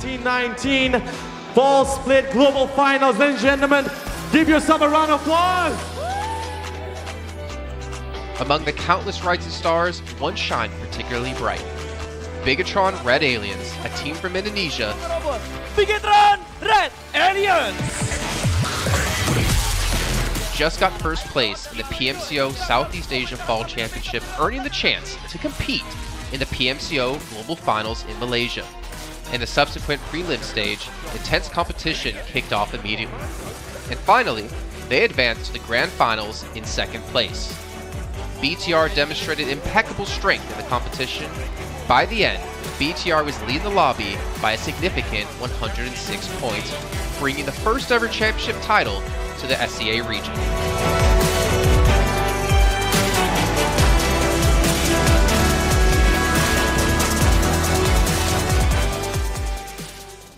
19 Ball Split Global Finals. Ladies and gentlemen, give yourself a round of applause. Among the countless rising stars, one shined particularly bright. Bigatron Red Aliens, a team from Indonesia, Bigatron Red Aliens just got first place in the PMCO Southeast Asia Fall Championship, earning the chance to compete in the PMCO Global Finals in Malaysia. In the subsequent prelim stage, intense competition kicked off immediately. And finally, they advanced to the Grand Finals in second place. BTR demonstrated impeccable strength in the competition. By the end, BTR was leading the lobby by a significant 106 points, bringing the first ever championship title to the SEA region.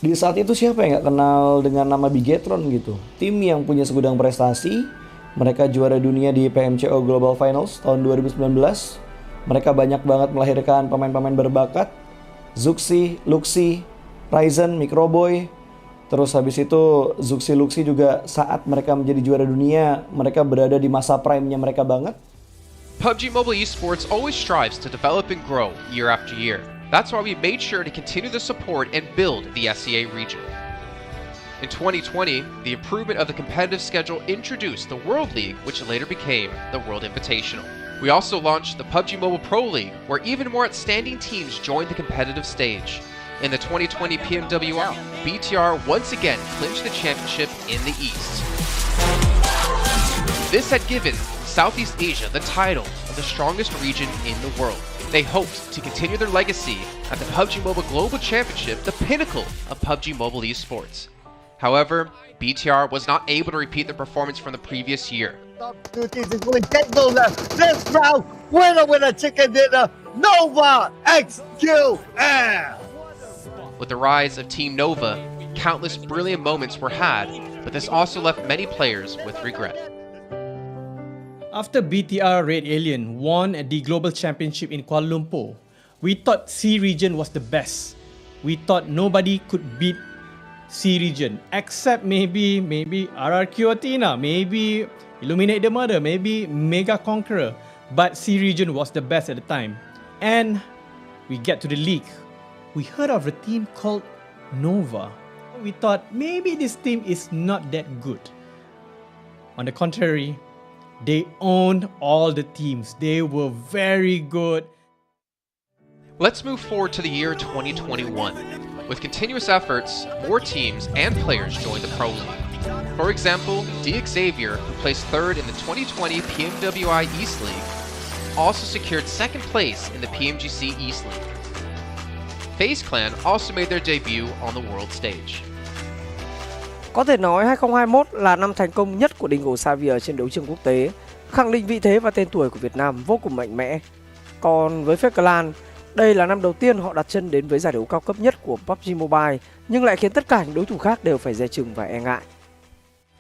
Di saat itu siapa yang nggak kenal dengan nama Bigatron gitu? Tim yang punya segudang prestasi, mereka juara dunia di PMCO Global Finals tahun 2019. Mereka banyak banget melahirkan pemain-pemain berbakat, Zuxi, Luxi, Ryzen, Microboy. Terus habis itu Zuxi, Luxi juga saat mereka menjadi juara dunia, mereka berada di masa prime-nya mereka banget. PUBG Mobile Esports always strives to develop and grow year after year. That's why we made sure to continue the support and build the SEA region. In 2020, the improvement of the competitive schedule introduced the World League, which later became the World Invitational. We also launched the PUBG Mobile Pro League, where even more outstanding teams joined the competitive stage. In the 2020 PMWL, BTR once again clinched the championship in the East. This had given Southeast Asia the title of the strongest region in the world. They hoped to continue their legacy at the PUBG Mobile Global Championship, the pinnacle of PUBG Mobile esports. However, BTR was not able to repeat their performance from the previous year. Top two teams is going to get those this round. Winner, chicken dinner, Nova XQL. With the rise of Team Nova, countless brilliant moments were had, but this also left many players with regret. After BTR Red Alien won at the Global Championship in Kuala Lumpur, we thought C region was the best. We thought nobody could beat C region except maybe RRQ Athena, maybe Illuminate the Murder, maybe Mega Conqueror, but C region was the best at the time. And we get to the league. We heard of a team called Nova. We thought maybe this team is not that good. On the contrary, they owned all the teams. They were very good. Let's move forward to the year 2021. With continuous efforts, more teams and players joined the Pro League. For example, Xavier, who placed third in the 2020 PMWI East League, also secured second place in the PMGC East League. FaZe Clan also made their debut on the world stage. Có thể nói 2021 là năm thành công nhất của Dingo Xavier trên đấu trường quốc tế, khẳng định vị thế và tên tuổi của Việt Nam vô cùng mạnh mẽ. Còn với FaZe Clan, đây là năm đầu tiên họ đặt chân đến với giải đấu cao cấp nhất của PUBG Mobile, nhưng lại khiến tất cả những đối thủ khác đều phải dè chừng và e ngại.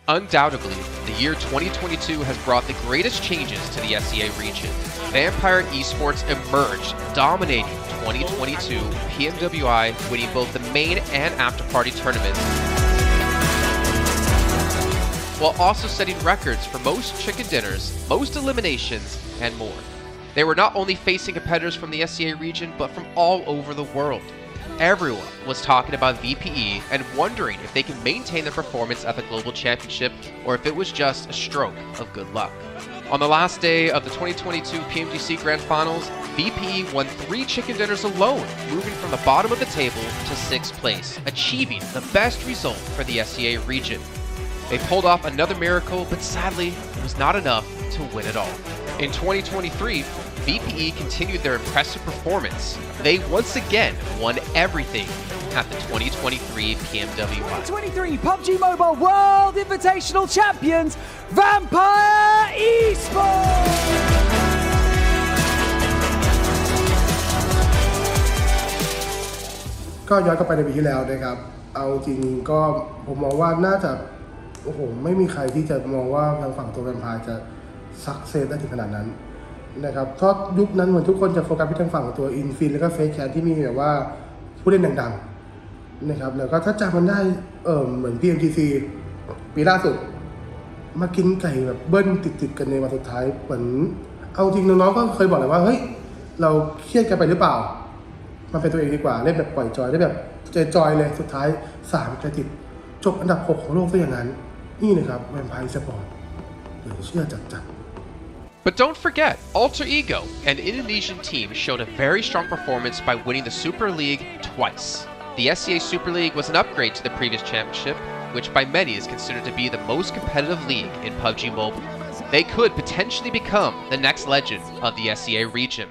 Undoubtedly, the year 2022 has brought the greatest changes to the SEA region. Vampire Esports emerged, dominating 2022 PMWI, winning both the main and after-party tournaments, while also setting records for most chicken dinners, most eliminations, and more. They were not only facing competitors from the SEA region, but from all over the world. Everyone was talking about VPE and wondering if they can maintain their performance at the Global Championship or if it was just a stroke of good luck. On the last day of the 2022 PMGC Grand Finals, VPE won 3 chicken dinners alone, moving from the bottom of the table to 6th place, achieving the best result for the SEA region. They pulled off another miracle, but sadly, it was not enough to win it all. In 2023, VPE continued their impressive performance. They once again won everything at the 2023 PMWI. 2023 PUBG Mobile World Invitational Champions, Vampire Esports! ก็ย้อนกลับไปในปีที่แล้วนะครับเอาจริงก็ผมมองว่าน่าจะไม่มีใครที่จะมองว่าทางฝั่งตัวแวมไพร์จะซักเซสได้ถึงขนาดนั้นนะครับเพราะยุคนั้นเหมือนทุกคนจะโฟกัสไปทางฝั่งตัวอินฟินแล้วก็เฟซแคนที่มีแบบว่าผู้เล่นดังๆ นะครับแล้วก็ถ้าจำมันได้เหมือน PMGC ปีล่าสุดมากินไก่แบบเบิ้ลติดกันในวันสุดท้ายเหมือนเอาจริงน้องๆก็เคยบอกเลยว่าเฮ้ยเราเครียดกันไปหรือเปล่ามันเป็นตัวเองดีกว่าเล่นแบบปล่อยจอยได้แบบจอยเลยสุดท้าย3เกมติดจบอันดับ6ของโลกซะอย่างนั้นนี่นะครับแวมไพร์สปอร์ตเดี๋ยวเชื่อจัด But don't forget, Alter Ego, an Indonesian team, showed a very strong performance by winning the Super League twice. The SCA Super League was an upgrade to the previous championship, which by many is considered to be the most competitive league in PUBG Mobile. They could potentially become the next legend of the SCA region.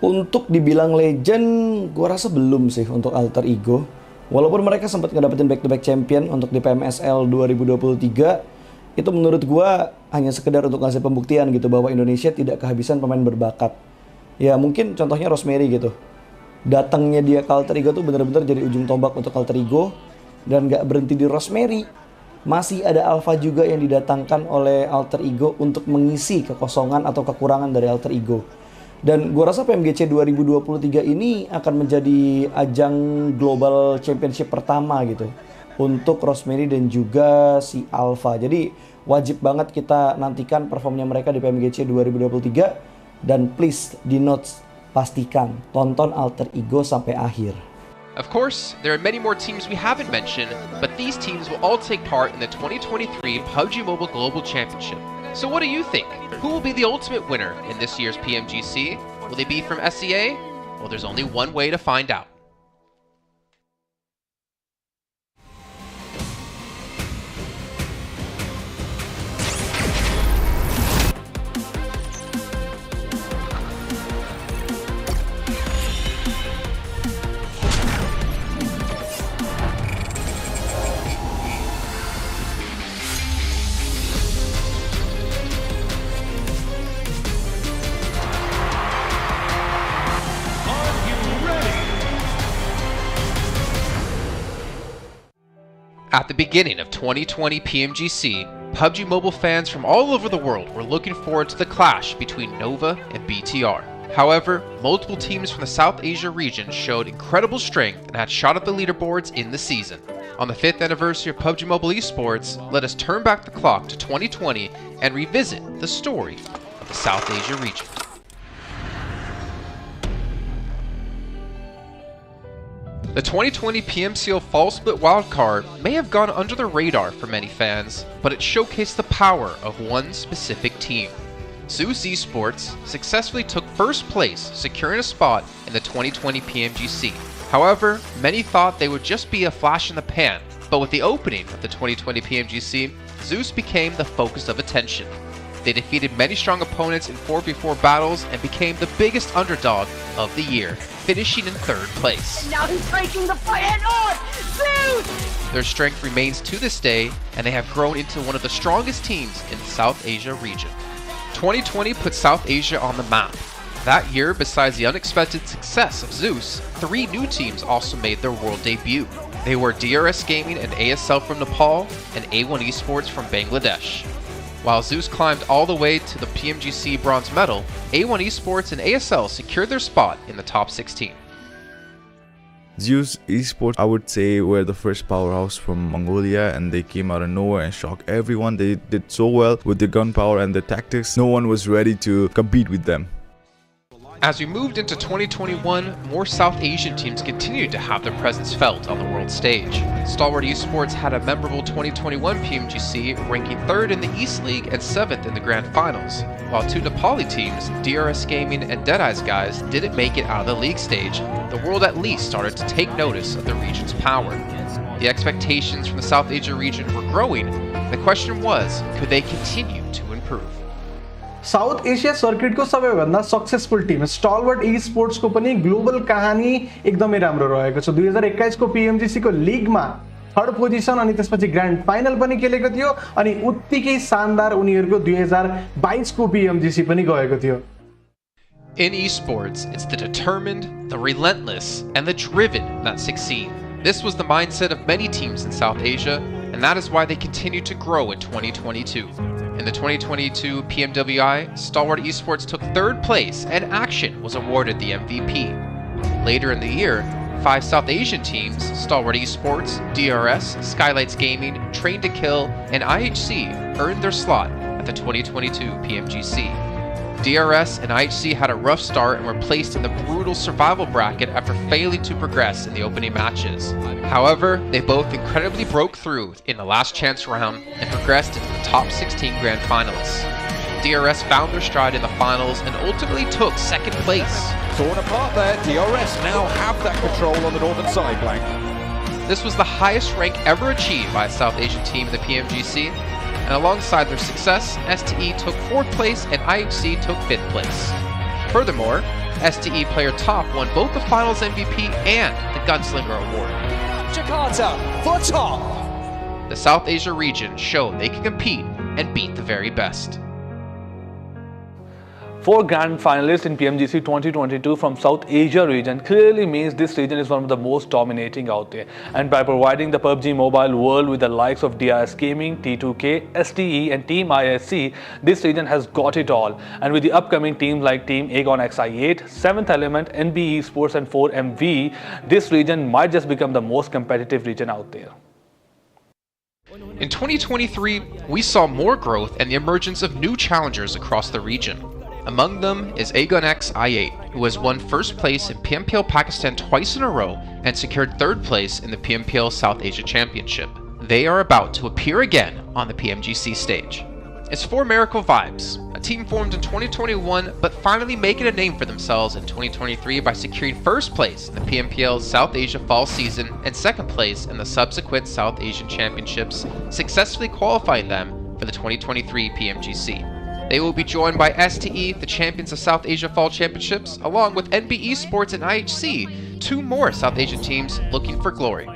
Untuk dibilang legend, gua rasa belum sih untuk Alter Ego. Walaupun mereka sempat ngedapetin back-to-back champion untuk di PMSL 2023, itu menurut gua hanya sekedar untuk ngasih pembuktian gitu bahwa Indonesia tidak kehabisan pemain berbakat. Ya mungkin contohnya Rosemary gitu. Datangnya dia ke Alter Ego tuh bener-bener jadi ujung tombak untuk Alter Ego. Dan gak berhenti di Rosemary. Masih ada Alpha juga yang didatangkan oleh Alter Ego untuk mengisi kekosongan atau kekurangan dari Alter Ego. Dan gua rasa PMGC 2023 ini akan menjadi ajang global championship pertama gitu untuk Rosemary dan juga si Alpha. Jadi wajib banget kita nantikan performnya mereka di PMGC 2023 dan please di notes pastikan tonton Alter Ego sampai akhir. Of course, there are many more teams we haven't mentioned, but these teams will all take part in the 2023 PUBG Mobile Global Championship. So what do you think? Who will be the ultimate winner in this year's PMGC? Will they be from SCA? Well, there's only one way to find out. At the beginning of 2020 PMGC, PUBG Mobile fans from all over the world were looking forward to the clash between Nova and BTR. However, multiple teams from the South Asia region showed incredible strength and had shot up the leaderboards in the season. On the 5th anniversary of PUBG Mobile esports, let us turn back the clock to 2020 and revisit the story of the South Asia region. The 2020 PMCO Fall Split Wildcard may have gone under the radar for many fans, but it showcased the power of one specific team. Zeus Esports successfully took first place, securing a spot in the 2020 PMGC. However, many thought they would just be a flash in the pan, but with the opening of the 2020 PMGC, Zeus became the focus of attention. They defeated many strong opponents in 4v4 battles and became the biggest underdog of the year, finishing in 3rd place. Now he's breaking the fight head on! Zeus! Their strength remains to this day, and they have grown into one of the strongest teams in the South Asia region. 2020 put South Asia on the map. That year, besides the unexpected success of Zeus, 3 new teams also made their world debut. They were DRS Gaming and ASL from Nepal, and A1 Esports from Bangladesh. While Zeus climbed all the way to the PMGC bronze medal, A1 Esports and ASL secured their spot in the top 16. Zeus Esports, I would say, were the first powerhouse from Mongolia, and they came out of nowhere and shocked everyone. They did so well with their gunpowder and their tactics. No one was ready to compete with them. As we moved into 2021, more South Asian teams continued to have their presence felt on the world stage. Stalwart Esports had a memorable 2021 PMGC, ranking 3rd in the East League and 7th in the Grand Finals, while 2 Nepali teams, DRS Gaming and Deadeye's Guys, didn't make it out of the league stage. The world at least started to take notice of the region's power. The expectations from the South Asia region were growing. The question was, could they continue to improve? South Asia सर्किटको सबैभन्दा successful Tim स्टलवर्ट ई स्पोर्ट्सको पनि global कहानी एकदमै राम्रो रहेको छ। 2021 को PMGC को लिगमा 3rd पोजिसन अनि त्यसपछि ग्रान्ड फाइनल पनि खेलेको थियो अनि उत्तिकै शानदार उनीहरुको 2022 को PMGC पनि गएको थियो। In esports, it's the determined, the relentless, and the driven that succeed. This was the mindset of many teams in South Asia, and that is why they continue to grow in 2022. In the 2022 PMWI, Stalwart Esports took 3rd place and Action was awarded the MVP. Later in the year, 5 South Asian teams, Stalwart Esports, DRS, Skylights Gaming, Train to Kill, and IHC earned their slot at the 2022 PMGC. DRS and IHC had a rough start and were placed in the brutal survival bracket after failing to progress in the opening matches. However, they both incredibly broke through in the last chance round and progressed into the top 16 Grand Finals. DRS found their stride in the finals and ultimately took second place. Torn apart there, DRS now have that control on the northern side flank. This was the highest rank ever achieved by a South Asian team in the PMGC, and alongside their success, STE took 4th place and IHC took 5th place. Furthermore, STE Player Top won both the Finals MVP and the Gunslinger Award. Jakarta for top! The South Asia region showed they can compete and beat the very best. 4 Grand Finalists in PMGC 2022 from South Asia region clearly means this region is one of the most dominating out there. And by providing the PUBG Mobile world with the likes of DRS Gaming, T2K, STE and Team ISC, this region has got it all. And with the upcoming teams like Team Aegon XI8, 7th Element, NB Esports and 4MV, this region might just become the most competitive region out there. In 2023, we saw more growth and the emergence of new challengers across the region. Among them is Aegon XI8, who has won 1st place in PMPL Pakistan twice in a row and secured 3rd place in the PMPL South Asia Championship. They are about to appear again on the PMGC stage. It's 4 Miracle Vibes, a team formed in 2021 but finally making a name for themselves in 2023 by securing 1st place in the PMPL South Asia Fall Season and 2nd place in the subsequent South Asian Championships, successfully qualifying them for the 2023 PMGC. They will be joined by STE, the champions of South Asia Fall Championships, along with NB Esports and IHC, 2 more South Asian teams looking for glory.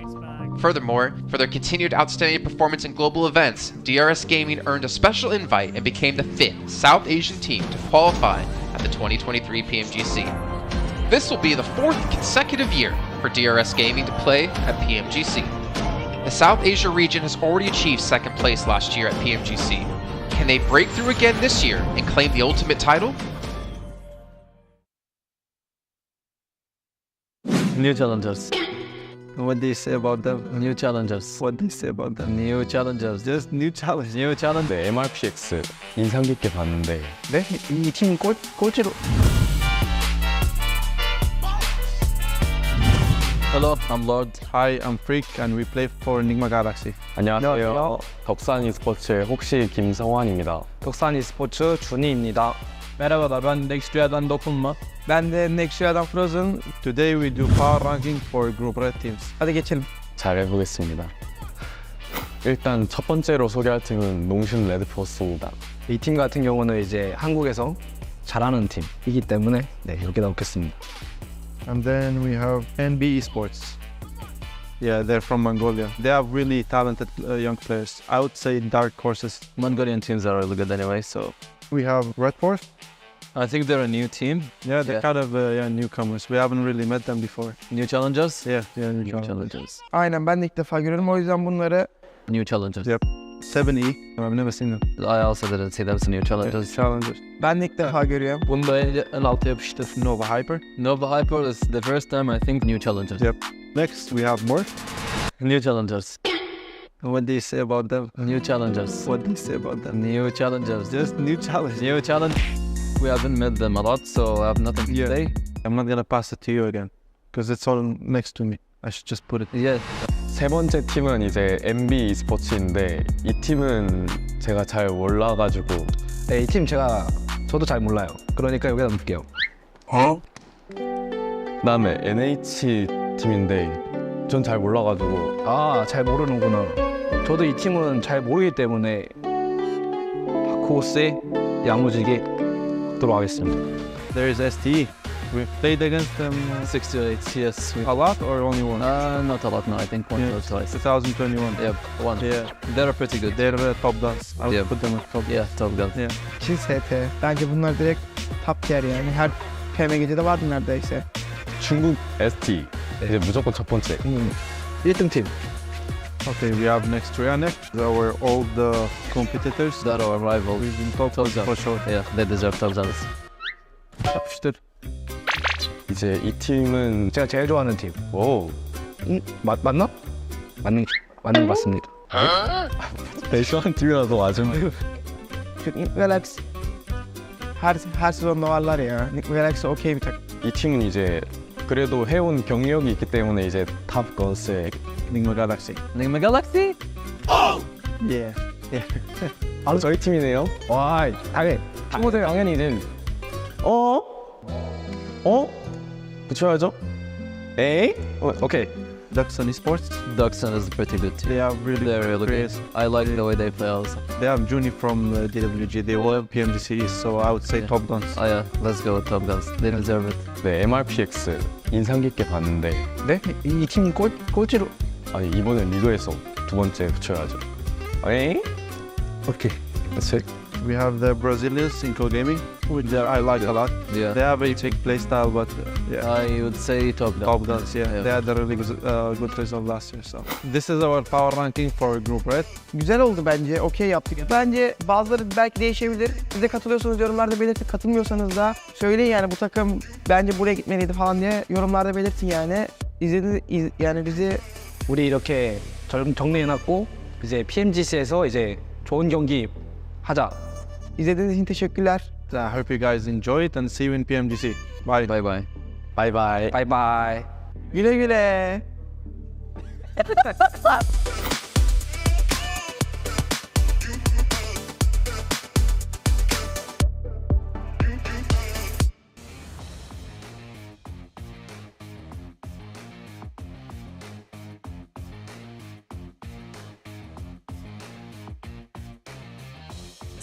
Furthermore, for their continued outstanding performance in global events, DRS Gaming earned a special invite and became the 5th South Asian team to qualify at the 2023 PMGC. This will be the 4th consecutive year for DRS Gaming to play at PMGC. The South Asia region has already achieved 2nd place last year at PMGC. Can they break through again this year and claim the ultimate title? New challengers. What do you say about them? New challengers. What do you say about them? New challengers. Just new challenge. New challenge. 네, MRPX 인상 깊게 봤는데. 네? 이 팀 꼴찌로. Hello, I'm Lord. Hi, I'm Freak and we play for Enigma Galaxy. 안녕하세요. 덕산 e스포츠의 혹시 김성환입니다. 덕산 e스포츠 준희입니다. Merhaba, ben Nextüya'dan Dokunma. Ben de Nextüya'dan Frozen. Today we do power ranking for group red teams. Hadi geçelim. 잘 해보겠습니다. 일단 첫 번째로 소개할 팀은 농심 레드포스입니다. 이 팀 같은 경우는 이제 한국에서 잘하는 팀이기 때문에 네, 여기다 놓겠습니다. And then we have NB Esports. Yeah, they're from Mongolia. They have really talented young players. I would say dark horses. Mongolian teams are really good anyway, so. We have Red Force. I think they're a new team. Yeah, they're kind of newcomers. We haven't really met them before. New challengers? Yeah, new challengers. Aynen, ben de ilk defa görüyorum. O yüzden bunları... New challengers. Yep. 7E. I've never seen them. I also didn't see them as new challengers. Challengers. Ben de ilk defa görüyorum. Bunu da en alta yapıştır. Nova Hyper. Nova Hyper is the first time I think new challengers. Yep. Next we have Morph. New challengers. What do you say about them? New challengers. What do you say about them? New challengers. Just new challenge. New challenge. We haven't met them a lot, so I have nothing to say. I'm not gonna pass it to you again, because it's all next to me. I should just put it. Yeah. 세 번째 팀은 이제 NB e스포츠인데 이 팀은 제가 잘 몰라가지고. 네, 이 팀 저도 잘 몰라요. 그러니까 여기다 놓을게요. 그다음에 NH 팀인데 전 잘 몰라가지고. 아, 잘 모르는구나. 저도 이 팀은 잘 모르기 때문에 코세 야무지게 하도록 하겠습니다. There's STE. We've played against them 6 to 8, yes. A lot or only once? Not a lot, no. I think once or twice. 2021. Yep, once. Yeah. They're pretty good. They're top guns. I would put them at top. Yeah, top guns. Yeah. 2 SP. Bence bunlar direkt top tier yani. Her PMGC'de vardı neredeyse. 중국 ST. 이제 무조건 첫 번째. 1등 팀. Okay, we have next Trianek, our old competitors. That are our rivals. We've been top for sure. Yeah, they deserve top guns. Yapıştır. 이제 이 팀은 제가 제일 좋아하는 팀. 오 맞나? 맞는 것 같습니다. 제일 좋아하는 팀이라서 맞은 Nick Galaxy her sezon varlar ya. Nick Galaxy okey bir takım. 이 팀은 이제 그래도 해온 경력이 있기 때문에 이제 탑 건스에 Nick Galaxy. Nick Galaxy? Yeah. 바로 저희 팀이네요. Vay. 당연히. 친구들 당연히 이제 붙여야죠. 에이? 오케이. Duxon Esports. Duxon is pretty good team. They are really good. I like the way they play also. They have Juni from DWG. They all have PMGC, so I would say Top Guns. Oh yeah, let's go with Top Guns. They deserve it. 네, MRPX 인상 깊게 봤는데 네? 이 팀 꼴찌로. 아니 이번엔 리그에서 두 번째 붙여야죠. 에이? Okay. That's it. We have the Brazilians in co-gaming, which I like a lot. Yeah. They have a big play style, but yeah. I would say Top Guns. Top Guns, yeah. They had a really good result last year. So this is our power ranking for group, right? Güzel oldu bence. Okey yaptık. Bence bazıları belki değişebilir. Siz de katılıyorsanız yorumlarda belirtin. Katılmıyorsanız da söyleyin yani bu takım bence buraya gitmeliydi falan diye yorumlarda belirtin yani. Yani bizi 우리 이렇게 정리해놨고 이제 PMGC에서 이제 좋은 경기 하자. İzlediğiniz için teşekkürler. I hope you guys enjoy it and see you in PMGC. Bye. Bye bye. Bye bye. Bye bye. Güle güle.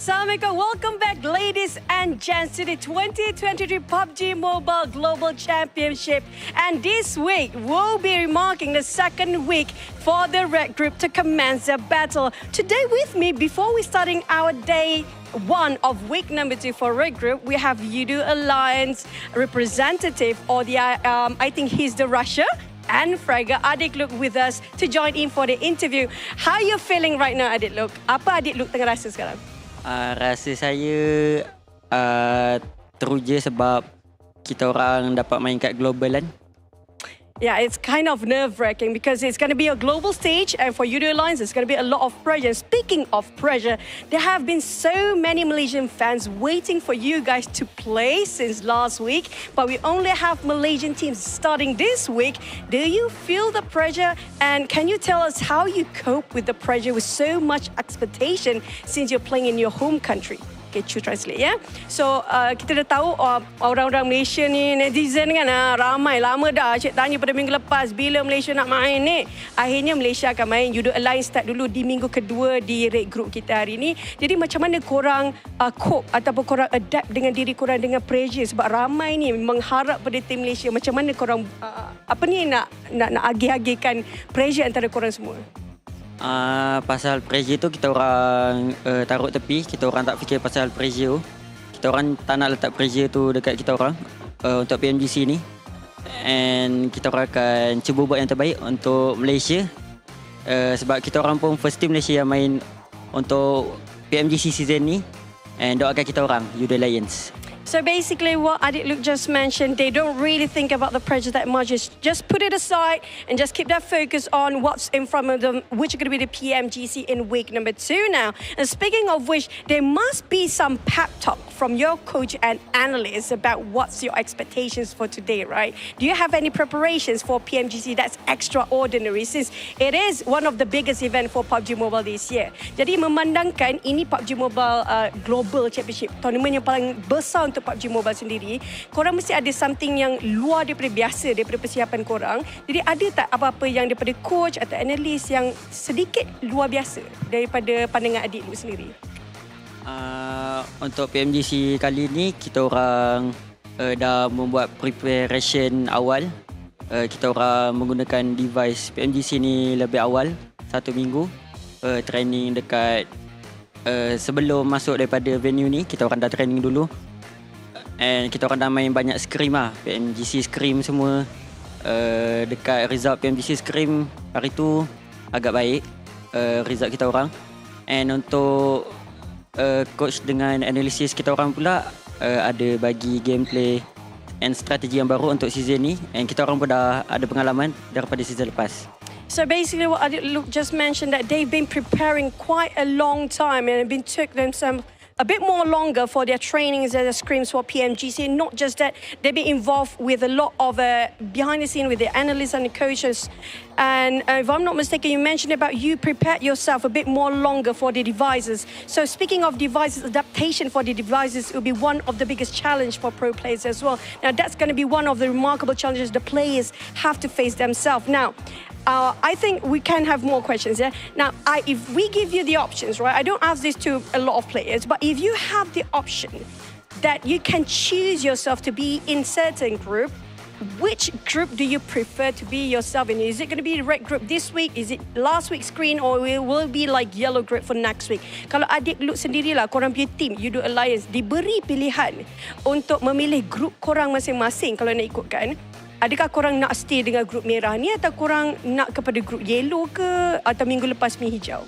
Assalamualaikum, welcome back ladies and gents to the 2023 PUBG Mobile Global Championship. And this week, we'll be remarking the second week for the red group to commence their battle. Today with me, before we starting our day one of week number 2 for red group, we have Yudu Alliance representative, or the I think he's the Russia, and Frega Adik Look with us to join in for the interview. How you feeling right now, Adik Look? Apa Adik Look tengah rasa sekarang? Rasa saya teruja sebab kita orang dapat main kat global kan. Yeah, it's kind of nerve-wracking because it's going to be a global stage, and for Yudu Alliance, it's going to be a lot of pressure. Speaking of pressure, there have been so many Malaysian fans waiting for you guys to play since last week, but we only have Malaysian teams starting this week. Do you feel the pressure, and can you tell us how you cope with the pressure with so much expectation since you're playing in your home country? Okay, Chu translate ya. So kita dah tahu orang-orang Malaysia ni, netizen kan, ramai lama dah cik tanya pada minggu lepas bila Malaysia nak main ni. Akhirnya Malaysia akan main. Yudu Alliance start dulu di minggu kedua di raid group kita hari ni. Jadi macam mana korang cope ataupun korang adapt dengan diri korang dengan pressure, sebab ramai ni mengharap pada tim Malaysia. Macam mana korang nak agih-agihkan pressure antara korang semua? Pasal pressure tu kita orang taruh tepi. Kita orang tak fikir pasal pressure. Kita orang tak nak letak pressure tu dekat kita orang untuk PMGC ni. And kita orang akan cuba buat yang terbaik untuk Malaysia. Sebab kita orang pun first team Malaysia yang main untuk PMGC season ni. And doakan kita orang, Yudu Alliance. So basically what Adik Luke just mentioned, they don't really think about the pressure that much. Just put it aside and just keep that focus on what's in front of them, which are going to be the PMGC in week number 2 now. And speaking of which, there must be some pep talk from your coach and analysts about what's your expectations for today, right? Do you have any preparations for PMGC that's extraordinary, since it is one of the biggest event for PUBG Mobile this year? Jadi memandangkan ini PUBG Mobile Global Championship, tournament yang paling besar untuk PUBG Mobile sendiri, korang mesti ada something yang luar daripada biasa, daripada persiapan korang. Jadi ada tak apa-apa yang daripada coach atau analis yang sedikit luar biasa daripada pandangan Adik Luke sendiri? Untuk PMGC kali ni, kita orang dah membuat preparation awal. Kita orang menggunakan device PMGC ni lebih awal, 1 minggu. Training dekat sebelum masuk daripada venue ni, kita orang dah training dulu. And kita orang dah main banyak scrim lah, PMGC scrim semua. Dekat result PMGC scrim hari tu agak baik result kita orang. And untuk coach dengan analisis kita orang pula ada bagi gameplay and strategi yang baru untuk season ni, and kita orang pun dah ada pengalaman daripada season lepas. So basically what Luke just mentioned, that they've been preparing quite a long time and it been took them some a bit more longer for their trainings and the scrims for PMGC. Not just that, they've been involved with a lot of behind the scene with the analysts and the coaches. And if I'm not mistaken, you mentioned about you prepared yourself a bit more longer for the devices. So speaking of devices, adaptation for the devices will be one of the biggest challenge for pro players as well. Now that's going to be one of the remarkable challenges the players have to face themselves. Now, I think we can have more questions. Yeah. Now, if we give you the options, right? I don't ask this to a lot of players, but if you have the option that you can choose yourself to be in certain group, which group do you prefer to be yourself in? Is it going to be the red group this week? Is it last week's screen, or will it be like yellow group for next week? Kalau adik Luke sendirilah, korang punya team, you do alliance, diberi pilihan untuk memilih grup korang masing-masing kalau nak ikutkan. Adakah korang nak stay dengan grup merah ni atau korang nak kepada grup yellow ke atau minggu lepas mi hijau?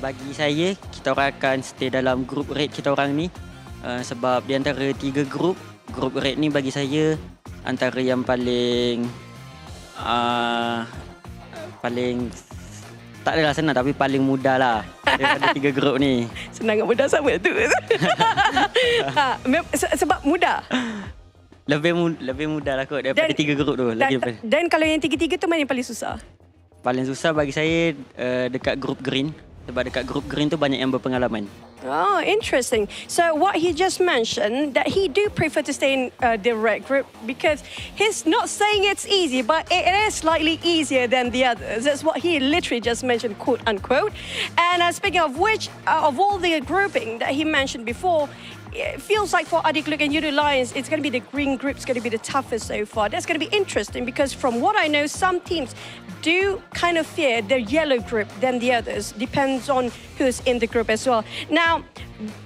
Bagi saya, kita orang akan stay dalam grup red kita orang ni, sebab di antara 3 grup red ni bagi saya antara yang paling tak adalah senang tapi paling mudah lah daripada 3 grup ni. Senang dan mudah sama tu. Sebab mudah. Lebih mudah lah kot daripada 3 grup tu. Dan kalau yang 3-3 tu mana yang paling susah? Paling susah bagi saya dekat grup green. Sebab dekat grup green tu banyak yang berpengalaman. Oh, interesting. So what he just mentioned, that he do prefer to stay in the red group because he's not saying it's easy, but it is slightly easier than the others. That's what he literally just mentioned, quote unquote. And speaking of which, of all the grouping that he mentioned before, it feels like for Adik Luke and Yudu Lions, it's going to be the green group's going to be the toughest so far. That's going to be interesting because from what I know, some teams do kind of fear the yellow group than the others. Depends on who's in the group as well. Now,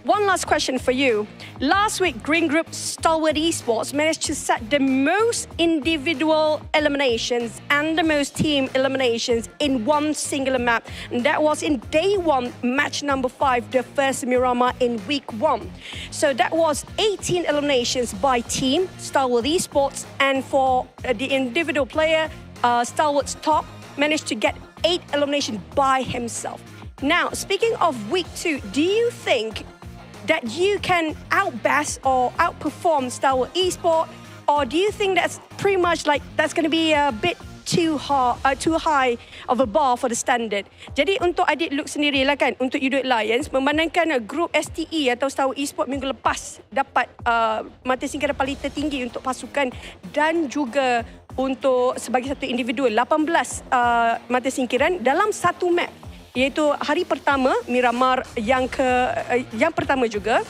one last question for you. Last week, Green Group Stalwart Esports managed to set the most individual eliminations and the most team eliminations in one singular map. And that was in day 1, match number 5, the first Miramar in week 1. So that was 18 eliminations by team, Stalwart Esports, and for the individual player, Stalwart's top managed to get 8 eliminations by himself. Now, speaking of week 2, do you think that you can outbest or outperform Stalwart Esport, or do you think that's pretty much like that's going to be a bit too high of a bar for the standard? Jadi untuk adik Luke sendiri lah kan, untuk Yudu Lions, memandangkan grup STE atau Stalwart Esport minggu lepas dapat mata singkaran paling tertinggi untuk pasukan dan juga untuk sebagai satu individu 18 mata singkiran dalam satu map, iaitu hari pertama Miramar yang pertama juga,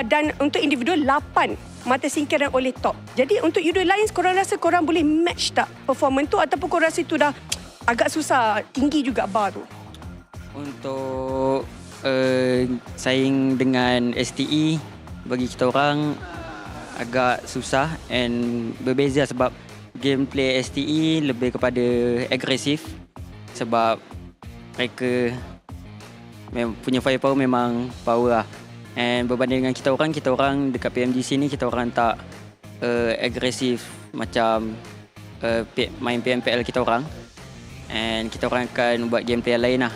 dan untuk individu 8 mata singkiran oleh top. Jadi untuk Yudu Lions, korang rasa korang boleh match tak performance tu, ataupun korang rasa itu dah agak susah, tinggi juga bar tu? Untuk saing dengan STE bagi kita orang agak susah and berbeza sebab gameplay STE lebih kepada agresif sebab mereka punya firepower memang power lah. And berbanding dengan kita orang dekat PMGC ni kita orang tak agresif macam main PMPL kita orang, and kita orang akan buat gameplay lain lah.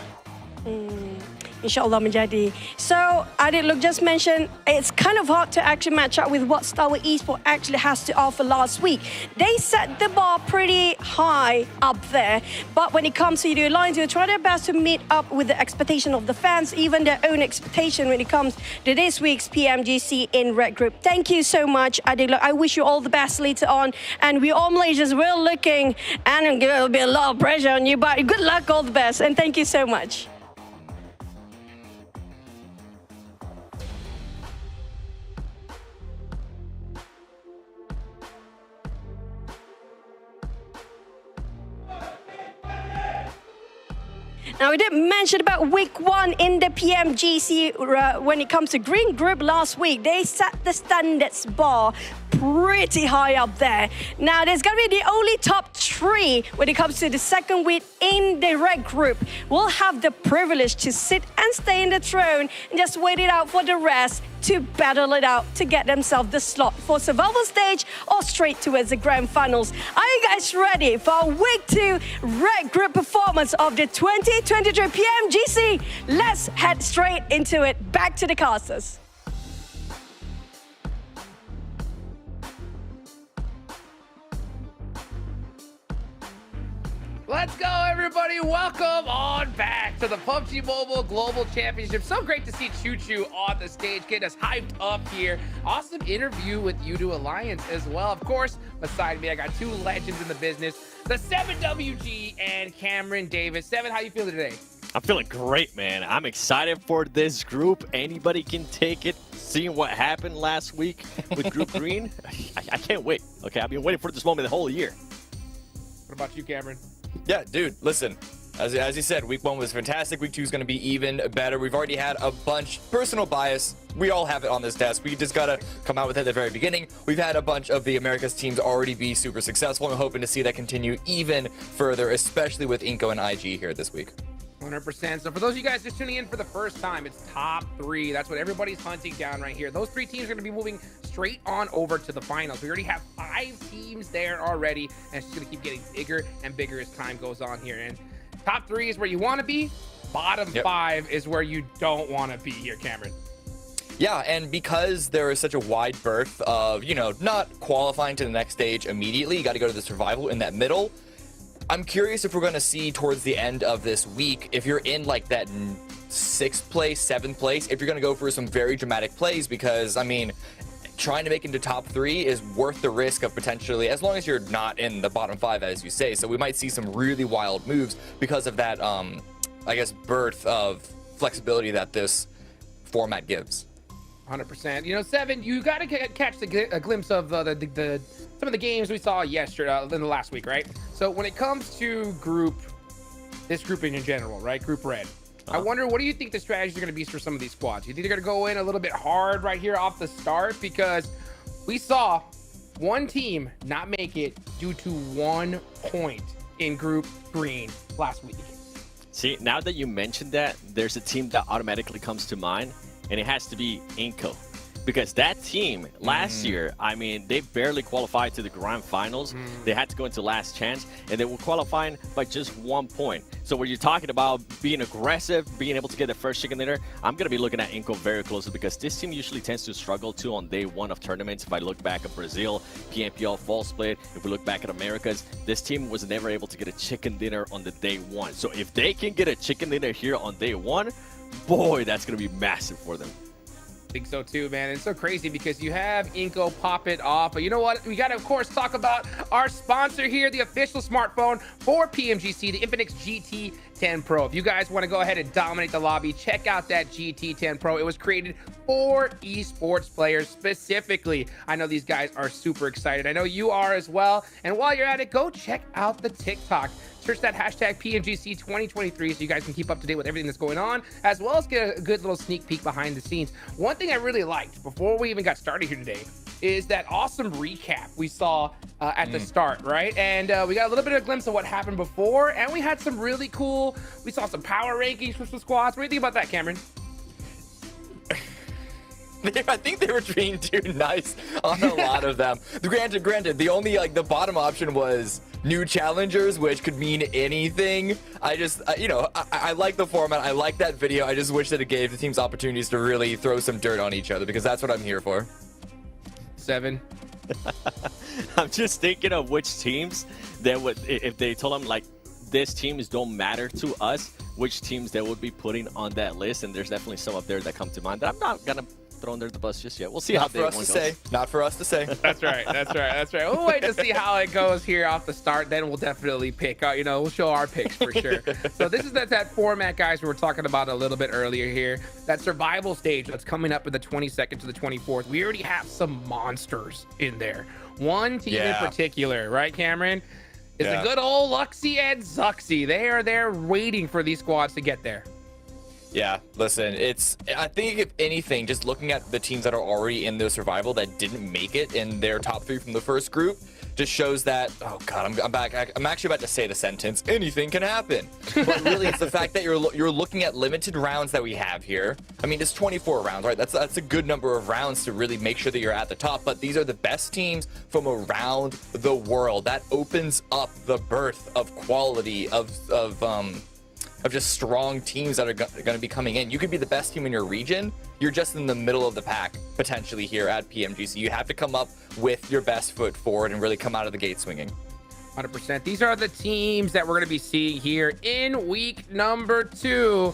InsyaAllah menjadi. So, Adik Luke just mentioned it's kind of hard to actually match up with what Stalwart Esport actually has to offer last week. They set the bar pretty high up there, but when it comes to Yudu Lions, they'll try their best to meet up with the expectation of the fans, even their own expectation when it comes to this week's PMGC in Red Group. Thank you so much, Adik Luke. I wish you all the best later on, and we all Malaysians will looking, and there'll be a lot of pressure on you, but good luck, all the best, and thank you so much. Now, we did mention about week 1 in the PMGC when it comes to Green Group last week. They set the standards bar pretty high up there. Now, there's going to be the only top 3 when it comes to the second week in the red group. We'll have the privilege to sit and stay in the throne and just wait it out for the rest to battle it out to get themselves the slot for survival stage or straight towards the grand finals. Are you guys ready for week 2 red group performance of the 2023 PMGC? Let's head straight into it. Back to the casters. Let's go, everybody. Welcome on back to the PUBG Mobile Global Championship. So great to see Choo Choo on the stage, getting us hyped up here. Awesome interview with U2 Alliance as well. Of course, beside me, I got 2 legends in the business, the 7WG and Cameron Davis. 7, how you feeling today? I'm feeling great, man. I'm excited for this group. Anybody can take it. Seeing what happened last week with Group Green, I can't wait. Okay, I've been waiting for this moment the whole year. What about you, Cameron? Yeah, dude, listen, as you said, week 1 was fantastic. Week 2 is going to be even better. We've already had a bunch, personal bias, we all have it on this desk. We just got to come out with it at the very beginning. We've had a bunch of the Americas teams already be super successful, and we're hoping to see that continue even further, especially with Inco and IG here this week. 100%. So for those of you guys just tuning in for the first time, it's top 3. That's what everybody's hunting down right here. Those 3 teams are going to be moving straight on over to the finals. We already have 5 teams there already, and it's just going to keep getting bigger and bigger as time goes on here. And top 3 is where you want to be. Bottom 5 is where you don't want to be here, Cameron. Yeah, and because there is such a wide berth of, not qualifying to the next stage immediately, you got to go to the survival in that middle. I'm curious if we're going to see towards the end of this week, if you're in like that 6th place, 7th place, if you're going to go for some very dramatic plays, because, I mean, trying to make into top 3 is worth the risk of potentially, as long as you're not in the bottom 5, as you say. So we might see some really wild moves because of that, I guess, birth of flexibility that this format gives. 100%. 7, you got to catch a glimpse of some of the games we saw yesterday, in the last week, right? So when it comes to this group in general, right? Group Red. I wonder, what do you think the strategies are going to be for some of these squads? You think they're going to go in a little bit hard right here off the start? Because we saw one team not make it due to 1 point in Group Green last week. See, now that you mentioned that, there's a team that automatically comes to mind, and it has to be Inco. Because that team last year, I mean, they barely qualified to the Grand Finals. They had to go into last chance, and they were qualifying by just 1 point. So when you're talking about being aggressive, being able to get the first chicken dinner, I'm going to be looking at Inco very closely, because this team usually tends to struggle too on day 1 of tournaments. If I look back at Brazil, PMPL, Fall Split, if we look back at Americas, this team was never able to get a chicken dinner on the day 1. So if they can get a chicken dinner here on day 1, boy, that's going to be massive for them. I think so too, man. It's so crazy because you have Inco pop it off, but you know what? We got to, of course, talk about our sponsor here, the official smartphone for PMGC, the Infinix GT10 Pro. If you guys want to go ahead and dominate the lobby, check out that GT10 Pro. It was created for esports players specifically. I know these guys are super excited. I know you are as well. And while you're at it, go check out the TikTok. Search that hashtag PMGC 2023 so you guys can keep up to date with everything that's going on, as well as get a good little sneak peek behind the scenes. One thing I really liked before we even got started here today is that awesome recap we saw at the start, right? And we got a little bit of a glimpse of what happened before, and we had some really cool, we saw some power rankings for some squads. What do you think about that, Cameron? I think they were being too nice on a lot of them. Granted, the only, the bottom option was new challengers, which could mean anything. I just, I like the format. I like that video. I just wish that it gave the teams opportunities to really throw some dirt on each other, because that's what I'm here for. 7. I'm just thinking of which teams that would, if they told them, these teams don't matter to us, which teams they would be putting on that list. And there's definitely some up there that come to mind that I'm not going to throw under the bus just yet. We'll see how they goes. Not for us to say. That's right. We'll wait to see how it goes here off the start. Then we'll definitely pick out, we'll show our picks for sure. So this is that format, guys, we were talking about a little bit earlier here. That survival stage that's coming up in the 22nd to the 24th. We already have some monsters in there. One team in particular, right, Cameron? Is the good old Luxy and Zuxy. They are there waiting for these squads to get there. Yeah, listen, I think if anything, just looking at the teams that are already in the survival that didn't make it in their top 3 from the first group, just shows that, oh God, I'm back. I'm actually about to say the sentence, anything can happen. But really, it's the fact that you're looking at limited rounds that we have here. I mean, it's 24 rounds, right? That's a good number of rounds to really make sure that you're at the top. But these are the best teams from around the world. That opens up the birth of quality of just strong teams that are going to be coming in. You could be the best team in your region. You're just in the middle of the pack, potentially, here at PMGC. You have to come up with your best foot forward and really come out of the gate swinging. 100%. These are the teams that we're going to be seeing here in week number 2.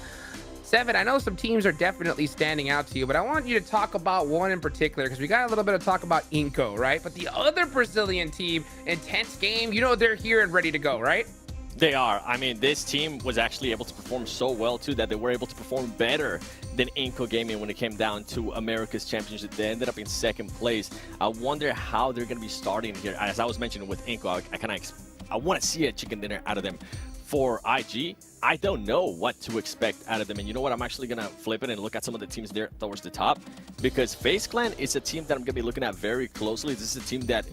Seven, I know some teams are definitely standing out to you, but I want you to talk about one in particular because we got a little bit of talk about Inco, right? But the other Brazilian team, intense game, you know they're here and ready to go, right? They are. I mean, this team was actually able to perform so well, too, that they were able to perform better than Inco Gaming when it came down to America's Championship. They ended up in 2nd place. I wonder how they're going to be starting here. As I was mentioning with Inco, I want to see a chicken dinner out of them. For IG, I don't know what to expect out of them. And you know what? I'm actually going to flip it and look at some of the teams there towards the top. Because FaZe Clan is a team that I'm going to be looking at very closely. This is a team that,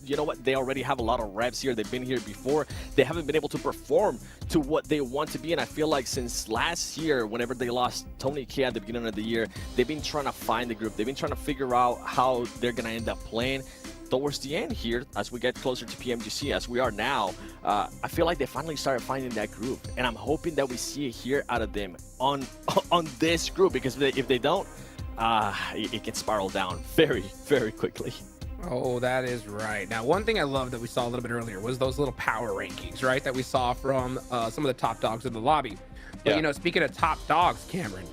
you know what? They already have a lot of reps here. They've been here before. They haven't been able to perform to what they want to be. And I feel like since last year, whenever they lost Tony K at the beginning of the year, they've been trying to find the group. They've been trying to figure out how they're going to end up playing. Towards the end here, as we get closer to PMGC, as we are now, I feel like they finally started finding that group, and I'm hoping that we see it here out of them on this group, because if they don't, it can spiral down very, very quickly. Oh, that is right. Now, one thing I love that we saw a little bit earlier was those little power rankings, right? That we saw from some of the top dogs in the lobby. But, you know, speaking of top dogs, Cameron,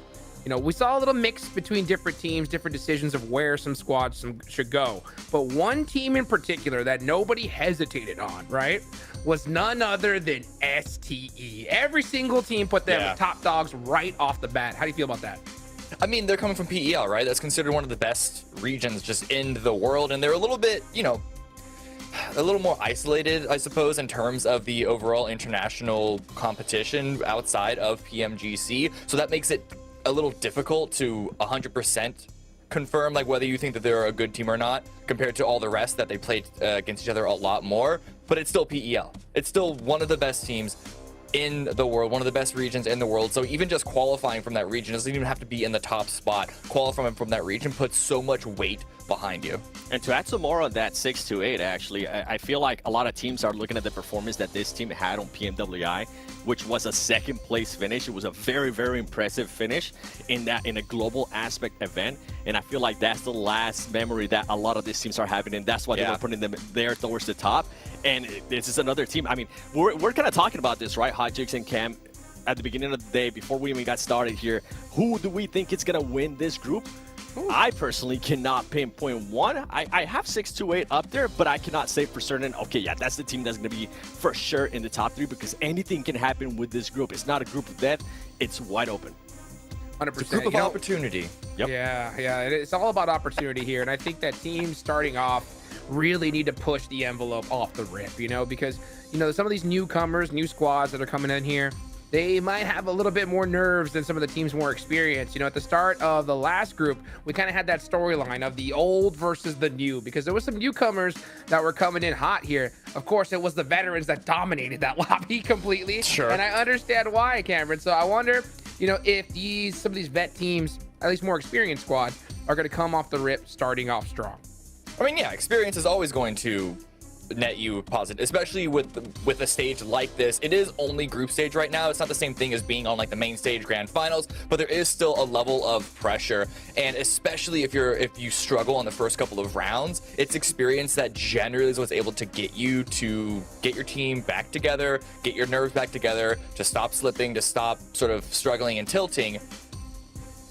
you know, we saw a little mix between different teams, different decisions of where some squads should go. But one team in particular that nobody hesitated on, right, was none other than STE. Every single team put them top dogs right off the bat. How do you feel about that? I mean, they're coming from PEL, right? That's considered one of the best regions just in the world. And they're a little bit, you know, a little more isolated, I suppose, in terms of the overall international competition outside of PMGC. So that makes it a little difficult to 100% confirm like whether you think that they're a good team or not compared to all the rest that they played against each other a lot more. But it's still PEL. It's still one of the best teams in the world, one of the best regions in the world. So even just qualifying from that region doesn't even have to be in the top spot. Qualifying from that region puts so much weight behind you. And to add some more on that 6-8, actually, I feel like a lot of teams are looking at the performance that this team had on PMWI, which was a 2nd place finish. It was a very, very impressive finish in a global aspect event. And I feel like that's the last memory that a lot of these teams are having, and that's why they were putting them there towards the top. And this is another team. I mean, we're kind of talking about this, right, Hot Jigs and Cam, at the beginning of the day, before we even got started here. Who do we think is going to win this group? Ooh. I personally cannot pinpoint one. I have 6-8 up there, but I cannot say for certain, okay, yeah, that's the team that's going to be for sure in the top 3, because anything can happen with this group. It's not a group of death. It's wide open. 100%. It's a group of opportunity. Yep. Yeah, it's all about opportunity here. And I think that teams starting off really need to push the envelope off the rip, you know, because, you know, some of these newcomers, new squads that are coming in here, they might have a little bit more nerves than some of the teams more experienced. You know, at the start of the last group, we kind of had that storyline of the old versus the new, because there was some newcomers that were coming in hot here. Of course, it was the veterans that dominated that lobby completely. Sure. And I understand why, Cameron. So I wonder, you know, if some of these vet teams, at least more experienced squads, are going to come off the rip starting off strong. I mean, yeah, experience is always going to net you positive, especially with a stage like this. It is only group stage right now. It's not the same thing as being on like the main stage grand finals, but there is still a level of pressure. And especially if you struggle on the first couple of rounds, it's experience that generally is what's able to get you to get your team back together, get your nerves back together, to stop slipping, to stop sort of struggling and tilting.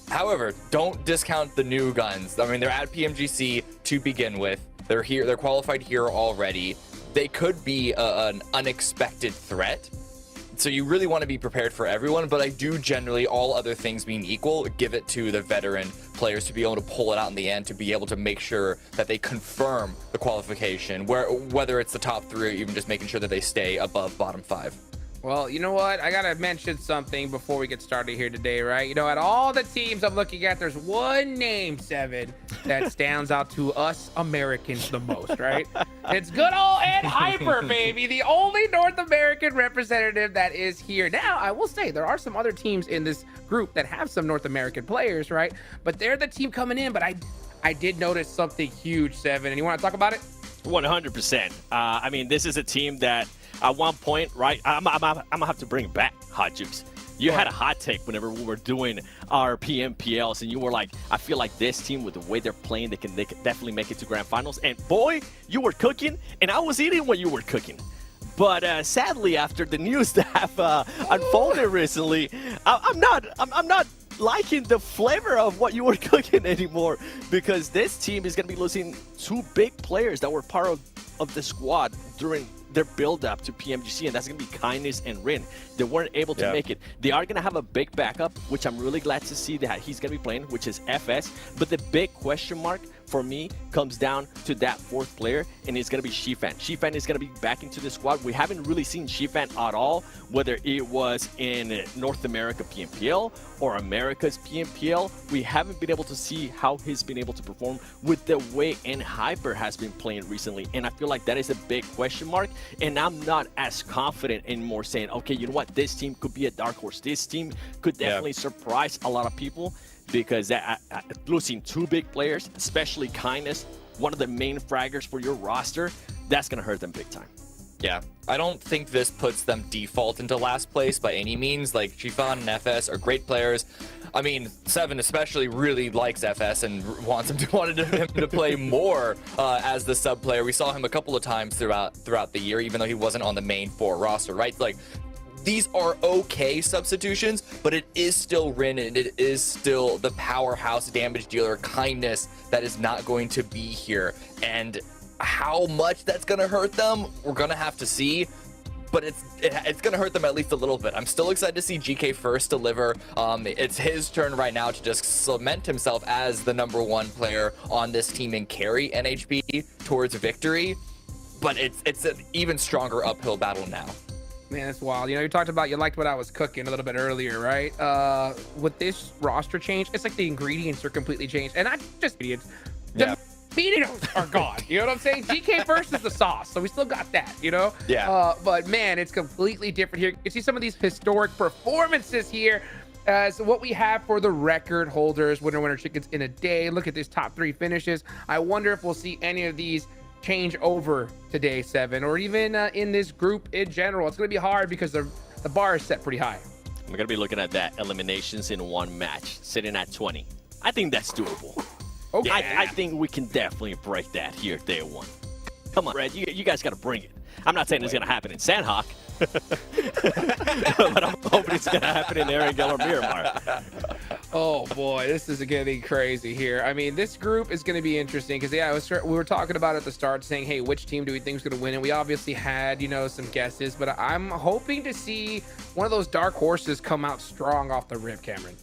However, don't discount the new guns. I mean, they're at PMGC to begin with. They're here. They're qualified here already. They could be an unexpected threat. So you really want to be prepared for everyone. But I do generally, all other things being equal, give it to the veteran players to be able to pull it out in the end, to be able to make sure that they confirm the qualification, whether it's the top 3 or even just making sure that they stay above bottom 5. Well, you know what? I gotta mention something before we get started here today, right? You know, at all the teams I'm looking at, there's one name, Seven, that stands out to us Americans the most, right? It's good old Ed Hyper, baby, the only North American representative that is here. Now, I will say there are some other teams in this group that have some North American players, right? But they're the team coming in. But I did notice something huge, Seven, and you want to talk about it? 100%. I mean, this is a team that at one point, right, I'm gonna have to bring it back, Hot Juice. You had a hot take whenever we were doing our PMPLs, and you were like, I feel like this team, with the way they're playing, they can definitely make it to Grand Finals. And boy, you were cooking, and I was eating what you were cooking. But sadly, after the news that have unfolded recently, I'm not liking the flavor of what you were cooking anymore, because this team is going to be losing two big players that were part of the squad during their build-up to PMGC, and that's going to be Kindness and Rin. They weren't able to make it. They are going to have a big backup, which I'm really glad to see that he's going to be playing, which is FS. But the big question mark for me comes down to that fourth player, and it's going to be Shifan. Shifan is going to be back into the squad. We haven't really seen Shifan at all, whether it was in North America PMPL or America's PMPL. We haven't been able to see how he's been able to perform with the way Hyper has been playing recently, and I feel like that is a big question mark, and I'm not as confident anymore saying, okay, you know what, this team could be a dark horse. This team could definitely surprise a lot of people, because losing two big players, especially Kindness, one of the main fraggers for your roster, that's going to hurt them big time. Yeah, I don't think this puts them default into last place by any means. Like, Shifan and FS are great players. I mean, Seven especially really likes FS and wanted him to play more as the sub player. We saw him a couple of times throughout the year, even though he wasn't on the main 4 roster, right? Like, these are okay substitutions, but it is still Rin, and it is still the powerhouse damage dealer Kindness that is not going to be here. And how much that's going to hurt them, we're going to have to see. But it's going to hurt them at least a little bit. I'm still excited to see GK First deliver. It's his turn right now to just cement himself as the #1 player on this team and carry NHB towards victory. But it's an even stronger uphill battle now. Man, it's wild. You know, you talked about you liked what I was cooking a little bit earlier, right? With this roster change, it's like the ingredients are completely changed. And not just ingredients. The ingredients are gone. You know what I'm saying? GK First is the sauce, so we still got that, you know? Yeah. But man, it's completely different here. You can see some of these historic performances here. So what we have for the record holders, winner chickens in a day. Look at these top 3 finishes. I wonder if we'll see any of these change over today, Seven, or even in this group in general. It's going to be hard because the bar is set pretty high. We're going to be looking at that eliminations in one match, sitting at 20. I think that's doable. Okay. I think we can definitely break that here day 1. Come on, Red, you guys got to bring it. I'm not saying it's going to happen in Sandhawk, but I'm hoping it's going to happen in Erangel or Miramar. Oh boy, this is going to be crazy here. I mean, this group is going to be interesting because, yeah, we were talking about at the start saying, hey, which team do we think is going to win? And we obviously had, you know, some guesses, but I'm hoping to see one of those dark horses come out strong off the rip, Cameron.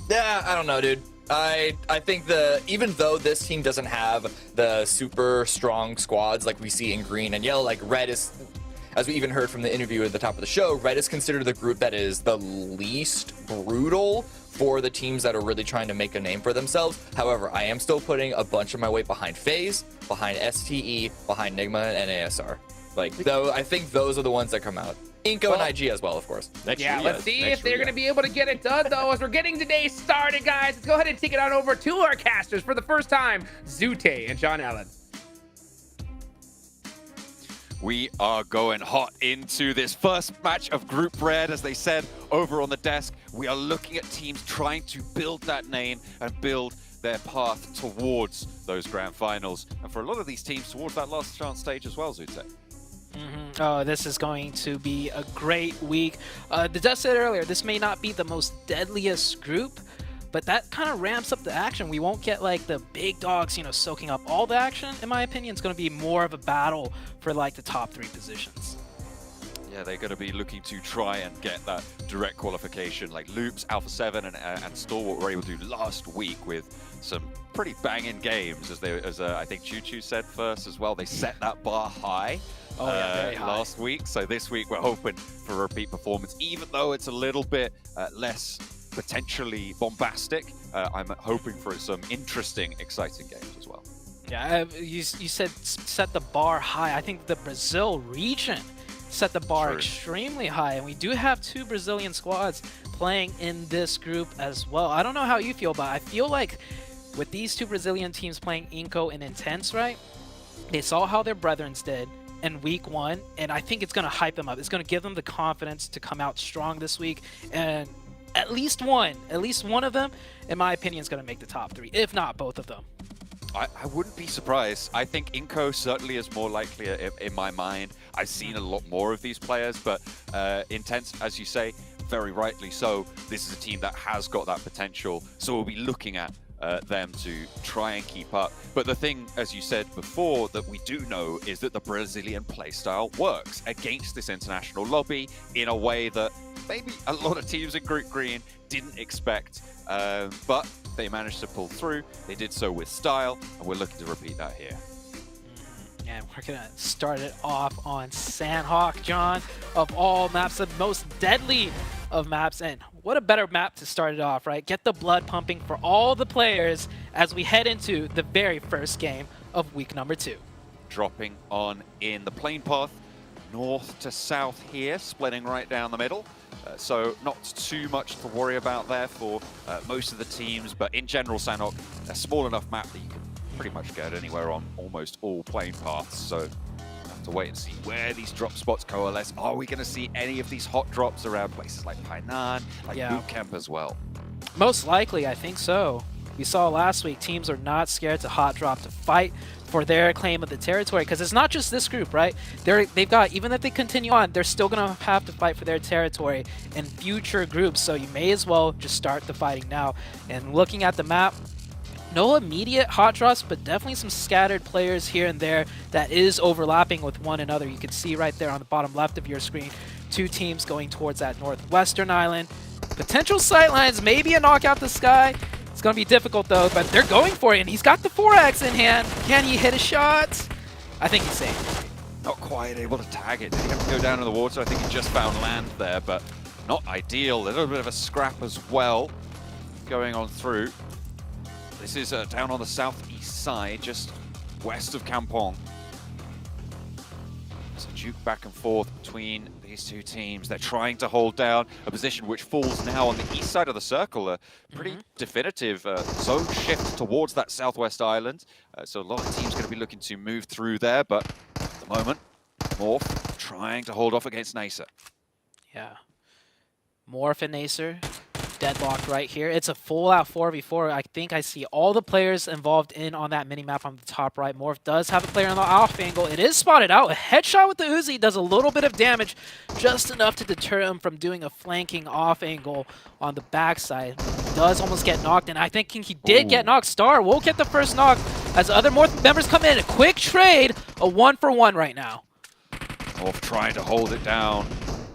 Yeah, I don't know, dude. I think even though this team doesn't have the super strong squads like we see in green and yellow, like Red is, as we even heard from the interview at the top of the show, Red is considered the group that is the least brutal for the teams that are really trying to make a name for themselves. However, I am still putting a bunch of my weight behind FaZe, behind STE, behind Nigma, and ASR. Like, though, I think those are the ones that come out. Inko and IG as well, of course. Let's see if they're going to be able to get it done, though, as we're getting today started, guys. Let's go ahead and take it on over to our casters for the first time, Zute and John Allen. We are going hot into this first match of Group Red. As they said over on the desk, we are looking at teams trying to build that name and build their path towards those grand finals. And for a lot of these teams, towards that last chance stage as well, Zute. Oh, this is going to be a great week. The Dust said earlier, this may not be the most deadliest group, but that kind of ramps up the action. We won't get like the big dogs, you know, soaking up all the action. In my opinion, it's going to be more of a battle for like the top 3 positions. Yeah, they're going to be looking to try and get that direct qualification like Loops, Alpha 7 and Stalwart were able to do last week with some pretty banging games, as I think Choo Choo said first as well. They set that bar high very high. last week. So this week we're hoping for a repeat performance, even though it's a little bit less potentially bombastic. I'm hoping for some interesting, exciting games as well. Yeah, you said set the bar high. I think the Brazil region set the bar extremely high, and we do have 2 Brazilian squads playing in this group as well. I don't know how you feel, but I feel like with these 2 Brazilian teams playing Inco and Intense, right? They saw how their brethrens did in week 1, and I think it's going to hype them up. It's going to give them the confidence to come out strong this week, and at least one of them, in my opinion, is going to make the top 3, if not both of them. I wouldn't be surprised. I think Inco certainly is more likely in my mind. I've seen a lot more of these players, but Intense, as you say, very rightly so. This is a team that has got that potential, so we'll be looking at them to try and keep up. But the thing, as you said before, that we do know is that the Brazilian playstyle works against this international lobby in a way that maybe a lot of teams in Group Green didn't expect, but they managed to pull through. They did so with style, and we're looking to repeat that here. And we're going to start it off on Sandhawk, John. Of all maps, the most deadly of maps. And what a better map to start it off, right? Get the blood pumping for all the players as we head into the very first game of week number 2. Dropping on in the plane path, north to south here, splitting right down the middle. So not too much to worry about there for most of the teams, but in general, Sandhawk, a small enough map that you can pretty much get anywhere on almost all plane paths. So have to wait and see where these drop spots coalesce. Are we going to see any of these hot drops around places like Painan, like Boot Camp as well? Most likely, I think so. We saw last week teams are not scared to hot drop to fight for their claim of the territory, because it's not just this group, right? They've got, even if they continue on, they're still going to have to fight for their territory in future groups, so you may as well just start the fighting now. And looking at the map, no immediate hot drops, but definitely some scattered players here and there that is overlapping with one another. You can see right there on the bottom left of your screen, 2 teams going towards that northwestern island. Potential sightlines, maybe a knockout the sky. It's going to be difficult though, but they're going for it, and he's got the 4X in hand. Can he hit a shot? I think he's safe. Not quite able to tag it. Did he have to go down in the water? I think he just found land there, but not ideal. A little bit of a scrap as well going on through. This is down on the southeast side, just west of Kampong. It's a duke back and forth between these 2 teams. They're trying to hold down a position which falls now on the east side of the circle. A pretty definitive zone shift towards that southwest island. So a lot of teams going to be looking to move through there, but at the moment, Morph trying to hold off against Nacer. Yeah. Morph and Nacer deadlocked right here. It's a full-out 4v4. I think I see all the players involved in on that mini-map on the top right. Morph does have a player on the off angle. It is spotted out. A headshot with the Uzi does a little bit of damage, just enough to deter him from doing a flanking off angle on the backside. Does almost get knocked, and I think he did get knocked. Star will get the first knock as other Morph members come in. A quick trade, a 1-for-1 right now. Morph trying to hold it down.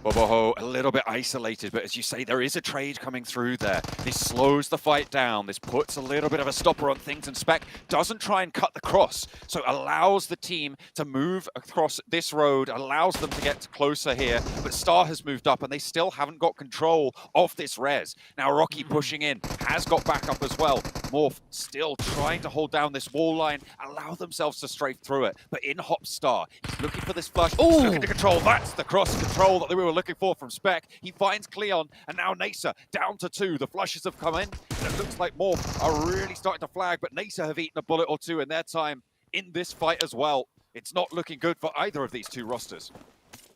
Boboho a little bit isolated, but as you say, there is a trade coming through there. This slows the fight down. This puts a little bit of a stopper on things, and Spec doesn't try and cut the cross, so allows the team to move across this road, allows them to get closer here, but Star has moved up, and they still haven't got control of this res. Now Rocky pushing in, has got backup as well. Morph still trying to hold down this wall line, allow themselves to strafe through it, but in hops Star. He's looking for this flush, he's looking to control. That's the cross control that we were looking for from Spec. He finds Cleon, and now Nacer down to 2. The flushes have come in, and it looks like Morph are really starting to flag, but Nacer have eaten a bullet or 2 in their time in this fight as well. It's not looking good for either of these 2 rosters.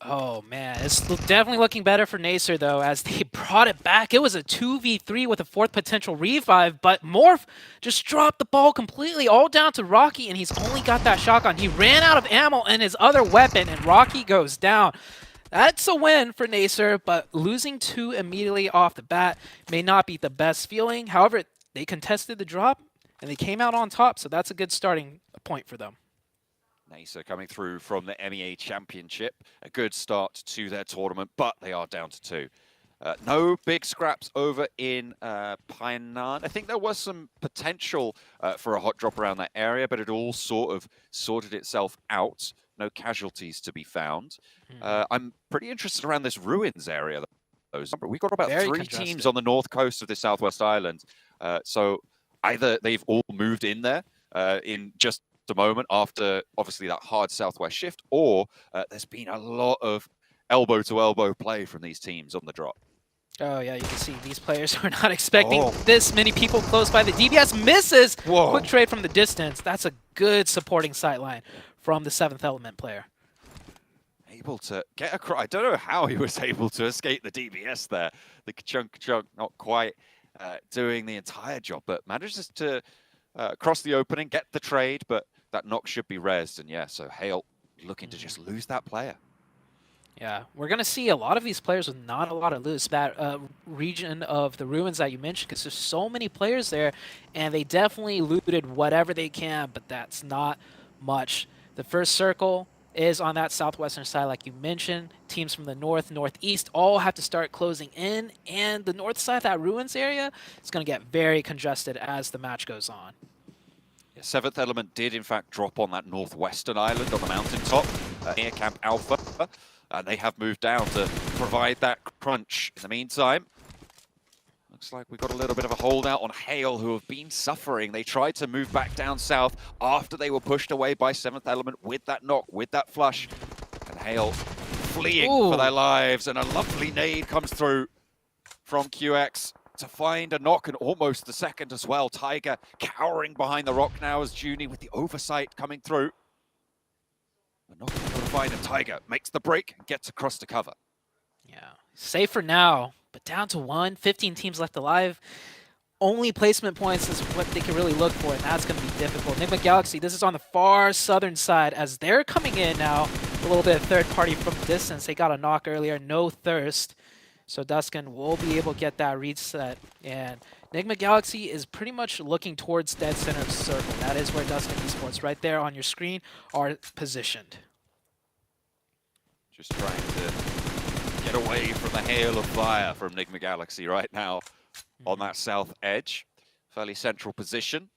Oh man, it's definitely looking better for Nacer though, as they brought it back. It was a 2v3 with a 4th potential revive, but Morph just dropped the ball completely, all down to Rocky, and he's only got that shotgun. He ran out of ammo and his other weapon, and Rocky goes down. That's a win for Nacer, but losing 2 immediately off the bat may not be the best feeling. However, they contested the drop, and they came out on top, so that's a good starting point for them. Nacer coming through from the MEA Championship. A good start to their tournament, but they are down to 2. No big scraps over in Painan. I think there was some potential for a hot drop around that area, but it all sort of sorted itself out. No casualties to be found. I'm pretty interested around this ruins area. We've got about three teams on the north coast of the Southwest Island. So either they've all moved in there in just a moment after, obviously, that hard Southwest shift, or there's been a lot of elbow-to-elbow play from these teams on the drop. Oh, yeah, you can see these players are not expecting this many people close by. The DBS misses. Whoa. Quick trade from the distance. That's a good supporting sightline from the 7th Element player. Able to get across. I don't know how he was able to escape the DBS there. The chunk not quite doing the entire job, but manages to cross the opening, get the trade, but that knock should be rezzed. And yeah, so Hale looking to just lose that player. Yeah, we're going to see a lot of these players with not a lot of loot. That region of the ruins that you mentioned, because there's so many players there, and they definitely looted whatever they can, but that's not much. The first circle is on that southwestern side, like you mentioned. Teams from the north, northeast all have to start closing in, and the north side, that ruins area, is going to get very congested as the match goes on. Yeah, 7th Element did, in fact, drop on that northwestern island on the mountaintop near Camp Alpha. And they have moved down to provide that crunch. In the meantime, looks like we've got a little bit of a holdout on Hale, who have been suffering. They tried to move back down south after they were pushed away by 7th Element with that knock, with that flush. And Hale fleeing for their lives, and a lovely nade comes through from QX to find a knock, and almost the second as well. Tiger cowering behind the rock now as Junie with the oversight coming through. But not able to find him. Tiger makes the break and gets across to cover. Yeah, safe for now, but down to 1, 15 teams left alive. Only placement points is what they can really look for, and that's going to be difficult. Enigma Galaxy, this is on the far southern side as they're coming in now. A little bit of third party from distance. They got a knock earlier, no thirst. So Duskin will be able to get that reset. And Enigma Galaxy is pretty much looking towards dead center of the circle. That is where Duskin Esports, right there on your screen, are positioned. Just trying to get away from the hail of fire from Enigma Galaxy right now on that south edge. Fairly central position.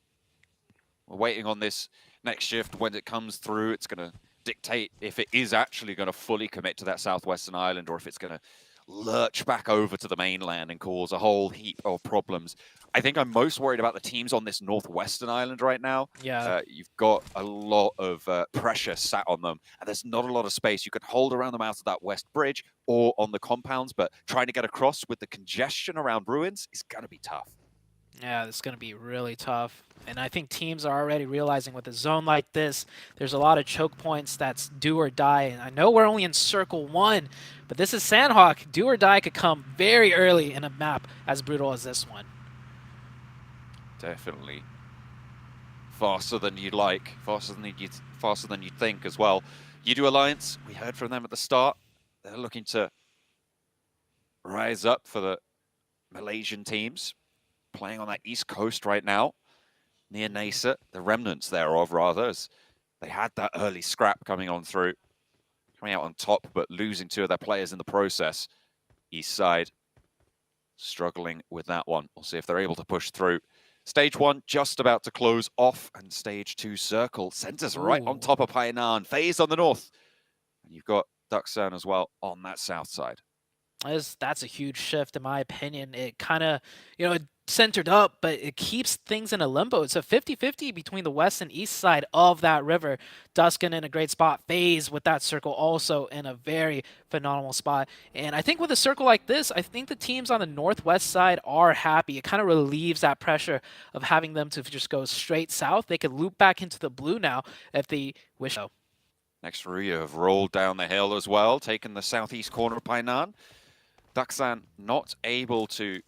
We're waiting on this next shift. When it comes through, it's going to dictate if it is actually going to fully commit to that southwestern island, or if it's going to lurch back over to the mainland and cause a whole heap of problems. I think I'm most worried about the teams on this northwestern island right now. Yeah. You've got a lot of pressure sat on them, and there's not a lot of space. You can hold around them out of that west bridge or on the compounds, but trying to get across with the congestion around ruins is going to be tough. Yeah, it's going to be really tough. And I think teams are already realizing with a zone like this, there's a lot of choke points that's do or die. And I know we're only in circle 1, but this is Sandhawk. Do or die could come very early in a map as brutal as this one. Definitely faster than you'd like, faster than you'd think as well. U2 Alliance, we heard from them at the start. They're looking to rise up for the Malaysian teams, playing on that east coast right now, near Nasa, the remnants thereof, rather, as they had that early scrap coming on through, coming out on top, but losing 2 of their players in the process. East side struggling with that one. We'll see if they're able to push through. Stage 1 just about to close off, and Stage 2 circle centers right on top of Hainan. FaZe on the north, and you've got Duxan as well on that south side. That's a huge shift, in my opinion. It kind of, it centered up, but it keeps things in a limbo. It's a 50-50 between the west and east side of that river. Duskin in a great spot. FaZe with that circle also in a very phenomenal spot. And I think with a circle like this, I think the teams on the northwest side are happy. It kind of relieves that pressure of having them to just go straight south. They could loop back into the blue now if they wish so. Next, Ruya have rolled down the hill as well, taking the southeast corner of Painan. Duxan not able to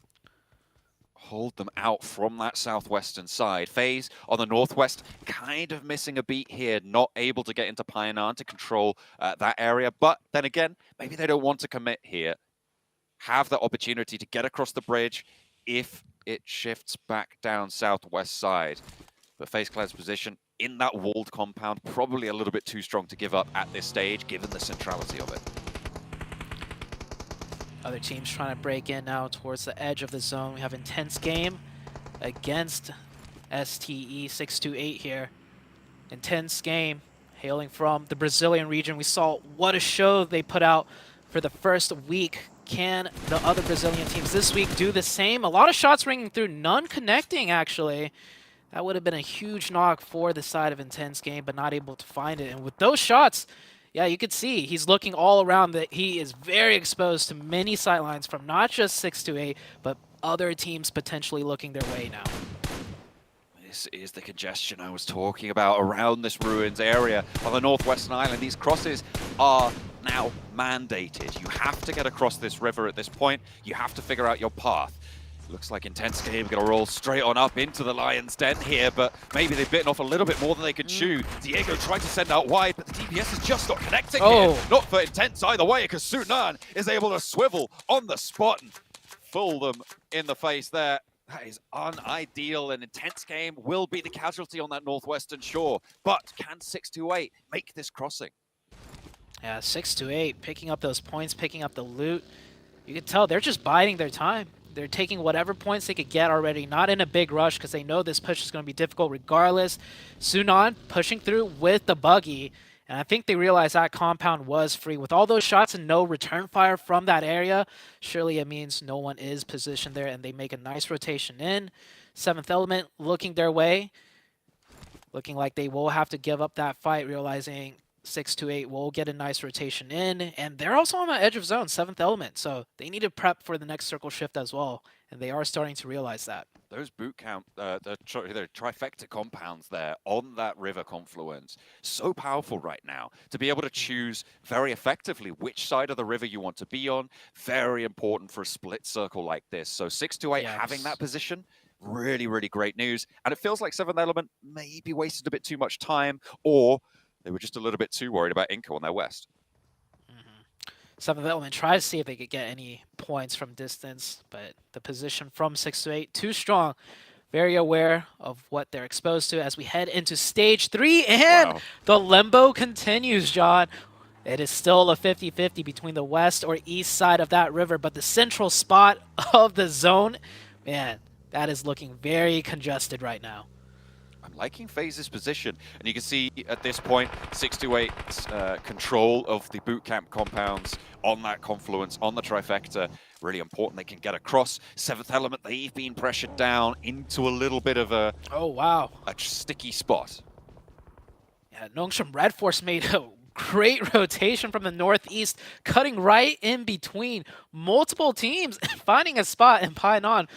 hold them out from that southwestern side. FaZe on the northwest, kind of missing a beat here, not able to get into Painan to control that area. But then again, maybe they don't want to commit here. Have the opportunity to get across the bridge if it shifts back down southwest side. But FaZe Clan's position in that walled compound, probably a little bit too strong to give up at this stage, given the centrality of it. Other teams trying to break in now towards the edge of the zone. We have intense game against STE 628 here. Intense game hailing from the Brazilian region. We saw what a show they put out for the first week. Can the other Brazilian teams this week do the same? A lot of shots ringing through, none connecting actually. That would have been a huge knock for the side of Intense Game, but not able to find it. And with those shots, yeah, you could see he's looking all around, that he is very exposed to many sightlines from not just 628, but other teams potentially looking their way now. This is the congestion I was talking about around this ruins area on the northwestern island. These crosses are now mandated. You have to get across this river at this point. You have to figure out your path. Looks like Intense Game going to roll straight on up into the Lion's Den here, but maybe they've bitten off a little bit more than they could chew. Diego tried to send out wide, but the DPS is just not connecting here. Not for Intense either way, because Sunan is able to swivel on the spot and fool them in the face there. That is unideal, and Intense Game will be the casualty on that northwestern shore. But can 628 make this crossing? Yeah, 628 picking up those points, picking up the loot. You can tell they're just biding their time. They're taking whatever points they could get already, not in a big rush because they know this push is going to be difficult regardless. Sunan pushing through with the buggy, and I think they realized that compound was free. With all those shots and no return fire from that area, surely it means no one is positioned there, and they make a nice rotation in. 7th Element looking their way, looking like they will have to give up that fight, realizing 628 will get a nice rotation in, and they're also on the edge of zone, 7th Element, so they need to prep for the next circle shift as well, and they are starting to realize that. Those boot camp, the trifecta compounds there on that river confluence, so powerful right now to be able to choose very effectively which side of the river you want to be on. Very important for a split circle like this. So 628 having that position, really, really great news. And it feels like 7th Element maybe wasted a bit too much time, or they were just a little bit too worried about Inco on their west. 7th Element tries to see if they could get any points from distance, but the position from 6 to 8, too strong. Very aware of what they're exposed to as we head into stage 3, and the limbo continues, John. It is still a 50-50 between the west or east side of that river, but the central spot of the zone, man, that is looking very congested right now. I'm liking FaZe's position, and you can see at this point 628's control of the boot camp compounds on that confluence, on the trifecta, really important. They can get across. 7th Element, they've been pressured down into a little bit of a a sticky spot. Yeah, Nongshim Red Force made a great rotation from the northeast, cutting right in between multiple teams, finding a spot in Painan.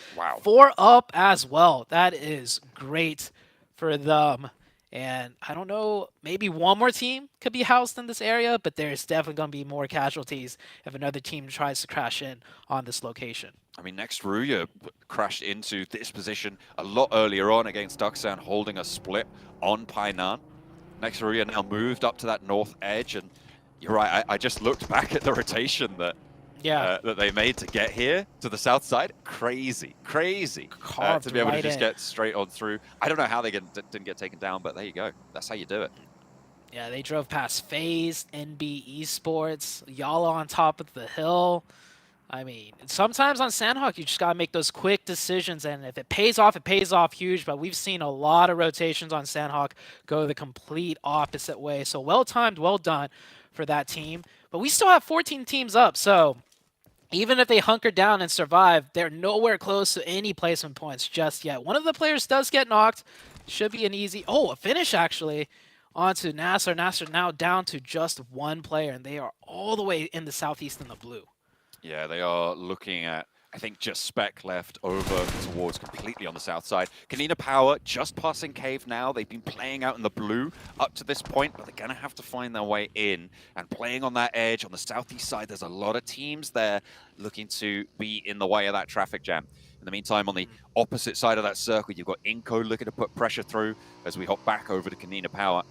4 up as well. That is great for them. And I don't know, maybe one more team could be housed in this area, but there's definitely going to be more casualties if another team tries to crash in on this location. I mean, next Ruya crashed into this position a lot earlier on against Duxan, holding a split on Painan. Next Ruya now moved up to that north edge, and you're right, I just looked back at the rotation that that they made to get here to the south side. Crazy to be able to just get straight on through. I don't know how they didn't get taken down, but there you go. That's how you do it. Yeah, they drove past FaZe, NB Esports, Yala on top of the hill. I mean, sometimes on Sandhawk, you just got to make those quick decisions, and if it pays off huge, but we've seen a lot of rotations on Sandhawk go the complete opposite way. So well-timed, well done for that team. But we still have 14 teams up, so even if they hunker down and survive, they're nowhere close to any placement points just yet. One of the players does get knocked. Should be an easy... Oh, a finish, actually, onto Nasser. Nasser now down to just one player, and they are all the way in the southeast in the blue. Yeah, they are looking at, I think, just Spec left over towards completely on the south side. Kanina Power just passing Cave now. They've been playing out in the blue up to this point, but they're going to have to find their way in. And playing on that edge on the southeast side, there's a lot of teams there looking to be in the way of that traffic jam. In the meantime, on the opposite side of that circle, you've got Inco looking to put pressure through as we hop back over to Kanina Power.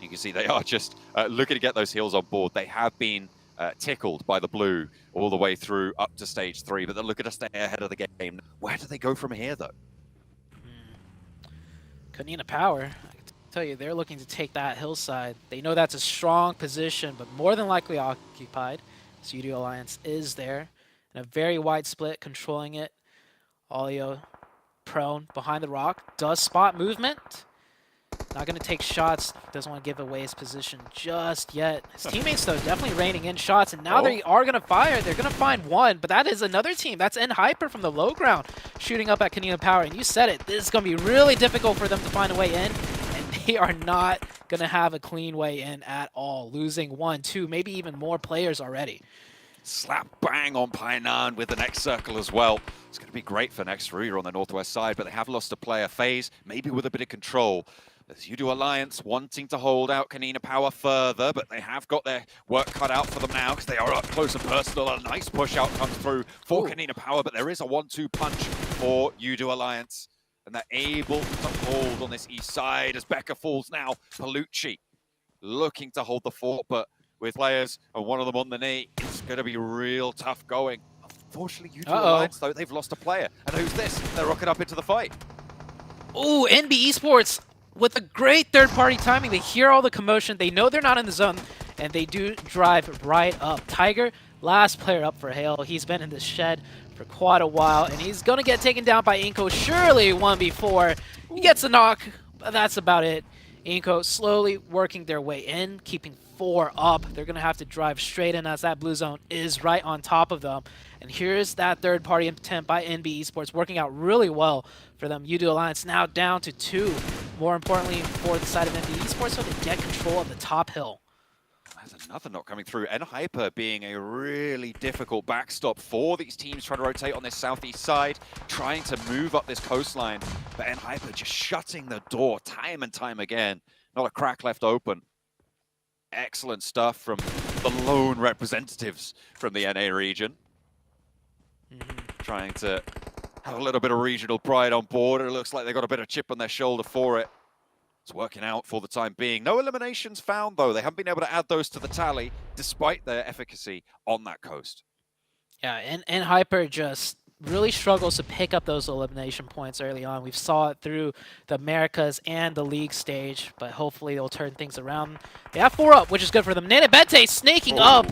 You can see they are just looking to get those heals on board. They have been tickled by the blue all the way through up to stage 3, but they're looking to stay ahead of the game. Where do they go from here, though? Kanina Power, I can tell you, they're looking to take that hillside. They know that's a strong position, but more than likely occupied. So UD Alliance is there. And a very wide split, controlling it. Olio prone behind the rock. Does spot movement. Not going to take shots. Doesn't want to give away his position just yet. His teammates, though, definitely reining in shots. And now they are going to fire. They're going to find one. But that is another team. That's Hyper from the low ground shooting up at Canina Power. And you said it. This is going to be really difficult for them to find a way in. And they are not going to have a clean way in at all. Losing 1, 2, maybe even more players already. Slap bang on Painan with the next circle as well. It's going to be great for next Ruya on the northwest side, but they have lost a player. FaZe, maybe with a bit of control. As You-Do Alliance wanting to hold out Canina Power further, but they have got their work cut out for them now because they are up close and personal. A nice push out comes through for Canina Power, but there is a 1-2 punch for You-Do Alliance. And they're able to hold on this east side as Becca falls now. Palucci looking to hold the fort, but with players and one of them on the knee, it's going to be real tough going. Unfortunately, You-Do Alliance, though, they've lost a player. And who's this? They're rocking up into the fight. Ooh, NB Esports with a great third-party timing. They hear all the commotion. They know they're not in the zone, and they do drive right up. Tiger, last player up for Hale. He's been in the shed for quite a while, and he's going to get taken down by Inko. Surely 1v4. He gets a knock, but that's about it. Inko slowly working their way in, keeping 4 up. They're going to have to drive straight in as that blue zone is right on top of them. And here's that third-party attempt by NB Esports working out really well for them. You-Do Alliance now down to 2. More importantly, for the side of NB Esports, so they get control of the top hill. There's another knock coming through. Hyper being a really difficult backstop for these teams trying to rotate on this southeast side, trying to move up this coastline. But Hyper just shutting the door time and time again. Not a crack left open. Excellent stuff from the lone representatives from the NA region. Trying to have a little bit of regional pride on board. It looks like they got a bit of chip on their shoulder for it. It's working out for the time being. No eliminations found, though. They haven't been able to add those to the tally, despite their efficacy on that coast. Yeah, and Hyper just really struggles to pick up those elimination points early on. We saw it through the Americas and the League stage, but hopefully they'll turn things around. They have 4 up, which is good for them. Nanabete snaking up.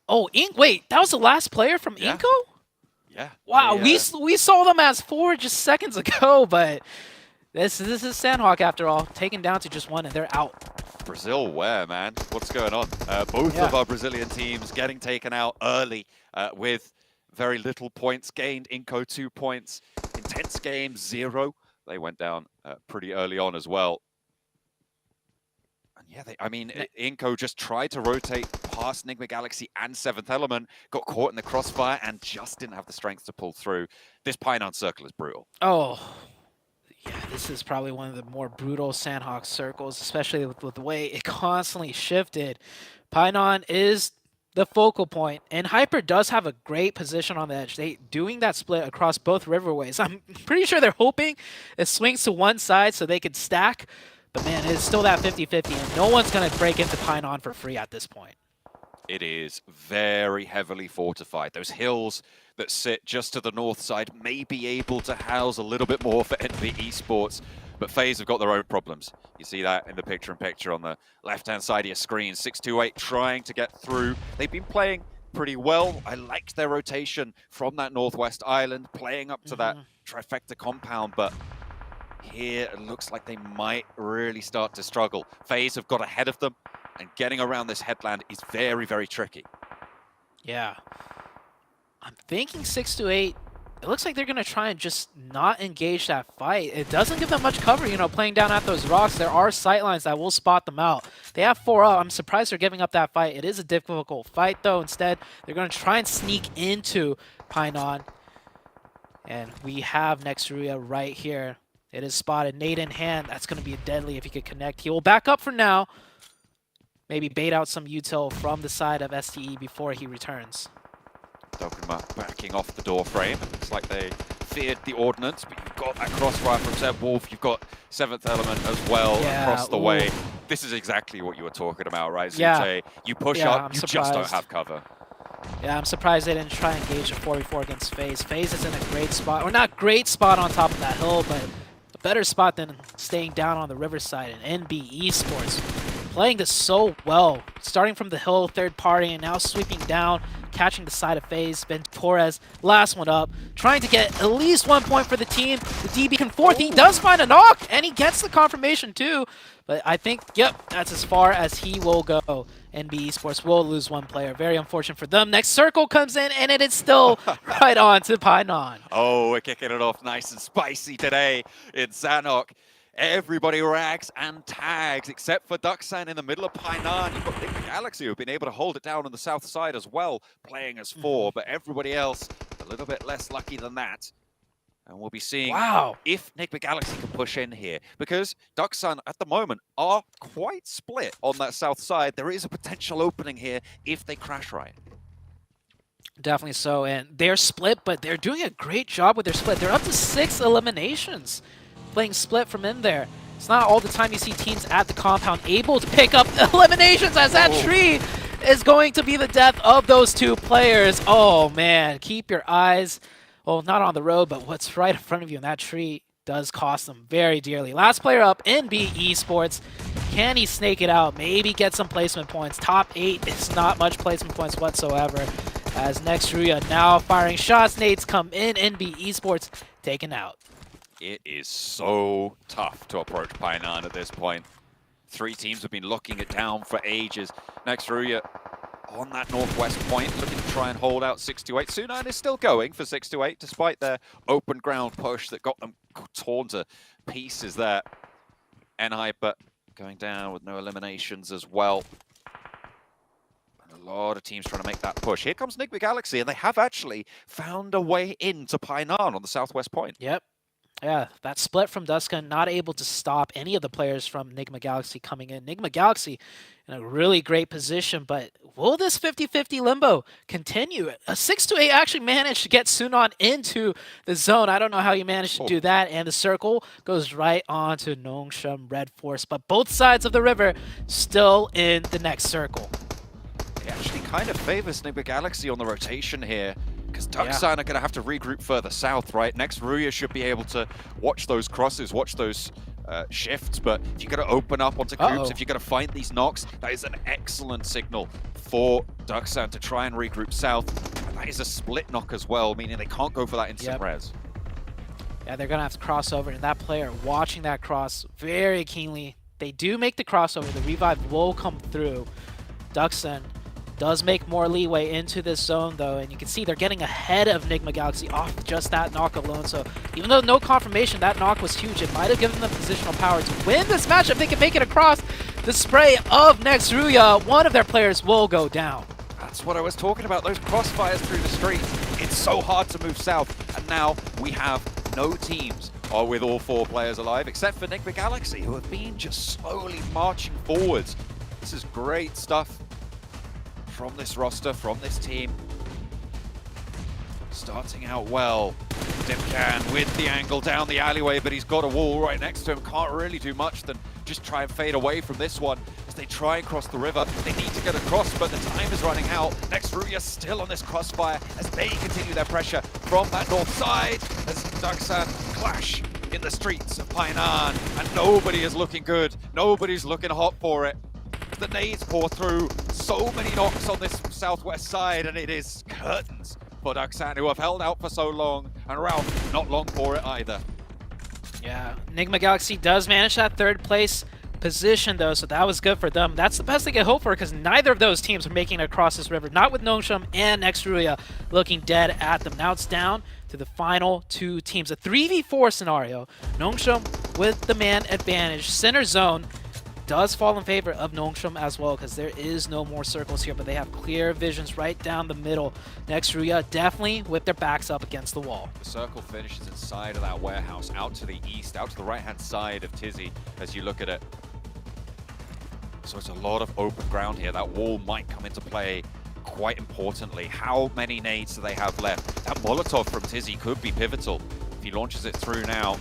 Oh, wait, that was the last player from Inko? Yeah. Wow, we saw them as 4 just seconds ago, but this is Sandhawk after all, taken down to just 1, and they're out. Brazil where, man? What's going on? Both of our Brazilian teams getting taken out early with very little points gained. Inko 2 points. Intense game 0. They went down pretty early on as well. And yeah, Inko just tried to rotate past Enigma Galaxy and 7th Element, got caught in the crossfire, and just didn't have the strength to pull through. This Painan circle is brutal. Oh, yeah, this is probably one of the more brutal Sandhawk circles, especially with the way it constantly shifted. Painan is the focal point, and Hyper does have a great position on the edge. They doing that split across both riverways. I'm pretty sure they're hoping it swings to one side so they could stack, but man, it's still that 50-50, and no one's going to break into Painan for free at this point. It is very heavily fortified. Those hills that sit just to the north side may be able to house a little bit more for NB Esports, but FaZe have got their own problems. You see that in the picture-in-picture on the left-hand side of your screen. 628 trying to get through. They've been playing pretty well. I liked their rotation from that northwest island, playing up to that trifecta compound, but here it looks like they might really start to struggle. FaZe have got ahead of them, and getting around this headland is very, very tricky. Yeah. I'm thinking 628, it looks like they're going to try and just not engage that fight. It doesn't give them much cover, you know, playing down at those rocks. There are sightlines that will spot them out. They have 4 up. I'm surprised they're giving up that fight. It is a difficult fight, though. Instead, they're going to try and sneak into Painan. And we have next Ruya right here. It is spotted. Nade in hand. That's going to be deadly if he could connect. He will back up for now. Maybe bait out some util from the side of STE before he returns. Dokuma backing off the door frame. It looks like they feared the ordnance, but you've got that crossfire from Zeb Wolf. You've got 7th Element as well across the way. This is exactly what you were talking about, right? Zute? You push up, you just don't have cover. Yeah, I'm surprised they didn't try and engage a 4v4 against FaZe. FaZe is in a great spot, or not great spot on top of that hill, but a better spot than staying down on the riverside. And NB Esports playing this so well. Starting from the hill, third party, and now sweeping down, catching the side of FaZe. Ben Torres, last one up, trying to get at least 1 point for the team. The DB can fourth. He does find a knock, and he gets the confirmation too. But I think, yep, that's as far as he will go. NB Esports will lose one player. Very unfortunate for them. Next circle comes in, and it is still right on to Painan. Oh, we're kicking it off nice and spicy today in Sanhok. Everybody rags and tags, except for Ducksan in the middle of Painan. You've got Nick Galaxy, who've been able to hold it down on the south side as well, playing as 4, but everybody else a little bit less lucky than that. And we'll be seeing if Nick Galaxy can push in here, because Ducksan at the moment are quite split on that south side. There is a potential opening here if they crash right. Definitely so, and they're split, but they're doing a great job with their split. They're up to 6 eliminations. Playing split from in there. It's not all the time you see teams at the compound able to pick up eliminations, as that tree is going to be the death of those 2 players. Oh man, keep your eyes, well, not on the road, but what's right in front of you, and that tree does cost them very dearly. Last player up, NB Esports. Can he snake it out? Maybe get some placement points. Top 8 is not much placement points whatsoever. As Nextruya now firing shots, nades come in, NB Esports taken out. It is so tough to approach Painan at this point. 3 teams have been locking it down for ages. Nextruya on that northwest point, looking to try and hold out 6-8. Sunan is still going for 6-8, despite their open ground push that got them torn to pieces there. NI, but going down with no eliminations as well. And a lot of teams trying to make that push. Here comes Nick Galaxy, and they have actually found a way into Painan on the southwest point. Yep. Yeah, that split from Duskun, not able to stop any of the players from Nigma Galaxy coming in. Nigma Galaxy in a really great position, but will this 50-50 limbo continue? A 6-8 actually managed to get Sunan into the zone. I don't know how he managed to do that, and the circle goes right on to Nongshim Red Force, but both sides of the river still in the next circle. It actually kind of favors Nigma Galaxy on the rotation here, because Ducksan are going to have to regroup further south, right? Nextruya should be able to watch those crosses, watch those shifts, but if you're going to open up onto groups, if you're going to find these knocks, that is an excellent signal for Ducksan to try and regroup south. And that is a split knock as well, meaning they can't go for that instant res. Yeah, they're going to have to cross over, and that player watching that cross very keenly. They do make the crossover. The revive will come through. Ducksan does make more leeway into this zone, though, and you can see they're getting ahead of Nigma Galaxy off just that knock alone. So even though no confirmation, that knock was huge. It might have given them positional power to win this matchup. They can make it across the spray of Nextruya. One of their players will go down. That's what I was talking about, those crossfires through the streets. It's so hard to move south, and now we have no teams with all 4 players alive, except for Nigma Galaxy, who have been just slowly marching forwards. This is great stuff from this roster, from this team. Starting out well. Dimkan with the angle down the alleyway, but he's got a wall right next to him. Can't really do much than just try and fade away from this one as they try and cross the river. They need to get across, but the time is running out. Nextruya still on this crossfire as they continue their pressure from that north side as Ducksan clash in the streets of Painan, and nobody is looking good. Nobody's looking hot for it. The nades pour through, so many knocks on this southwest side, and it is curtains for Ducksan, who have held out for so long, and Ralph not long for it either. Yeah, Nigma Galaxy does manage that 3rd place position, though, so that was good for them. That's the best they can hope for, because neither of those teams are making it across this river, not with Nongshim and Nextruya looking dead at them. Now it's down to the final 2 teams. A 3v4 scenario. Nongshim with the man advantage. Center zone does fall in favor of Nongshim as well, because there is no more circles here, but they have clear visions right down the middle. Nextruya definitely with their backs up against the wall. The circle finishes inside of that warehouse, out to the east, out to the right-hand side of Tizzy as you look at it. So it's a lot of open ground here. That wall might come into play quite importantly. How many nades do they have left? That Molotov from Tizzy could be pivotal. If he launches it through now,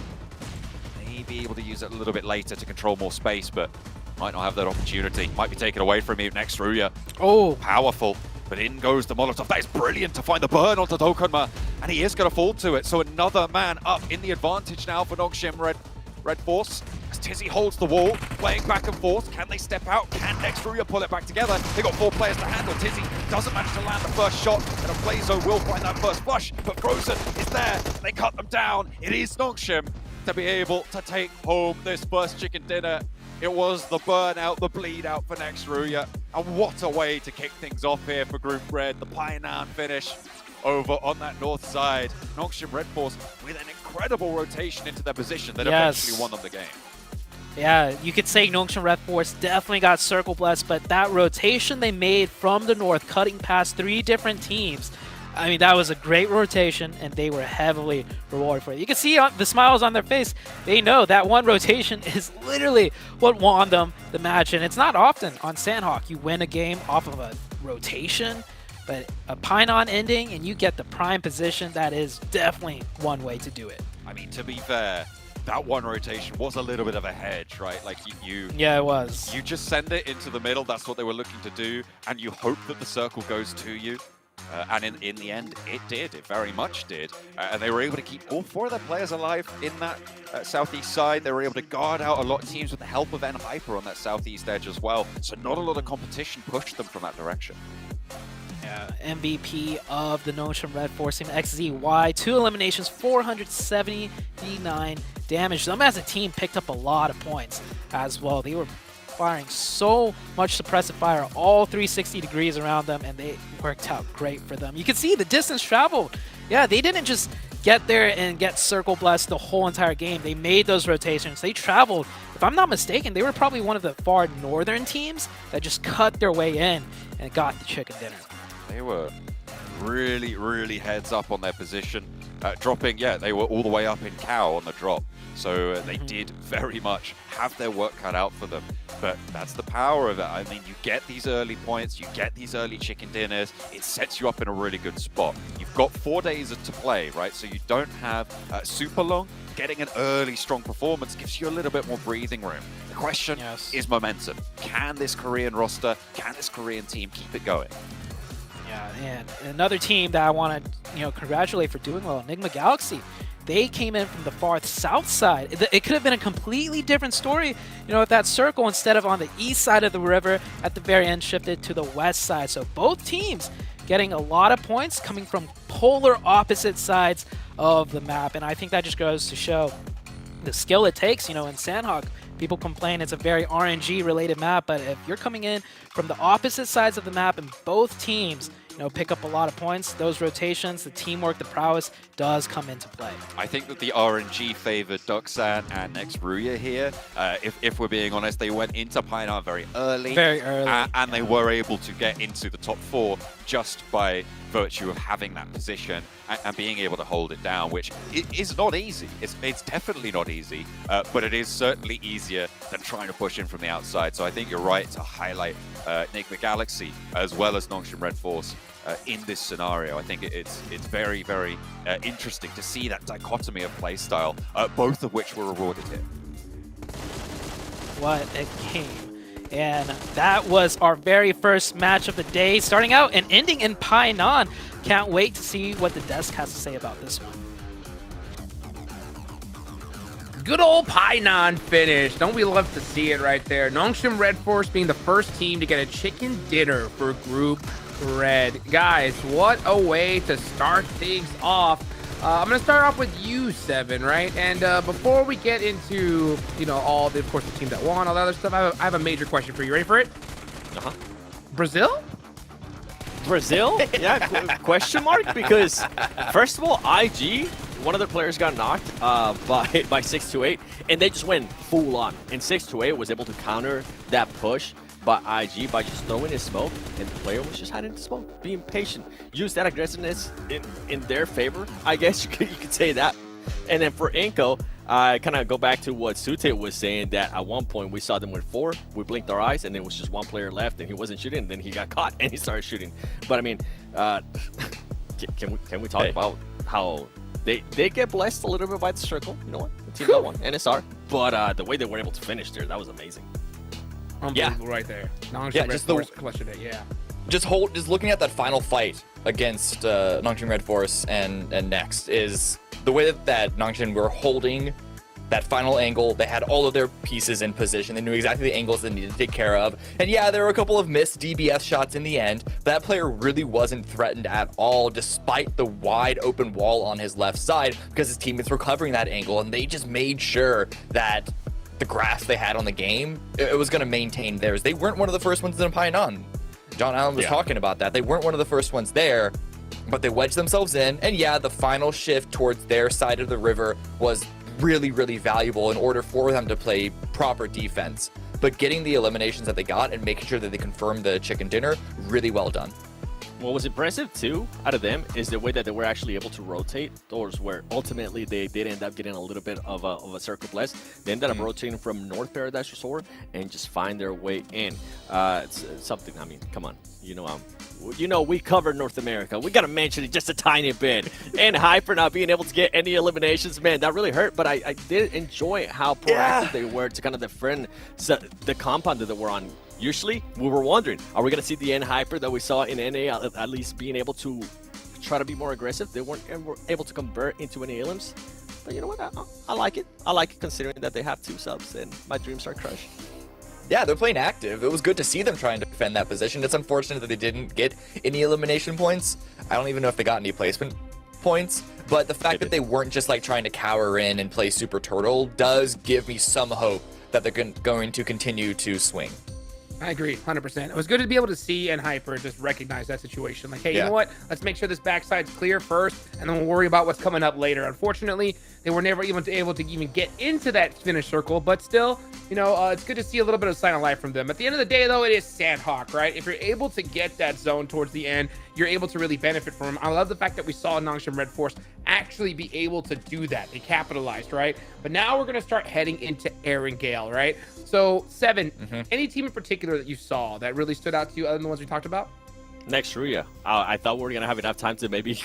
may be able to use it a little bit later to control more space, but might not have that opportunity. Might be taken away from you. Nextruya. Oh, powerful. But in goes the Molotov. That is brilliant to find the burn onto Dokkanma, and he is going to fall to it. So another man up in the advantage now for Nongshim Red Force. As Tizzy holds the wall, playing back and forth. Can they step out? Can Nextruya pull it back together? They got 4 players to handle. Tizzy doesn't manage to land the first shot, and a Blazo will find that first flush, but Frozen is there. They cut them down. It is Nongshim to be able to take home this first chicken dinner. It was the burnout, the bleed out for Nextruya. And what a way to kick things off here for Group Red. The Pioneer finish over on that north side. Nongshim Red Force with an incredible rotation into their position that eventually won them the game. Yeah, you could say Nongshim Red Force definitely got circle blessed, but that rotation they made from the north, cutting past 3 different teams, I mean, that was a great rotation, and they were heavily rewarded for it. You can see the smiles on their face. They know that one rotation is literally what won them the match, and it's not often on Sandhawk you win a game off of a rotation, but a Pinon ending and you get the prime position, that is definitely one way to do it. I mean, to be fair, that one rotation was a little bit of a hedge, right? Like yeah, it was. You just send it into the middle. That's what they were looking to do, and you hope that the circle goes to you. And in the end, it did. It very much did. And they were able to keep all 4 of their players alive in that southeast side. They were able to guard out a lot of teams with the help of N-Hyper on that southeast edge as well. So not a lot of competition pushed them from that direction. Yeah, MVP of the Nongshim Red Force team, XZY, 2 eliminations, 479 damage. Them as a team picked up a lot of points as well. They were firing so much suppressive fire all 360 degrees around them, and they worked out great for them. You can see the distance traveled. Yeah, they didn't just get there and get circle blessed the whole entire game. They made those rotations. They traveled. If I'm not mistaken, they were probably one of the far northern teams that just cut their way in and got the chicken dinner. They were really, really heads up on their position. Dropping, yeah, they were all the way up in cow on the drop. So they did very much have their work cut out for them. But that's the power of it. I mean, you get these early points, you get these early chicken dinners, it sets you up in a really good spot. You've got 4 days to play, right? So you don't have super long. Getting an early strong performance gives you a little bit more breathing room. The question is momentum. Can this Korean roster, can this Korean team keep it going? Yeah, and another team that I want to congratulate for doing well, Enigma Galaxy. They came in from the far south side. It could have been a completely different story, if that circle, instead of on the east side of the river, at the very end shifted to the west side. So both teams getting a lot of points coming from polar opposite sides of the map. And I think that just goes to show the skill it takes, in Sandhawk. People complain it's a very RNG related map, but if you're coming in from the opposite sides of the map and both teams pick up a lot of points, those rotations, the teamwork, the prowess does come into play. I think that the RNG favored Duxan and Nextruya here. If we're being honest, they went into Pioneer very early. And they were able to get into the top 4 just by virtue of having that position and being able to hold it down, which is not easy. It's definitely not easy, but it is certainly easier than trying to push in from the outside. So I think you're right to highlight Enigma Galaxy as well as Nongshim Red Force in this scenario. I think it's very, very interesting to see that dichotomy of playstyle, both of which were rewarded here. What a game. And that was our very first match of the day, starting out and ending in Painan. Can't wait to see what the desk has to say about this one. Good old Painan finish. Don't we love to see it right there? Nongshim Red Force being the first team to get a chicken dinner for Group Red. Guys, what a way to start things off. I'm going to start off with you, Seven, right? And before we get into, all the, of course, the team that won, all that other stuff, I have a major question for you. Ready for it? Brazil? Brazil? Yeah, question mark? Because, first of all, IG, one of their players got knocked by 628, and they just went full on. And 628 was able to counter that push by IG by just throwing his smoke, and the player was just hiding the smoke, being patient. Use that aggressiveness in their favor, I guess you could say that. And then for Inko, I kind of go back to what Sute was saying, that at one point we saw them with 4, we blinked our eyes, and there was just one player left, and he wasn't shooting, and then he got caught, and he started shooting. But I mean, can we talk about how they get blessed a little bit by the circle? You know what? The team that won, NSR. But the way they were able to finish there, that was amazing. Unbelievable right there. Yeah, just looking at that final fight against Nongshim Red Force and Next is the way that Nongshim were holding that final angle. They had all of their pieces in position. They knew exactly the angles they needed to take care of. And yeah, there were a couple of missed DBS shots in the end. That player really wasn't threatened at all, despite the wide open wall on his left side, because his teammates were covering that angle, and they just made sure that the grasp they had on the game, it was going to maintain theirs. They weren't one of the first ones in Painan. John Allen was talking about that. They weren't one of the first ones there, but they wedged themselves in. And yeah, the final shift towards their side of the river was really, really valuable in order for them to play proper defense. But getting the eliminations that they got and making sure that they confirmed the chicken dinner, really well done. What was impressive too out of them is the way that they were actually able to rotate towards where ultimately they did end up getting a little bit of a bless. They ended up rotating from North Paradise Resort and just find their way in. It's something, I mean, come on, you know we covered North America. We got to mention it just a tiny bit. And Hyper not being able to get any eliminations, man, that really hurt. But I did enjoy how proactive they were to kind of defend the compound that they were on. Usually, we were wondering, are we going to see the N Hyper that we saw in NA at least being able to try to be more aggressive? They weren't able to convert into any elims. But you know what? I like it. I like it considering that they have 2 subs and my dreams are crushed. Yeah, they're playing active. It was good to see them trying to defend that position. It's unfortunate that they didn't get any elimination points. I don't even know if they got any placement points. But the fact that they weren't just like trying to cower in and play super turtle does give me some hope that they're going to continue to swing. I agree, 100%. It was good to be able to see and Hyper just recognize that situation. Like, hey, you know what? Let's make sure this backside's clear first, and then we'll worry about what's coming up later. Unfortunately, they were never even able to even get into that finish circle, but still, it's good to see a little bit of sign of life from them. At the end of the day, though, it is Sandhawk, right? If you're able to get that zone towards the end, you're able to really benefit from them. I love the fact that we saw Nongshim Red Force actually be able to do that. They capitalized, right? But now we're going to start heading into Erangel, right? So, Seven, any team in particular that you saw that really stood out to you other than the ones we talked about? Next Ruya. I thought we were gonna have enough time to maybe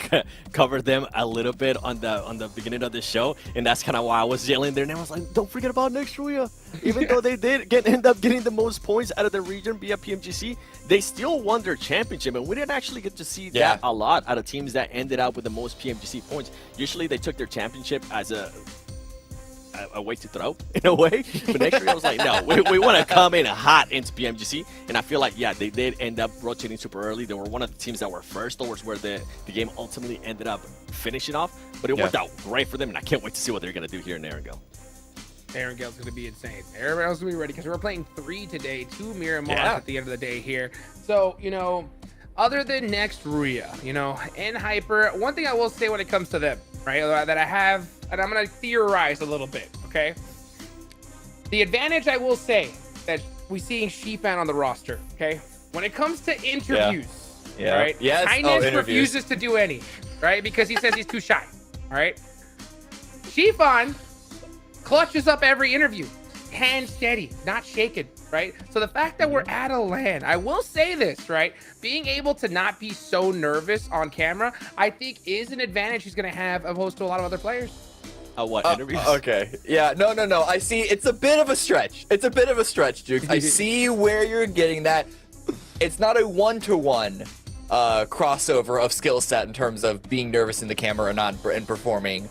cover them a little bit on the beginning of the show, and that's kind of why I was yelling there. And I was like, "Don't forget about Next Ruya." Even though they did end up getting the most points out of the region via PMGC, they still won their championship, and we didn't actually get to see that a lot out of teams that ended up with the most PMGC points. Usually, they took their championship as a way to throw in a way, but next year I was like, no, we want to come in hot into PMGC, and I feel like they did end up rotating super early. They were one of the teams that were first towards where the game ultimately ended up finishing off, but it worked out great for them, and I can't wait to see what they're going to do here in Erangel. Erangel's going to be insane. Everyone's going to be ready because we're playing 3 today, 2 Miramars at the end of the day here. So, other than Next Ruya, and Hyper, one thing I will say when it comes to them, right, that I have, and I'm going to theorize a little bit, okay? The advantage I will say that we seeing Shifan on the roster, okay? When it comes to interviews, right? Kindness refuses to do any, right? Because he says he's too shy, all right? Shifan clutches up every interview, hand steady, not shaken, right? So the fact that we're at a LAN, I will say this, right? Being able to not be so nervous on camera, I think is an advantage he's going to have opposed to a lot of other players. What interviews? Okay. Yeah, no. I see. It's a bit of a stretch. Duke. I see where you're getting that. It's not a 1-to-1 crossover of skill set in terms of being nervous in the camera or not and performing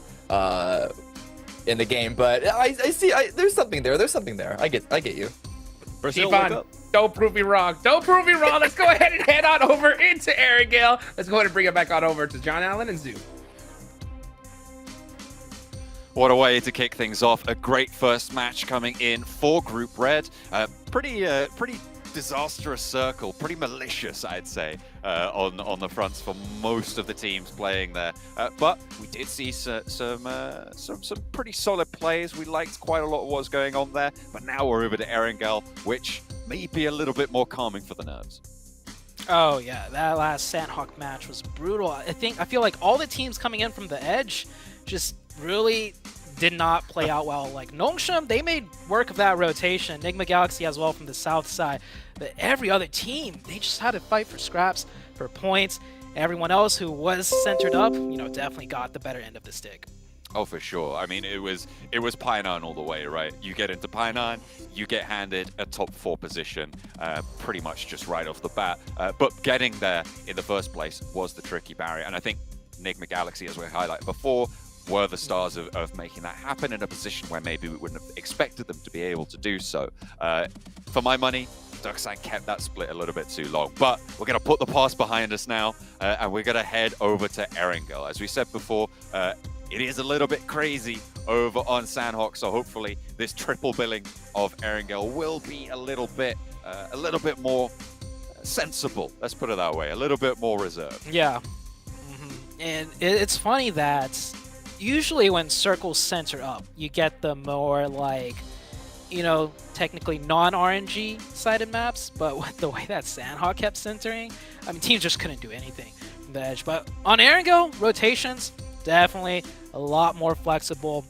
in the game. But I see. There's something there. I get you. Shifan, don't prove me wrong. Let's go ahead and head on over into Erangel. Let's go ahead and bring it back on over to John Allen and Zoo. What a way to kick things off. A great first match coming in for Group Red. Pretty disastrous circle, pretty malicious, I'd say, on the fronts for most of the teams playing there. But we did see some pretty solid plays. We liked quite a lot of what was going on there. But now we're over to Erangel, which may be a little bit more calming for the nerves. Oh yeah, that last Sandhawk match was brutal. I feel like all the teams coming in from the edge just really did not play out well. Like Nongshim, they made work of that rotation. Enigma Galaxy as well from the south side. But every other team, they just had to fight for scraps, for points. Everyone else who was centered up, definitely got the better end of the stick. Oh, for sure. I mean, it was Painan all the way, right? You get into Painan, you get handed a top 4 position, pretty much just right off the bat. But getting there in the first place was the tricky barrier. And I think Enigma Galaxy, as we highlighted before, were the stars of making that happen in a position where maybe we wouldn't have expected them to be able to do so. For my money, Duxan kept that split a little bit too long, but we're going to put the past behind us now, and we're going to head over to Erangel. As we said before, it is a little bit crazy over on Sandhawk, so hopefully this triple billing of Erangel will be a little bit more sensible. Let's put it that way, a little bit more reserved. Yeah, and it's funny that usually when circles center up, you get the more like, you know, technically non-RNG sided maps, but with the way that Sandhawk kept centering, I mean, teams just couldn't do anything from the edge. But on Erangel, rotations, definitely a lot more flexible.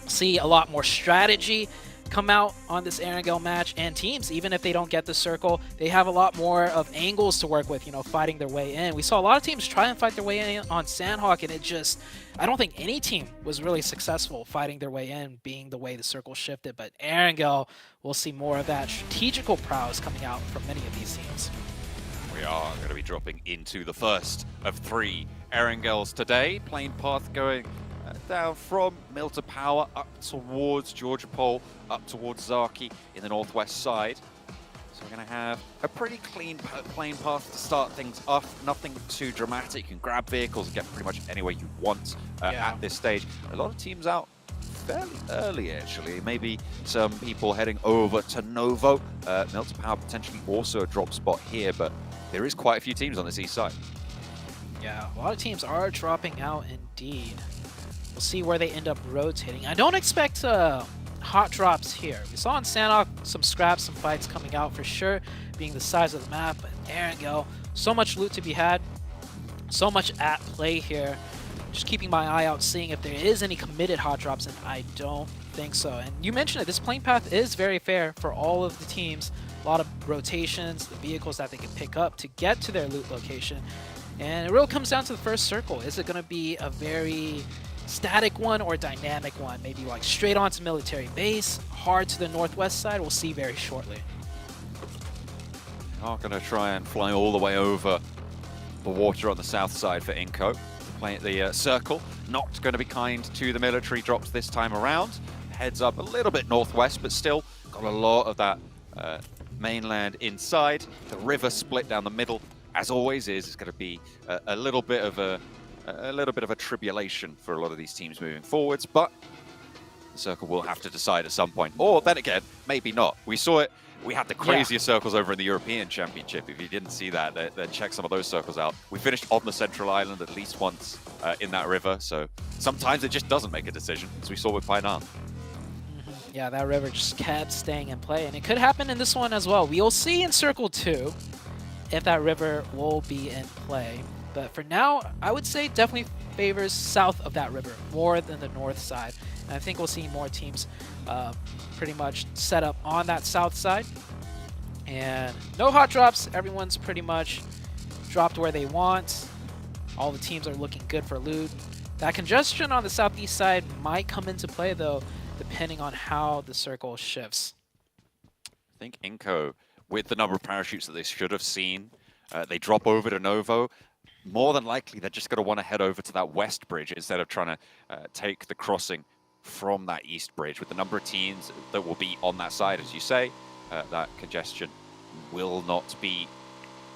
See a lot more strategy come out on this Erangel match, and teams, even if they don't get the circle, they have a lot more of angles to work with, you know, fighting their way in. We saw a lot of teams try and fight their way in on Sandhawk, and it just, I don't think any team was really successful fighting their way in, being the way the circle shifted. But Erangel, we'll see more of that strategical prowess coming out from many of these teams. We are going to be dropping into the first of 3 Erangels today. Plane path going down from Milta Power up towards Georgia Pole, up towards Zaki in the northwest side. So we're going to have a pretty clean plane path to start things off. Nothing too dramatic. You can grab vehicles and get pretty much anywhere you want at this stage. A lot of teams out fairly early, actually. Maybe some people heading over to Novo. Milta Power potentially also a drop spot here, but there is quite a few teams on this east side. Yeah, a lot of teams are dropping out indeed. We'll see where they end up rotating. I don't expect hot drops here. We saw in Sandhawk some scraps, some fights coming out for sure, being the size of the map. But Erangel, so much loot to be had, so much at play here. Just keeping my eye out, seeing if there is any committed hot drops, and I don't think so. And you mentioned it, this plane path is very fair for all of the teams. A lot of rotations, the vehicles that they can pick up to get to their loot location. And it really comes down to the first circle. Is it going to be a very static one or dynamic one? Maybe like straight onto military base, hard to the northwest side? We'll see very shortly. Are going to try and fly all the way over the water on the south side for Inco. Playing the circle, not going to be kind to the military drops this time around. Heads up a little bit northwest, but still got a lot of that mainland inside. The river split down the middle, as always is. It's going to be a little bit of a tribulation for a lot of these teams moving forwards, but the circle will have to decide at some point. Or then again, maybe not. We saw it. We had the craziest circles over in the European Championship. If you didn't see that, then check some of those circles out. We finished on the central island at least once in that river, so sometimes it just doesn't make a decision, as we saw with Painan. Yeah, that river just kept staying in play, and it could happen in this one as well. We'll see in Circle 2 if that river will be in play. But for now, I would say definitely favors south of that river more than the north side. And I think we'll see more teams pretty much set up on that south side. And no hot drops. Everyone's pretty much dropped where they want. All the teams are looking good for loot. That congestion on the southeast side might come into play, though, depending on how the circle shifts. I think Inco, with the number of parachutes that they should have seen, they drop over to Novo. More than likely, they're just going to want to head over to that west bridge instead of trying to take the crossing from that east bridge. With the number of teams that will be on that side, as you say, that congestion will not be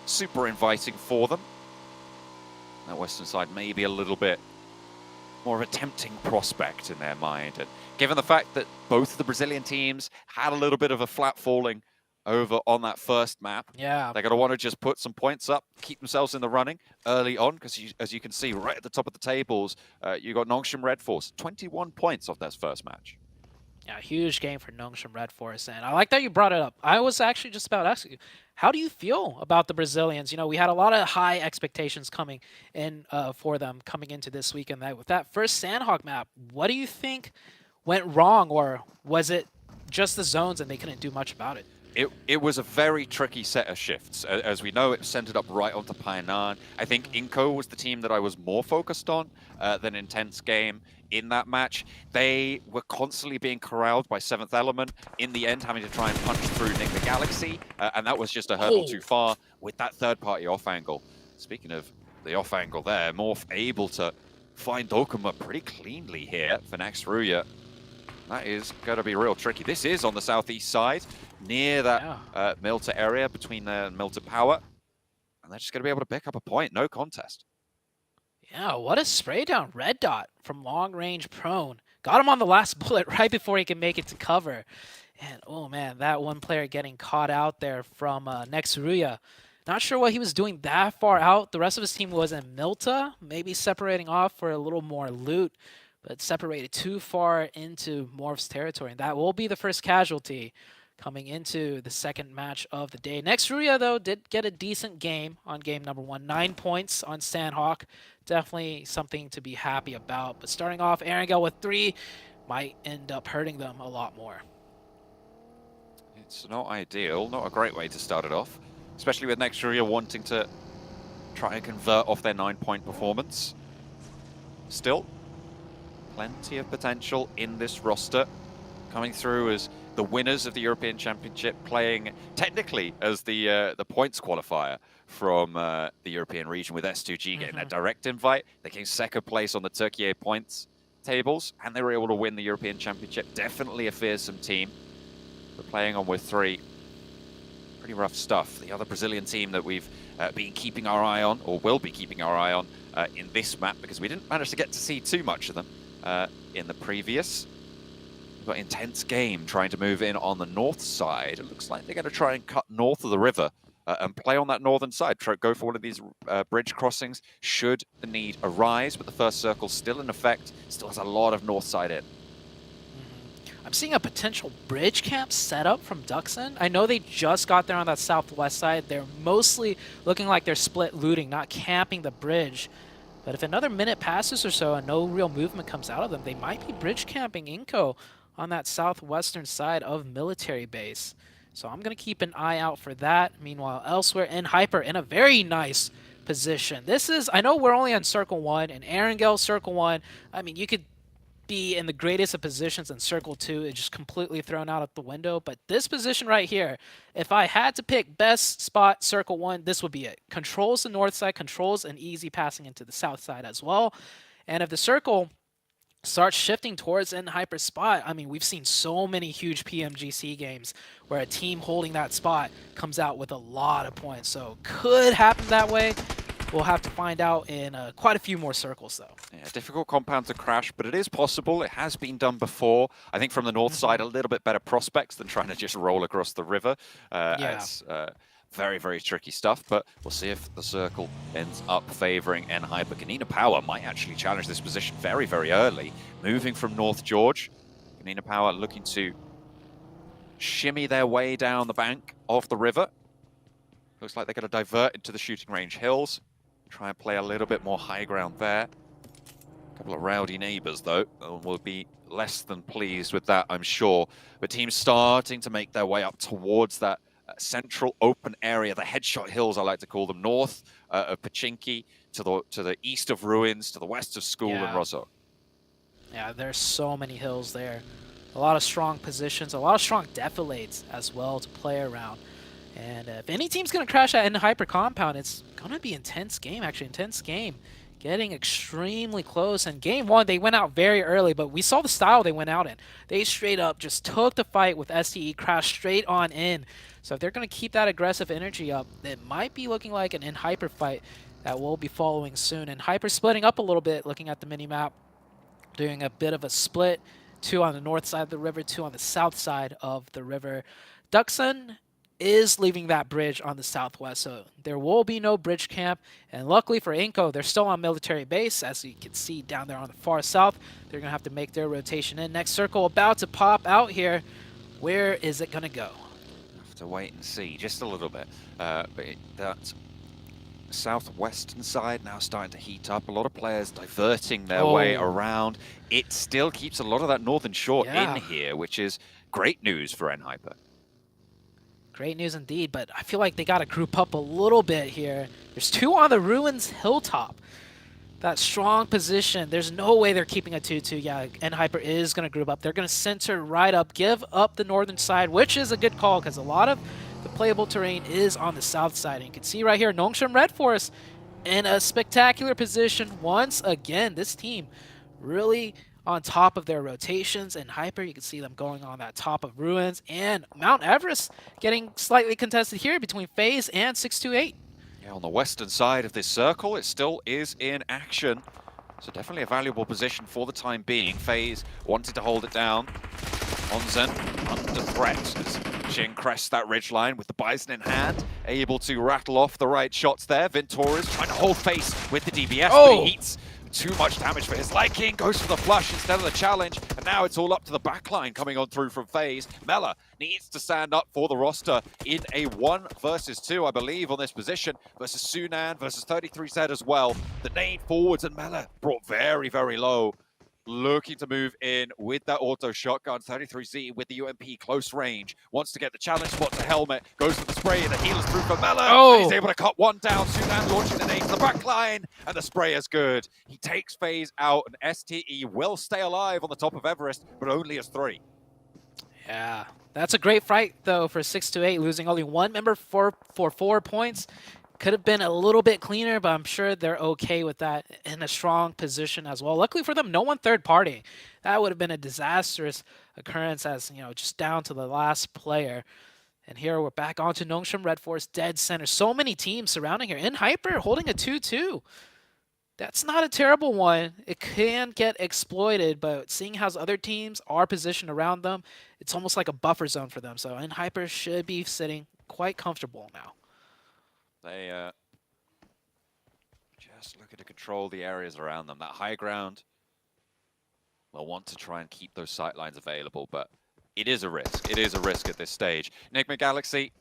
super inviting for them. That western side may be a little bit more of a tempting prospect in their mind. And given the fact that both of the Brazilian teams had a little bit of a flat falling over on that first map, they're going to want to just put some points up, keep themselves in the running early on, because as you can see right at the top of the tables, you got Nongshim Red Force, 21 points off that first match. Yeah, huge game for Nongshim Red Force, and I like that you brought it up. I was actually just about to ask you, how do you feel about the Brazilians? You know, we had a lot of high expectations coming in for them coming into this weekend. With that first Sandhawk map, what do you think went wrong, or was it just the zones and they couldn't do much about it? It was a very tricky set of shifts. As we know, it centered up right onto Painan. I think Inco was the team that I was more focused on than Intense Game in that match. They were constantly being corralled by 7th Element, in the end having to try and punch through Nick the Galaxy, and that was just a hurdle too far with that third-party off angle. Speaking of the off angle there, Morph able to find Dokuma pretty cleanly here for next Ruya. That is going to be real tricky. This is on the southeast side, near that Milta area between there and Milta Power. And they're just going to be able to pick up a point. No contest. Yeah, what a spray down. Red dot from long range prone. Got him on the last bullet right before he can make it to cover. And oh man, that one player getting caught out there from Nexruya. Not sure what he was doing that far out. The rest of his team was in Milta, maybe separating off for a little more loot, but separated too far into Morph's territory. And that will be the first casualty coming into the second match of the day. Nexruya, though, did get a decent game on game number 1. 9 points on Sandhawk. Definitely something to be happy about. But starting off, Erangel with 3 might end up hurting them a lot more. It's not ideal, not a great way to start it off, especially with Nexruya wanting to try and convert off their 9-point performance. Still, plenty of potential in this roster, coming through as the winners of the European Championship, playing technically as the points qualifier from the European region, with S2G getting that direct invite. They came second place on the Türkiye points tables, and they were able to win the European Championship. Definitely a fearsome team. But playing on with 3, pretty rough stuff. The other Brazilian team that we've been keeping our eye on, or will be keeping our eye on in this map, because we didn't manage to get to see too much of them in the previous. We've got Intense Game trying to move in on the north side. It looks like they're going to try and cut north of the river and play on that northern side. Try to go for one of these bridge crossings should the need arise, but the first circle's still in effect. Still has a lot of north side in. I'm seeing a potential bridge camp setup from Duxon. I know they just got there on that southwest side. They're mostly looking like they're split looting, not camping the bridge. But if another minute passes or so and no real movement comes out of them, they might be bridge camping Inco on that southwestern side of military base. So I'm going to keep an eye out for that. Meanwhile, elsewhere in Hyper, in a very nice position. This is, I know we're only on Circle 1, and Erangel Circle 1, I mean, you could be in the greatest of positions in Circle 2, it's just completely thrown out of the window. But this position right here, if I had to pick best spot Circle 1, this would be it. Controls the north side, controls an easy passing into the south side as well. And if the circle starts shifting towards in Hyper spot, I mean, we've seen so many huge PMGC games where a team holding that spot comes out with a lot of points. So could happen that way. We'll have to find out in quite a few more circles, though. Yeah, difficult compound to crash, but it is possible. It has been done before. I think from the north side, a little bit better prospects than trying to just roll across the river. It's very, very tricky stuff, but we'll see if the circle ends up favoring N-Hyper. Kanina Power might actually challenge this position very, very early. Moving from North George, Kanina Power looking to shimmy their way down the bank of the river. Looks like they're going to divert into the shooting range hills. Try and play a little bit more high ground there. A couple of rowdy neighbors, though, will be less than pleased with that, I'm sure. But teams starting to make their way up towards that central open area, the headshot hills, I like to call them, north of Pachinki, to the east of Ruins, to the west of School and Rosso. Yeah, there's so many hills there. A lot of strong positions, a lot of strong defilates as well to play around. And if any team's going to crash that in Hyper compound, it's going to be Intense Game, actually. Intense Game getting extremely close. And game 1, they went out very early, but we saw the style they went out in. They straight up just took the fight with STE, crashed straight on in. So if they're going to keep that aggressive energy up, it might be looking like an in Hyper fight that will be following soon. And Hyper splitting up a little bit, looking at the mini-map, doing a bit of a split. 2 on the north side of the river, 2 on the south side of the river. Duxon is leaving that bridge on the southwest, so there will be no bridge camp. And luckily for Inco, they're still on military base, as you can see down there on the far south. They're going to have to make their rotation in. Next circle about to pop out here. Where is it going to go? Have to wait and see just a little bit. But that southwestern side now starting to heat up. A lot of players diverting their way around. It still keeps a lot of that northern shore in here, which is great news for N-Hyper. Great news indeed, but I feel like they got to group up a little bit here. There's 2 on the Ruins Hilltop. That strong position. There's no way they're keeping a 2-2. Yeah, N-Hyper is going to group up. They're going to center right up, give up the northern side, which is a good call because a lot of the playable terrain is on the south side. And you can see right here, Nongshim Red Forest in a spectacular position once again. This team really on top of their rotations, and Hyper, you can see them going on that top of Ruins, and Mount Everest getting slightly contested here between FaZe and 628. Yeah, on the western side of this circle, it still is in action. So definitely a valuable position for the time being. FaZe wanted to hold it down. Onzen under threat as Jin crests that ridgeline with the Bison in hand, able to rattle off the right shots there. Ventora's trying to hold face with the DBS, but he eats too much damage for his liking, goes for the flush instead of the challenge, and now it's all up to the backline coming on through from FaZe. Mela needs to stand up for the roster in a 1 versus 2, I believe, on this position, versus Sunan, versus 33Z as well. The nade forwards, and Mela brought very, very low. Looking to move in with that auto shotgun. 33Z with the UMP close range. Wants to get the challenge spot to Helmet. Goes for the spray and the healer's through for Mela. And he's able to cut one down. Sunan launching the nade to the back line. And the spray is good. He takes FaZe out, and STE will stay alive on the top of Everest, but only as 3. Yeah, that's a great fight though for 628, losing only one member for 4 points. Could have been a little bit cleaner, but I'm sure they're okay with that, in a strong position as well. Luckily for them, no one third party. That would have been a disastrous occurrence, as you know, just down to the last player. And here we're back onto Nongshim Red Force dead center. So many teams surrounding here. In Hyper holding a 2-2. That's not a terrible one. It can get exploited, but seeing how other teams are positioned around them, it's almost like a buffer zone for them. So In Hyper should be sitting quite comfortable now. They just looking to control the areas around them. That high ground, they'll want to try and keep those sight lines available, but it is a risk. It is a risk at this stage. Enigma Galaxy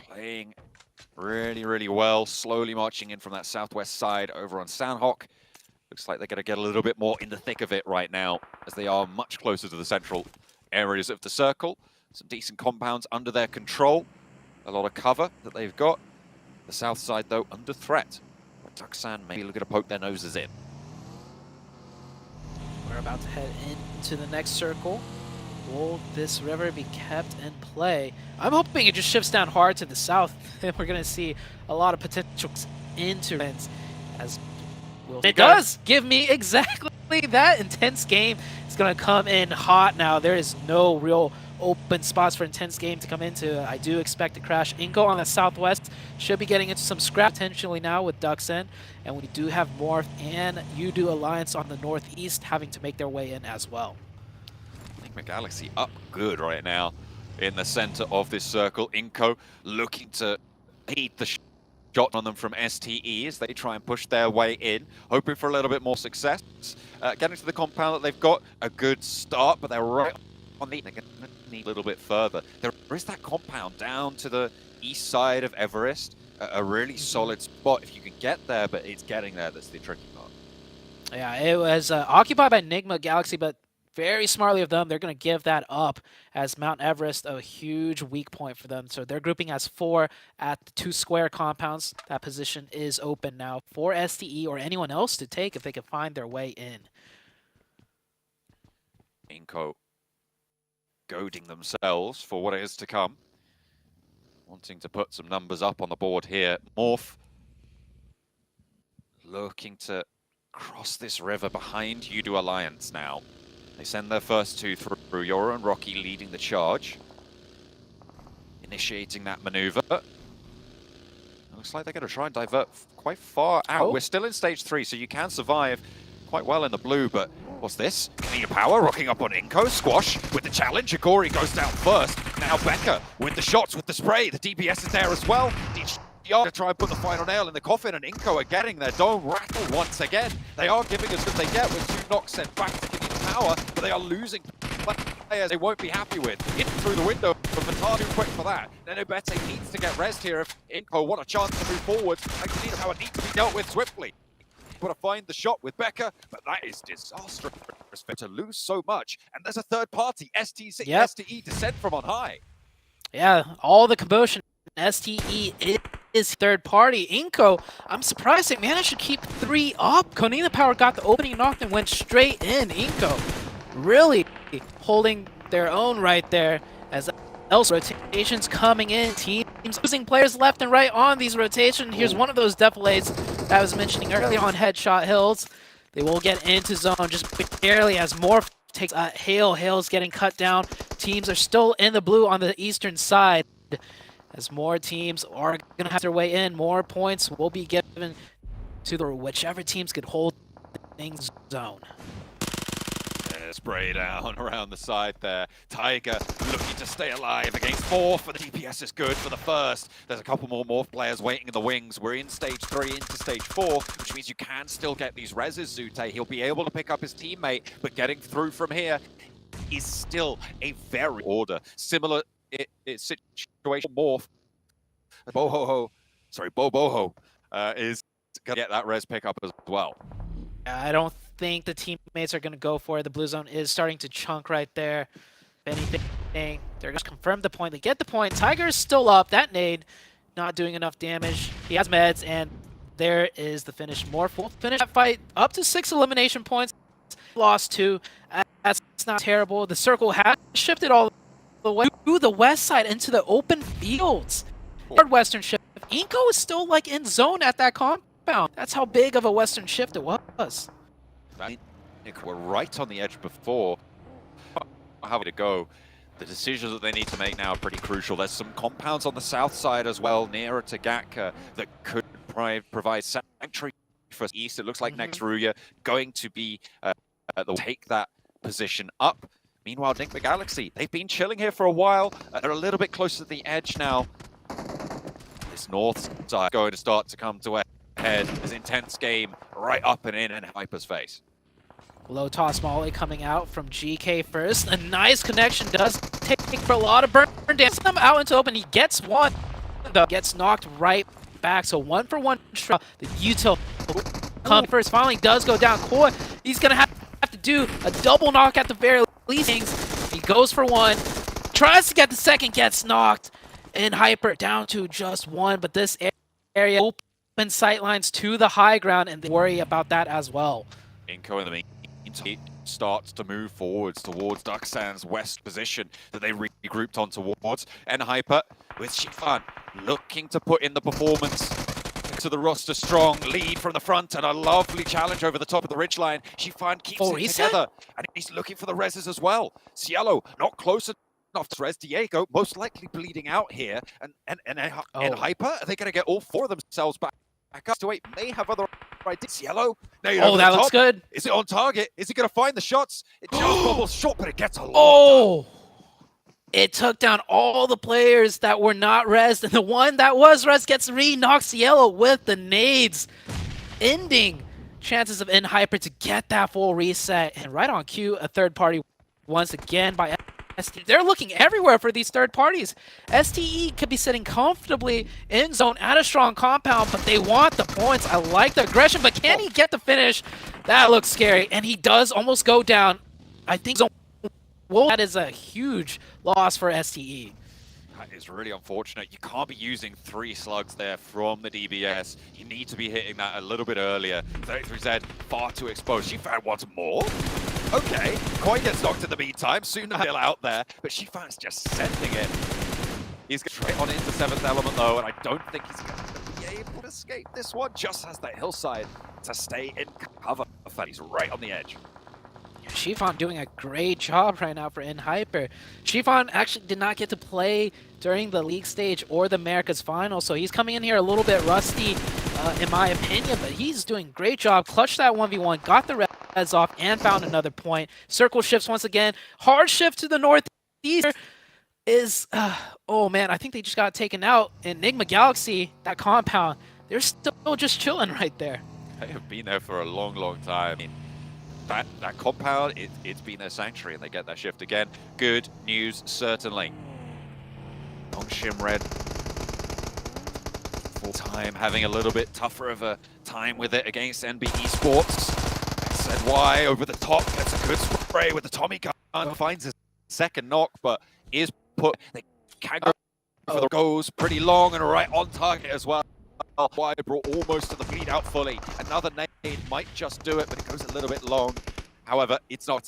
playing really, really well, slowly marching in from that southwest side over on Sandhawk. Looks like they're going to get a little bit more in the thick of it right now, as they are much closer to the central areas of the circle. Some decent compounds under their control. A lot of cover that they've got. The south side, though, under threat. Duxan maybe looking to poke their noses in. We're about to head into the next circle. Will this river be kept in play? I'm hoping it just shifts down hard to the south, and we're going to see a lot of potential into wins. As it does give me exactly that intense game. It's going to come in hot now. There is no real open spots for intense game to come into. I do expect to crash. Inko on the southwest should be getting into some scrap potentially now with Duxin, and we do have Morph and Udo Alliance on the northeast having to make their way in as well. Enigma Galaxy up good right now in the center of this circle. Inko looking to beat the shot on them from STE as they try and push their way in, hoping for a little bit more success. Getting to the compound that they've got a good start, but they're right on the... They're going to need a little bit further. There is that compound down to the east side of Everest, a really solid spot if you can get there, but it's getting there that's the tricky part. Yeah, it was occupied by Enigma Galaxy, but very smartly of them, they're going to give that up, as Mount Everest, a huge weak point for them. So they're grouping as 4 at the 2 square compounds. That position is open now for STE or anyone else to take if they can find their way in. Inko goading themselves for what is to come. Wanting to put some numbers up on the board here. Morph looking to cross this river behind Udo Alliance now. They send their first 2 through. Yoro and Rocky leading the charge. Initiating that maneuver. Looks like they're going to try and divert quite far out. We're still in stage 3, so you can survive quite well in the blue, but what's this? Clear power rocking up on Inko. Squash with the challenge. Agori goes down first. Now Becca with the shots, with the spray. The DBS is there as well. To try and put the final nail in the coffin, and Inko are getting their dome rattle once again. They are giving us what they get with 2 knocks sent back to give you power, but they are losing players they won't be happy with. In through the window, but Fatar too quick for that. Nenobete needs to get rest here if Inko want a chance to move forward. And clear power needs to be dealt with swiftly. Able to find the shot with Becca, but that is disastrous to lose so much. And there's a third party, STE descent from on high. Yeah, all the commotion. STE is third party. Inko, I'm surprised they managed to keep 3 up. Konina Power got the opening knock and went straight in. Inko really holding their own right there, as else rotations coming in. Team losing players left and right on these rotations. Here's one of those deflates that I was mentioning earlier on Headshot Hills. They will get into zone just barely as Morph takes Hale. Hale's getting cut down. Teams are still in the blue on the eastern side. As more teams are going to have their way in, more points will be given to whichever teams could hold things zone. Spray down around the side there. Tiger looking to stay alive against Morph, but the DPS is good for the first. There's a couple more Morph players waiting in the wings. We're in stage 3 into stage 4, which means you can still get these reses, Zute. He'll be able to pick up his teammate, but getting through from here is still a very order. Similar situation Morph. Boho is going to get that res pickup as well. I don't think the teammates are going to go for it. The blue zone is starting to chunk right there. If anything, they're going to confirm the point. They get the point. Tiger's still up. That nade not doing enough damage. He has meds, and there is the finish. Morph will finish that fight up to 6 elimination points. Lost 2. That's not terrible. The circle has shifted all the way to the west side into the open fields. Third western shift. Inko is still like in zone at that compound. That's how big of a western shift it was. We're right on the edge before. How to go? The decisions that they need to make now are pretty crucial. There's some compounds on the south side as well, nearer to Gatka, that could provide sanctuary for east. It looks like next Ruya going to be they'll take that position up. Meanwhile, Enigma Galaxy, they've been chilling here for a while. They're a little bit closer to the edge now. This north side going to start to come to a head. This intense game right up and in Hyper's face. Low toss molly coming out from GK first. A nice connection does take for a lot of burn damage. Them out into open. He gets one, though. Gets knocked right back. So 1-for-1 shot. The util come first. Finally does go down. Koi, he's gonna have to do a double knock at the very least. He goes for one. Tries to get the second. Gets knocked. And Hyper down to just one. But this area open sightlines to the high ground, and they worry about that as well. Inko in the meantime starts to move forwards towards Ducksan's west position that they regrouped on towards. And Hyper with Shifan looking to put in the performance to the roster strong lead from the front and a lovely challenge over the top of the ridgeline. Shifan keeps it together and he's looking for the reses as well. Cielo not close enough to res. Diego most likely bleeding out here. And Hyper, are they going to get all 4 of themselves back up to 8? May have other ideas. Cielo. Oh, that looks good. Is it on target? Is he going to find the shots? It just bubbles short, but it gets a lot done. It took down all the players that were not rezzed, and the one that was rezzed gets re-knocked. Cielo with the nades, ending chances of Hyper to get that full reset. And right on cue, a third party once again by STE. They're looking everywhere for these third parties. STE could be sitting comfortably in zone at a strong compound, but they want the points. I like the aggression, but can he get the finish? That looks scary, and he does almost go down. I think zone. Well, that is a huge loss for STE. That is really unfortunate. You can't be using 3 slugs there from the DBS. You need to be hitting that a little bit earlier. 33Z far too exposed. She found once more. Okay, Koi gets knocked in the meantime. Soon still out there, but Shifan's just sending it. He's going to try on into 7th element though, and I don't think he's going to be able to escape this one. Just has that hillside to stay in cover. He's right on the edge. Shifan doing a great job right now for Hyper. Shifan actually did not get to play during the league stage or the Americas final, so he's coming in here a little bit rusty, in my opinion, but he's doing a great job. Clutched that 1v1, got the res off, and found another point. Circle shifts once again. Hard shift to the northeast is, oh man, I think they just got taken out. Enigma Galaxy, that compound, they're still just chilling right there. They have been there for a long, long time. That compound, it's been their sanctuary, and they get that shift again. Good news, certainly. Dongshim Red, full time, having a little bit tougher of a time with it against NB Esports. Said why over the top, gets a good spray with the Tommy gun, finds his second knock, but is put. They can go for the goes pretty long and right on target as well. Why brought almost to the bleed out fully. Another nade might just do it, but it goes a little bit long. However, it's not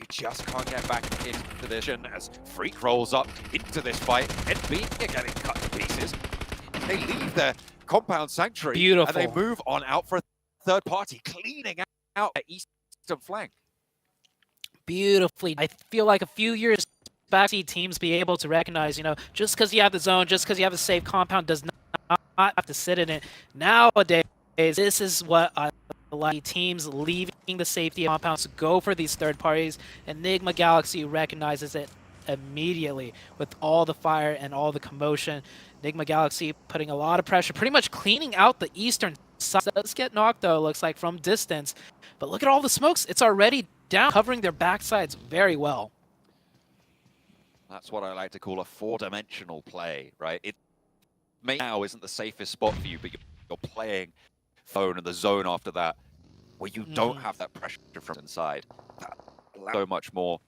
You just can't get back into position as Freak rolls up into this fight. NB are getting cut to pieces. They leave their compound sanctuary. Beautiful. And they move on out for a third party, cleaning out their eastern flank. Beautifully. I feel like a few years back, see teams be able to recognize, just because you have the zone, just because you have a safe compound does not have to sit in it. Nowadays, this is what I like. Teams leaving the safety of compounds to go for these third parties. Enigma Galaxy recognizes it immediately with all the fire and all the commotion. Enigma Galaxy putting a lot of pressure, pretty much cleaning out the eastern side. Does get knocked though, looks like from distance. But look at all the smokes. It's already down, covering their backsides very well. That's what I like to call a four-dimensional play, right? It now isn't the safest spot for you, but you're playing phone and the zone after that, where you don't have that pressure from inside. That allows so much more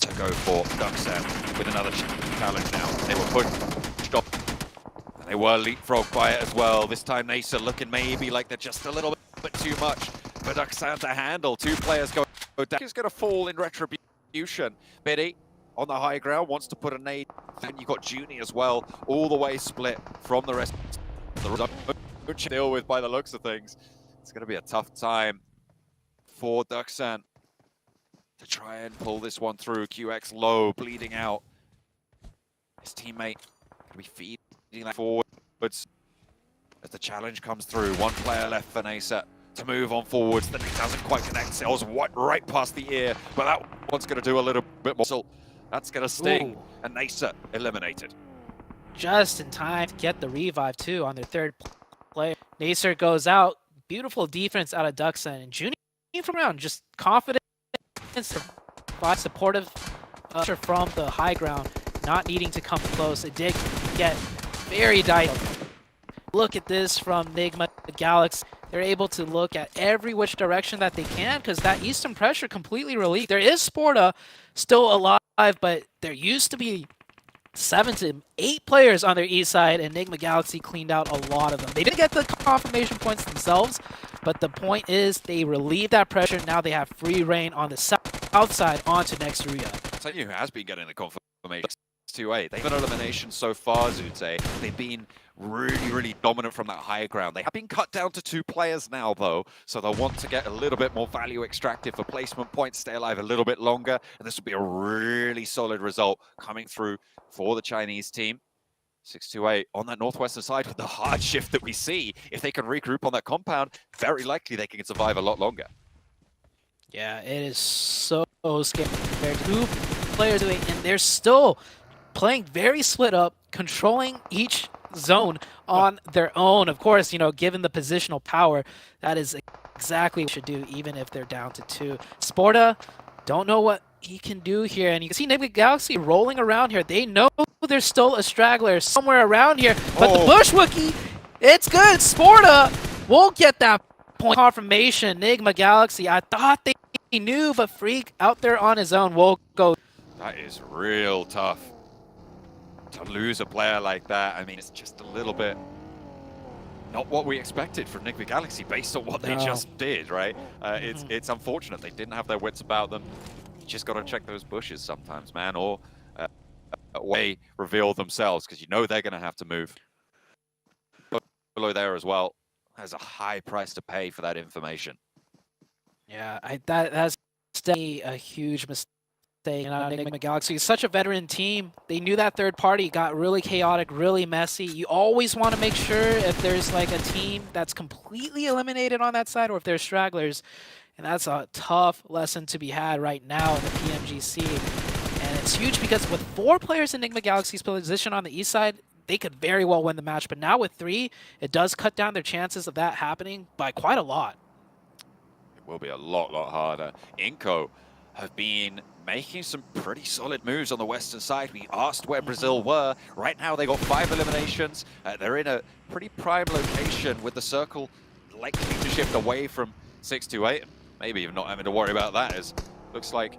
to go for Duxan with another challenge now. They were pushed off, and they were leapfrogged by it as well. This time Nasa looking maybe like they're just a little bit too much for Duxan to handle. Two players go down. He's going to fall in retribution. Biddy on the high ground wants to put a nade. Then you've got Junie as well, all the way split from the rest of the to deal with by the looks of things. It's going to be a tough time for Duxan to try and pull this one through. QX low, bleeding out. His teammate going to be feeding that forwards as the challenge comes through. One player left for Nasa to move on forwards. Then he doesn't quite connect. Sails right past the ear, but that one's going to do a little bit more. So that's going to sting, and Nasa eliminated. Just in time to get the revive too on their third player. Nacer goes out. Beautiful defense out of Duxan. And Junie from around, just confident, supportive from the high ground, not needing to come close. It did get very dicey. Look at this from Enigma Galaxy. They're able to look at every which direction that they can because that eastern pressure completely relieved. There is Sporta still alive, but there used to be 7 to 8 players on their east side, and Enigma Galaxy cleaned out a lot of them. They didn't get the confirmation points themselves, but the point is they relieve that pressure. Now they have free reign on the south side onto Nexuria. I'll tell you who has been getting the confirmation. 2-8. They've had an elimination so far, Zute. They've been really dominant from that high ground. They have been cut down to 2 players now, though, so they'll want to get a little bit more value extracted for placement points, stay alive a little bit longer, and this will be a really solid result coming through for the Chinese team. 6-8 on that northwestern side with the hard shift that we see. If they can regroup on that compound, very likely they can survive a lot longer. Yeah, it is so scary. 2 players doing, and they're still playing very split up, controlling each zone on their own. Of course, given the positional power, that is exactly what they should do, even if they're down to 2. Sporta, don't know what he can do here, and you can see Enigma Galaxy rolling around here. They know there's still a straggler somewhere around here, but the Bushwookie, it's good. Sporta will get that point confirmation. Enigma Galaxy, I thought they knew, but Freak out there on his own will go. That is real tough. To lose a player like that, I mean, it's just a little bit not what we expected from Enigma Galaxy based on what they just did, right? It's unfortunate. They didn't have their wits about them. You just got to check those bushes sometimes, man, or way reveal themselves, because they're going to have to move. Below there as well, there's a high price to pay for that information. Yeah, that's definitely a huge mistake. Enigma Galaxy is such a veteran team. They knew that third party got really chaotic, really messy. You always want to make sure if there's like a team that's completely eliminated on that side or if there's stragglers. And that's a tough lesson to be had right now in the PMGC. And it's huge because with 4 players in Enigma Galaxy's position on the east side, they could very well win the match. But now with 3, it does cut down their chances of that happening by quite a lot. It will be a lot harder. Inco have been making some pretty solid moves on the western side. We asked where Brazil were. Right now they got 5 eliminations. They're in a pretty prime location with the circle likely to shift away from 6-8. Maybe even not having to worry about that, as looks like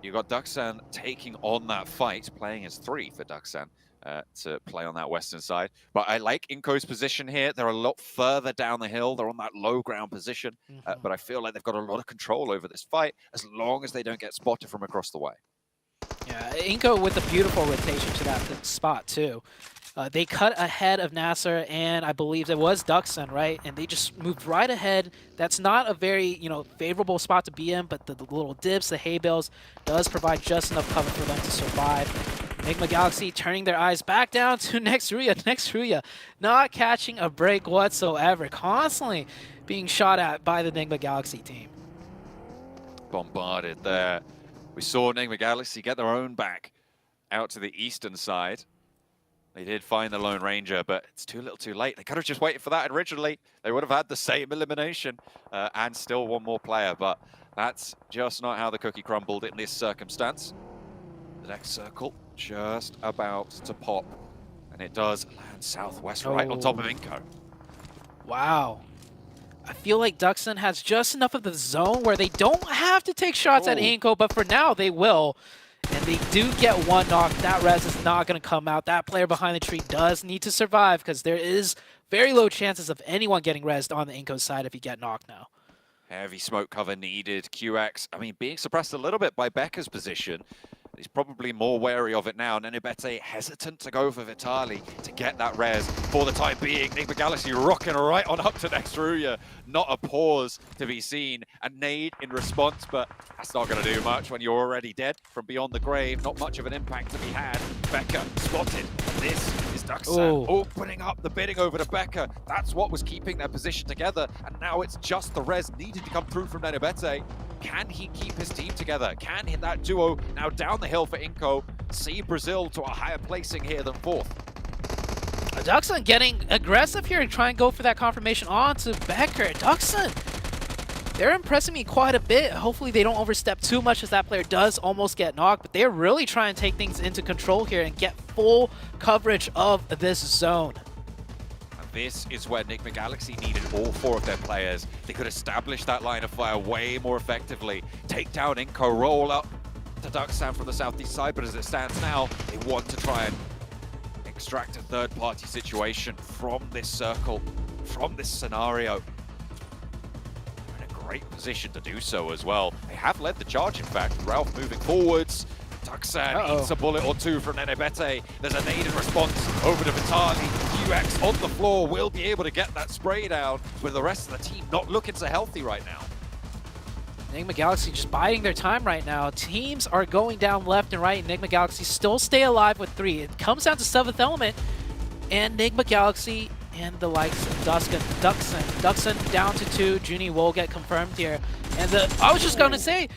you got Duxan taking on that fight, playing as 3 for Duxan. to play on that western side. But I like Inco's position here. They're a lot further down the hill. They're on that low ground position. But I feel like they've got a lot of control over this fight as long as they don't get spotted from across the way. Yeah, Inco with a beautiful rotation to that spot too. They cut ahead of Nasser and I believe it was Duxon, right? And they just moved right ahead. That's not a very, favorable spot to be in, but the little dips, the hay bales does provide just enough cover for them to survive. Enigma Galaxy turning their eyes back down to Nextruya. Nextruya not catching a break whatsoever, constantly being shot at by the Enigma Galaxy team. Bombarded there. We saw Enigma Galaxy get their own back out to the eastern side. They did find the Lone Ranger, but it's too little too late. They could have just waited for that originally. They would have had the same elimination and still one more player, but that's just not how the cookie crumbled in this circumstance. The next circle just about to pop, and it does land southwest right on top of Inco. Wow. I feel like Duxon has just enough of the zone where they don't have to take shots at Inco, but for now they will. And they do get one knock. That res is not going to come out. That player behind the tree does need to survive because there is very low chances of anyone getting rezzed on the Inco side if you get knocked now. Heavy smoke cover needed. QX, I mean, being suppressed a little bit by Becca's position. He's probably more wary of it now. Nenebete hesitant to go for Vitali to get that res for the time being. Enigma Galaxy rocking right on up to Nextruya. Not a pause to be seen. A nade in response, but that's not going to do much when you're already dead from beyond the grave. Not much of an impact to be had. Becca spotted. This is Duxan opening up the bidding over to Becca. That's what was keeping their position together. And now it's just the res needed to come through from Nenebete. Can he keep his team together? Can hit that duo now down the hill for Inco? See Brazil to a higher placing here than fourth. Duxon getting aggressive here and try and go for that confirmation onto Becker. Duxon, they're impressing me quite a bit. Hopefully they don't overstep too much as that player does almost get knocked, but they're really trying to take things into control here and get full coverage of this zone. This is where Enigma Galaxy needed all four of their players. They could establish that line of fire way more effectively. Take down Inco, roll up to Duxan from the southeast side, but as it stands now, they want to try and extract a third-party situation from this circle, from this scenario. They're in a great position to do so as well. They have led the charge, in fact. Ralph moving forwards. Duxan eats a bullet or two from Nenebete. There's a nade in response over to Vitali. QX on the floor will be able to get that spray down, with the rest of the team not looking so healthy right now. Enigma Galaxy just biding their time right now. Teams are going down left and right. Enigma Galaxy still stay alive with 3. It comes down to 7th element, and Enigma Galaxy and the likes of Duxon down to 2. Junie will get confirmed here. And I was just going to say,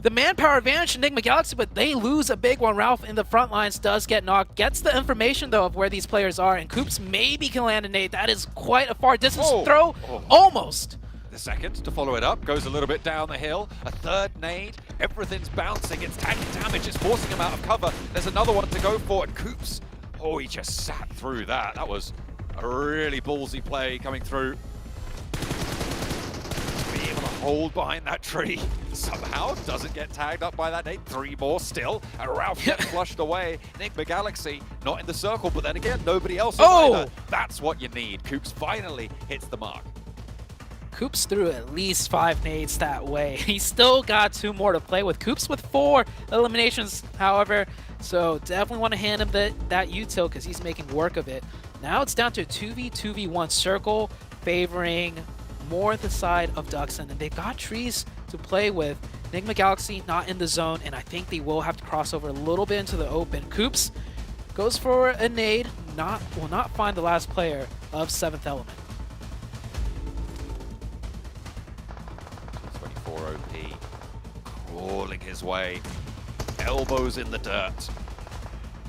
the manpower advantage Enigma Galaxy, but they lose a big one. Ralph in the front lines does get knocked. Gets the information, though, of where these players are. And Coops maybe can land a nade. That is quite a far distance throw. Almost. The second to follow it up goes a little bit down the hill. A third nade. Everything's bouncing. It's taking damage. It's forcing him out of cover. There's another one to go for. And Coops, he just sat through that. That was a really ballsy play coming through. Hold behind that tree. Somehow doesn't get tagged up by that nade. 3 more still. And Ralph gets flushed away. Enigma Galaxy not in the circle, but then again, nobody else is either. That's what you need. Coops finally hits the mark. Coops threw at least 5 nades that way. He's still got 2 more to play with. Coops with 4 eliminations, however. So definitely want to hand him that util because he's making work of it. Now it's down to a 2v2v1 circle favoring more the side of Duxon, and they've got trees to play with. Enigma Galaxy not in the zone, and I think they will have to cross over a little bit into the open. Coops goes for a nade, will not find the last player of 7th element. 24 OP, crawling his way, elbows in the dirt,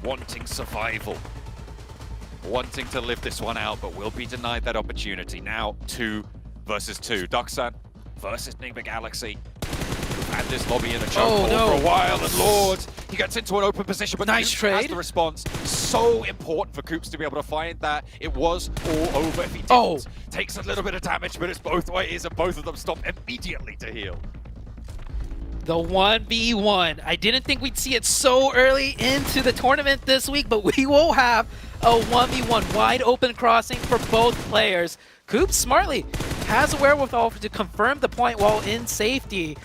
wanting survival, wanting to live this one out, but will be denied that opportunity. Now 2 versus 2. Duxan versus Enigma Galaxy. We've had this lobby in a chokehold for a while, and Lord, he gets into an open position, but nice trade. Has the response. So important for Coops to be able to find that. It was all over if he didn't. Takes a little bit of damage, but it's both ways, and both of them stop immediately to heal. The 1v1. I didn't think we'd see it so early into the tournament this week, but we will have a 1v1 wide open crossing for both players. Coop smartly has a wherewithal to confirm the point while in safety.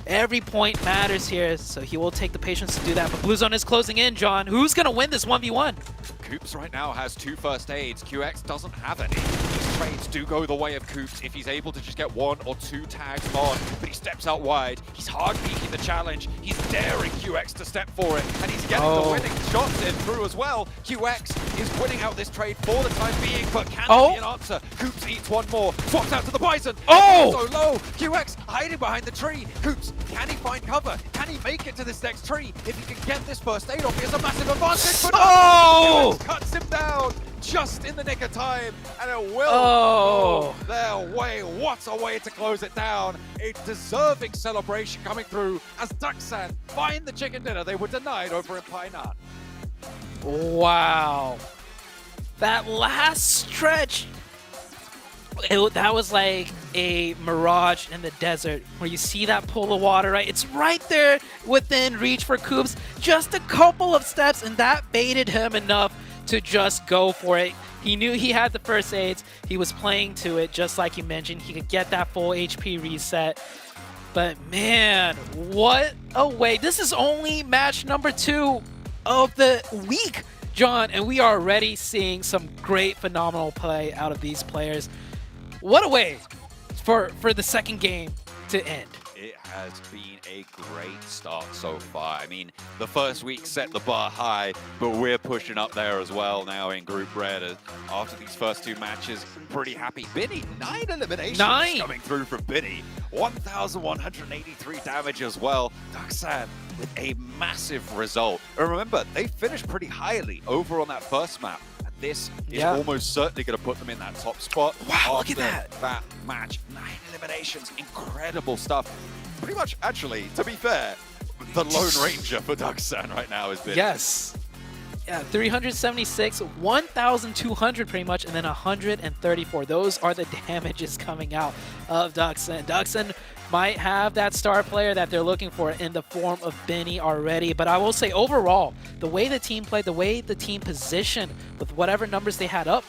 Every point matters here, so he will take the patience to do that. But Blue Zone is closing in, John. Who's going to win this 1v1? Coops right now has 2 first aids. QX doesn't have any. These trades do go the way of Coops if he's able to just get 1 or 2 tags on, but he steps out wide. He's hard peeking the challenge. He's daring QX to step for it, and he's getting the winning shots in through as well. QX is winning out this trade for the time being, but can there be an answer? Coops eats 1 more, swaps out to the Bison. So low. QX hiding behind the tree. Coops, can he find cover? Can he make it to this next tree? If he can get this first aid off, he has a massive advantage. But QX cuts him down just in the nick of time, and it will go their way. What a way to close it down. A deserving celebration coming through as Daksan find the chicken dinner they were denied over in Painan. Wow. That last stretch, that was like a mirage in the desert where you see that pool of water, right? It's right there within reach for Coops. Just a couple of steps, and that baited him enough to just go for it. He knew he had the first aids. He was playing to it, just like you mentioned. He could get that full HP reset. But man, what a way. This is only match number 2 of the week, John, and we are already seeing some great, phenomenal play out of these players. What a way for the second game to end. It has been a great start so far. I mean, the first week set the bar high, but we're pushing up there as well now in Group Red. After these first 2 matches, pretty happy. Binny, 9 eliminations coming through from Binny. 1,183 damage as well. Daksan with a massive result. And remember, they finished pretty highly over on that first map. This is almost certainly going to put them in that top spot. Wow, look at that. That match. 9 eliminations. Incredible stuff. Pretty much, actually, to be fair, the Lone Ranger for Daksan right now has been. Yes. Yeah, 376, 1,200 pretty much, and then 134. Those are the damages coming out of Daksan. Daksan might have that star player that they're looking for in the form of Benny already, but I will say overall, the way the team played, the way the team positioned with whatever numbers they had up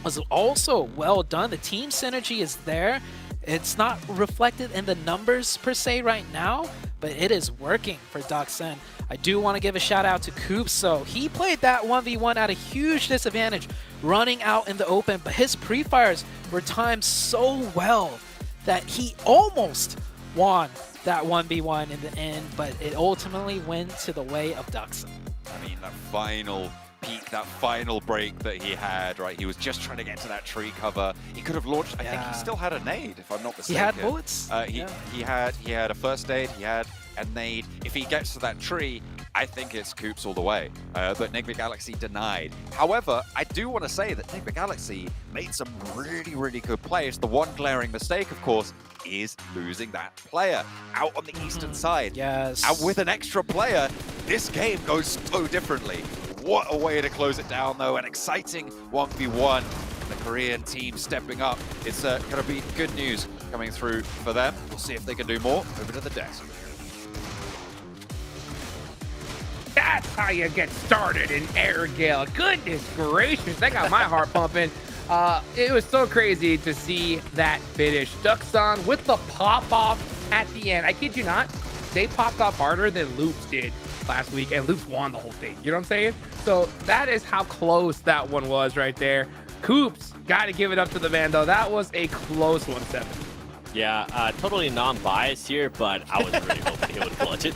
was also well done. The team synergy is there. It's not reflected in the numbers per se right now, but it is working for Daksan. I do want to give a shout out to Coops. So he played that 1v1 at a huge disadvantage running out in the open, but his pre-fires were timed so well that he almost won that 1v1 in the end, but it ultimately went to the way of Daksan. I mean, that final peak, that final break that he had, right? He was just trying to get to that tree cover. He could have launched, I think he still had a nade, if I'm not mistaken. He had bullets? He had a first aid, he had a nade. If he gets to that tree, I think it's Coops all the way. But Nigma Galaxy denied. However, I do want to say that Nigma Galaxy made some really, really good plays. The one glaring mistake, of course, is losing that player out on the eastern side. Yes. And with an extra player, this game goes so differently. What a way to close it down, though. An exciting 1v1. The Korean team stepping up. It's going to be good news coming through for them. We'll see if they can do more. Over to the desk. That's how you get started in Air Gale. Goodness gracious, that got my heart pumping. It was so crazy to see that finish. Daksan with the pop-off at the end. I kid you not, they popped off harder than Loops did last week, and Loops won the whole thing. You know what I'm saying? So that is how close that one was right there. Coops, got to give it up to the man, though. That was a close 1-7. Yeah, totally non-biased here, but I was really hoping he would clutch it.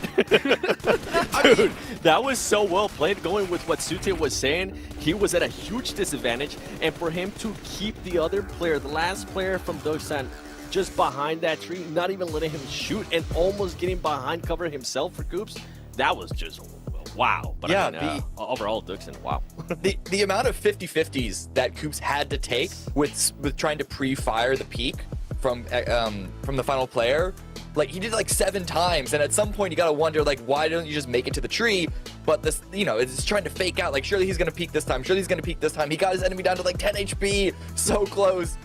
Dude, that was so well played. Going with what Sute was saying, he was at a huge disadvantage, and for him to keep the other player, the last player from Daksan, just behind that tree, not even letting him shoot, and almost getting behind cover himself for Coops, that was just wow. But yeah, I mean, overall, Daksan, wow. the amount of 50-50s that Coops had to take with trying to pre-fire the peak from the final player, like he did like 7 times, and at some point you gotta wonder, like, why don't you just make it to the tree? But this, you know, it's trying to fake out, like, surely he's gonna peek this time, surely he's gonna peek this time. He got his enemy down to like 10 HP, so close.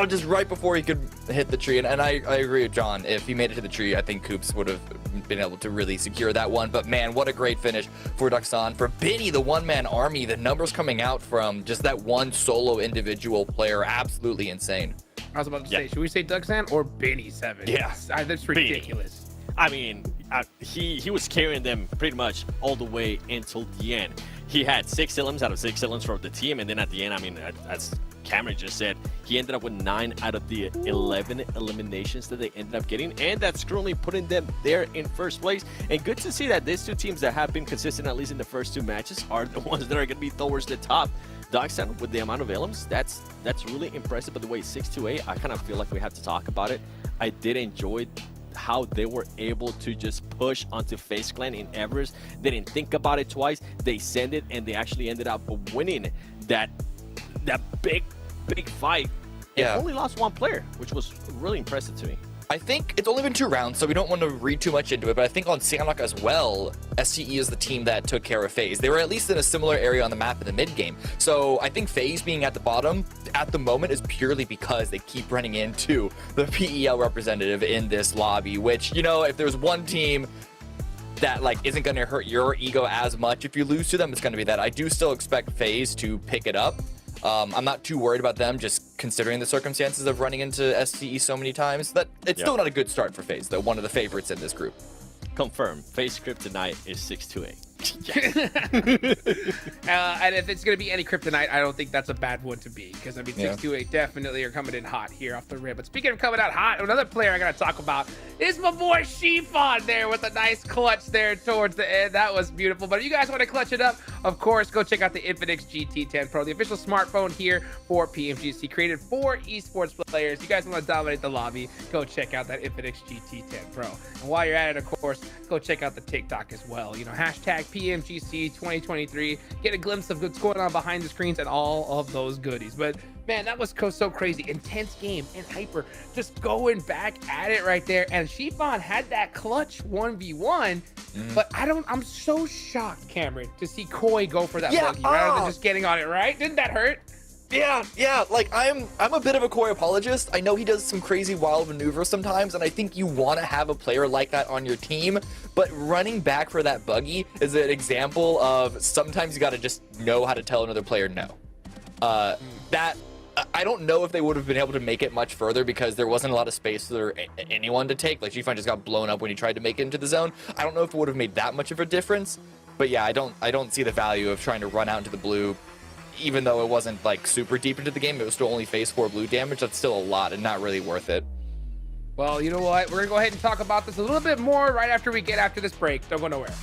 just right before he could hit the tree. And I agree with John. If he made it to the tree, I think Coops would have been able to really secure that one. But man, what a great finish for Duxan. For Benny, the one-man army, the numbers coming out from just that one solo individual player, absolutely insane. I was about to say, should we say Duxan or Benny 7? Yeah. That's ridiculous. I mean, he was carrying them pretty much all the way until the end. He had 6 elims out of 6 elims from the team, and then at the end, I mean, as Cameron just said, he ended up with 9 out of the 11 eliminations that they ended up getting, and that's currently putting them there in first place. And good to see that these two teams that have been consistent, at least in the first 2 matches, are the ones that are going to be towards the top. Duxan, with the amount of elims, that's really impressive. But the way 6-8, I kind of feel like we have to talk about it. I did enjoy how they were able to just push onto FaZe Clan in Everest. They didn't think about it twice. They sent it, and they actually ended up winning that big fight. Yeah. And only lost 1 player, which was really impressive to me. I think it's only been 2 rounds, so we don't want to read too much into it, but I think on Sandlock as well, STE is the team that took care of FaZe. They were at least in a similar area on the map in the mid game. So I think FaZe being at the bottom at the moment is purely because they keep running into the PEL representative in this lobby, which, you know, if there's one team that like isn't going to hurt your ego as much if you lose to them, it's going to be that. I do still expect FaZe to pick it up. I'm not too worried about them, just considering the circumstances of running into STE so many times. That it's still not a good start for FaZe, though. One of the favorites in this group. Confirm. FaZe Kryptonite is 6-8. And if it's going to be any Kryptonite, I don't think that's a bad one to be, because I mean 6-8 definitely are coming in hot here off the rip. But speaking of coming out hot, another player I got to talk about is my boy Shifan there with a nice clutch there towards the end. That was beautiful. But if you guys want to clutch it up, of course, go check out the Infinix GT10 Pro, the official smartphone here for PMGC, created for esports players. You guys want to dominate the lobby, go check out that Infinix GT10 Pro. And while you're at it, of course, go check out the TikTok as well. You know, hashtag PMGC 2023. Get a glimpse of what's going on behind the screens and all of those goodies. But man, that was so crazy. Intense game and hyper, just going back at it right there. And Shifan had that clutch 1v1, but I'm so shocked, Cameron, to see Koi go for that buggy rather than just getting on it, right? Didn't that hurt? Yeah, like I'm a bit of a Koi apologist. I know he does some crazy wild maneuvers sometimes, and I think you want to have a player like that on your team, but running back for that buggy is an example of sometimes you got to just know how to tell another player no. That I don't know if they would have been able to make it much further because there wasn't a lot of space for anyone to take. Like Shifan just got blown up when he tried to make it into the zone. I don't know if it would have made that much of a difference, but yeah, I don't see the value of trying to run out into the blue. Even though it wasn't like super deep into the game, it was still only phase 4 blue damage. That's still a lot and not really worth it. Well, you know what? We're gonna go ahead and talk about this a little bit more right after we get after this break. Don't go nowhere.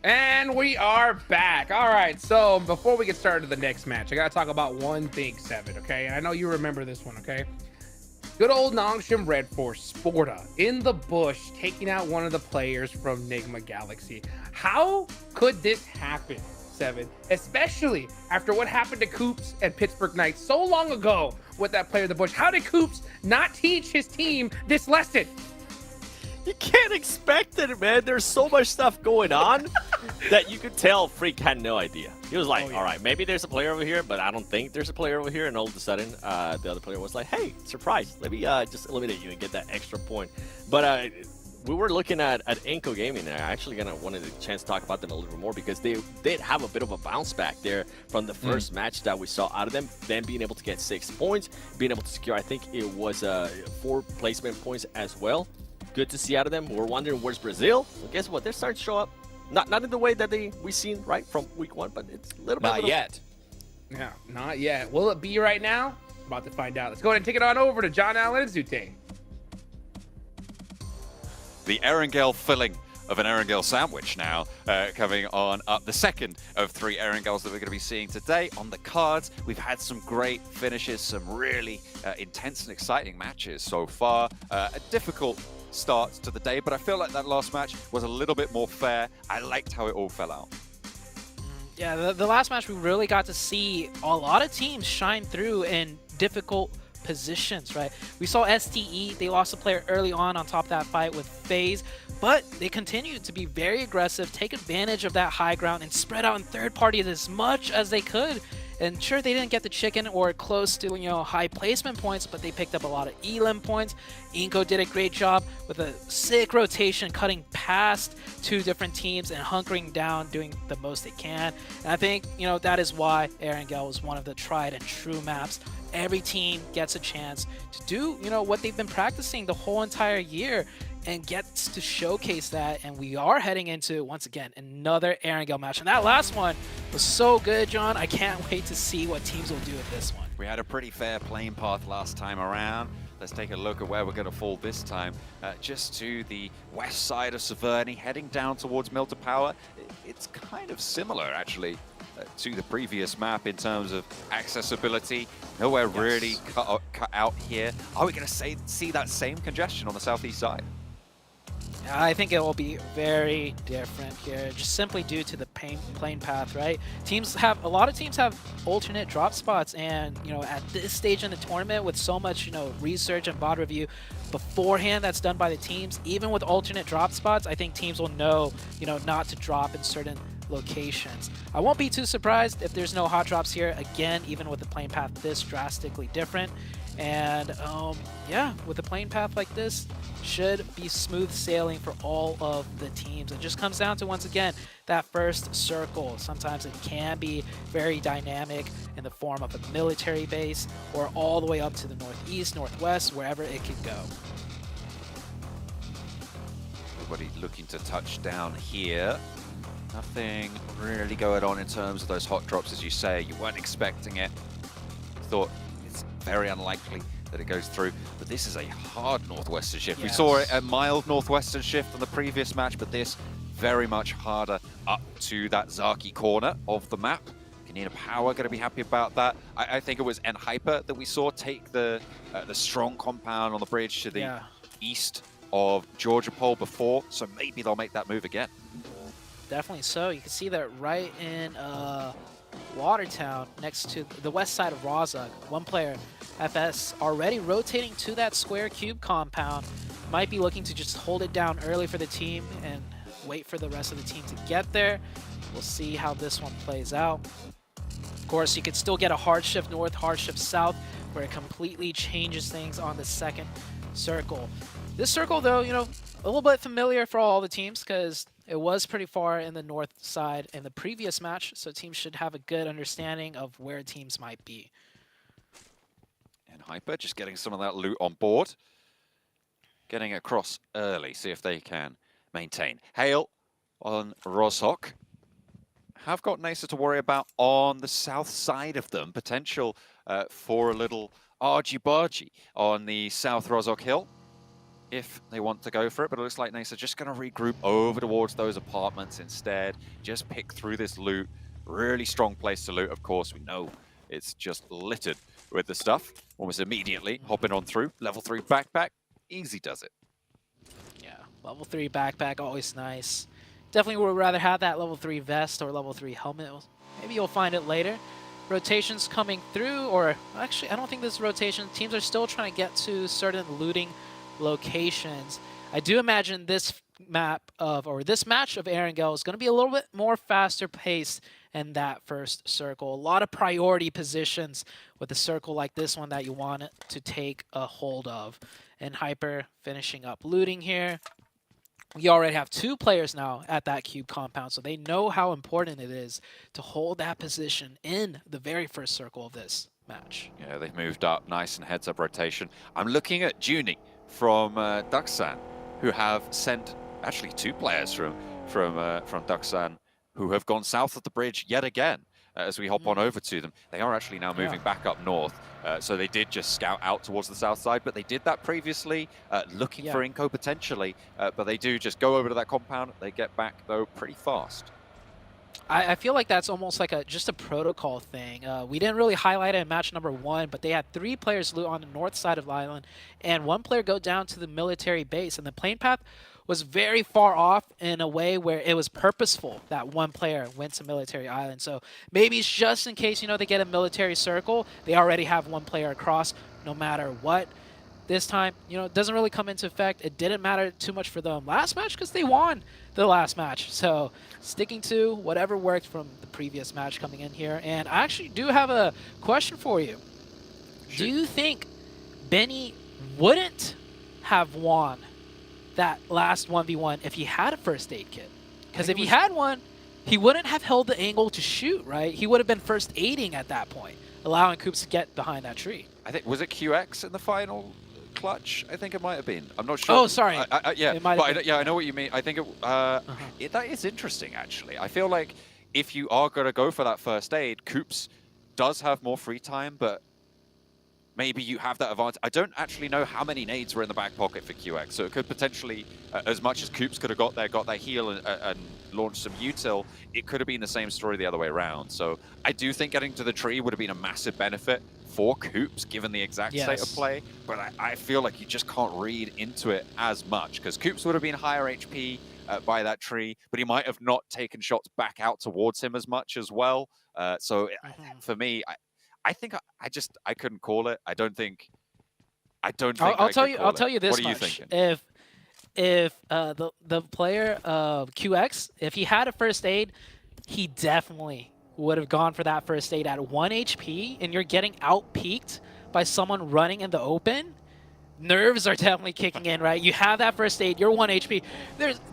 And we are back. All right, so before we get started to the next match, I gotta talk about one thing, Seven, okay? And I know you remember this one, okay? Good old Nongshim Red Force, Sporta, in the bush, taking out one of the players from Nigma Galaxy. How could this happen, Seven? Especially after what happened to Coops and Pittsburgh Knights so long ago with that player in the bush. How did Coops not teach his team this lesson? You can't expect it, man. There's so much stuff going on that you could tell Freak had no idea. He was like, all right, maybe there's a player over here, but I don't think there's a player over here. And all of a sudden, the other player was like, hey, surprise. Let me just eliminate you and get that extra point. But we were looking at Inco Gaming there. I actually wanted a chance to talk about them a little bit more because they did have a bit of a bounce back there from the first match that we saw out of them. Then being able to get 6 points, being able to secure, I think it was 4 placement points as well. Good to see out of them. We're wondering where's Brazil. Well, guess what? They're starting to show up. Not in the way that we've seen right from week 1, but it's a little bit. Not yet. Yeah, not yet. Will it be right now? About to find out. Let's go ahead and take it on over to John Allen and Zute. The Erangel filling of an Erangel sandwich now coming on up. The second of 3 Erangels that we're going to be seeing today on the cards. We've had some great finishes, some really intense and exciting matches so far. A difficult start to the day, but I feel like that last match was a little bit more fair. I liked how it all fell out. Yeah, the last match we really got to see a lot of teams shine through in difficult positions, right? We saw STE, they lost a player early on top of that fight with FaZe, but they continued to be very aggressive, take advantage of that high ground, and spread out in third parties as much as they could. And sure, they didn't get the chicken or close to, high placement points, but they picked up a lot of elim points. Inco did a great job with a sick rotation, cutting past 2 different teams and hunkering down, doing the most they can. And I think, that is why Erangel was one of the tried and true maps. Every team gets a chance to do, what they've been practicing the whole entire year and gets to showcase that. And we are heading into, once again, another Erangel match. And that last one was so good, John. I can't wait to see what teams will do with this one. We had a pretty fair playing path last time around. Let's take a look at where we're going to fall this time. Just to the west side of Severny, heading down towards Milton Power. It's kind of similar, actually, to the previous map in terms of accessibility. Nowhere really cut out here. Are we going to see that same congestion on the southeast side? I think it will be very different here, just simply due to the plane path, right? A lot of teams have alternate drop spots, and at this stage in the tournament, with so much research and VOD review beforehand that's done by the teams, even with alternate drop spots, I think teams will know, not to drop in certain locations. I won't be too surprised if there's no hot drops here again, even with the plane path this drastically different. And yeah, with a plane path like this, should be smooth sailing for all of the teams. It just comes down to, once again, that first circle. Sometimes it can be very dynamic in the form of a military base, or all the way up to the northeast, northwest, wherever it could go. Everybody looking to touch down here. Nothing really going on in terms of those hot drops, as you say. You weren't expecting it. Thought it's very unlikely that it goes through, but this is a hard northwestern shift. Yes. We saw a mild northwestern shift on the previous match, but this very much harder up to that Zaki corner of the map. Canina Power going to be happy about that. I think it was Hyper that we saw take the strong compound on the bridge to the east of Georgia Pole before, so maybe they'll make that move again. Definitely so. You can see that right in Watertown, next to the west side of Rozhok. One player, FS, already rotating to that square cube compound. Might be looking to just hold it down early for the team and wait for the rest of the team to get there. We'll see how this one plays out. Of course, you could still get a hard shift north, hard shift south, where it completely changes things on the second circle. This circle, though, a little bit familiar for all the teams, because it was pretty far in the north side in the previous match, so teams should have a good understanding of where teams might be. And Hyper just getting some of that loot on board. Getting across early, see if they can maintain. Hale on Rozhok. Have got Nasa to worry about on the south side of them. Potential for a little argy-bargy on the South Rozhok Hill, if they want to go for it, but it looks like Nasa just going to regroup over towards those apartments instead. Just pick through this loot. Really strong place to loot, of course. We know it's just littered with the stuff. Almost immediately hopping on through. Level 3 backpack. Easy does it. Yeah, level 3 backpack, always nice. Definitely would rather have that level 3 vest or level 3 helmet. Maybe you'll find it later. Rotations coming through, or actually, I don't think this is rotation. Teams are still trying to get to certain looting locations. I do imagine this match of Erangel is going to be a little bit more faster paced in that first circle. A lot of priority positions with a circle like this one that you want to take a hold of. And Hyper finishing up looting here. We already have 2 players now at that cube compound, so they know how important it is to hold that position in the very first circle of this match. Yeah, they've moved up nice and heads-up rotation. I'm looking at Junie from Daksan, who have sent actually 2 players from Daksan who have gone south of the bridge yet again. As we hop on over to them, they are actually now moving back up north. So they did just scout out towards the south side, but they did that previously, looking for Inco potentially. But they do just go over to that compound. They get back, though, pretty fast. I feel like that's almost like just a protocol thing. We didn't really highlight it in match number 1, but they had 3 players loot on the north side of the island, and 1 player go down to the military base. And the plane path was very far off in a way where it was purposeful that 1 player went to military island. So maybe it's just in case, they get a military circle, they already have 1 player across no matter what. This time, it doesn't really come into effect. It didn't matter too much for them last match because they won the last match. So sticking to whatever worked from the previous match coming in here. And I actually do have a question for you. Do you think Benny wouldn't have won that last 1v1 if he had a first aid kit? Because if he had one, he wouldn't have held the angle to shoot, right? He would have been first aiding at that point, allowing Coops to get behind that tree. I think, was it QX in the final clutch? I think it might have been. I'm not sure. Oh, sorry. Yeah, it might have been. Yeah, I know what you mean. I think that is interesting, actually. I feel like if you are going to go for that first aid, Coops does have more free time, but maybe you have that advantage. I don't actually know how many nades were in the back pocket for QX, so it could potentially, as much as Coops could have got their heal and launched some util, it could have been the same story the other way around. So I do think getting to the tree would have been a massive benefit for Coops, given the exact state of play, but I feel like you just can't read into it as much, because Coops would have been higher HP by that tree, but he might have not taken shots back out towards him as much as well. So for me, I think I couldn't call it. I don't think. I'll tell you this much. What are you much. thinking? If the player QX, if he had a first aid, he definitely would have gone for that first aid at 1 HP, and you're getting out-peaked by someone running in the open. Nerves are definitely kicking in, right? You have that first aid, you're 1 HP.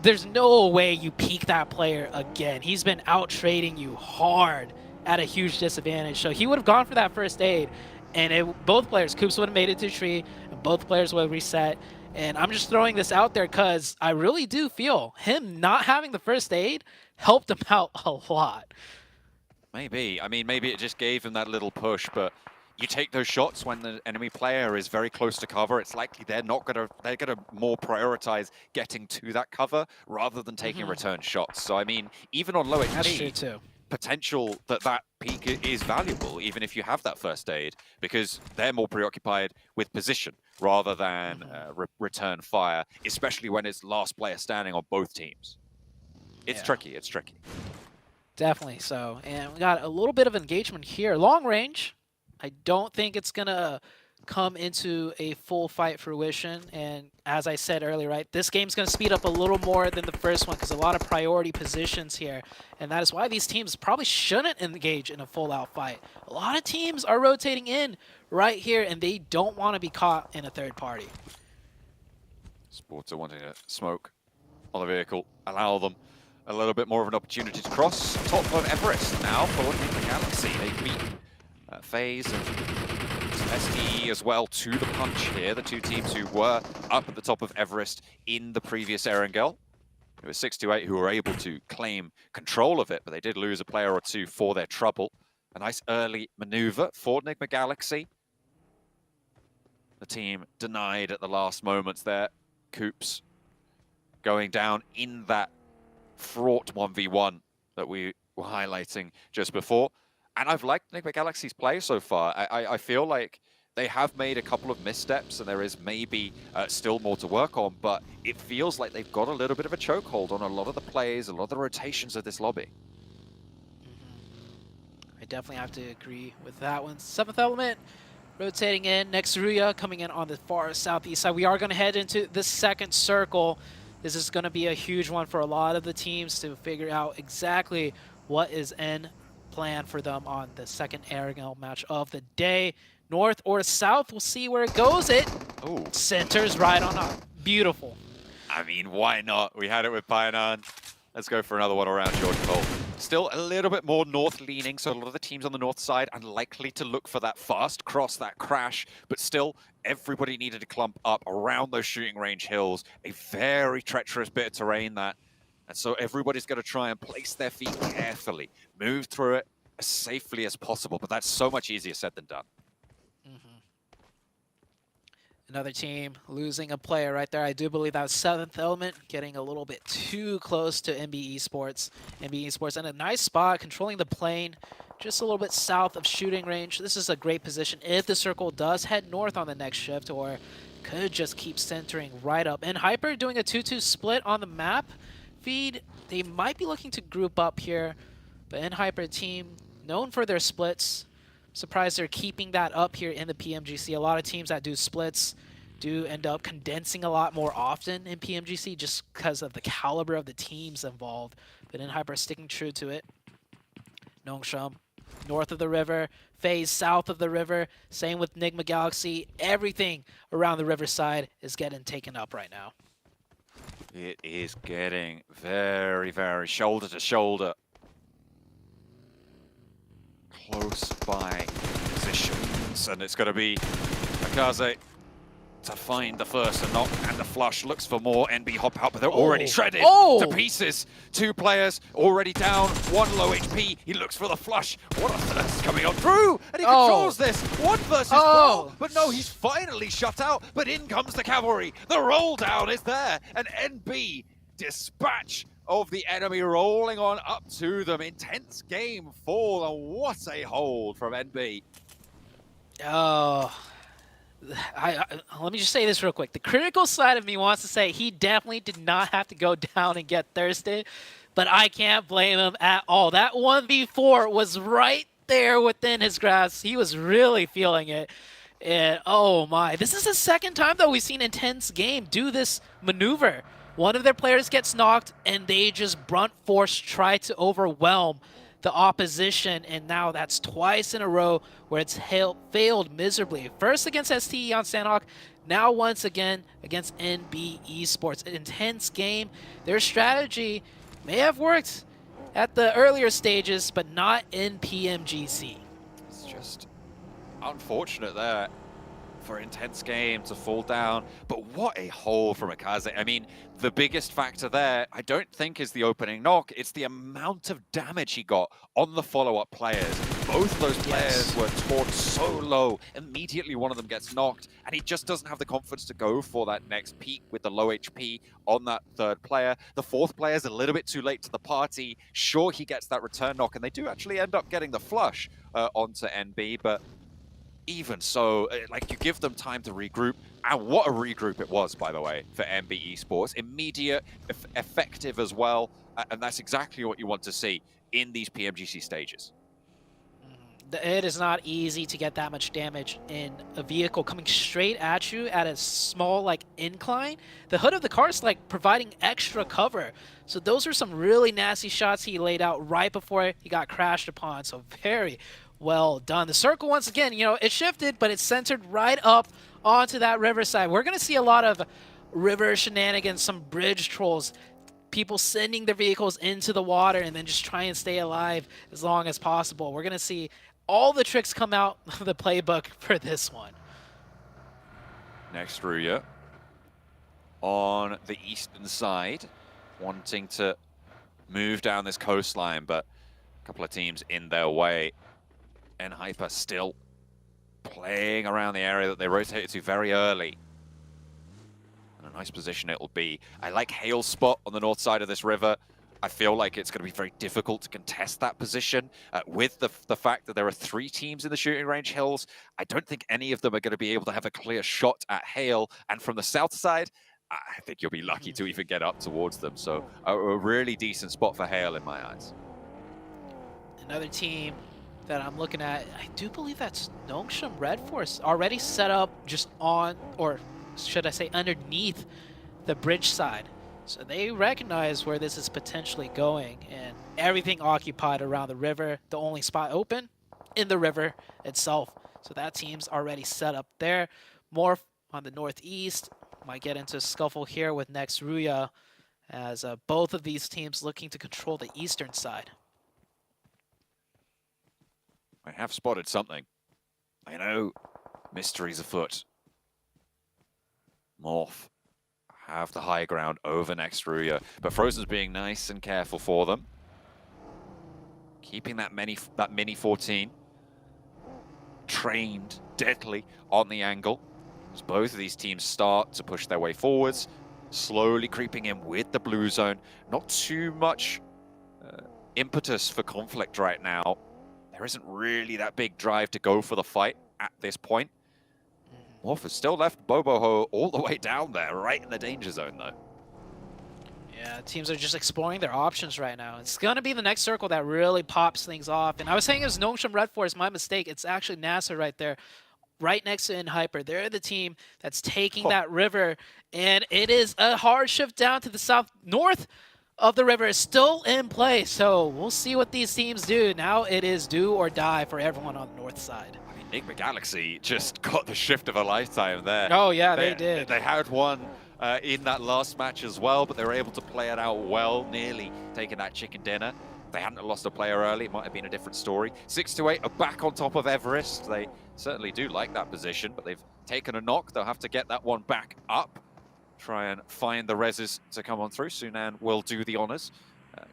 There's no way you peak that player again. He's been out-trading you hard at a huge disadvantage. So he would have gone for that first aid, and both players, Coops would have made it to the tree, and both players would have reset. And I'm just throwing this out there because I really do feel him not having the first aid helped him out a lot. Maybe. I mean, maybe it just gave him that little push, but you take those shots when the enemy player is very close to cover, it's likely they're gonna more prioritize getting to that cover rather than taking return shots. So I mean, even on low HP, That's true too. Potential that peak is valuable, even if you have that first aid, because they're more preoccupied with position rather than return fire, especially when it's last player standing on both teams. It's tricky. It's tricky. Definitely so. And we got a little bit of engagement here. Long range. I don't think it's going to come into a full fight fruition. And as I said earlier, right, this game's going to speed up a little more than the first one because a lot of priority positions here. And that is why these teams probably shouldn't engage in a full-out fight. A lot of teams are rotating in right here, and they don't want to be caught in a third party. Sports are wanting to smoke on the vehicle, allow them a little bit more of an opportunity to cross top of Everest now for the Galaxy. They beat FaZe and SDE as well to the punch here, the 2 teams who were up at the top of Everest in the previous Erangel. It was 6-8 who were able to claim control of it, but they did lose a player or 2 for their trouble. A nice early maneuver for Enigma Galaxy. The team denied at the last moments there. Coops going down in that fraught 1v1 that we were highlighting just before. And I've liked Enigma Galaxy's play so far. I feel like they have made a couple of missteps, and there is maybe still more to work on, but it feels like they've got a little bit of a chokehold on a lot of the plays, a lot of the rotations of this lobby. I definitely have to agree with that one. 7th Element rotating in. Next, Ruya coming in on the far southeast side. We are going to head into the second circle. This is going to be a huge one for a lot of the teams to figure out exactly what is in plan for them on the second aerial match of the day. North or south, we'll see where it goes. It centers right on up. Beautiful. I mean, why not? We had it with Pioneer. Let's go for another one around George Cole. Still a little bit more north-leaning, so a lot of the teams on the north side unlikely to look for that fast cross, that crash, but still, everybody needed to clump up around those shooting range hills. A very treacherous bit of terrain, that. And so everybody's going to try and place their feet carefully, move through it as safely as possible, but that's so much easier said than done. Another team losing a player right there. I do believe that was 7th Element getting a little bit too close to MB Esports. MB Esports in a nice spot, controlling the plane, just a little bit south of shooting range. This is a great position if the circle does head north on the next shift, or could just keep centering right up. And Hyper doing a 2-2 split on the map feed. They might be looking to group up here, but Hyper team known for their splits. Surprised they're keeping that up here in the PMGC. A lot of teams that do splits do end up condensing a lot more often in PMGC just because of the caliber of the teams involved. But Hyper sticking true to it. Nongsham, north of the river. FaZe, south of the river. Same with Nigma Galaxy. Everything around the riverside is getting taken up right now. It is getting very, very shoulder to shoulder. Close by positions, and it's going to be Akaze to find the first and knock and the flush. Looks for more. NB hop out, but they're already shredded to pieces. 2 players already down, 1 low HP. He looks for the flush. What a thirst coming on through, and he controls this. 1 versus 4, but no, he's finally shut out. But in comes the cavalry. The roll down is there, and NB dispatch of the enemy rolling on up to them. Intense game for them. What a hold from NB. Oh, let me just say this real quick. The critical side of me wants to say he definitely did not have to go down and get thirsted, but I can't blame him at all. That 1v4 was right there within his grasp. He was really feeling it. And oh my, this is the second time that we've seen Intense Game do this maneuver. One of their players gets knocked, and they just brunt force try to overwhelm the opposition, and now that's twice in a row where it's failed miserably. First against STE on Sandhawk, now once again against NB Esports. An Intense Game. Their strategy may have worked at the earlier stages, but not in PMGC. It's just unfortunate there for Intense Game to fall down, but what a hole from Akaze. I mean, the biggest factor there, I don't think, is the opening knock. It's the amount of damage he got on the follow-up players. Both of those players were torn so low. Immediately one of them gets knocked, and he just doesn't have the confidence to go for that next peak with the low HP on that 3rd player. The 4th player is a little bit too late to the party. Sure, he gets that return knock, and they do actually end up getting the flush onto NB, but even so, like, you give them time to regroup, and what a regroup it was, by the way, for MB Esports. Immediate, effective as well, and that's exactly what you want to see in these PMGC stages. It is not easy to get that much damage in a vehicle coming straight at you at a small, like, incline. The hood of the car is, like, providing extra cover. So those are some really nasty shots he laid out right before he got crashed upon. So very well done. The circle, once again, you know, it shifted, but it's centered right up onto that riverside. We're going to see a lot of river shenanigans, some bridge trolls, people sending their vehicles into the water and then just try and stay alive as long as possible. We're going to see all the tricks come out of the playbook for this one. Next, Ruya on the eastern side, wanting to move down this coastline, but a couple of teams in their way. And Hyper still playing around the area that they rotated to very early. And a nice position it will be. I like Hale's spot on the north side of this river. I feel like it's going to be very difficult to contest that position with the fact that there are 3 teams in the shooting range hills. I don't think any of them are going to be able to have a clear shot at Hale. And from the south side, I think you'll be lucky to even get up towards them. So a really decent spot for Hale in my eyes. Another team that I'm looking at, I do believe that's Nongshim Red Force already set up just on, or should I say underneath the bridge side. So they recognize where this is potentially going, and everything occupied around the river, the only spot open in the river itself. So that team's already set up there. More on the northeast, might get into a scuffle here with Next Ruya, as both of these teams looking to control the eastern side. I have spotted something. I know mysteries afoot. Morph have the high ground over Next Ruya, but Frozen's being nice and careful for them. Keeping that mini 14 trained deadly on the angle. As both of these teams start to push their way forwards, slowly creeping in with the blue zone. Not too much impetus for conflict right now. There isn't really that big drive to go for the fight at this point. Morph has still left Boboho all the way down there, right in the danger zone though. Yeah, teams are just exploring their options right now. It's going to be the next circle that really pops things off. And I was saying it was Nongshim Red Force, my mistake. It's actually NASA right there, right next to InHyper. They're the team that's taking that river, and it is a hard shift down to the south. North of the river is still in play, so we'll see what these teams do. Now it is do or die for everyone on the north side. I mean, Enigma Galaxy just got the shift of a lifetime there. Oh yeah, they did. They had one in that last match as well, but they were able to play it out well, nearly taking that chicken dinner. If they hadn't lost a player early, it might have been a different story. 6-8 are back on top of Everest. They certainly do like that position, but they've taken a knock. They'll have to get that one back up. Try and find the reses to come on through. Sunan will do the honors,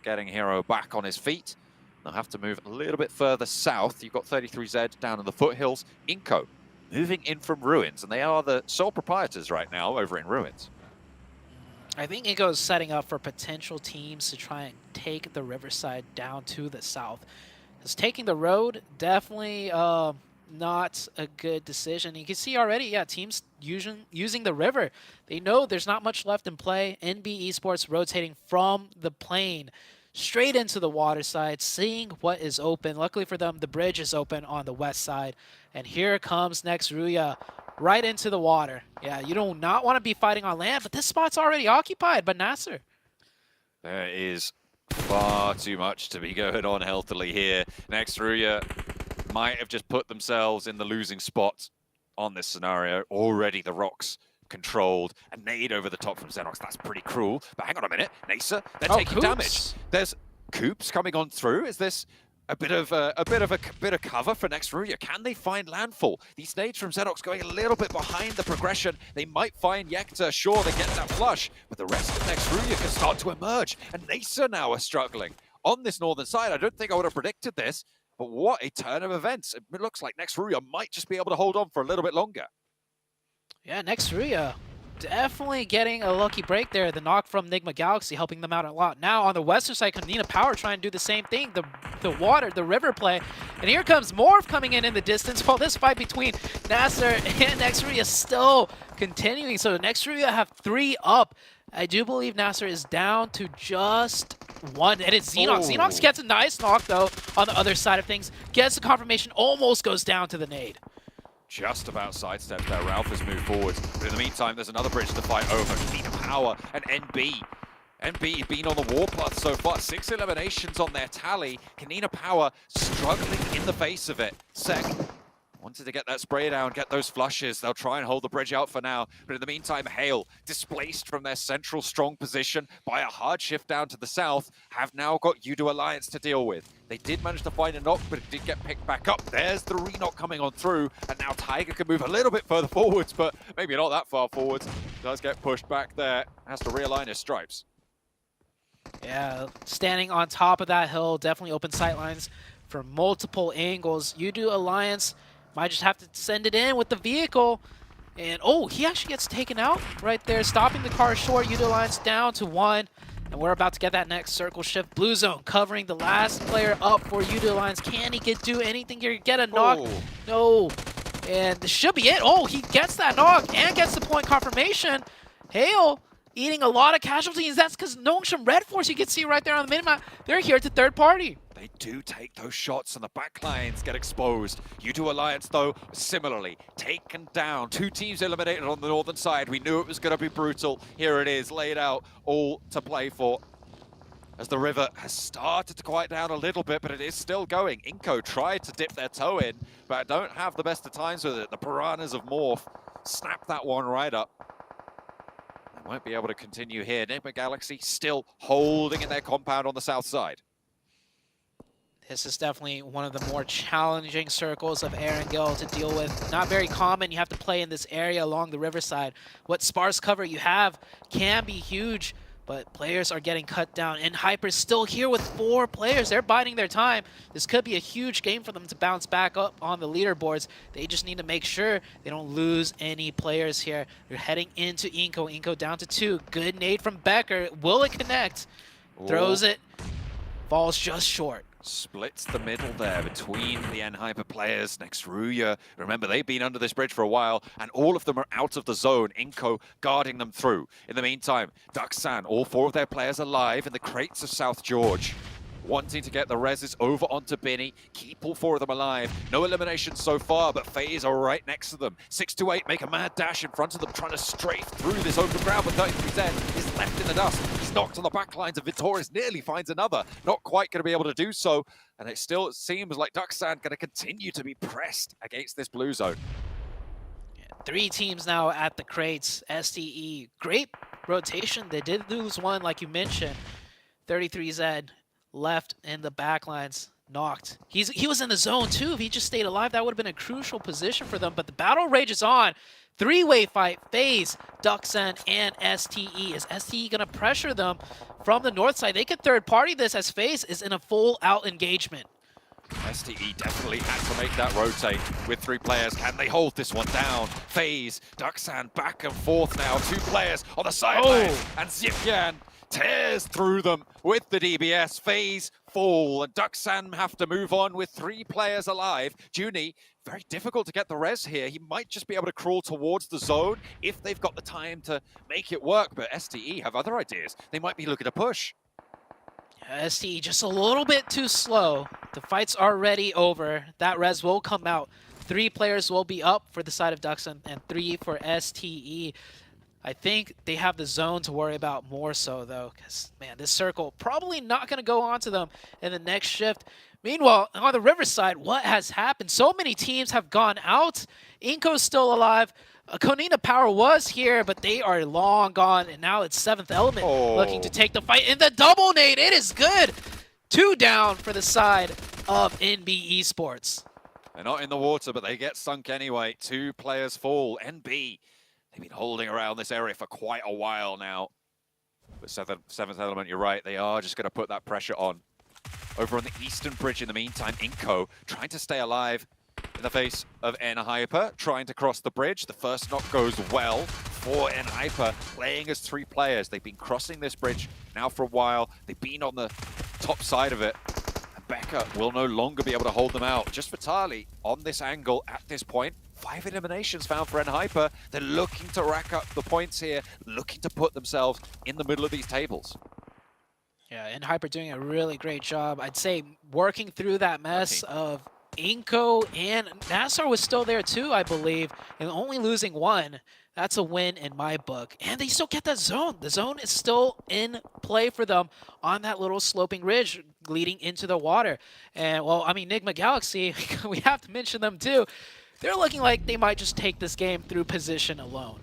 getting Hero back on his feet. They'll have to move a little bit further south. You've got 33Z down in the foothills. Inco moving in from Ruins, and they are the sole proprietors right now over in Ruins. I think Inco is setting up for potential teams to try and take the Riverside down to the south. Because taking the road, definitely not a good decision. You can see already, yeah, teams using the river. They know there's not much left in play. NB Esports rotating from the plane straight into the water side, seeing what is open. Luckily for them, the bridge is open on the west side. And here comes Next Ruya right into the water. Yeah, you do not want to be fighting on land, but this spot's already occupied by Nasser. There is far too much to be going on healthily here. Next Ruya might have just put themselves in the losing spot on this scenario. Already the rocks controlled. A nade over the top from Xenox. That's pretty cruel. But hang on a minute. Nasa, they're taking damage. There's Coops coming on through. Is this a bit of cover for Next Ruya? Can they find landfall? These nades from Xenox going a little bit behind the progression. They might find Yekta. Sure, they get that flush, but the rest of Next Ruya can start to emerge. And Nasa now are struggling on this northern side. I don't think I would have predicted this, but what a turn of events. It looks like Next Ruya might just be able to hold on for a little bit longer. Yeah, Next Ruya definitely getting a lucky break there. The knock from Enigma Galaxy helping them out a lot. Now on the western side, Kanina Power trying to do the same thing. The water, the river play. And here comes Morph coming in the distance while this fight between Nasser and Next Ruya is still continuing. So Next Ruya have 3 up. I do believe Nasser is down to just 1. And it's Xenox. Xenox gets a nice knock though on the other side of things. Gets the confirmation, almost goes down to the nade. Just about sidestepped there. Ralph has moved forward. But in the meantime, there's another bridge to fight over. Kanina Power and NB. NB been on the warpath so far. 6 eliminations on their tally. Kanina Power struggling in the face of it. Sek wanted to get that spray down, get those flushes. They'll try and hold the bridge out for now. But in the meantime, Hale, displaced from their central strong position by a hard shift down to the south, have now got Yudu Alliance to deal with. They did manage to find a knock, but it did get picked back up. There's the re-knock coming on through, and now Tiger can move a little bit further forwards, but maybe not that far forwards. Does get pushed back there, has to realign his stripes. Yeah, standing on top of that hill, definitely open sightlines from multiple angles. Yudu Alliance might just have to send it in with the vehicle. And oh, he actually gets taken out right there, stopping the car short. Yudu Alliance down to 1. And we're about to get that next circle shift. Blue zone covering the last player up for Yudu Alliance. Can he do anything here? Get a knock? No. And this should be it. Oh, he gets that knock and gets the point confirmation. Hale eating a lot of casualties. That's because Nongshim Red Force, you can see right there on the minimap, they're here to third party. They do take those shots and the backlines get exposed. U2 Alliance, though, similarly, taken down. 2 teams eliminated on the northern side. We knew it was going to be brutal. Here it is, laid out, all to play for. As the river has started to quiet down a little bit, but it is still going. Inco tried to dip their toe in, but don't have the best of times with it. The Piranhas of Morph snap that one right up. They won't be able to continue here. Enigma Galaxy still holding in their compound on the south side. This is definitely one of the more challenging circles of Erangel to deal with. Not very common. You have to play in this area along the riverside. What sparse cover you have can be huge, but players are getting cut down. And Hyper's still here with 4 players. They're biding their time. This could be a huge game for them to bounce back up on the leaderboards. They just need to make sure they don't lose any players here. They're heading into Inco. Inco down to 2. Good nade from Becker. Will it connect? Throws it. Falls just short. Splits the middle there between the N-Hyper players next Ruya. Remember, they've been under this bridge for a while, and all of them are out of the zone. Inco guarding them through. In the meantime, Duxan, all 4 of their players alive in the crates of South George. Wanting to get the reses over onto Binny, keep all 4 of them alive. No eliminations so far, but FaZe are right next to them. 628 make a mad dash in front of them, trying to strafe through this open ground, but 33Z is left in the dust. He's knocked on the back lines, and Vittorius nearly finds another. Not quite going to be able to do so, and it still seems like Duxan going to continue to be pressed against this blue zone. 3 teams now at the crates. STE, great rotation. They did lose one, like you mentioned. 33Z left in the backlines, knocked. He was in the zone too. If he just stayed alive, that would have been a crucial position for them. But the battle rages on. 3-way fight, FaZe, Duxan, and STE. Is STE going to pressure them from the north side? They could third party this as FaZe is in a full-out engagement. STE definitely had to make that rotate with 3 players. Can they hold this one down? FaZe, Duxan back and forth now. 2 players on the sideline, and Zipyan tears through them with the DBS. FaZe fall, and Duxan have to move on with 3 players alive. Junie, very difficult to get the res here. He might just be able to crawl towards the zone if they've got the time to make it work, but STE have other ideas. They might be looking to push. STE just a little bit too slow. The fight's already over. That res will come out. 3 players will be up for the side of Duxan and 3 for STE. I think they have the zone to worry about more so, though, because, man, this circle probably not going to go on to them in the next shift. Meanwhile, on the Riverside, what has happened? So many teams have gone out. Inco's still alive. Konina Power was here, but they are long gone, and now it's 7th Element looking to take the fight. In the double nade, it is good. 2 down for the side of NB Esports. They're not in the water, but they get sunk anyway. 2 players fall. NB, they've been holding around this area for quite a while now. But 7th Element, you're right, they are just going to put that pressure on. Over on the eastern bridge in the meantime, Inco trying to stay alive in the face of N-Hyper, trying to cross the bridge. The first knock goes well for N-Hyper, playing as 3 players. They've been crossing this bridge now for a while. They've been on the top side of it. And Becca will no longer be able to hold them out. Just Vitali on this angle at this point. 5 eliminations found for N-Hyper. They're looking to rack up the points here, looking to put themselves in the middle of these tables. Yeah, N-Hyper doing a really great job. I'd say working through that mess of Inco, and Nassar was still there too, I believe, and only losing 1. That's a win in my book. And they still get that zone. The zone is still in play for them on that little sloping ridge leading into the water. And, well, I mean, Enigma Galaxy, we have to mention them too. They're looking like they might just take this game through position alone.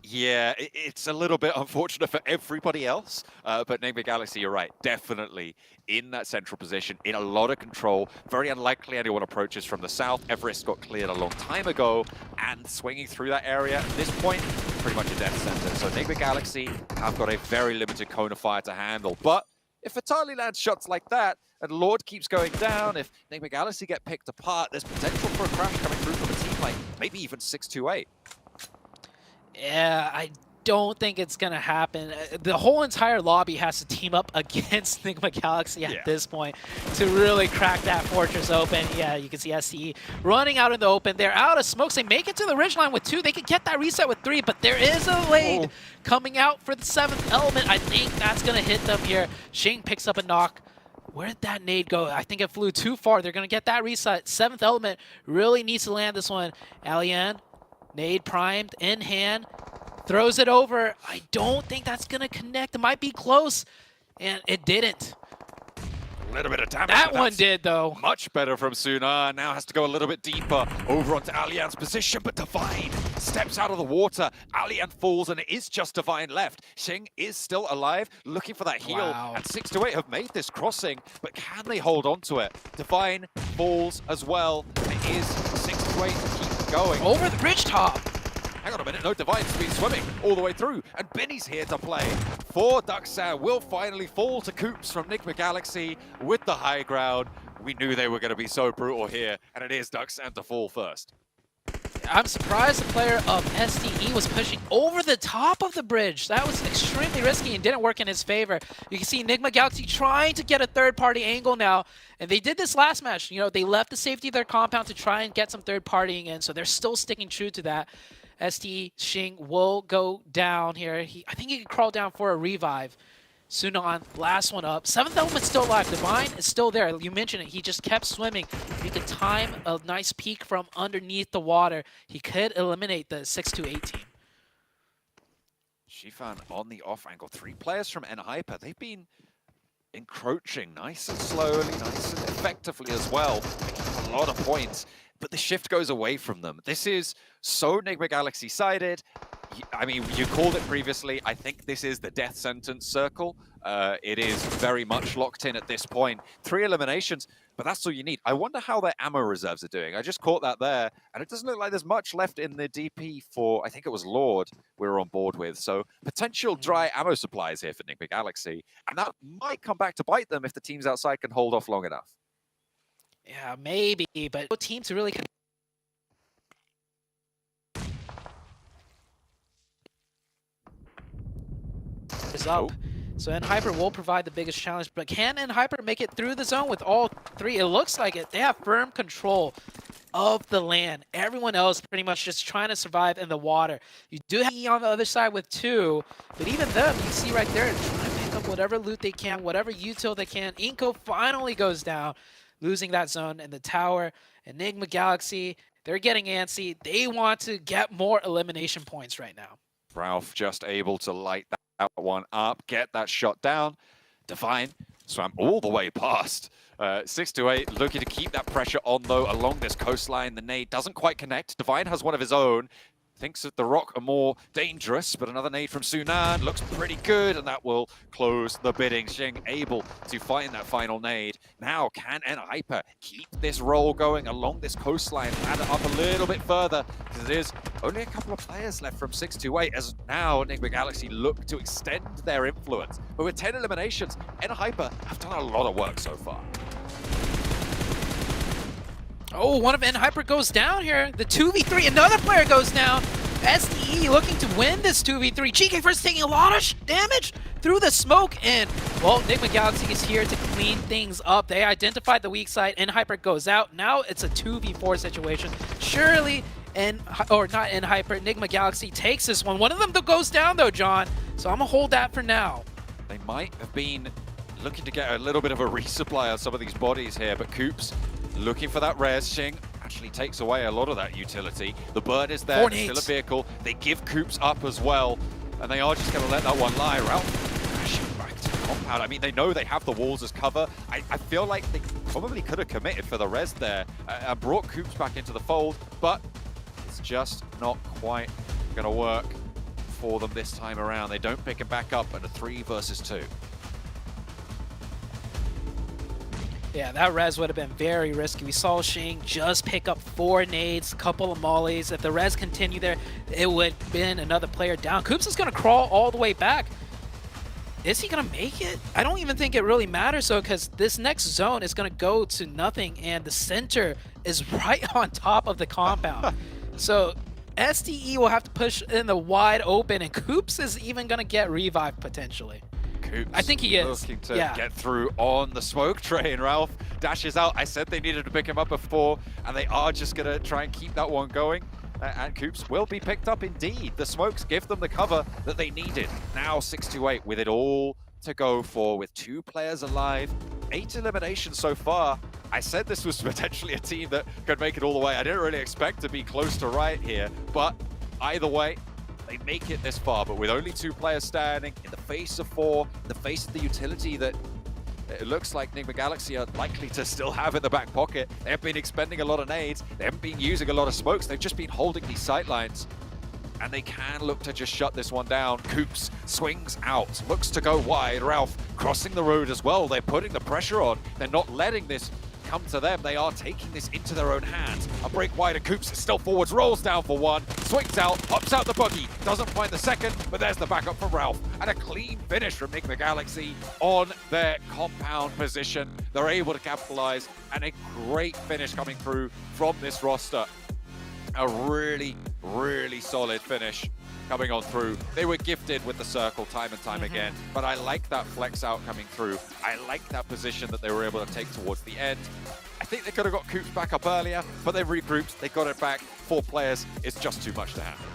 Yeah, it's a little bit unfortunate for everybody else, but Enigma Galaxy, you're right, definitely in that central position, in a lot of control. Very unlikely anyone approaches from the south. Everest got cleared a long time ago, and swinging through that area at this point, pretty much a death sentence. So Enigma Galaxy have got a very limited cone of fire to handle, but if Vitali lands shots like that, and Lord keeps going down, if Enigma Galaxy get picked apart, there's potential for a crash coming through from a team like maybe even 628. Yeah, I don't think it's going to happen. The whole entire lobby has to team up against Enigma Galaxy at this point to really crack that fortress open. Yeah, you can see SCE running out in the open. They're out of smokes. They make it to the ridgeline with 2. They could get that reset with 3, but there is a lead coming out for the 7th Element. I think that's going to hit them here. Shing picks up a knock. Where did that nade go? I think it flew too far. They're going to get that reset. 7th element really needs to land this one. Alien, nade primed, in hand, throws it over. I don't think that's going to connect. It might be close, and it didn't. A little bit of damage. That one did, though. Much better from Suna. Now has to go a little bit deeper over onto Alian's position, but Divine steps out of the water. Alian falls, and it is just Divine left. Xing is still alive, looking for that heal. Wow. And 6 to 8 have made this crossing, but can they hold on to it? Divine falls as well. And it is 6 to 8 to keep going. Over the bridge top. Hang on a minute, no, Divine's been swimming all the way through, and Binny's here to play. 4 Ducksound will finally fall to Coops from Nigma Galaxy with the high ground. We knew they were going to be so brutal here, and it is Ducksound to fall first. I'm surprised the player of SDE was pushing over the top of the bridge. That was extremely risky and didn't work in his favor. You can see Nigma Galaxy trying to get a third-party angle now, and they did this last match. You know, they left the safety of their compound to try and get some third-partying in, so they're still sticking true to that. SDE Xing will go down here. I think he could crawl down for a revive. Sunan, last one up. 7th element still alive. Divine is still there. You mentioned it. He just kept swimming. He could time a nice peek from underneath the water. He could eliminate the 6-8 team. Shifan on the off angle. 3 players from N-Hyper. They've been encroaching nice and slowly, nice and effectively as well. Making a lot of points. But the shift goes away from them. This is so Nigma Galaxy sided. I mean, you called it previously. I think this is the death sentence circle. It is very much locked in at this point. 3 eliminations, but that's all you need. I wonder how their ammo reserves are doing. I just caught that there, and it doesn't look like there's much left in the DP for, I think it was Lord we were on board with. So potential dry ammo supplies here for Nigma Galaxy, and that might come back to bite them if the teams outside can hold off long enough. Yeah, maybe, but no team to really is up. So N-Hyper will provide the biggest challenge, but can N-Hyper make it through the zone with all 3? It looks like it. They have firm control of the land. Everyone else pretty much just trying to survive in the water. You do have E on the other side with 2, but even them, you see right there, trying to pick up whatever loot they can, whatever util they can. Inko finally goes down, losing that zone in the tower. Enigma Galaxy, they're getting antsy. They want to get more elimination points right now. Ralph just able to light that one up, get that shot down. Divine swam all the way past. 6 to 8, looking to keep that pressure on though along this coastline. The nade doesn't quite connect. Divine has one of his own. Thinks that the rock are more dangerous, but another nade from Sunan looks pretty good, and that will close the bidding. Xing able to find that final nade. Now, can N-Hyper keep this roll going along this coastline, add it up a little bit further, because it is only a couple of players left from 6 to 8, as now Nigma Galaxy look to extend their influence. But with 10 eliminations, N-Hyper have done a lot of work so far. Oh, one of N-Hyper goes down here. The 2v3, another player goes down. SDE looking to win this 2v3. GK first taking a lot of damage through the smoke, and well, Nigma Galaxy is here to clean things up. They identified the weak side. N-Hyper goes out. Now it's a 2v4 situation. Surely, not N-Hyper, Nigma Galaxy takes this one. One of them goes down though, John. So I'm gonna hold that for now. They might have been looking to get a little bit of a resupply of some of these bodies here, but Coops looking for that res. Xing actually takes away a lot of that utility. The bird is there, still a vehicle. They give Coops up as well, and they are just going to let that one lie. Ralph crashing back to the compound. I mean, they know they have the walls as cover. I feel like they probably could have committed for the res there and brought Coops back into the fold, but it's just not quite going to work for them this time around. They don't pick him back up at a 3 versus 2. Yeah, that res would have been very risky. We saw Xing just pick up 4 nades, a couple of mollies. If the res continued there, it would have been another player down. Coops is going to crawl all the way back. Is he going to make it? I don't even think it really matters, though, because this next zone is going to go to nothing, and the center is right on top of the compound. So SDE will have to push in the wide open, and Coops is even going to get revived potentially. Coops I think he is. Looking to get through on the smoke train. Ralph dashes out. I said they needed to pick him up before, and they are just going to try and keep that one going. And Coops will be picked up indeed. The smokes give them the cover that they needed. Now 6 to 8 with it all to go for, with 2 players alive. 8 eliminations so far. I said this was potentially a team that could make it all the way. I didn't really expect to be close to right here, but either way, they make it this far. But with only 2 players standing, in the face of 4, in the face of the utility that it looks like Enigma Galaxy are likely to still have in the back pocket. They have been expending a lot of nades. They haven't been using a lot of smokes. They've just been holding these sightlines. And they can look to just shut this one down. Coops swings out, looks to go wide. Ralph crossing the road as well. They're putting the pressure on. They're not letting this come to them. They are taking this into their own hands. A break wide, and Coops is still forwards, rolls down for one, swings out, hops out the buggy, doesn't find the second, but there's the backup from Ralph. And a clean finish from Enigma Galaxy on their compound position. They're able to capitalize, and a great finish coming through from this roster. A really, really solid finish coming on through. They were gifted with the circle time and time again, but I like that flex out coming through. I like that position that they were able to take towards the end. I think they could have got Coops back up earlier, but they regrouped, they got it back. 4 players is just too much to handle.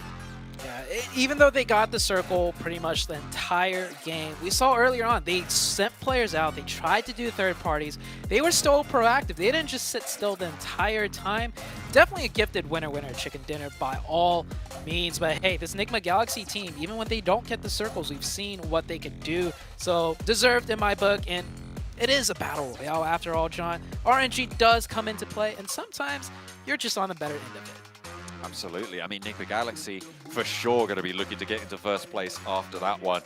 Yeah, even though they got the circle pretty much the entire game, we saw earlier on, they sent players out, they tried to do third parties, they were still proactive, they didn't just sit still the entire time. Definitely a gifted winner chicken dinner by all means, but hey, this Enigma Galaxy team, even when they don't get the circles, we've seen what they can do, so deserved in my book, and it is a battle royale after all, John. RNG does come into play, and sometimes you're just on the better end of it. Absolutely. I mean, Enigma Galaxy for sure going to be looking to get into first place after that one.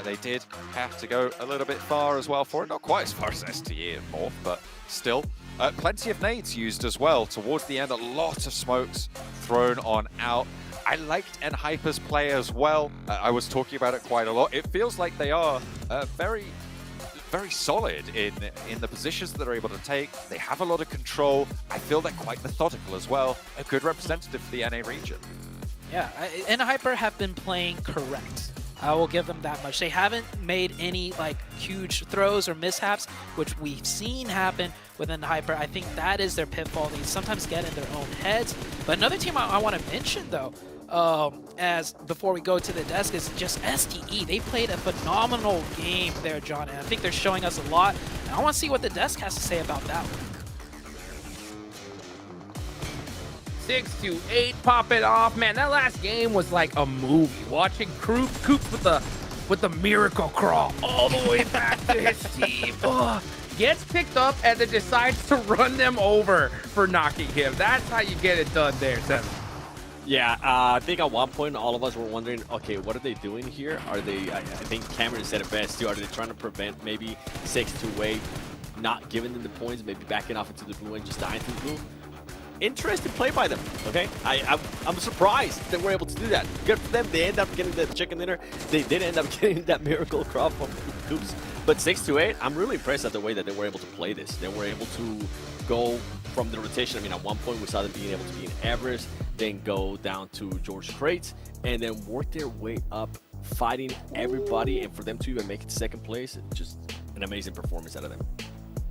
They did have to go a little bit far as well for it. Not quite as far as STE and Morph, but still. Plenty of nades used as well. Towards the end, a lot of smokes thrown on out. I liked Enhyper's play as well. I was talking about it quite a lot. It feels like they are very solid in the positions that they're able to take. They have a lot of control. I feel they're quite methodical as well. A good representative for the NA region. Yeah, Enhyper have been playing correct. I will give them that much. They haven't made any like huge throws or mishaps, which we've seen happen with Enhyper. I think that is their pitfall. They sometimes get in their own heads. But another team I want to mention though, as before we go to the desk, is just STE. They played a phenomenal game there, John, and I think they're showing us a lot. And I want to see what the desk has to say about that one. 6-8 popping off, man. That last game was like a movie. Watching Coops with the miracle crawl all the way back to his team. Gets picked up and then decides to run them over for knocking him. That's how you get it done there, Seven. Yeah, I think at one point all of us were wondering, okay, what are they doing here? Are they, I think Cameron said it best too, are they trying to prevent maybe 6-8 not giving them the points, maybe backing off into the blue and just dying to the blue? Interesting play by them, okay? I'm surprised that we're able to do that. Good for them, they end up getting the chicken dinner. They did end up getting that miracle crop from Coops. But 6-8, I'm really impressed at the way that they were able to play this. They were able to go from the rotation. I mean, at one point we saw them being able to be in Everest, then go down to George Crates, and then work their way up, fighting everybody, and for them to even make it second place, just an amazing performance out of them.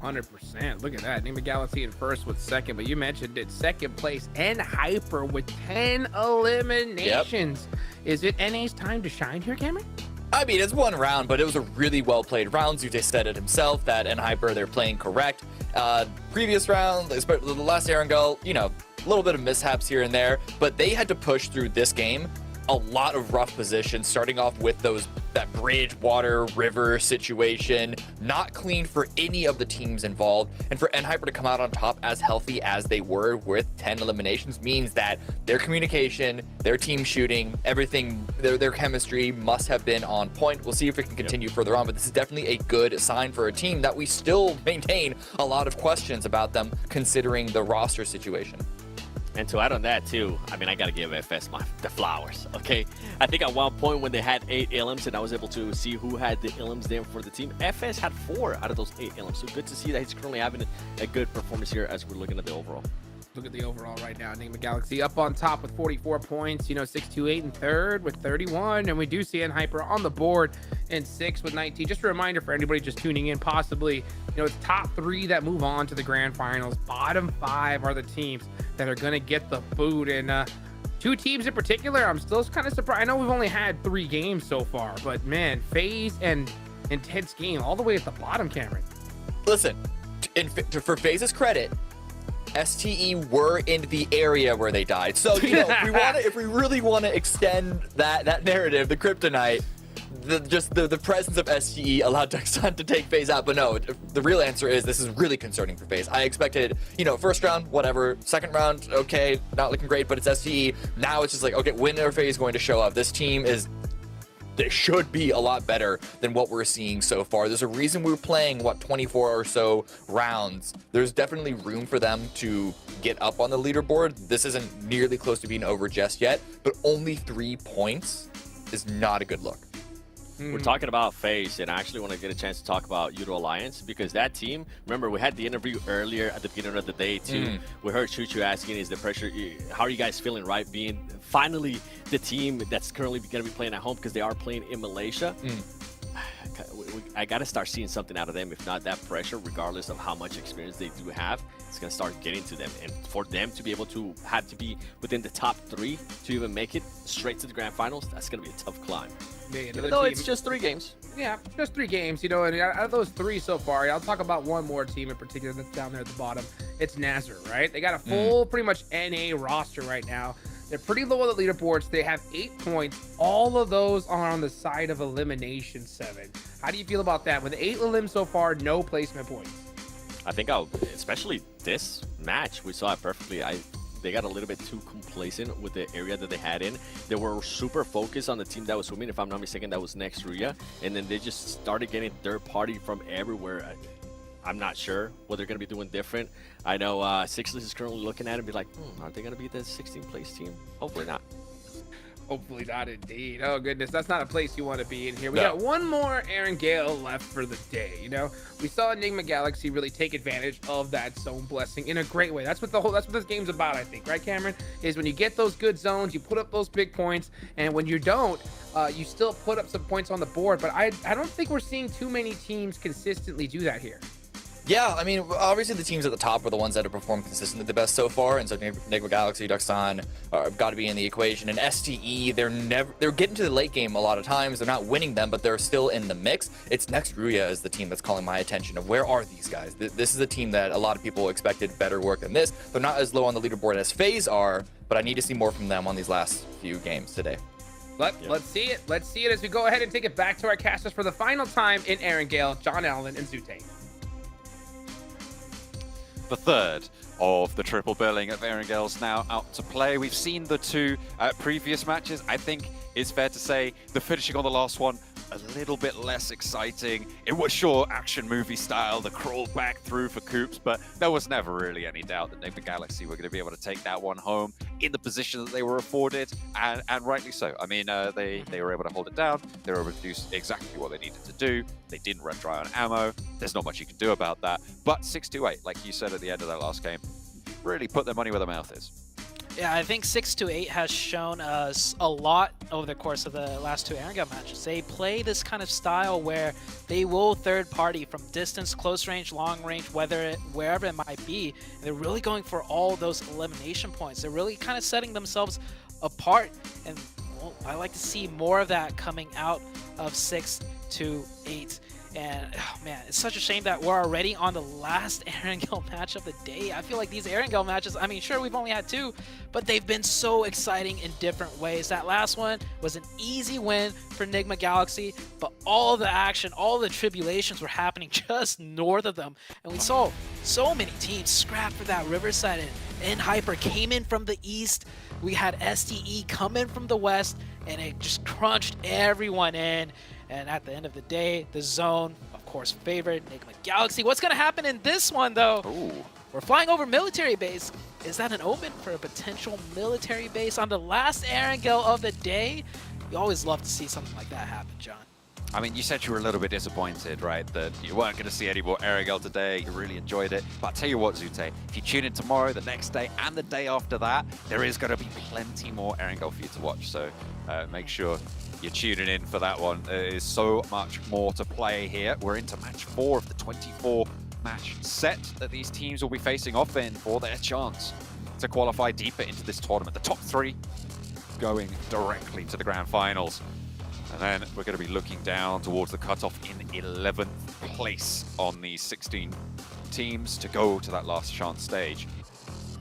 100%. Look at that. Enigma Galaxy in first with second, but you mentioned it. Second place, Enhyper with 10 eliminations. Yep. Is it NA's time to shine here, Cameron? I mean, it's one round, but it was a really well-played round. Zute said it himself that Enhyper, they're playing correct. Previous round, especially the last Erangel, you know, a little bit of mishaps here and there, but they had to push through this game. A lot of rough positions, starting off with that bridge, water, river situation, not clean for any of the teams involved. And for Enhyper to come out on top as healthy as they were with 10 eliminations means that their communication, their team shooting, everything, their chemistry must have been on point. We'll see if it can continue further on, but this is definitely a good sign for a team that we still maintain a lot of questions about them considering the roster situation. And to add on that too, I mean, I gotta give FS the flowers, okay? I think at one point when they had 8 ilms and I was able to see who had the ilms there for the team, FS had 4 out of those 8 ilms. So good to see that he's currently having a good performance here as we're looking at the overall. Look at the overall right now. Enigma Galaxy up on top with 44 points. You know, 6-8 in third with 31. And we do see Enhyper on the board in 6th with 19. Just a reminder for anybody just tuning in, possibly, you know, it's top 3 that move on to the grand finals. Bottom 5 are the teams that are going to get the boot. And 2 teams in particular, I'm still kind of surprised. I know we've only had 3 games so far, but man, FaZe and Intense Game all the way at the bottom, Cameron. listen, for FaZe's credit, STE were in the area where they died. So, you know, if we really want to extend that narrative, the kryptonite, the presence of STE allowed Dexon to take FaZe out. But no, the real answer is this is really concerning for FaZe. I expected, you know, first round, whatever. Second round, okay, not looking great, but it's STE. Now it's just like, okay, when are FaZe going to show up? This team they should be a lot better than what we're seeing so far. There's a reason we're playing, 24 or so rounds. There's definitely room for them to get up on the leaderboard. This isn't nearly close to being over just yet, but only 3 points is not a good look. We're talking about FaZe, and I actually want to get a chance to talk about Euro Alliance, because that team, remember, we had the interview earlier at the beginning of the day too. We heard Chuchu asking, is the pressure, how are you guys feeling, right, being finally the team that's currently going to be playing at home, because they are playing in Malaysia. I got to start seeing something out of them. If not, that pressure, regardless of how much experience they do have, it's going to start getting to them. And for them to be able to have to be within the top 3 to even make it straight to the Grand Finals, that's going to be a tough climb. Even though it's just 3 games. Yeah, just 3 games, you know, and out of those 3 so far, I'll talk about one more team in particular that's down there at the bottom. It's Nazar, right? They got a full, pretty much NA roster right now. They're pretty low on the leaderboards. They have 8 points. All of those are on the side of Elimination 7. How do you feel about that? With 8 elims so far, no placement points. I think especially this match, we saw it perfectly. They got a little bit too complacent with the area that they had in. They were super focused on the team that was swimming. If I'm not mistaken, that was next Ruya. And then they just started getting third party from everywhere. I'm not sure what they're going to be doing different. I know Sixless is currently looking at it and be like, are they going to be the 16th place team? Hopefully not. Hopefully not, indeed. Oh, goodness. That's not a place you want to be in here. We got one more Aaron Gale left for the day, you know? We saw Enigma Galaxy really take advantage of that zone blessing in a great way. That's what this game's about, I think. Right, Cameron? Is when you get those good zones, you put up those big points, and when you don't, you still put up some points on the board. But I don't think we're seeing too many teams consistently do that here. Yeah, I mean, obviously the teams at the top are the ones that have performed consistently the best so far, and so Enigma Galaxy, Duxon have got to be in the equation. And STE, they're getting to the late game a lot of times. They're not winning them, but they're still in the mix. It's next Ruya is the team that's calling my attention of where are these guys? This is a team that a lot of people expected better work than this. They're not as low on the leaderboard as FaZe are, but I need to see more from them on these last few games today. Let's see it. Let's see it as we go ahead and take it back to our casters for the final time in Aaron Gale, John Allen, and Zute. The third of the triple billing of Aaron Gale's now out to play. We've seen the 2 previous matches. I think it's fair to say the finishing on the last one, a little bit less exciting. It was sure action movie style, the crawl back through for Coops, but there was never really any doubt that Enigma Galaxy were going to be able to take that one home in the position that they were afforded, and rightly so. I mean, they were able to hold it down. They were able to do exactly what they needed to do. They didn't run dry on ammo. There's not much you can do about that. But 6-8, like you said at the end of that last game, really put their money where their mouth is. Yeah, I think 6-8 has shown us a lot over the course of the last 2 Aaron Gale matches. They play this kind of style where they will third party from distance, close range, long range, wherever it might be. And they're really going for all those elimination points. They're really kind of setting themselves apart. And well, I like to see more of that coming out of 6-8. And oh man, it's such a shame that we're already on the last Aaron Gale match of the day. I feel like these Aaron Gale matches, I mean, sure, we've only had 2, but they've been so exciting in different ways. That last one was an easy win for Enigma Galaxy, but all the action, all the tribulations were happening just north of them. And we saw so many teams scrap for that Riverside, and Hyper came in from the east. We had STE come in from the west, and it just crunched everyone in. And at the end of the day, the zone, of course, favored Enigma Galaxy. What's going to happen in this one, though? Ooh. We're flying over military base. Is that an open for a potential military base on the last Aaron Gale of the day? You always love to see something like that happen, John. I mean, you said you were a little bit disappointed, right? That you weren't going to see any more Aaron Gale today. You really enjoyed it. But I'll tell you what, Zute, if you tune in tomorrow, the next day, and the day after that, there is going to be plenty more Aaron Gale for you to watch. So make sure you're tuning in for that one. There is so much more to play here. We're into match 4 of the 24 match set that these teams will be facing off in for their chance to qualify deeper into this tournament. The top 3 going directly to the Grand Finals. And then we're going to be looking down towards the cutoff in 11th place on these 16 teams to go to that last chance stage.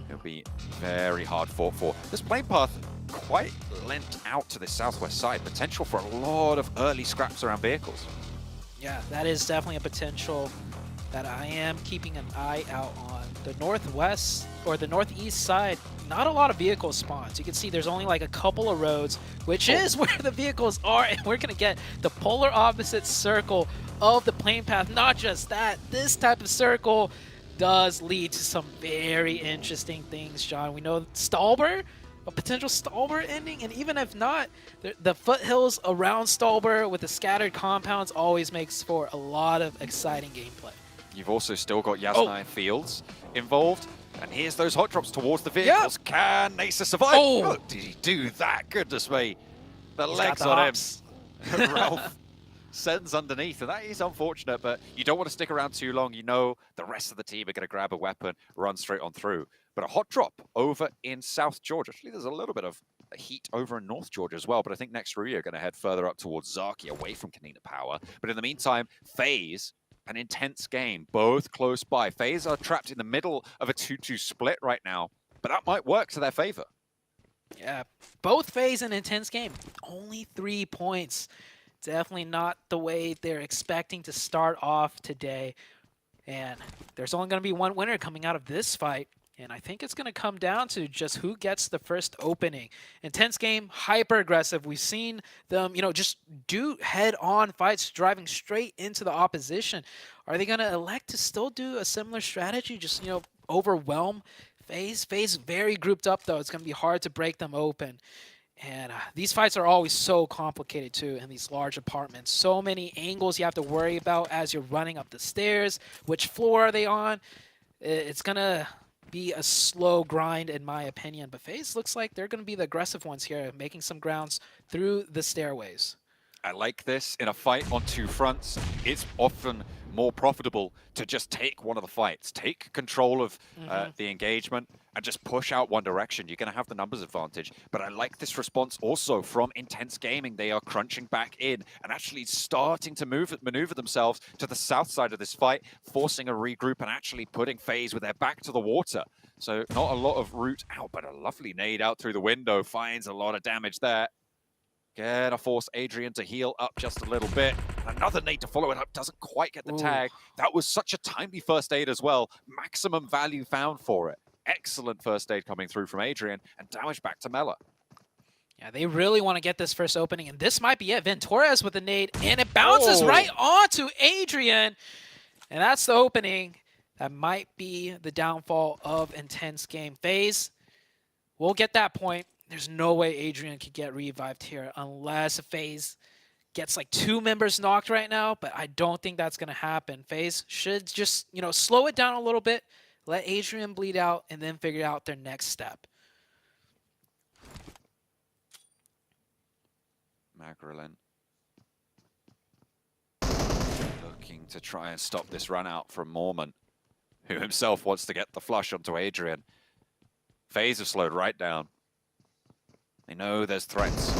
It'll be very hard fought for. This plane path quite lent out to the southwest side. Potential for a lot of early scraps around vehicles. Yeah, that is definitely a potential that I am keeping an eye out on. The northwest or the northeast side, not a lot of vehicle spawns. You can see there's only like a couple of roads, which is where the vehicles are, and we're gonna get the polar opposite circle of the plane path. Not just that, this type of circle does lead to some very interesting things, John. We know Stallber, a potential Stallber ending, and even if not, the foothills around Stallber with the scattered compounds always makes for a lot of exciting gameplay. You've also still got Yasnai Fields involved, and here's those hot drops towards the vehicles. Yep. Can Nasa survive? Oh, did he do that? Goodness me. The legs on him. Ralph sends underneath, and that is unfortunate, but you don't want to stick around too long. You know the rest of the team are going to grab a weapon, run straight on through. But a hot drop over in South Georgia. Actually, there's a little bit of heat over in North Georgia as well, but I think next Rui are going to head further up towards Zaki, away from Kanina Power. But in the meantime, FaZe, an intense game, both close by. FaZe are trapped in the middle of a 2-2 split right now, but that might work to their favor. Yeah, both FaZe an intense game. Only 3 points. Definitely not the way they're expecting to start off today. And there's only going to be one winner coming out of this fight. And I think it's going to come down to just who gets the first opening. Intense game, hyper aggressive. We've seen them, just do head-on fights, driving straight into the opposition. Are they going to elect to still do a similar strategy, just, overwhelm FaZe? FaZe very grouped up, though. It's going to be hard to break them open. And these fights are always so complicated, too, in these large apartments. So many angles you have to worry about as you're running up the stairs. Which floor are they on? It's going to be a slow grind, in my opinion. But FaZe looks like they're going to be the aggressive ones here, making some grounds through the stairways. I like this. In a fight on two fronts, it's often more profitable to just take one of the fights, take control of the engagement, and just push out one direction. You're going to have the numbers advantage. But I like this response also from Intense Gaming. They are crunching back in and actually starting to maneuver themselves to the south side of this fight, forcing a regroup and actually putting FaZe with their back to the water. So not a lot of route out, but a lovely nade out through the window finds a lot of damage there. Gonna force Adrian to heal up just a little bit. Another nade to follow it up, doesn't quite get the tag. That was such a timely first aid as well. Maximum value found for it. Excellent first aid coming through from Adrian, and damage back to Mela. Yeah, they really want to get this first opening, and this might be it. Ventorez with the nade, and it bounces right onto Adrian. And that's the opening. That might be the downfall of Intense Game. FaZe will get that point. There's no way Adrian could get revived here unless FaZe gets like 2 members knocked right now, but I don't think that's going to happen. FaZe should just, slow it down a little bit, let Adrian bleed out, and then figure out their next step. Magdalene looking to try and stop this run out from Mormon, who himself wants to get the flush onto Adrian. FaZe have slowed right down. They know there's threats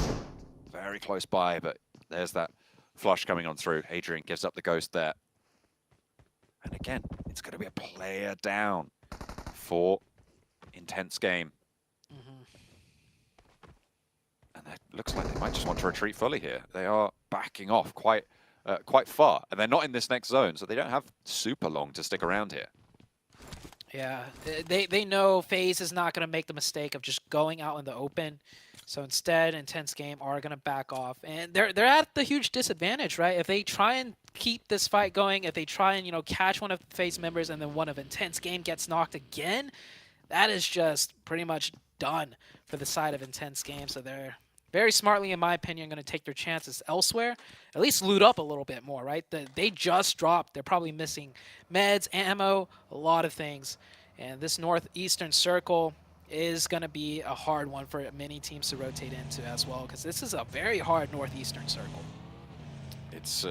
very close by, but there's that flush coming on through. Adrian gives up the ghost there. And again, it's going to be a player down for Intense Game. And it looks like they might just want to retreat fully here. They are backing off quite far, and they're not in this next zone, so they don't have super long to stick around here. Yeah, they know FaZe is not going to make the mistake of just going out in the open. So instead, Intense Game are going to back off. And they're at the huge disadvantage, right? If they try and keep this fight going, if they try and, catch one of the FaZe members and then one of Intense Game gets knocked again, that is just pretty much done for the side of Intense Game. So they're very smartly, in my opinion, going to take their chances elsewhere. At least loot up a little bit more, right? They just dropped. They're probably missing meds, ammo, a lot of things. And this northeastern circle is going to be a hard one for many teams to rotate into as well, because this is a very hard northeastern circle. It's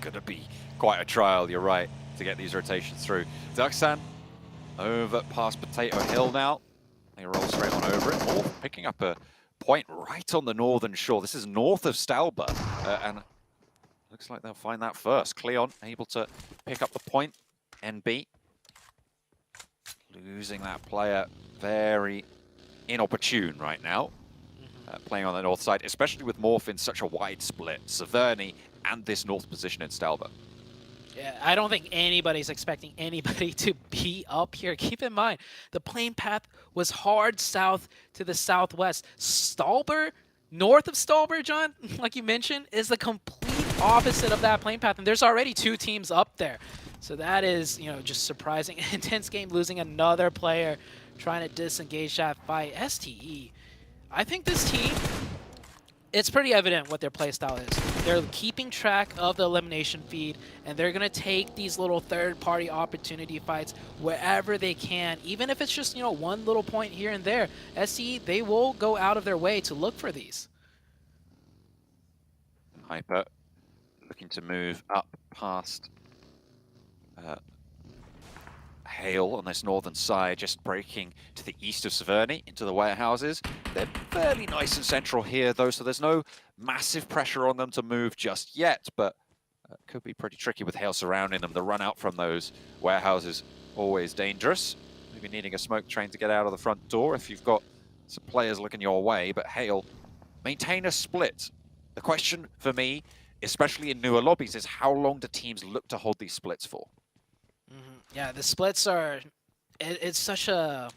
going to be quite a trial, you're right, to get these rotations through. Duxan over past Potato Hill now. They roll straight on over it. Morph picking up a point right on the northern shore. This is north of Stalber, and looks like they'll find that first. Cleon able to pick up the point. NB losing that player very inopportune right now. Playing on the north side, especially with Morph in such a wide split. Severny and this north position in Stalber. Yeah, I don't think anybody's expecting anybody to be up here. Keep in mind, the plane path was hard south to the southwest. Stalber, north of Stalber, John, like you mentioned, is the complete opposite of that plane path. And there's already 2 teams up there. So that is, you know, just surprising. Intense game, losing another player, trying to disengage that fight. STE, I think this team, it's pretty evident what their playstyle is. They're keeping track of the elimination feed, and they're going to take these little third-party opportunity fights wherever they can, even if it's just, you know, one little point here and there. SE, they will go out of their way to look for these. Hyper looking to move up past Hale on this northern side, just breaking to the east of Severny into the warehouses. They're fairly nice and central here, though, so there's no massive pressure on them to move just yet, but could be pretty tricky with Hale surrounding them. The run out from those warehouses always dangerous. Maybe needing a smoke train to get out of the front door if you've got some players looking your way, but Hale maintain a split. The question for me, especially in newer lobbies, is how long do teams look to hold these splits for? Yeah, the splits are, it's such a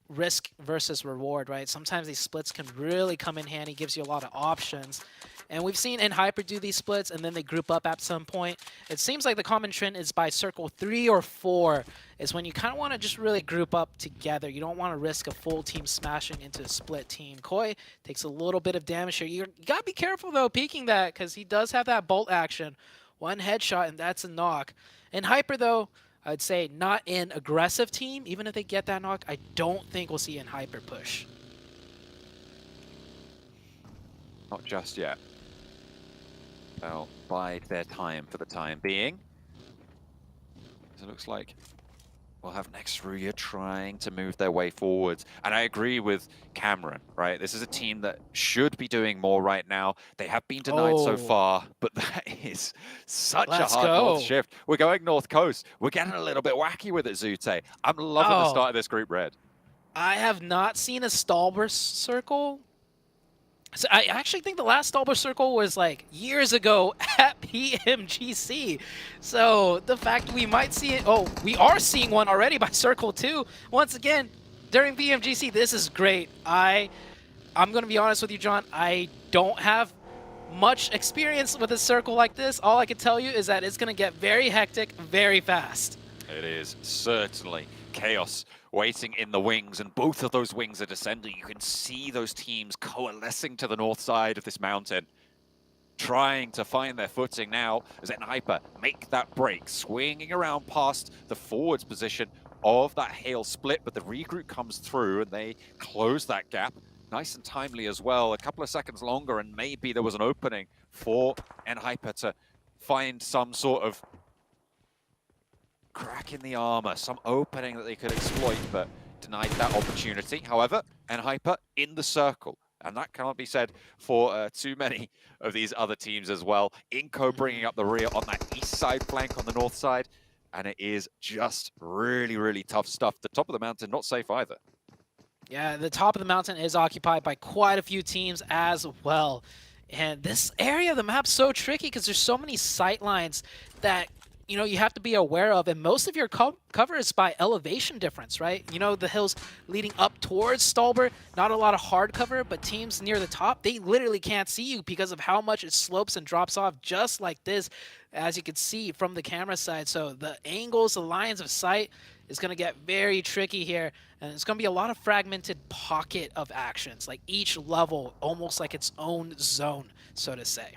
risk versus reward, right? Sometimes these splits can really come in handy, gives you a lot of options. And we've seen Hyper do these splits, and then they group up at some point. It seems like the common trend is by circle 3 or 4 is when you kind of want to just really group up together. You don't want to risk a full team smashing into a split team. Koi takes a little bit of damage here. You got to be careful, though, peeking that, because he does have that bolt action. One headshot, and that's a knock. And Hyper, though, I'd say not an aggressive team. Even if they get that knock, I don't think we'll see Hyper push. Not just yet. They'll bide their time for the time being. It looks like we'll have Nextruya trying to move their way forwards. And I agree with Cameron, right? This is a team that should be doing more right now. They have been denied so far, but that is such a hard north shift. We're going north coast. We're getting a little bit wacky with it, Zute. I'm loving the start of this group red. I have not seen a Stalber circle. So I actually think the last Stalber circle was like years ago at PMGC. So the fact we might see it, we are seeing one already by circle 2. Once again, during PMGC, this is great. I'm going to be honest with you, John. I don't have much experience with a circle like this. All I can tell you is that it's going to get very hectic very fast. It is certainly chaos waiting in the wings, and both of those wings are descending. You can see those teams coalescing to the north side of this mountain, trying to find their footing now as Hyper make that break, swinging around past the forwards position of that Hale split, but the regroup comes through and they close that gap. Nice and timely as well, a couple of seconds longer, and maybe there was an opening for Hyper to find some sort of crack in the armor, some opening that they could exploit, but denied that opportunity. However, Hyper in the circle, and that cannot be said for too many of these other teams as well. Inco bringing up the rear on that east side flank on the north side, and it is just really, really tough stuff. The top of the mountain, not safe either. Yeah, the top of the mountain is occupied by quite a few teams as well. And this area of the map's so tricky because there's so many sight lines that you have to be aware of, and most of your cover is by elevation difference, right? The hills leading up towards Stalber, not a lot of hard cover, but teams near the top, they literally can't see you because of how much it slopes and drops off just like this, as you can see from the camera side. So the angles, the lines of sight is going to get very tricky here, and it's going to be a lot of fragmented pocket of actions, like each level almost like its own zone, so to say.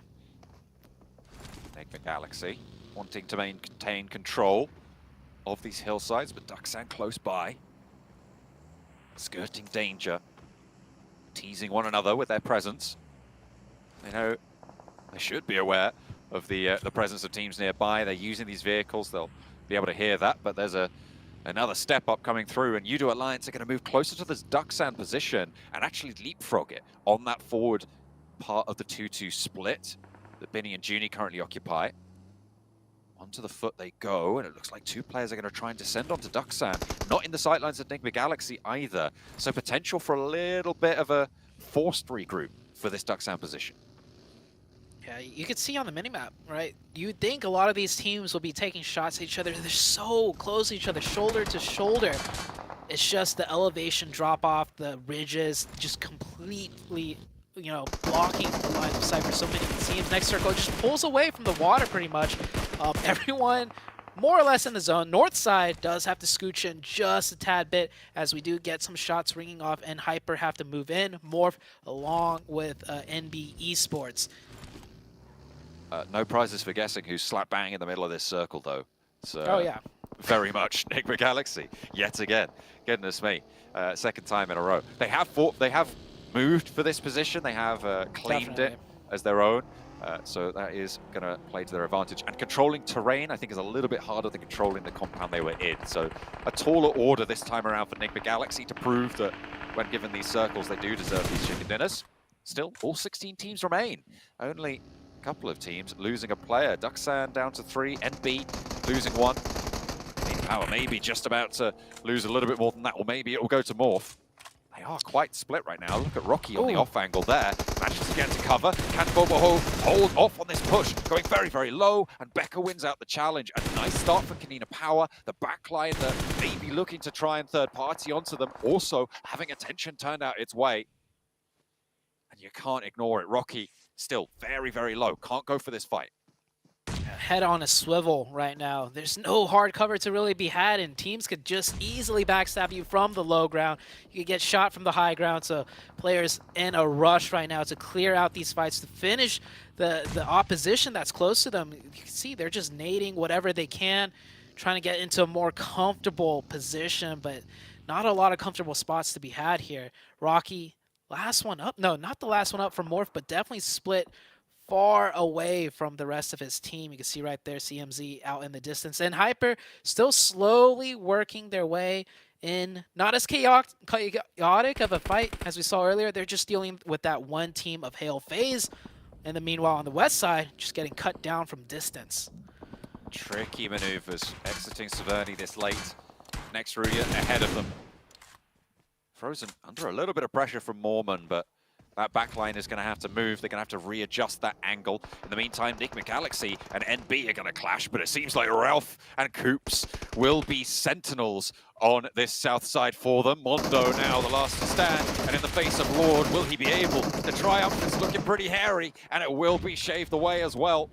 Take the Galaxy wanting to maintain control of these hillsides, but Ducksand close by, skirting danger, teasing one another with their presence. They know they should be aware of the presence of teams nearby. They're using these vehicles. They'll be able to hear that, but there's a Another step up coming through, and Yudo Alliance are going to move closer to this duck sand position and actually leapfrog it on that forward part of the 2-2 split that Binny and Junie currently occupy. Onto the foot they go, and it looks like two players are going to try and descend onto duck sand. Not in the sightlines of Enigma Galaxy either, so potential for a little bit of a forced regroup for this duck sand position. Yeah, you can see on the minimap, right? You'd think a lot of these teams will be taking shots at each other. They're so close to each other, shoulder to shoulder. It's just the elevation drop off, the ridges, just completely, you know, blocking the line of sight for so many teams. Next circle just pulls away from the water pretty much. Everyone more or less in the zone. North side does have to scooch in just a tad bit as we do get some shots ringing off, and Hyper have to move in, morph along with NB Esports. No prizes for guessing who's slap bang in the middle of this circle, though. So, oh, yeah. Very much Enigma Galaxy, yet again. Goodness me. Second time in a row. They have moved for this position. They have claimed it as their own. So that is going to play to their advantage. And controlling terrain, I think, is a little bit harder than controlling the compound they were in. So a taller order this time around for Enigma Galaxy to prove that when given these circles, they do deserve these chicken dinners. Still, all 16 teams remain. Only a couple of teams losing a player. Ducksand down to 3, NB losing 1. Power maybe just about to lose a little bit more than that, or maybe it will go to Morph. They are quite split right now. Look at Rocky on the off angle there. Manages to get to cover. Can Boboho hold off on this push? Going very, very low, and Becca wins out the challenge. A nice start for Kanina Power. The backline that may be looking to try and third party onto them. Also having attention turned out its way. And you can't ignore it. Rocky still very, very low. Can't go for this fight. Head on a swivel right now. There's no hard cover to really be had, and teams could just easily backstab you from the low ground. You could get shot from the high ground, so players in a rush right now to clear out these fights, to finish the opposition that's close to them. You can see they're just nading whatever they can, trying to get into a more comfortable position, but not a lot of comfortable spots to be had here. Rocky, last one up. No, not the last one up from Morph, but definitely split far away from the rest of his team. You can see right there CMZ out in the distance, and Hyper still slowly working their way in. Not as chaotic of a fight as we saw earlier. They're just dealing with that one team of Hail FaZe, and then meanwhile on the west side just getting cut down from distance. Tricky maneuvers exiting Severny this late. Next Ruya ahead of them. Frozen under a little bit of pressure from Mormon, but that backline is going to have to move. They're going to have to readjust that angle. In the meantime, Enigma Galaxy and NB are going to clash, but it seems like Ralph and Coops will be sentinels on this south side for them. Mondo now the last to stand, and in the face of Lord, will he be able to triumph? It's looking pretty hairy, and it will be shaved away as well.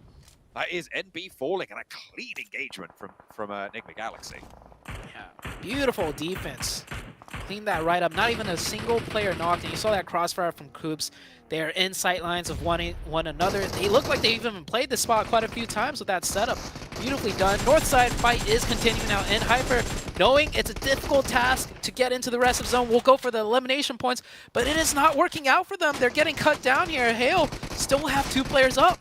That is NB falling, and a clean engagement from Enigma Galaxy. Yeah, beautiful defense. Clean that right up. Not even a single player knocked, and you saw that crossfire from Coops. They are in sight lines of one another. They look like they've even played this spot quite a few times with that setup. Beautifully done. Northside fight is continuing now, and Hyper, knowing it's a difficult task to get into the rest of zone, will go for the elimination points, but it is not working out for them. They're getting cut down here. Hale still have 2 players up.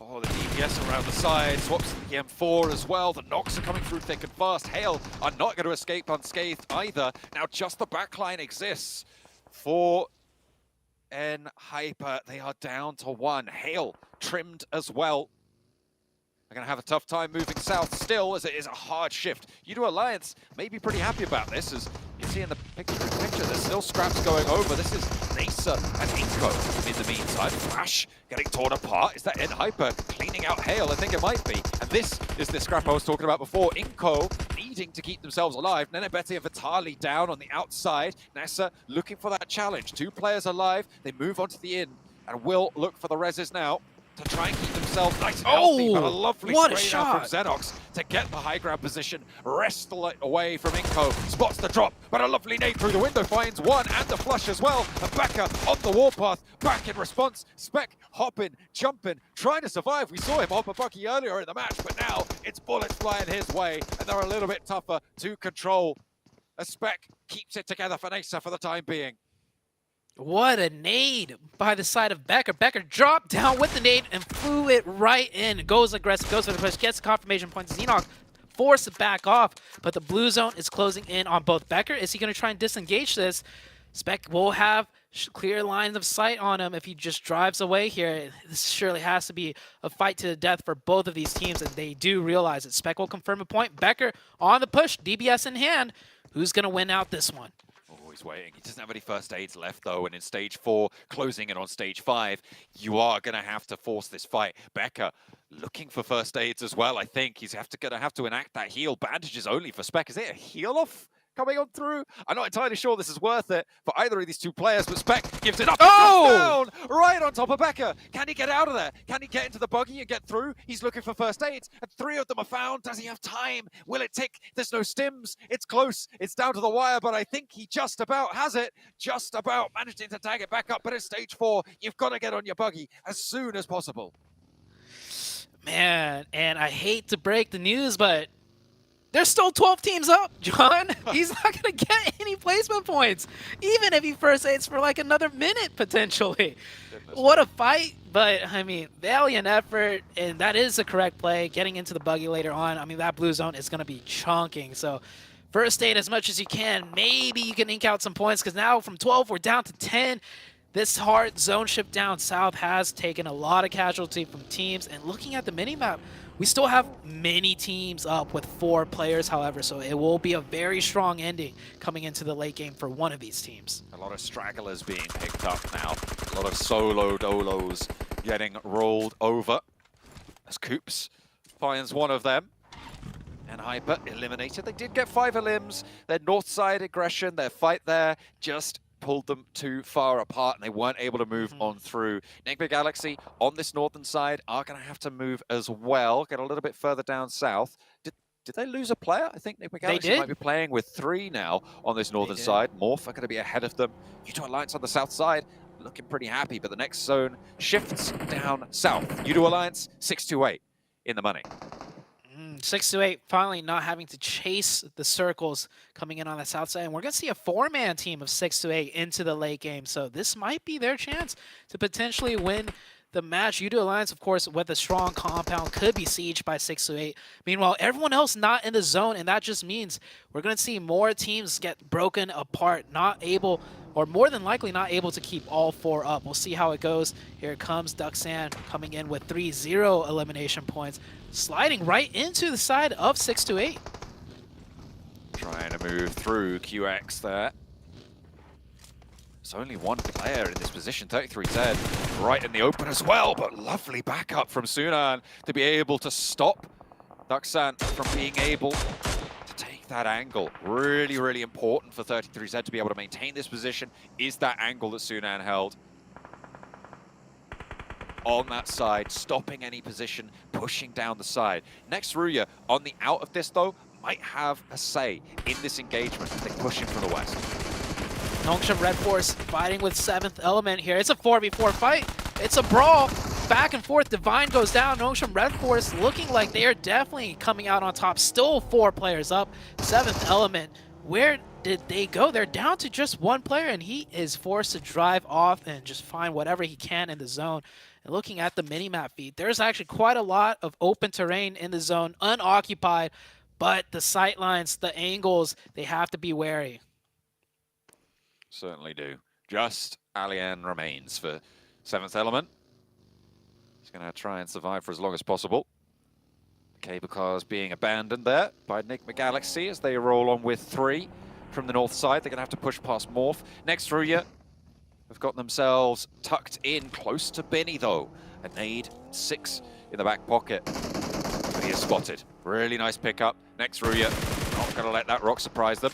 Oh, the DPS around the side, swaps the M4 as well. The knocks are coming through thick and fast. Hale are not going to escape unscathed either. Now just the backline exists for Hyper. They are down to 1. Hale trimmed as well. They're going to have a tough time moving south still, as it is a hard shift. Yudo Alliance may be pretty happy about this, as you see in the picture, there's still scraps going over. This is Nasa and Inko in the meantime. Flash getting torn apart. Is that Hyper cleaning out Hale? I think it might be. And this is the scrap I was talking about before. Inko needing to keep themselves alive. Nenebeti and Vitali down on the outside. Nasa looking for that challenge. 2 players alive. They move onto the inn and will look for the reses now to try and keep themselves nice and healthy, but a lovely spray now from Xenox to get the high ground position, wrestle it away from Inko, spots the drop, but a lovely nade through the window, finds 1 and the flush as well, and Becca on the warpath, back in response, Spec hopping, jumping, trying to survive. We saw him hop a bucky earlier in the match, but now it's bullets flying his way, and they're a little bit tougher to control, as Spec keeps it together for Nasa for the time being. What a nade by the side of Becker. Becker dropped down with the nade and flew it right in. Goes aggressive, goes for the push, gets confirmation points. Xenox forced to back off, but the blue zone is closing in on both. Becker, is he going to try and disengage this? Spec will have clear lines of sight on him if he just drives away here. This surely has to be a fight to the death for both of these teams, and they do realize it. Spec will confirm a point. Becker on the push, DBS in hand. Who's going to win out this one? He's waiting. He doesn't have any first aids left, though, and in stage 4, closing in on stage 5, you are going to have to force this fight. Becker looking for first aids as well, I think. He's going to have to enact that heal. Bandages only for Spec. Is it a heal off coming on through? I'm not entirely sure this is worth it for either of these two players, but Spec gives it up. Oh! Down right on top of Becker. Can he get out of there? Can he get into the buggy and get through? He's looking for first aids, and 3 of them are found. Does he have time? Will it tick? There's no stims. It's close. It's down to the wire, but I think he just about has it. Just about managing to tag it back up, but it's stage 4. You've got to get on your buggy as soon as possible. Man, and I hate to break the news, but there's still 12 teams up, John. He's not going to get any placement points, even if he first aids for like another minute, potentially. What a fight. But, I mean, valiant effort, and that is the correct play. Getting into the buggy later on, I mean, that blue zone is going to be chunking. So, first aid as much as you can. Maybe you can ink out some points, because now from 12, we're down to 10. This hard zone shift down south has taken a lot of casualty from teams. And looking at the minimap, we still have many teams up with 4 players, however, so it will be a very strong ending coming into the late game for one of these teams. A lot of stragglers being picked up now. A lot of solo dolos getting rolled over as Coops finds one of them. And Hyper eliminated. They did get 5 elims. Their north side aggression, their fight there just pulled them too far apart, and they weren't able to move on through. Enigma Galaxy on this northern side are going to have to move as well, get a little bit further down south. Did they lose a player? I think Enigma Galaxy might be playing with 3 now on this northern side. Morph are going to be ahead of them. U2 Alliance on the south side looking pretty happy, but the next zone shifts down south. U2 Alliance 6-8 in the money. 6-8, finally not having to chase the circles coming in on the south side. And we're going to see a 4-man team of 6-8 into the late game. So this might be their chance to potentially win the match. U2 Alliance, of course, with a strong compound, could be sieged by 6-8. Meanwhile, everyone else not in the zone, and that just means we're going to see more teams get broken apart, not able, or more than likely not able to keep all 4 up. We'll see how it goes. Here comes Duxan coming in with 3-0 elimination points, sliding right into the side of 6-8. Trying to move through QX there. There's only one player in this position, 33Z, right in the open as well, but lovely backup from Sunan to be able to stop Duxan from being able to take that angle. Really, really important for 33Z to be able to maintain this position is that angle that Sunan held on that side, stopping any position, pushing down the side. Next Ruya on the out of this though, might have a say in this engagement as they push in from the west. Nongshim Red Force fighting with 7th Element here. It's a 4v4 fight. It's a brawl. Back and forth. Divine goes down. Nongshim Red Force looking like they are definitely coming out on top. Still 4 players up. 7th Element. Where did they go? They're down to just 1 player, and he is forced to drive off and just find whatever he can in the zone. And looking at the minimap feed, there's actually quite a lot of open terrain in the zone, unoccupied, but the sight lines, the angles, they have to be wary. Certainly do. Just Alien remains for 7th Element. He's going to try and survive for as long as possible. Cable cars being abandoned there by Enigma Galaxy as they roll on with 3 from the north side. They're going to have to push past Morph. Next Ruya have got themselves tucked in close to Benny though. A nade, 6 in the back pocket. But he is spotted. Really nice pickup. Next Ruya, not going to let that rock surprise them.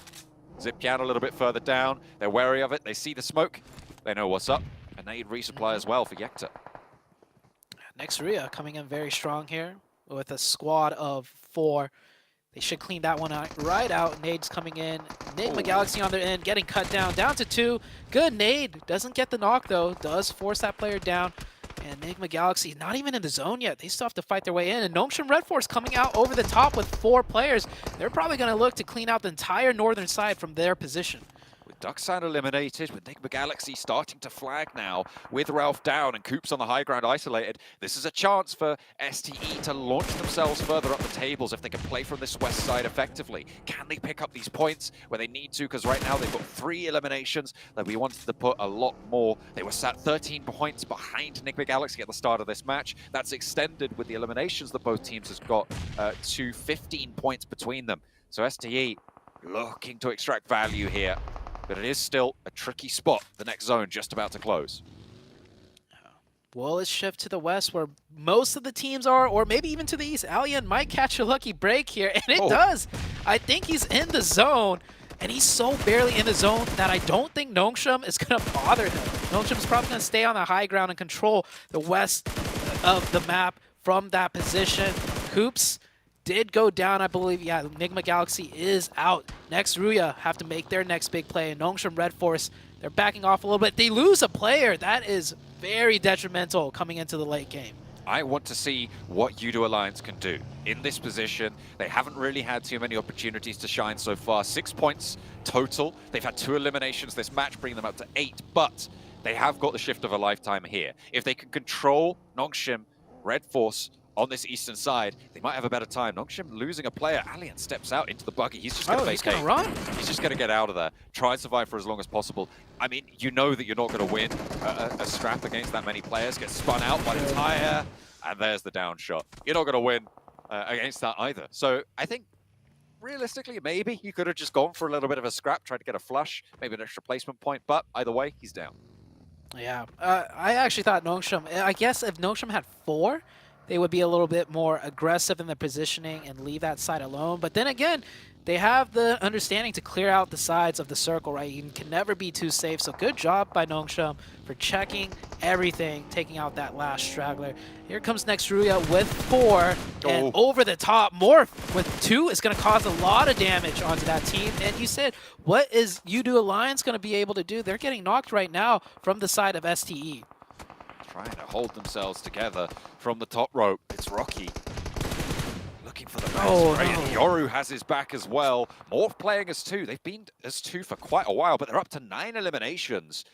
Zip down a little bit further down. They're wary of it. They see the smoke. They know what's up. A nade resupply as well for Yekta. Next Ruya coming in very strong here with a squad of 4. They should clean that one out, right out. Nade's coming in. Enigma Galaxy on their end, getting cut down to 2. Good nade. Doesn't get the knock, though. Does force that player down. And Enigma Galaxy not even in the zone yet. They still have to fight their way in. And Nongshim Red Force coming out over the top with 4 players. They're probably going to look to clean out the entire northern side from their position. With Ducksound eliminated, with Enigma Galaxy starting to flag now, with Ralph down and Coops on the high ground isolated. This is a chance for STE to launch themselves further up the tables if they can play from this west side effectively. Can they pick up these points where they need to? Because right now they've got 3 eliminations that we wanted to put a lot more. They were sat 13 points behind Enigma Galaxy at the start of this match. That's extended with the eliminations that both teams has got to 15 points between them. So STE looking to extract value here, but it is still a tricky spot. The next zone just about to close. Well, let's shift to the west where most of the teams are, or maybe even to the east. Alien might catch a lucky break here, and it does. I think he's in the zone, and he's so barely in the zone that I don't think Nongshim is going to bother him. Nongshim's probably going to stay on the high ground and control the west of the map from that position. Coops did go down, I believe. Yeah, Enigma Galaxy is out. Next, Ruya have to make their next big play. And Nongshim Red Force, they're backing off a little bit. They lose a player. That is very detrimental coming into the late game. I want to see what Udo Alliance can do. In this position, they haven't really had too many opportunities to shine so far. 6 points total. They've had 2 eliminations this match, bringing them up to 8. But they have got the shift of a lifetime here. If they can control Nongshim Red Force on this eastern side, they might have a better time. Nongshim losing a player. Alien steps out into the buggy. He's just going to vacate. He's going to run? He's just going to get out of there. Try and survive for as long as possible. I mean, you know that you're not going to win a scrap against that many players. Get spun out by the tire, and there's the down shot. You're not going to win against that either. So I think, realistically, maybe you could have just gone for a little bit of a scrap, tried to get a flush, maybe an extra placement point, but either way, he's down. Yeah, I actually thought Nongshim, I guess if Nongshim had 4, they would be a little bit more aggressive in their positioning and leave that side alone. But then again, they have the understanding to clear out the sides of the circle, right? You can never be too safe. So good job by Nongshim for checking everything, taking out that last straggler. Here comes next Ruya with 4, and over the top, Morph with 2 is going to cause a lot of damage onto that team. And you said, what is Udo Alliance going to be able to do? They're getting knocked right now from the side of STE. Trying to hold themselves together from the top rope. It's Rocky looking for the best. Right? Yoru has his back as well. Morph playing as 2. They've been as 2 for quite a while, but they're up to 9 eliminations.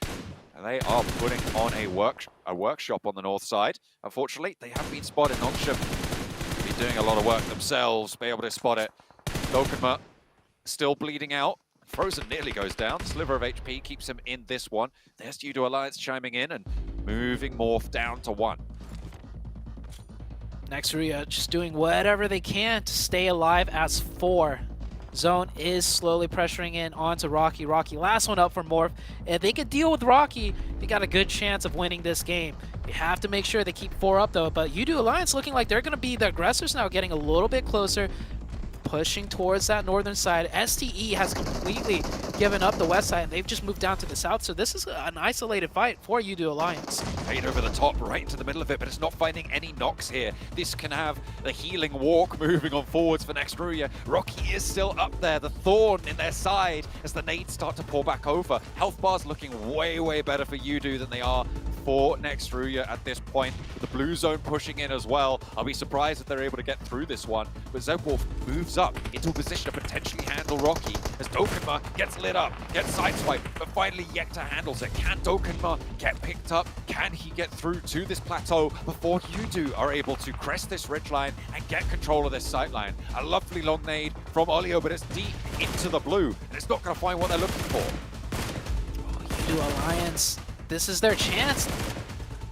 And they are putting on a workshop on the north side. Unfortunately, they have been spotted. Nongshim been doing a lot of work themselves, be able to spot it. Dokuma still bleeding out. Frozen nearly goes down. Sliver of HP keeps him in this one. There's Udo Alliance chiming in and moving Morph down to 1. Next, Ruya just doing whatever they can to stay alive as 4. Zone is slowly pressuring in onto Rocky. Rocky, last one up for Morph. If they could deal with Rocky, they got a good chance of winning this game. They have to make sure they keep 4 up, though. But Udo Alliance looking like they're going to be the aggressors now, getting a little bit closer, pushing towards that northern side. STE has completely given up the west side, and they've just moved down to the south. So this is an isolated fight for Udo Alliance. Right over the top, right into the middle of it, but it's not finding any knocks here. This can have the healing walk moving on forwards for next Ruya. Rocky is still up there, the thorn in their side as the nades start to pour back over. Health bars looking way, way better for Udo than they are for next Ruya at this point. With the blue zone pushing in as well. I'll be surprised if they're able to get through this one. But Zepwolf moves up into a position to potentially handle Rocky as Dokuma gets lit up, gets sideswiped, but finally Yekta handles it. Can Dokuma get picked up? Can he get through to this plateau before Udo are able to crest this ridgeline and get control of this sightline? A lovely long nade from Olio, but it's deep into the blue, and it's not going to find what they're looking for. Udo Alliance, this is their chance.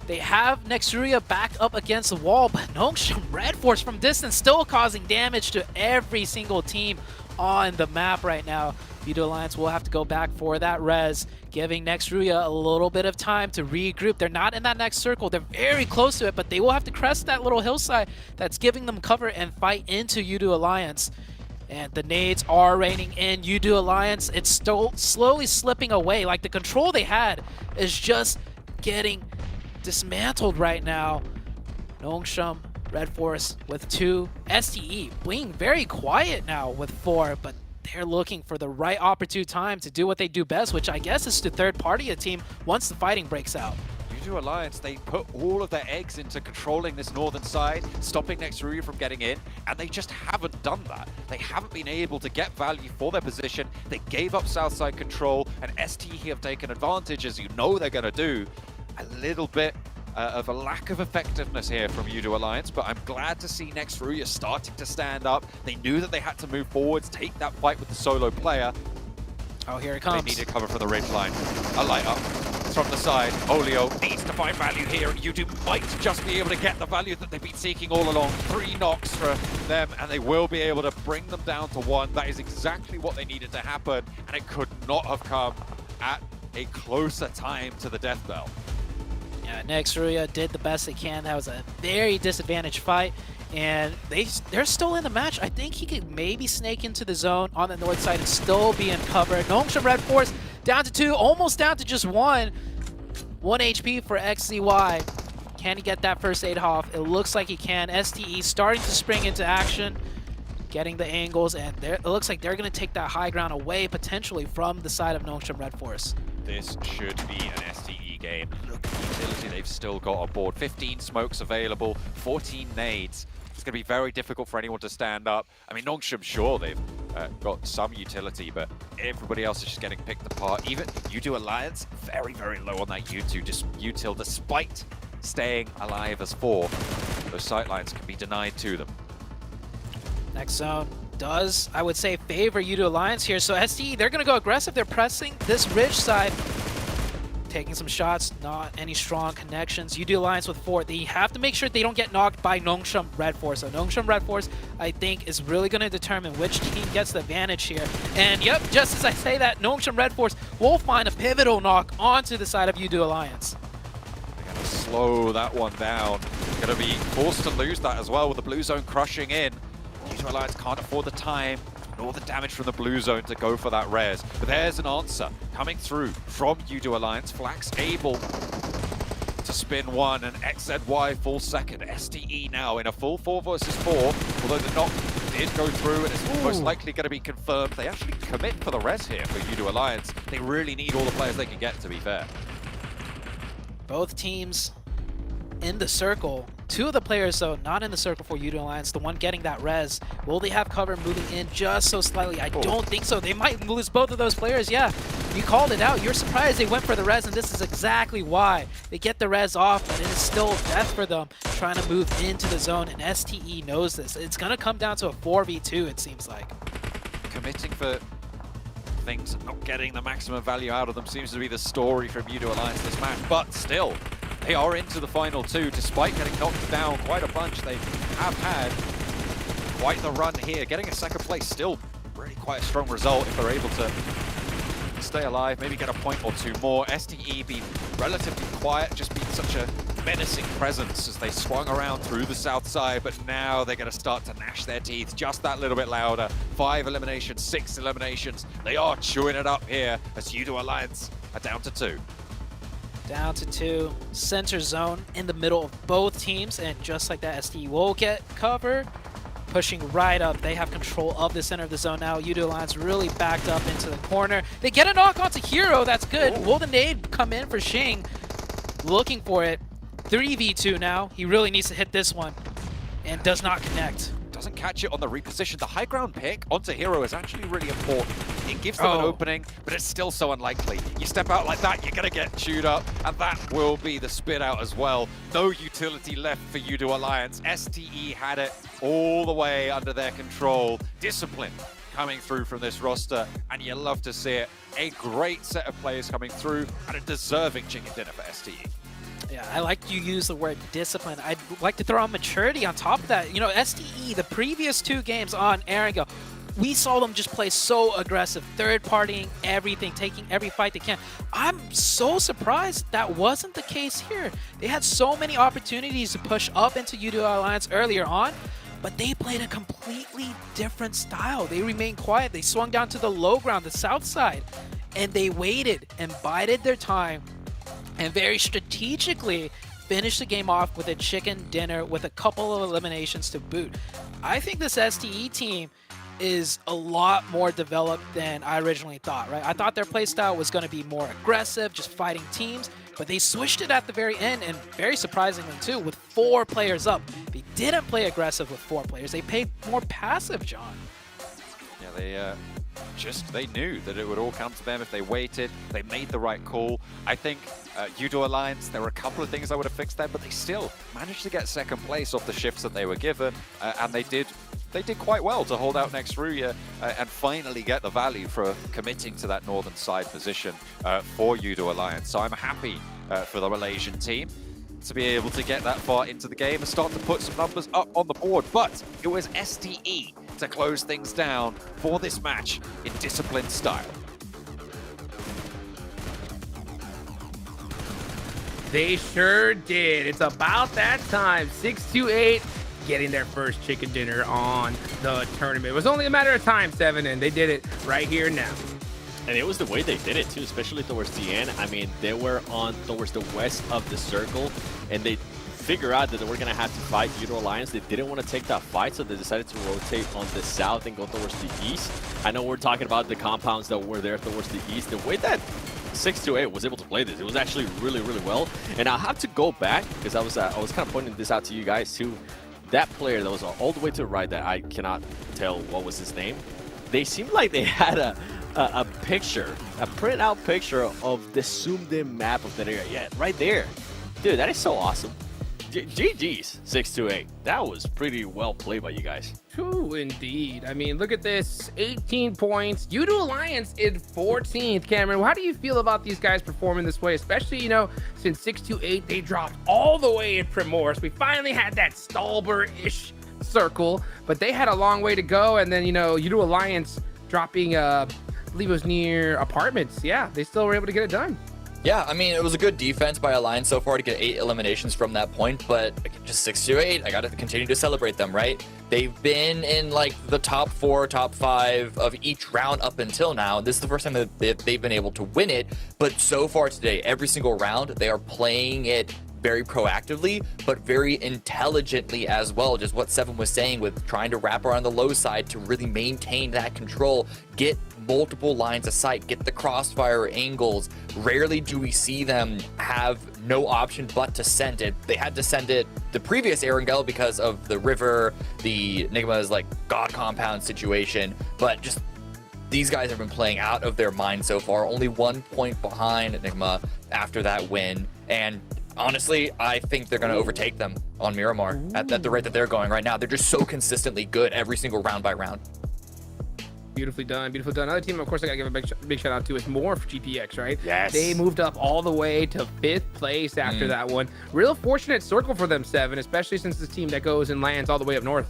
They have Nexuria back up against the wall, but Nongshim Red Force from distance still causing damage to every single team on the map right now. Udo Alliance will have to go back for that res, giving Nexuria a little bit of time to regroup. They're not in that next circle. They're very close to it, but they will have to crest that little hillside that's giving them cover and fight into Udo Alliance. And the nades are raining in. Udo Alliance, it's still slowly slipping away. Like the control they had is just getting dismantled right now. Nongshim Red Force with 2. STE being very quiet now with 4, but they're looking for the right opportune time to do what they do best, which I guess is to third party a team once the fighting breaks out. U2 Alliance, they put all of their eggs into controlling this northern side, stopping Nextruya from getting in, and they just haven't done that. They haven't been able to get value for their position. They gave up south side control, and STE have taken advantage, as you know they're going to do. A little bit of a lack of effectiveness here from U2 Alliance, but I'm glad to see Nextruya starting to stand up. They knew that they had to move forwards, take that fight with the solo player. Oh, here it comes. They needed cover from the ridge line. A light up from the side. Olio needs to find value here. U2 might just be able to get the value that they've been seeking all along. 3 knocks for them, and they will be able to bring them down to 1. That is exactly what they needed to happen, and it could not have come at a closer time to the death bell. Yeah, Nextruya did the best they can. That was a very disadvantaged fight, and they're still in the match. I think he could maybe snake into the zone on the north side and still be in cover. Nongshim Red Force down to 2, almost down to just 1. 1 HP for XZY. Can he get that first aid off? It looks like he can. STE starting to spring into action, getting the angles, and it looks like they're going to take that high ground away potentially from the side of Nongshim Red Force. This should be an STE game. Look at the utility they've still got on board. 15 smokes available, 14 nades. It's going to be very difficult for anyone to stand up. I mean, Nongshim, sure, they've got some utility, but everybody else is just getting picked apart. Even U2 Alliance, very, very low on that util, despite staying alive as 4. Those sightlines can be denied to them. Next zone does, I would say, favor U2 Alliance here. So STE, they're going to go aggressive. They're pressing this ridge side, taking some shots, not any strong connections. U2 Alliance with 4. They have to make sure they don't get knocked by Nongshim Red Force. So Nongshim Red Force, I think, is really going to determine which team gets the advantage here. And yep, just as I say that, Nongshim Red Force will find a pivotal knock onto the side of U2 Alliance. They're going to slow that one down. Going to be forced to lose that as well with the blue zone crushing in. U2 Alliance can't afford the time nor the damage from the blue zone to go for that res. But there's an answer coming through from U2 Alliance. Flax able to spin 1 and XZY full second. STE now in a full 4 versus 4. Although the knock did go through and it's most likely going to be confirmed. They actually commit for the res here for U2 Alliance. They really need all the players they can get, to be fair. Both teams in the circle. 2 of the players, though, not in the circle for U2 Alliance. The one getting that res. Will they have cover moving in just so slightly? I don't think so. They might lose both of those players. Yeah, you called it out. You're surprised they went for the res, and this is exactly why. They get the res off, but it is still death for them trying to move into the zone, and STE knows this. It's going to come down to a 4v2, it seems like. Committing for things, not getting the maximum value out of them seems to be the story from U2 Alliance this match, but still, they are into the final 2, despite getting knocked down quite a bunch. They have had quite the run here. Getting a second place still really quite a strong result if they're able to stay alive, maybe get a point or 2 more. STE being relatively quiet, just being such a menacing presence as they swung around through the south side, but now they're going to start to gnash their teeth just that little bit louder. 5 eliminations, 6 eliminations. They are chewing it up here as U2 Alliance are down to 2. Down to 2. Center zone in the middle of both teams, and just like that, STE will get cover. Pushing right up. They have control of the center of the zone now. U2 Alliance really backed up into the corner. They get a knock onto Hero. That's good. Will the nade come in for Shing? Looking for it. 3v2 now. He really needs to hit this one, and does not connect. Doesn't catch it on the reposition. The high ground pick onto Hero is actually really important. It gives them an opening, but it's still so unlikely. You step out like that, you're going to get chewed up, and that will be the spit out as well. No utility left for U2 Alliance. STE had it all the way under their control. Discipline coming through from this roster, and you love to see it. A great set of players coming through, and a deserving chicken dinner for STE. Yeah, I like you use the word discipline. I'd like to throw on maturity on top of that. You know, STE, the previous 2 games on Erangel, we saw them just play so aggressive, third-partying everything, taking every fight they can. I'm so surprised that wasn't the case here. They had so many opportunities to push up into U2 Alliance earlier on, but they played a completely different style. They remained quiet. They swung down to the low ground, the south side, and they waited and bided their time and very strategically finished the game off with a chicken dinner with a couple of eliminations to boot. I think this STE team is a lot more developed than I originally thought, right? I thought their playstyle was going to be more aggressive, just fighting teams. but they switched it at the very end, and very surprisingly too, with 4 players up. They didn't play aggressive with 4 players. They played more passive, John. Yeah, they knew that it would all come to them if they waited. They made the right call. I think Judo Alliance, there were a couple of things I would have fixed there, but they still managed to get second place off the shifts that they were given, and they did quite well to hold out next Ruya and finally get the value for committing to that northern side position for Judo Alliance. So I'm happy for the Malaysian team to be able to get that far into the game and start to put some numbers up on the board. But it was STE to close things down for this match in disciplined style. They sure did. It's about that time. 628 getting their first chicken dinner on the tournament. It was only a matter of time, Seven, and they did it right here now. And it was the way they did it too, especially towards the end. I mean, they were on towards the west of the circle, and they figure out that they were going to have to fight Judo Alliance. They didn't want to take that fight, so they decided to rotate on the south and go towards the east. I know we're talking about the compounds that were there towards the east. The way that 628 was able to play this, it was actually really, really well. And I'll have to go back, because I was kind of pointing this out to you guys too. That player that was all the way to the right, that I cannot tell what was his name, they seemed like they had a picture, a printed out picture of the zoomed in map of that area. Yeah, right there. Dude, that is so awesome. GG's 628. That was pretty well played by you guys. True indeed. I mean, look at this. 18 points. Judo Alliance in 14th. Cameron, how do you feel about these guys performing this way? Especially, you know, since 628, they dropped all the way in Primorse. We finally had that Stalber-ish circle, but they had a long way to go. And then, you know, Judo Alliance dropping, I believe it was near Apartments. Yeah, they still were able to get it done. Yeah, I mean, it was a good defense by Alliance so far to get 8 eliminations from that point, but just 6-8, I gotta continue to celebrate them, right? They've been in, like, the top 4, top 5 of each round up until now. This is the first time that they've been able to win it, but so far today, every single round, they are playing it very proactively, but very intelligently as well. Just what Seven was saying with trying to wrap around the low side to really maintain that control, get multiple lines of sight, get the crossfire angles. Rarely do we see them have no option but to send it. They had to send it the previous Erangel because of the river, the Enigma's like God compound situation, but just these guys have been playing out of their mind so far. Only 1 point behind Enigma after that win, and honestly, I think they're going to overtake them on Miramar at the rate that they're going right now. They're just so consistently good every single round by round. Beautifully done, beautifully done. Another team, of course, I gotta give a big shout out to is Morph GPX, right? Yes. They moved up all the way to 5th place after that one. Real fortunate circle for them, Seven, especially since this team that goes and lands all the way up north.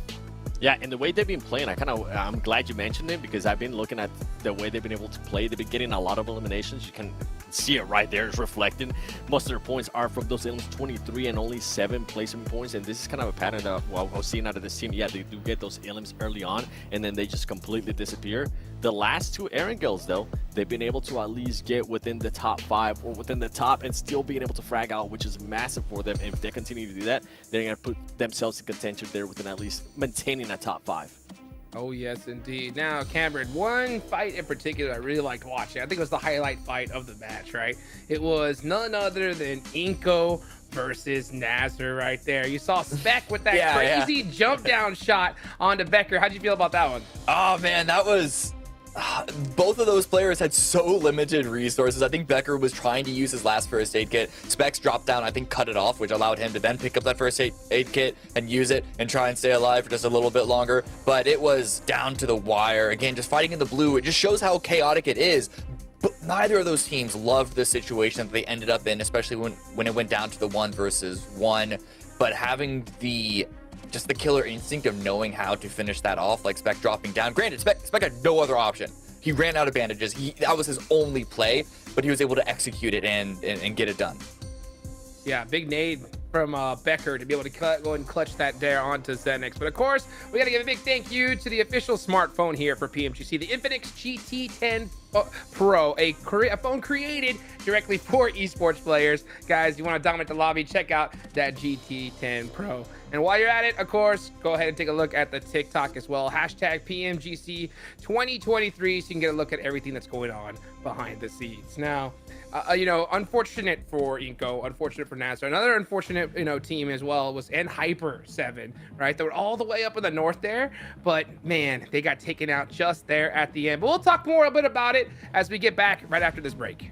Yeah, and the way they've been playing, I'm glad you mentioned it, because I've been looking at the way they've been able to play. They've been getting a lot of eliminations. You can see it right there. It's reflecting. Most of their points are from those elims, 23 and only 7 placement points. And this is kind of a pattern that I was seeing out of this team. Yeah, they do get those elims early on, and then they just completely disappear. The last 2 Erangels, though, they've been able to at least get within the top 5 or within the top and still being able to frag out, which is massive for them. And if they continue to do that, they're going to put themselves in contention there within at least maintaining a top 5. Oh, yes, indeed. Now, Cameron, one fight in particular I really liked watching. I think it was the highlight fight of the match, right? It was none other than Inko versus Nazar right there. You saw Spec with that crazy jump down shot onto Becker. How'd you feel about that one? Oh, man, that was... both of those players had so limited resources. I think Becker was trying to use his last first aid kit. Specs dropped down, I think cut it off, which allowed him to then pick up that first aid kit and use it and try and stay alive for just a little bit longer. But it was down to the wire. Again, just fighting in the blue, it just shows how chaotic it is. But neither of those teams loved the situation that they ended up in, especially when it went down to the 1 versus 1. But having just the killer instinct of knowing how to finish that off, like Spec dropping down. Granted, Spec had no other option. He ran out of bandages. That was his only play, but he was able to execute it and get it done. Yeah, big nade from Becker to be able to go ahead and clutch that there onto Zenix. But of course, we got to give a big thank you to the official smartphone here for PMGC, the Infinix GT10 Pro, a phone created directly for esports players. Guys, you want to dominate the lobby, check out that GT10 Pro. And while you're at it, of course, go ahead and take a look at the TikTok as well. Hashtag PMGC 2023 so you can get a look at everything that's going on behind the scenes. Now, You know, unfortunate for Inco, unfortunate for Nazar. Another unfortunate, you know, team as well was Hyper 7, right? They were all the way up in the north there, but man, they got taken out just there at the end. But we'll talk more a bit about it as we get back right after this break.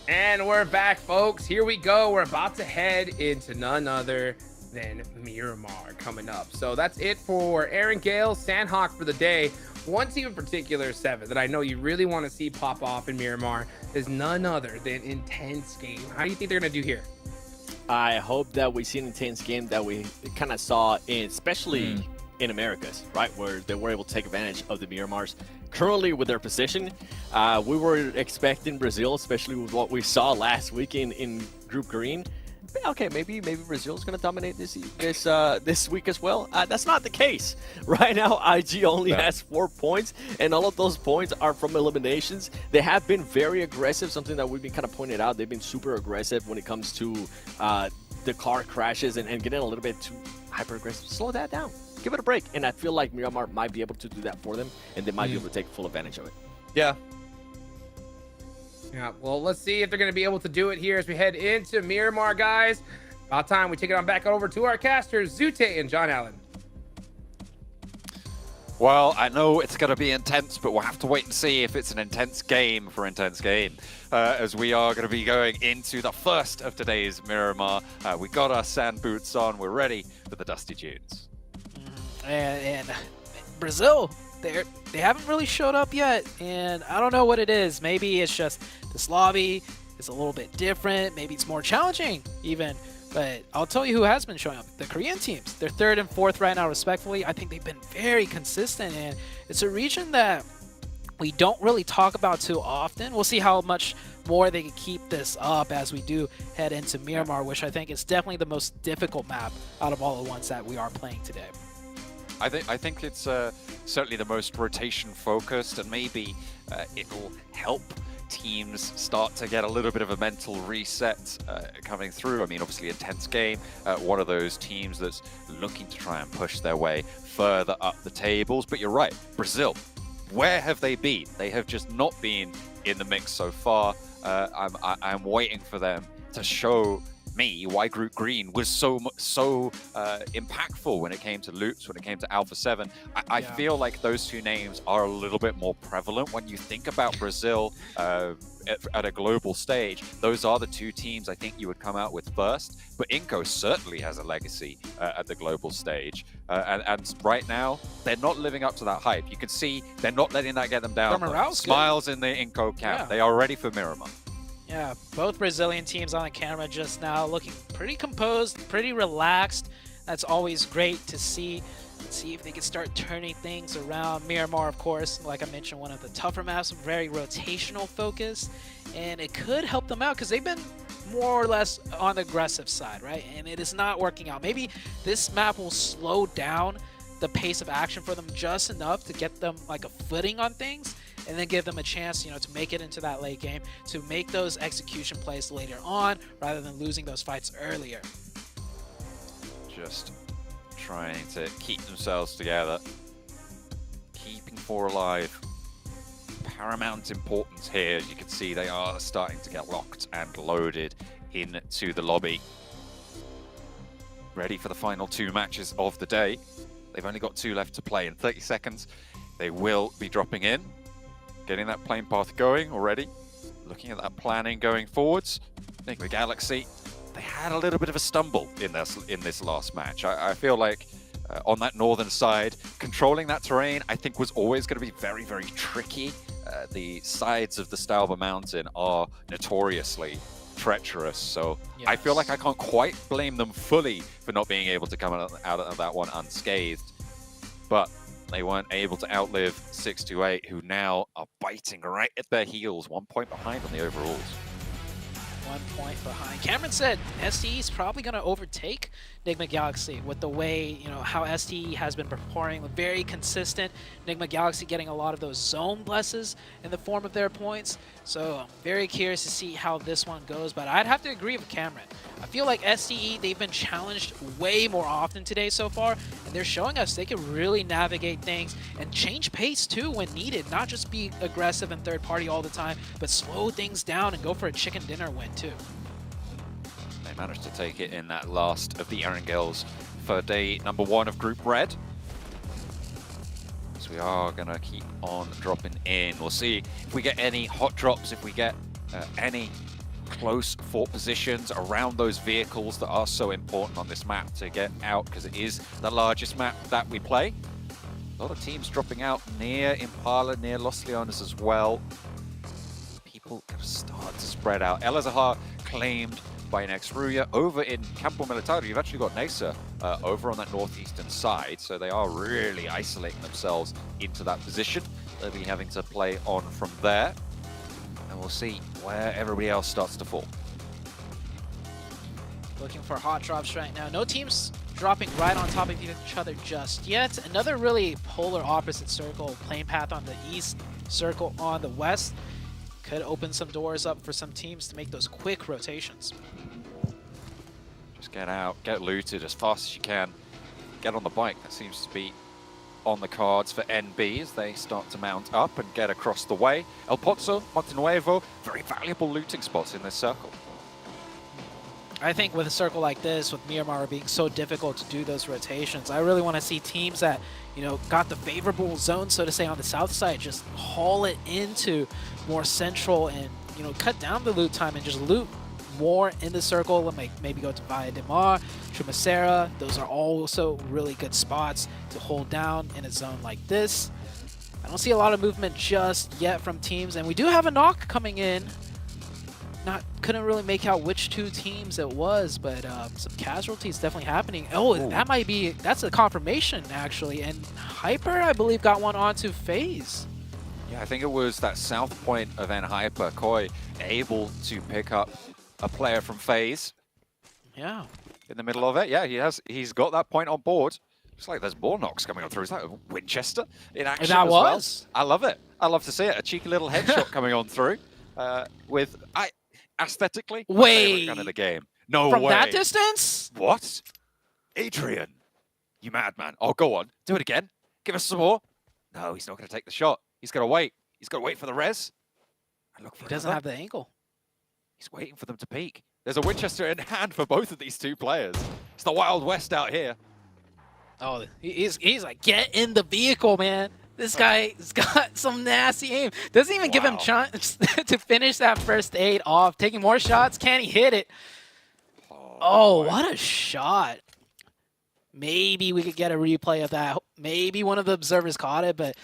And we're back, folks. Here we go. We're about to head into none other than Miramar coming up. So that's it for Aaron Gale, Sandhawk for the day. One team in particular, Seven, that I know you really want to see pop off in Miramar is none other than Intense Game. How do you think they're going to do here? I hope that we see an intense game that we kind of saw, especially in Americas, right, where they were able to take advantage of the Miramars. Currently, with their position, we were expecting Brazil, especially with what we saw last week in Group Green. Okay, maybe Brazil's going to dominate this week as well. That's not the case. Right now, IG only has 4 points, and all of those points are from eliminations. They have been very aggressive, something that we've been kind of pointed out. They've been super aggressive when it comes to the car crashes and getting a little bit too hyper-aggressive. Slow that down. Give it a break. And I feel like Miramar might be able to do that for them, and they might be able to take full advantage of it. Yeah. Yeah, well, let's see if they're going to be able to do it here as we head into Miramar, guys. About time we take it on back over to our casters, Zute and John Allen. Well, I know it's going to be intense, but we'll have to wait and see if it's an intense game for Intense Game, as we are going to be going into the first of today's Miramar. We got our sand boots on. We're ready for the Dusty Dunes. And Brazil, they haven't really showed up yet, and I don't know what it is. Maybe it's just this lobby is a little bit different. Maybe it's more challenging even. But I'll tell you who has been showing up. The Korean teams. They're 3rd and 4th right now, respectfully. I think they've been very consistent, and it's a region that we don't really talk about too often. We'll see how much more they can keep this up as we do head into Miramar, which I think is definitely the most difficult map out of all the ones that we are playing today. I think it's certainly the most rotation focused, and maybe it'll help teams start to get a little bit of a mental reset coming through. I mean, obviously Intense Game, one of those teams that's looking to try and push their way further up the tables. But you're right, Brazil, where have they been? They have just not been in the mix so far. I'm waiting for them to show me why Group Green was so impactful when it came to Loops, when it came to Alpha 7. I feel like those two names are a little bit more prevalent when you think about Brazil at a global stage. Those are the two teams I think you would come out with first, but Inco certainly has a legacy at the global stage, and right now they're not living up to that hype. You can see they're not letting that get them down. Smiles in the Inco camp. They are ready for Miramar. Yeah, both Brazilian teams on the camera just now looking pretty composed, pretty relaxed. That's always great to see. Let's see if they can start turning things around. Miramar, of course, like I mentioned, one of the tougher maps, very rotational focus, and it could help them out because they've been more or less on the aggressive side, right? And it is not working out. Maybe this map will slow down the pace of action for them just enough to get them like a footing on things, and then give them a chance, you know, to make it into that late game, to make those execution plays later on, rather than losing those fights earlier. Just trying to keep themselves together, keeping 4 alive. Paramount importance here. As you can see, they are starting to get locked and loaded into the lobby. Ready for the final 2 matches of the day. They've only got 2 left to play in 30 seconds. They will be dropping in, getting that plane path going already. Looking at that planning going forwards. I think the Galaxy, they had a little bit of a stumble in this last match. I feel like on that northern side, controlling that terrain, I think was always going to be very, very tricky. The sides of the Stalba Mountain are notoriously treacherous, so yes. I feel like I can't quite blame them fully for not being able to come out of that one unscathed. But they weren't able to outlive 628, who now are biting right at their heels, 1 point behind on the overalls. 1 point behind. Cameron said STE is probably going to overtake Nigma Galaxy with the way, you know, how STE has been performing, very consistent. Nigma Galaxy getting a lot of those zone blesses in the form of their points. So I'm very curious to see how this one goes, but I'd have to agree with Cameron. I feel like STE, they've been challenged way more often today so far, and they're showing us they can really navigate things and change pace too when needed, not just be aggressive and third party all the time, but slow things down and go for a chicken dinner win too. They managed to take it in that last of the Erangels for day number 1 of Group Red. So we are going to keep on dropping in. We'll see if we get any hot drops, if we get any close fort positions around those vehicles that are so important on this map to get out, because it is the largest map that we play. A lot of teams dropping out near Impala, near Los Leones as well. People kind of start to spread out. El Azahar claimed by Nexruya. Over in Campo Militar, you've actually got Nesa over on that northeastern side, so they are really isolating themselves into that position. They'll be having to play on from there, and we'll see where everybody else starts to fall. Looking for hot drops right now. No teams dropping right on top of each other just yet. Another really polar opposite circle. Plane path on the east, circle on the west. Could open some doors up for some teams to make those quick rotations. Just get out, get looted as fast as you can. Get on the bike. That seems to be on the cards for NB as they start to mount up and get across the way. El Pozo, Montenuevo, very valuable looting spots in this circle. I think with a circle like this, with Miramar being so difficult to do those rotations, I really want to see teams that, you know, got the favorable zone, so to say, on the south side, just haul it into more central and, you know, cut down the loot time and just loot more in the circle. Maybe go to Valle de Mar, Chumacera. Those are also really good spots to hold down in a zone like this. I don't see a lot of movement just yet from teams, and we do have a knock coming in. Couldn't really make out which 2 teams it was, but some casualties definitely happening. Oh, ooh. That's a confirmation actually, and Hyper, I believe, got one onto FaZe. Yeah, I think it was that south point of Hyper, Koi, able to pick up a player from FaZe. Yeah. In the middle of it, yeah, he's got that point on board. Looks like there's ball knocks coming on through. Is that a Winchester in action as well? I love it. I love to see it. A cheeky little headshot coming on through. Aesthetically, my favorite gun in the game. No way. From that distance? What? Adrian, you madman. Oh, go on. Do it again. Give us some more. No, he's not going to take the shot. He's got to wait. He's got to wait for the res. He doesn't have the angle. He's waiting for them to peek. There's a Winchester in hand for both of these 2 players. It's the Wild West out here. Oh, he's like, get in the vehicle, man. This guy's got some nasty aim. Doesn't even give him chance to finish that first aid off. Taking more shots. Can he hit it? Oh, what a shot. Maybe we could get a replay of that. Maybe one of the observers caught it, but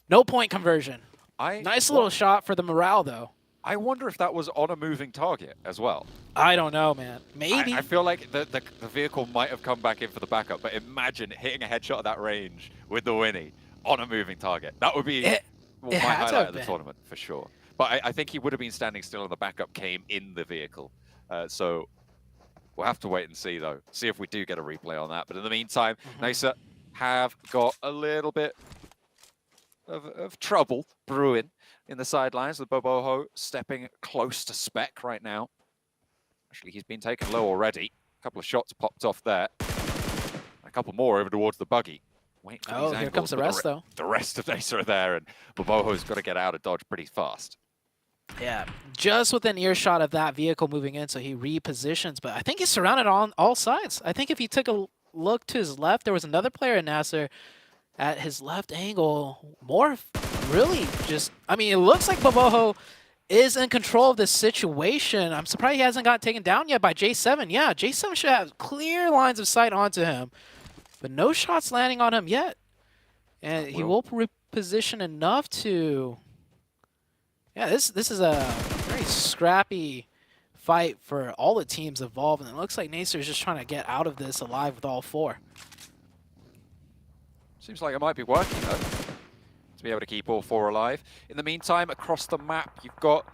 no point conversion. Nice little shot for the morale, though. I wonder if that was on a moving target as well. I don't know, man. Maybe. I feel like the vehicle might have come back in for the backup, but imagine hitting a headshot at that range with the Winnie on a moving target. That would be my highlight of the tournament, for sure. But I think he would have been standing still and the backup came in the vehicle. So we'll have to wait and see, though. See if we do get a replay on that. But in the meantime, Nasa have got a little bit of trouble brewing in the sidelines with Boboho stepping close to Spec right now. Actually, he's been taken low already. A couple of shots popped off there. A couple more over towards the buggy. Wait for these here angles, comes the but rest, though. The rest of Nasa are there, and Boboho's got to get out of dodge pretty fast. Yeah, just within earshot of that vehicle moving in, so he repositions. But I think he's surrounded on all sides. I think if he took a look to his left, there was another player in Nasser at his left angle. More really just, I mean, it looks like Boboho is in control of this situation. I'm surprised he hasn't got taken down yet by J7. Yeah, J7 should have clear lines of sight onto him, but no shots landing on him yet. And he will reposition enough to... Yeah, this is a very scrappy fight for all the teams involved, and it looks like Nacer is just trying to get out of this alive with all four. Seems like it might be working, though, to be able to keep all four alive. In the meantime, across the map, you've got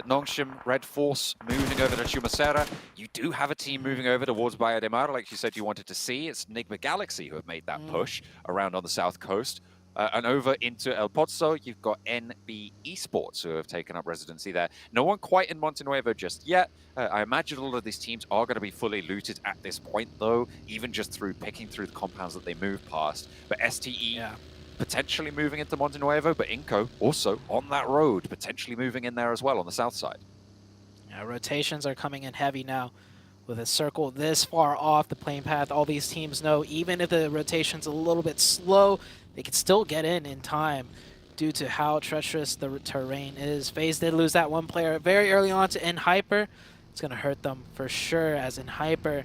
Nongshim, Red Force moving over to Chumacera. You do have a team moving over towards Bahia de Mar, like you said you wanted to see. It's Nigma Galaxy who have made that push around on the south coast. And over into El Pozo, you've got NB Esports who have taken up residency there. No one quite in Montenuevo just yet. I imagine all of these teams are going to be fully looted at this point, though, even just through picking through the compounds that they move past. But STE potentially moving into Montenuevo, but Inco also on that road, potentially moving in there as well on the south side. Yeah, rotations are coming in heavy now. With a circle this far off the plane path, all these teams know even if the rotation's a little bit slow, they can still get in time due to how treacherous the terrain is. FaZe did lose that one player very early on to Hyper. It's going to hurt them for sure, as Hyper,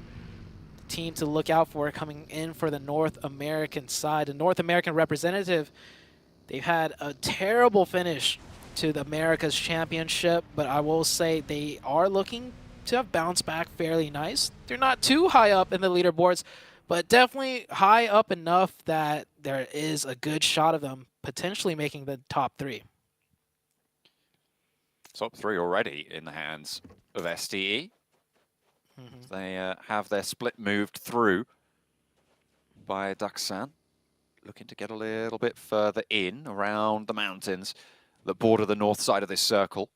the team to look out for coming in for the North American side. The North American representative, they've had a terrible finish to the America's Championship, but I will say they are looking to have bounced back fairly nice. They're not too high up in the leaderboards, but definitely high up enough that there is a good shot of them potentially making the top three. Top three already in the hands of STE. They have their split moved through by Daksan, looking to get a little bit further in around the mountains that border the north side of this circle.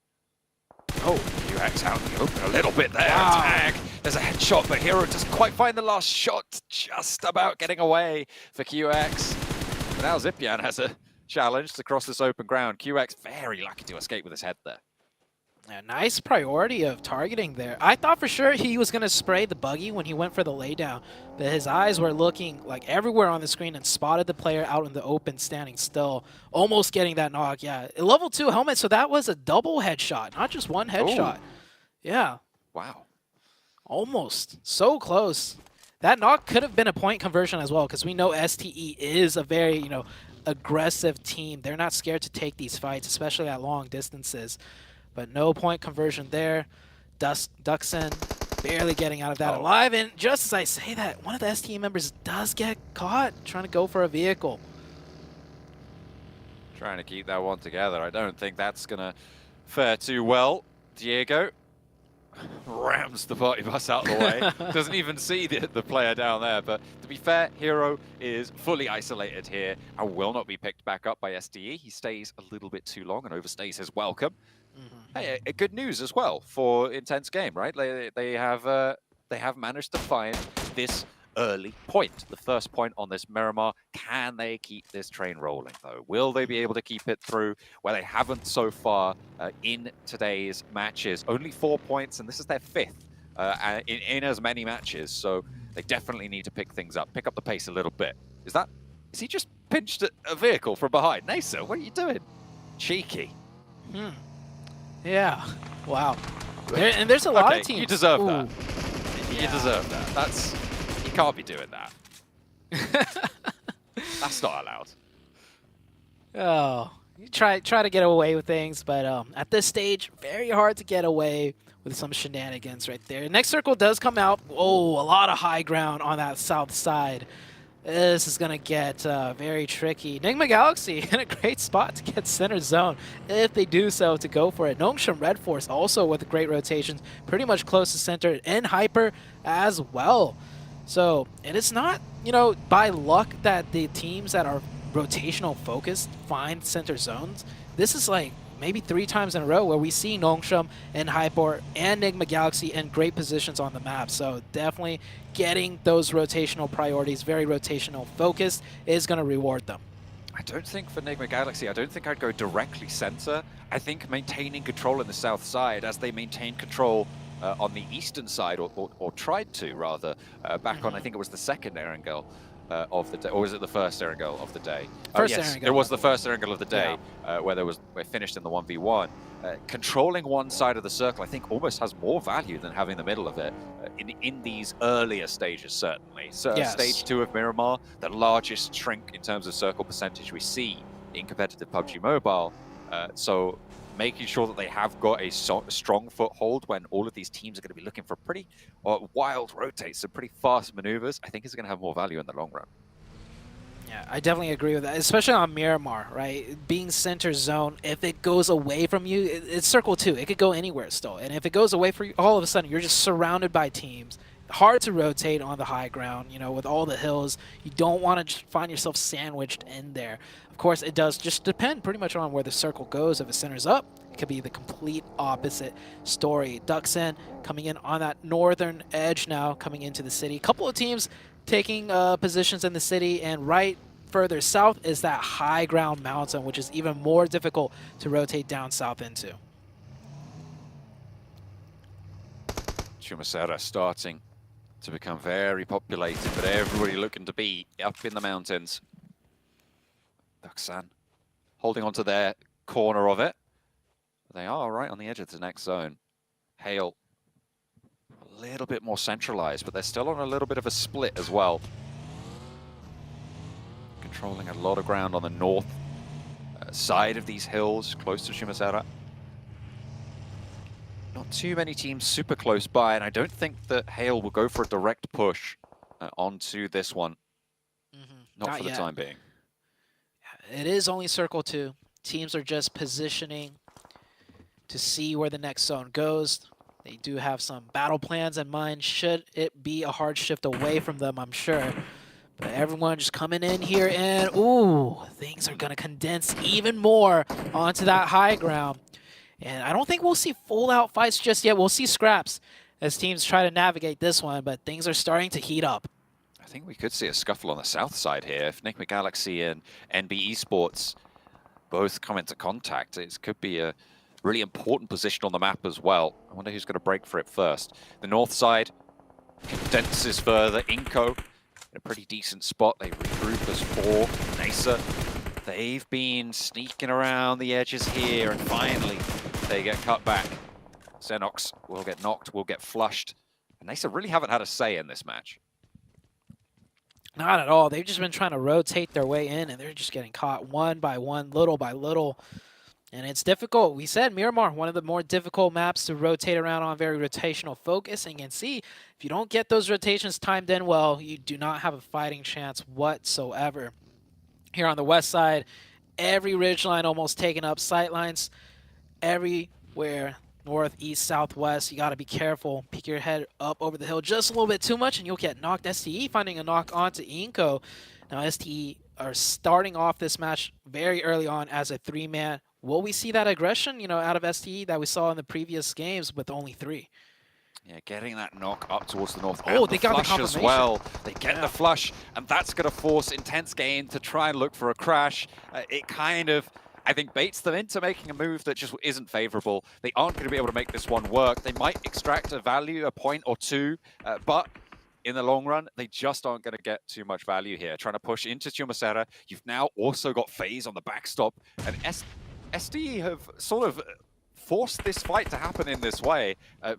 Oh, QX out in the open a little bit there. Tag. There's a headshot, but Hero doesn't quite find the last shot. Just about getting away for QX. But now Zipian has a challenge to cross this open ground. QX very lucky to escape with his head there. Yeah, nice priority of targeting there. I thought for sure he was going to spray the buggy when he went for the laydown, but his eyes were looking like everywhere on the screen and spotted the player out in the open standing still, almost getting that knock. Yeah, a level 2 helmet, so that was a double headshot, not just one headshot. Yeah. Wow. Almost. So close. That knock could have been a point conversion as well, because we know STE is a very, aggressive team. They're not scared to take these fights, especially at long distances. But no point conversion there. Duxon barely getting out of that alive. And just as I say that, one of the STE members does get caught trying to go for a vehicle. Trying to keep that one together. I don't think that's going to fare too well. Diego rams the party bus out of the way. Doesn't even see the player down there. But to be fair, Hero is fully isolated here and will not be picked back up by STE. He stays a little bit too long and overstays his welcome. Hey, good news as well for Intense Game, right? They have managed to find this early point, the first point on this Miramar. Can they keep this train rolling, though? Will they be able to keep it through where they haven't so far in today's matches? Only 4 points, and this is their 5th in as many matches, so they definitely need to pick things up, pick up the pace a little bit. Is he just pinched a vehicle from behind? Nasa, what are you doing? Cheeky. Yeah. Wow. And there's a lot of teams. You deserve that. You deserve that. You can't be doing that. That's not allowed. Oh, you try to get away with things, but at this stage, very hard to get away with some shenanigans right there. Next circle does come out. Oh, a lot of high ground on that south side. This is going to get very tricky. Enigma Galaxy in a great spot to get center zone if they do so to go for it. Nongshim Red Force also with great rotations, pretty much close to center, and Hyper as well. So it is not, you know, by luck that the teams that are rotational focused find center zones. This is like maybe 3 times in a row where we see Nongshim and Hyper and Enigma Galaxy in great positions on the map. So definitely getting those rotational priorities, very rotational focused, is going to reward them. I don't think for Enigma Galaxy, I don't think I'd go directly center. I think maintaining control in the south side as they maintain control on the eastern side, or tried to rather, back on, I think it was the second Erangel of the day, or was it the first Erangel of the day? First yes, Erangel. it was the first Erangel of the day, where we finished in the 1v1. Controlling one side of the circle, I think, almost has more value than having the middle of it in these earlier stages, certainly. So Yes. Stage 2 of Miramar, the largest shrink in terms of circle percentage we see in competitive PUBG Mobile. So making sure that they have got a strong foothold when all of these teams are going to be looking for pretty wild rotates and pretty fast maneuvers, I think is going to have more value in the long run. Yeah, I definitely agree with that, especially on Miramar, right? Being center zone, if it goes away from you, it's circle 2. It could go anywhere still. And if it goes away from you, all of a sudden, you're just surrounded by teams. Hard to rotate on the high ground, you know, with all the hills. You don't want to find yourself sandwiched in there. Of course, it does just depend pretty much on where the circle goes. If it centers up, it could be the complete opposite story. Duxin coming in on that northern edge now, coming into the city. A couple of teams taking positions in the city, and right further south is that high ground mountain, which is even more difficult to rotate down south into. Chumacera starting to become very populated, but everybody looking to be up in the mountains. Duxan holding on to their corner of it. They are right on the edge of the next zone. Hale a little bit more centralized, but they're still on a little bit of a split as well. Controlling a lot of ground on the north side of these hills, close to Chumacera. Not too many teams super close by, and I don't think that Hale will go for a direct push onto this one. Not for the time being. It is only circle 2. Teams are just positioning to see where the next zone goes. They do have some battle plans in mind, should it be a hard shift away from them, I'm sure. But everyone just coming in here, and ooh, things are going to condense even more onto that high ground. And I don't think we'll see full-out fights just yet. We'll see scraps as teams try to navigate this one, but things are starting to heat up. I think we could see a scuffle on the south side here. If Enigma Galaxy and NB Esports both come into contact, it could be a really important position on the map as well. I wonder who's going to break for it first. The north side condenses further. Inco in a pretty decent spot. They regroup as 4. Nasa, they've been sneaking around the edges here, and finally they get cut back. Xenox will get knocked, will get flushed. And Nasa really haven't had a say in this match. Not at all. They've just been trying to rotate their way in, and they're just getting caught one by one, little by little. And it's difficult. We said Miramar, one of the more difficult maps to rotate around on, very rotational focus. And you can see, if you don't get those rotations timed in well, you do not have a fighting chance whatsoever. Here on the west side, every ridgeline almost taken up, sightlines everywhere. North, east, southwest, you got to be careful. Peek your head up over the hill just a little bit too much, and you'll get knocked. STE finding a knock onto Inco. Now, STE are starting off this match very early on as a 3-man. Will we see that aggression, you know, out of STE that we saw in the previous games with only 3? Yeah, getting that knock up towards the north. Oh, and they got the flush as well. They get the flush, and that's going to force Intense Game to try and look for a crash. It kind of, I think, baits them into making a move that just isn't favorable. They aren't going to be able to make this one work. They might extract a value, a point or two, but in the long run, they just aren't going to get too much value here. Trying to push into Chumacera. You've now also got FaZe on the backstop, and SDE have sort of forced this fight to happen in this way,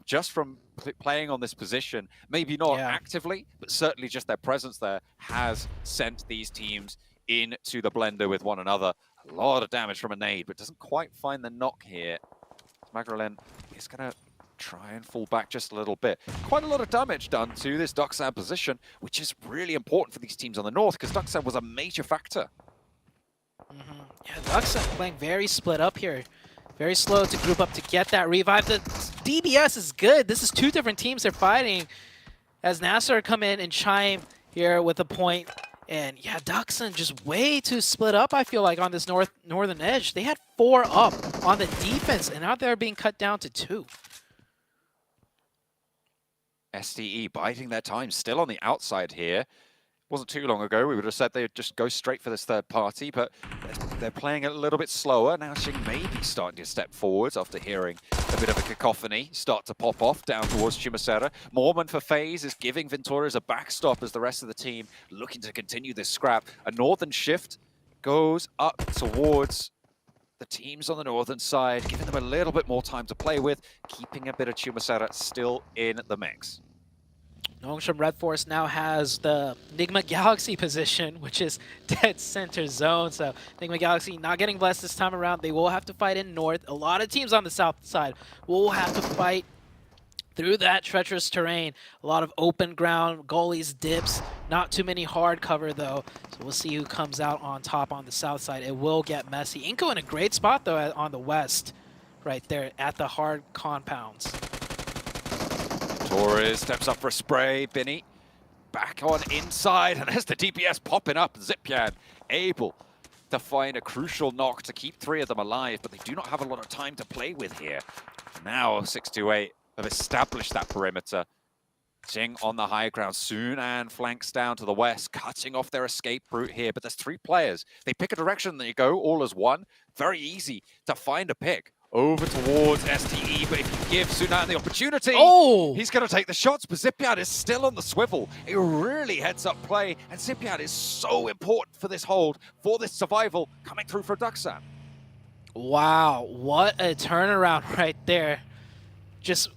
just from playing on this position. Maybe not actively, but certainly just their presence there has sent these teams into the blender with one another. A lot of damage from a nade, but doesn't quite find the knock here. Magrelin is going to try and fall back just a little bit. Quite a lot of damage done to this Duxan position, which is really important for these teams on the north, because Duxan was a major factor. Yeah, Duxan playing very split up here. Very slow to group up to get that revive. The DBS is good. This is two different teams they're fighting. As Nasser come in and chime here with a point. And yeah, Duxan just way too split up, I feel like, on this northern edge. They had 4 up on the defense, and now they're being cut down to 2. SDE biding their time, still on the outside here. Wasn't too long ago, we would have said they'd just go straight for this third party, but they're playing it a little bit slower. Now Xing may be starting to step forwards after hearing a bit of a cacophony start to pop off down towards Chumacera. Mormon for FaZe is giving Venturas a backstop as the rest of the team looking to continue this scrap. A northern shift goes up towards the teams on the northern side, giving them a little bit more time to play with, keeping a bit of Chumacera still in the mix. Nongshim Red Force now has the Nigma Galaxy position, which is dead center zone. So Nigma Galaxy not getting blessed this time around. They will have to fight in north. A lot of teams on the south side will have to fight through that treacherous terrain. A lot of open ground, goalies, dips. Not too many hard cover, though. So we'll see who comes out on top on the south side. It will get messy. Inko in a great spot, though, on the west. Right there at the hard compounds. Torres steps up for a spray. Binny back on inside, and there's the DPS popping up. Zipyan able to find a crucial knock to keep 3 of them alive, but they do not have a lot of time to play with here. Now 628 have established that perimeter. Xing on the high ground soon and flanks down to the west, cutting off their escape route here. But there's 3 players. They pick a direction, then you go all as one. Very easy to find a pick. Over towards STE, but if you give Sunan the opportunity, he's going to take the shots, but Zipiad is still on the swivel. It really heads up play, and Zipiad is so important for this hold, for this survival, coming through for Duxan. Wow, what a turnaround right there. Just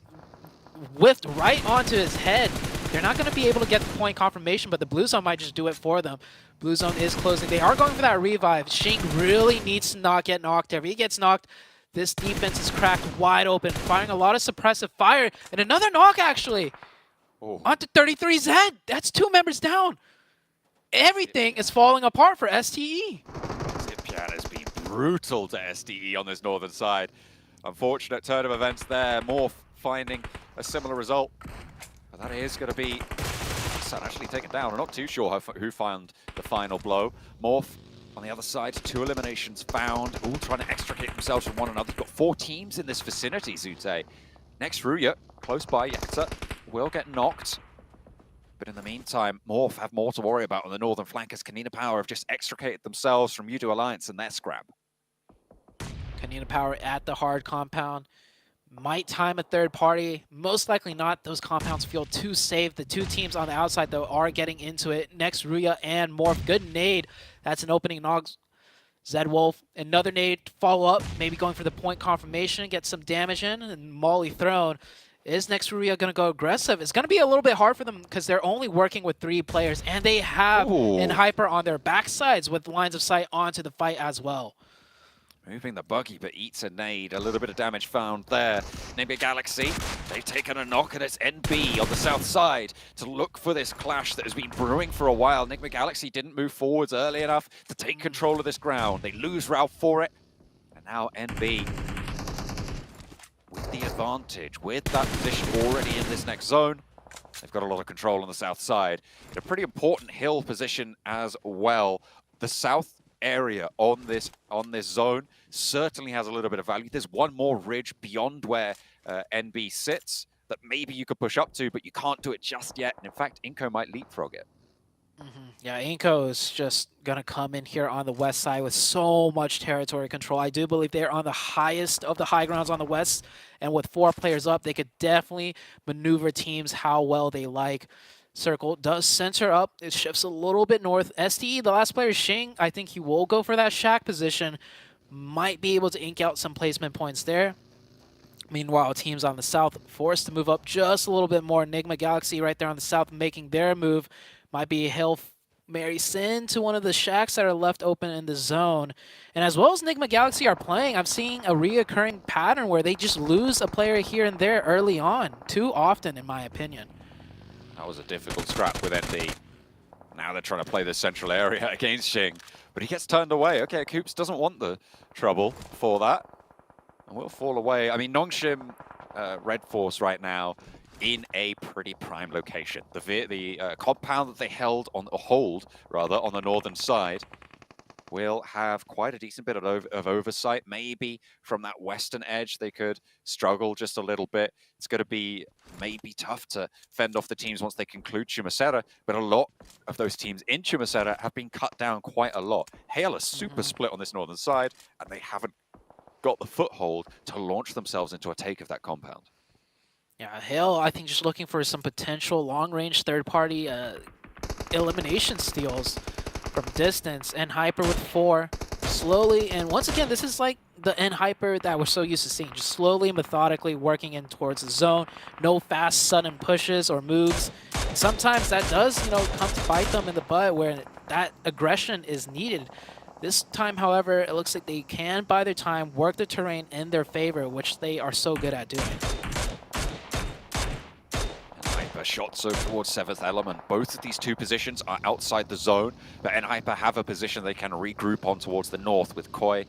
whiffed right onto his head. They're not going to be able to get the point confirmation, but the Blue Zone might just do it for them. Blue Zone is closing. They are going for that revive. Xing really needs to not get knocked. If he gets knocked, this defense is cracked wide open, firing a lot of suppressive fire. And another knock, actually. Onto 33Z. That's 2 members down. Everything is falling apart for STE. Zipian has been brutal to STE on this northern side. Unfortunate turn of events there. Morph finding a similar result. But that is going to be actually taken down. I'm not too sure who found the final blow. Morph on the other side, 2 eliminations found, all trying to extricate themselves from one another. You've got 4 teams in this vicinity, Zute. Next, Ruya, close by, Yakta will get knocked. But in the meantime, Morph have more to worry about on the northern flank as Kanina Power have just extricated themselves from Udo Alliance and their scrap. Kanina Power at the hard compound. Might time a third party. Most likely not. Those compounds feel too safe. The 2 teams on the outside, though, are getting into it. Next, Ruya and Morph. Good nade. That's an opening nog. Zed Wolf, another nade to follow up. Maybe going for the point confirmation. Get some damage in. And Molly thrown. Is next Ruya going to go aggressive? It's going to be a little bit hard for them because they're only working with 3 players. And they have an Hyper on their backsides with lines of sight onto the fight as well. Moving the buggy, but eats a nade. A little bit of damage found there. Nigma Galaxy, they've taken a knock, and it's NB on the south side to look for this clash that has been brewing for a while. Nigma Galaxy didn't move forwards early enough to take control of this ground. They lose route for it, and now NB with the advantage, with that position already in this next zone. They've got a lot of control on the south side. In a pretty important hill position as well. The south area on this zone certainly has a little bit of value. There's one more ridge beyond where NB sits that maybe you could push up to, but you can't do it just yet. And in fact, Inko might leapfrog it. Yeah, Inko is just going to come in here on the west side with so much territory control. I do believe they're on the highest of the high grounds on the west, and with 4 players up, they could definitely maneuver teams how well they like. Circle does center up. It shifts a little bit north. STE, the last player, Xing, I think he will go for that shack position. Might be able to ink out some placement points there. Meanwhile, teams on the south forced to move up just a little bit more. Nigma Galaxy right there on the south making their move. Might be a hill marries into one of the shacks that are left open in the zone. And as well as Nigma Galaxy are playing, I'm seeing a reoccurring pattern where they just lose a player here and there early on, too often in my opinion. That was a difficult scrap with NB. Now they're trying to play the central area against Xing, but he gets turned away. Okay, Coops doesn't want the trouble for that, and will fall away. I mean, Nongshim, Red Force right now in a pretty prime location. The compound that they hold on the northern side will have quite a decent bit of oversight. Maybe from that western edge they could struggle just a little bit. It's going to be maybe tough to fend off the teams once they conclude Chumacera, but a lot of those teams in Chumacera have been cut down quite a lot. Hale are super split on this northern side, and they haven't got the foothold to launch themselves into a take of that compound. Yeah, Hale, I think just looking for some potential long-range third-party elimination steals from distance. And Hyper with 4, slowly, and once again, this is like the N Hyper that we're so used to seeing, just slowly, methodically working in towards the zone. No fast, sudden pushes or moves. Sometimes that does, come to bite them in the butt where that aggression is needed. This time, however, it looks like they can buy their time, work the terrain in their favor, which they are so good at doing. Hyper shot so towards 7th Element. Both of these two positions are outside the zone, but Hyper have a position they can regroup on towards the north with Koi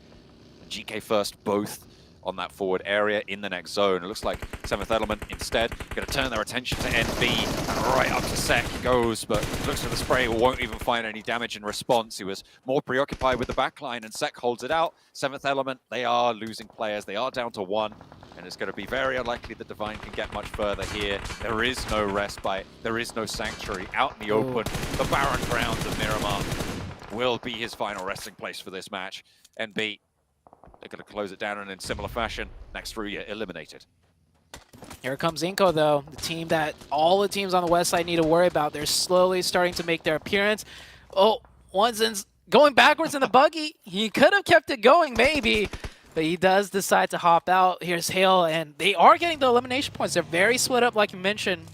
and GK First both on that forward area in the next zone. It looks like 7th Element instead going to turn their attention to NB, and right up to Sek goes, but looks like the spray won't even find any damage in response. He was more preoccupied with the backline, and Sek holds it out. 7th Element, they are losing players. They are down to 1. And it's going to be very unlikely that Divine can get much further here. There is no respite. There is no sanctuary out in the open. The barren grounds of Miramar will be his final resting place for this match. NB, they're going to close it down, and in similar fashion, next through eliminated. Here comes Inco, though, the team that all the teams on the west side need to worry about. They're slowly starting to make their appearance. Oh, Onesin's going backwards in the buggy. He could have kept it going, maybe. But he does decide to hop out. Here's Hale, and they are getting the elimination points. They're very split up, like you mentioned,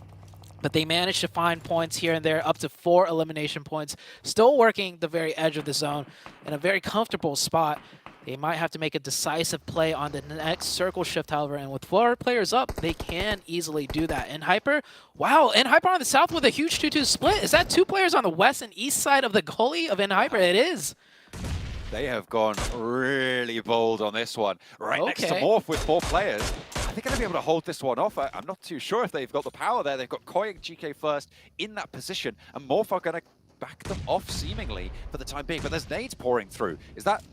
but they managed to find points here and there, up to 4 elimination points. Still working the very edge of the zone in a very comfortable spot. They might have to make a decisive play on the next circle shift, however, and with 4 players up, they can easily do that. And Hyper, wow, and Hyper on the south with a huge 2-2 split. Is that 2 players on the west and east side of the goalie of Hyper? It is. They have gone really bold on this one. Right next to Morph with 4 players. Are they going to be able to hold this one off? I'm not too sure if they've got the power there. They've got Koi and GK First in that position, and Morph are going to back them off seemingly for the time being. But there's nades pouring through. Is that...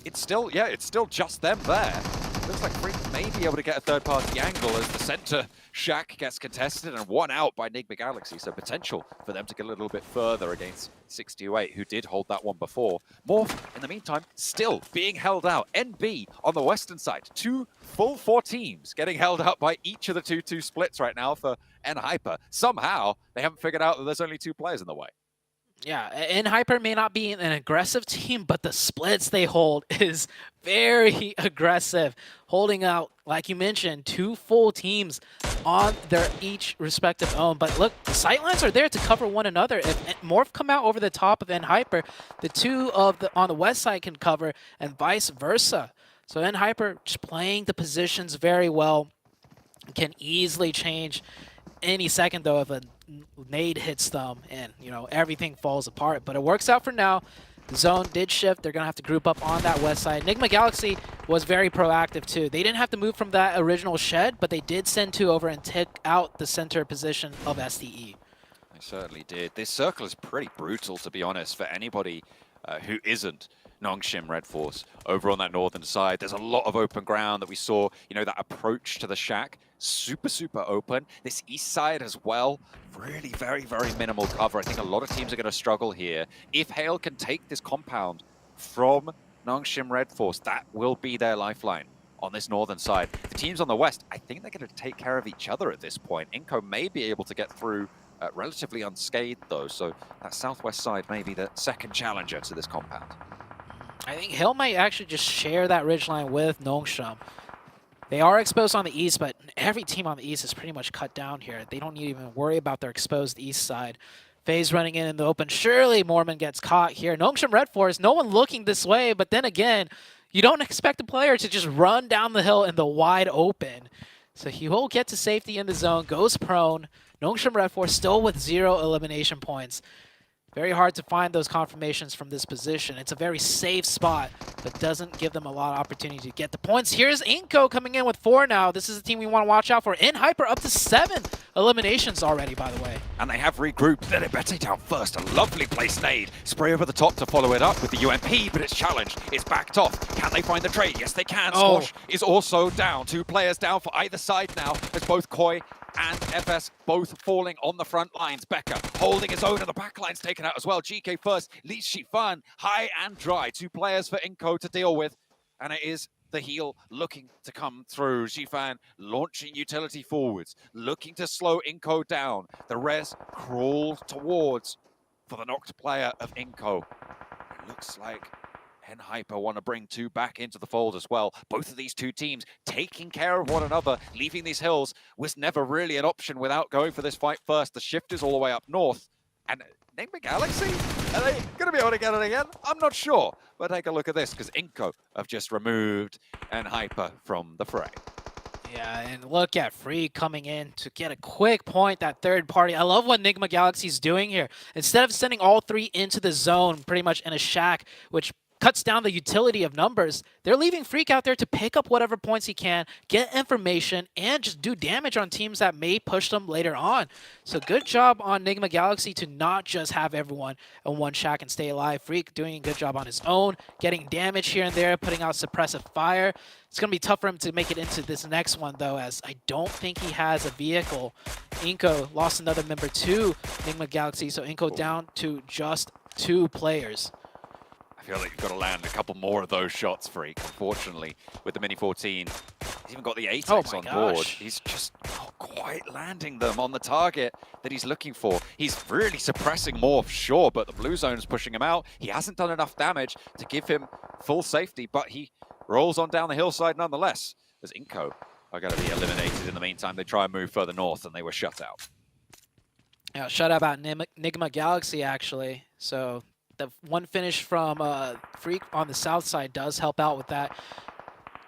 It's still just them there. Looks like Freak may be able to get a third-party angle as the center shack gets contested and 1 out by Nigma Galaxy, so potential for them to get a little bit further against 628, who did hold that one before. Morph, in the meantime, still being held out. NB on the western side, 2 full 4 teams getting held out by each of the 2-2 splits right now for Hyper. Somehow, they haven't figured out that there's only 2 players in the way. Yeah, and Hyper may not be an aggressive team, but the splits they hold is very aggressive. Holding out, like you mentioned, 2 full teams on their each respective own. But look, the sightlines are there to cover one another. If Morph come out over the top of Hyper, the 2 on the west side can cover, and vice versa. So Hyper just playing the positions very well, can easily change any second though if a nade hits them and everything falls apart. But it works out for now. The zone did shift. They're gonna have to group up on that west side. Nigma Galaxy was very proactive too. They didn't have to move from that original shed, but they did send 2 over and take out the center position of STE. They certainly did. This circle is pretty brutal, to be honest, for anybody who isn't Nongshim Red Force. Over on that northern side, there's a lot of open ground that we saw, that approach to the shack. Super open. This east side as well, really very minimal cover. I think a lot of teams are going to struggle here. If Hale can take this compound from Nongshim Red Force, that will be their lifeline on this northern side. The teams on the west, I think they're going to take care of each other at this point. Inco may be able to get through relatively unscathed though, so that southwest side may be the second challenger to this compound. I think Hale might actually just share that ridgeline with Nongshim. They are exposed on the east, but every team on the east is pretty much cut down here. They don't need to even worry about their exposed east side. FaZe running in the open. Surely Mormon gets caught here. Nongshim Red Force, no one looking this way, but then again, you don't expect a player to just run down the hill in the wide open. So he will get to safety in the zone, goes prone. Nongshim Red Force still with 0 elimination points. Very hard to find those confirmations from this position. It's a very safe spot, but doesn't give them a lot of opportunity to get the points. Here's Inko coming in with 4 now. This is a team we want to watch out for. In Hyper up to 7 eliminations already, by the way. And they have regrouped. Delibete down first. A lovely place nade. Spray over the top to follow it up with the UMP, but it's challenged. It's backed off. Can they find the trade? Yes, they can. Squash is also down. 2 players down for either side now. There's both Koi and FS both falling on the front lines. Becca holding his own, and the back line's taken out as well. GK first leads Shifan high and dry. 2 players for Inko to deal with, and it is the heal looking to come through. Shifan launching utility forwards, looking to slow Inko down. The res crawls towards for the knocked player of Inko. It looks like Hyper want to bring 2 back into the fold as well. Both of these 2 teams taking care of one another. Leaving these hills was never really an option without going for this fight first. The shift is all the way up north. And Enigma Galaxy, are they going to be able to get it again? I'm not sure. But take a look at this, because Inko have just removed Hyper from the fray. Yeah, and look at Free coming in to get a quick point, that third party. I love what Enigma Galaxy's doing here. Instead of sending all 3 into the zone, pretty much in a shack, which cuts down the utility of numbers, they're leaving Freak out there to pick up whatever points he can, get information, and just do damage on teams that may push them later on. So good job on Enigma Galaxy to not just have everyone in one shack and stay alive. Freak doing a good job on his own, getting damage here and there, putting out suppressive fire. It's going to be tough for him to make it into this next one, though, as I don't think he has a vehicle. Inko lost another member to Enigma Galaxy, so Inko down to just 2 players. I feel like you've got to land a couple more of those shots, Freak. Unfortunately, with the Mini 14, he's even got the ATEX on board. He's just not quite landing them on the target that he's looking for. He's really suppressing Morph, sure, but the blue zone's pushing him out. He hasn't done enough damage to give him full safety, but he rolls on down the hillside nonetheless, as Inko are going to be eliminated in the meantime. They try and move further north, and they were shut out. Yeah, shut out about Enigma Galaxy, actually. So the one finish from Freak on the south side does help out with that.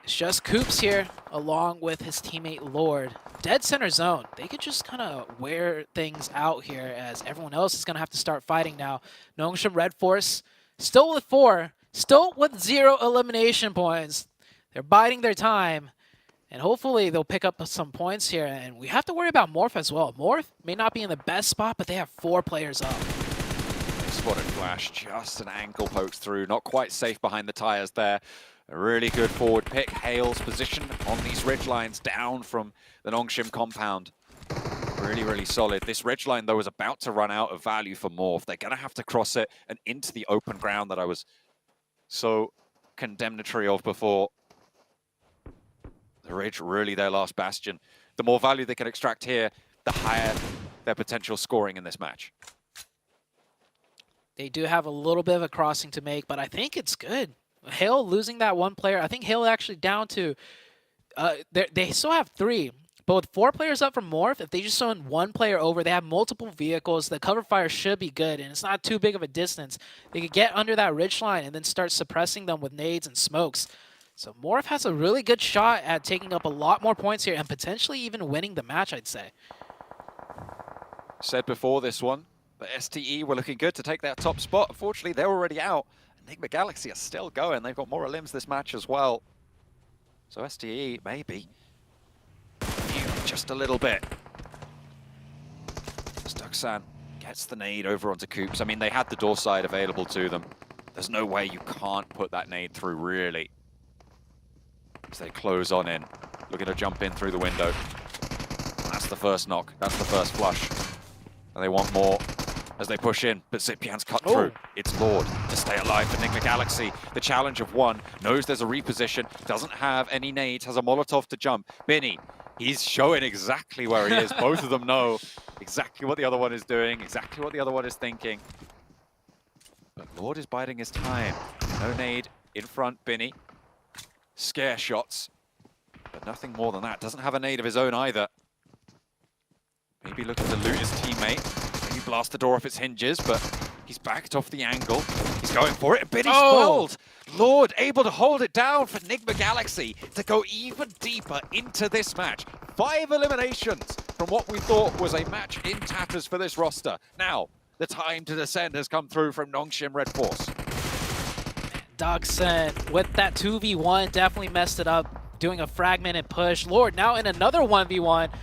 It's just Coops here, along with his teammate Lord. Dead center zone. They could just kind of wear things out here, as everyone else is going to have to start fighting now. Nongshim Red Force still with 4, still with 0 elimination points. They're biding their time, and hopefully they'll pick up some points here. And we have to worry about Morph as well. Morph may not be in the best spot, but they have 4 players up. Spotted Flash, just an ankle pokes through, not quite safe behind the tires there. A really good forward pick. Hale's position on these ridge lines down from the Nongshim compound. Really, really solid. This ridge line, though, is about to run out of value for Morph. They're going to have to cross it and into the open ground that I was so condemnatory of before. The ridge, really their last bastion. The more value they can extract here, the higher their potential scoring in this match. They do have a little bit of a crossing to make, but I think it's good. Hale losing that 1 player. I think Hale actually down to... they still have 3, but with 4 players up from Morph, if they just send 1 player over, they have multiple vehicles. The cover fire should be good, and it's not too big of a distance. They could get under that ridge line and then start suppressing them with nades and smokes. So Morph has a really good shot at taking up a lot more points here and potentially even winning the match, I'd say. Said before this one, but STE were looking good to take that top spot. Unfortunately, they're already out. Enigma Galaxy are still going. They've got more limbs this match as well. So STE, maybe. Just a little bit. Stuxan gets the nade over onto Coops. I mean, they had the door side available to them. There's no way you can't put that nade through, really. As they close on in. Looking to jump in through the window. That's the first knock. That's the first flush. And they want more as they push in, but Zipian's cut through. It's Lord to stay alive for Enigma Galaxy. The challenge of 1, knows there's a reposition, doesn't have any nades, has a Molotov to jump. Binny, he's showing exactly where he is. Both of them know exactly what the other one is doing, exactly what the other one is thinking. But Lord is biding his time. No nade in front, Binny. Scare shots, but nothing more than that. Doesn't have a nade of his own either. Maybe looking to loot his teammate. Maybe blast the door off its hinges, but he's backed off the angle. He's going for it, but he's fouled. Lord able to hold it down for Nigma Galaxy to go even deeper into this match. 5 eliminations from what we thought was a match in tatters for this roster. Now, the time to descend has come through from Nongshim Red Force. Dogson with that 2v1 definitely messed it up, doing a fragmented push. Lord now in another 1v1.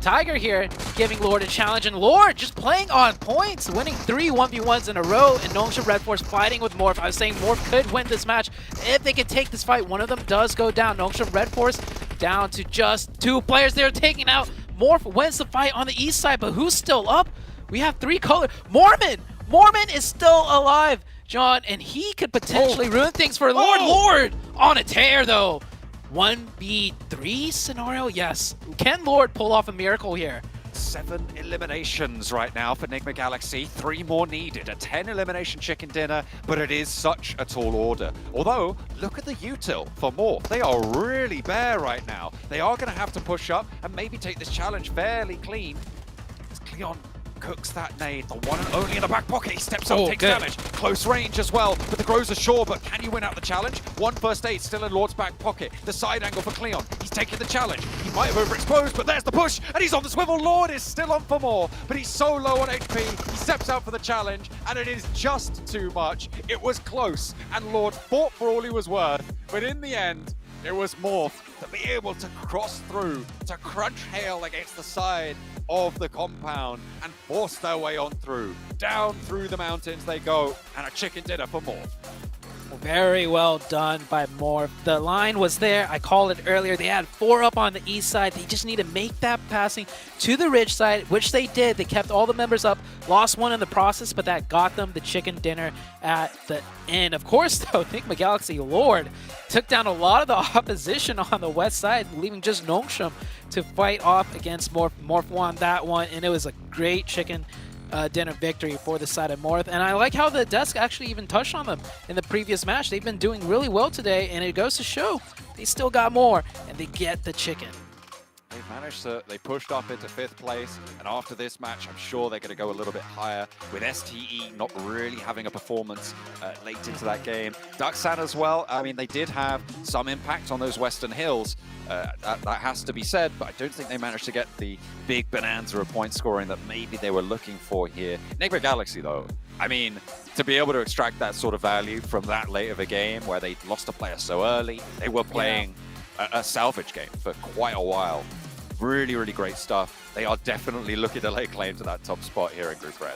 Tiger here giving Lord a challenge, and Lord just playing on points, winning 3 1v1s in a row, and Nongshim Red Force fighting with Morph. I was saying Morph could win this match if they could take this fight. One of them does go down. Nongshim Red Force down to just 2 players. They're taking out. Morph wins the fight on the east side, but who's still up? We have 3 color. Mormon is still alive, John, and he could potentially ruin things for Lord. Lord on a tear though. 1v3 scenario? Yes. Can Lord pull off a miracle here? 7 eliminations right now for Nigma Galaxy. 3 more needed. A 10 elimination chicken dinner, but it is such a tall order. Although, look at the util for Morph. They are really bare right now. They are going to have to push up and maybe take this challenge fairly clean. As Cleon cooks that nade, the one and only in the back pocket. He steps up, takes damage. Close range as well, but the Grows are sure, but can you win out the challenge? 1 first aid still in Lord's back pocket. The side angle for Cleon. He's taking the challenge. He might have overexposed, but there's the push, and he's on the swivel. Lord is still on for more, but he's so low on HP. He steps out for the challenge, and it is just too much. It was close, and Lord fought for all he was worth, but in the end, it was Morph to be able to cross through, to crunch hail against the side of the compound and force their way on through. Down through the mountains they go, and a chicken dinner for Morph. Very well done by Morph. The line was there. I called it earlier. They had 4 up on the east side. They just need to make that passing to the ridge side, which they did. They kept all the members up, lost 1 in the process, but that got them the chicken dinner at the end. Of course, though, Nigma Galaxy Lord took down a lot of the opposition on the west side, leaving just Nongshim to fight off against Morph. Morph won that one, and it was a great chicken dinner victory for the side of Morph. And I like how the desk actually even touched on them in the previous match. They've been doing really well today, and it goes to show they still got more, and they get the chicken. They've managed to, they pushed up into 5th place, and after this match, I'm sure they're going to go a little bit higher, with STE not really having a performance late into that game. Ducksan as well, I mean, they did have some impact on those Western Hills, that has to be said, but I don't think they managed to get the big bonanza of point scoring that maybe they were looking for here. Nigma Galaxy, though, I mean, to be able to extract that sort of value from that late of a game where they lost a player so early, they were playing a salvage game for quite a while. Really, really great stuff. They are definitely looking to lay claim to that top spot here in Group Red.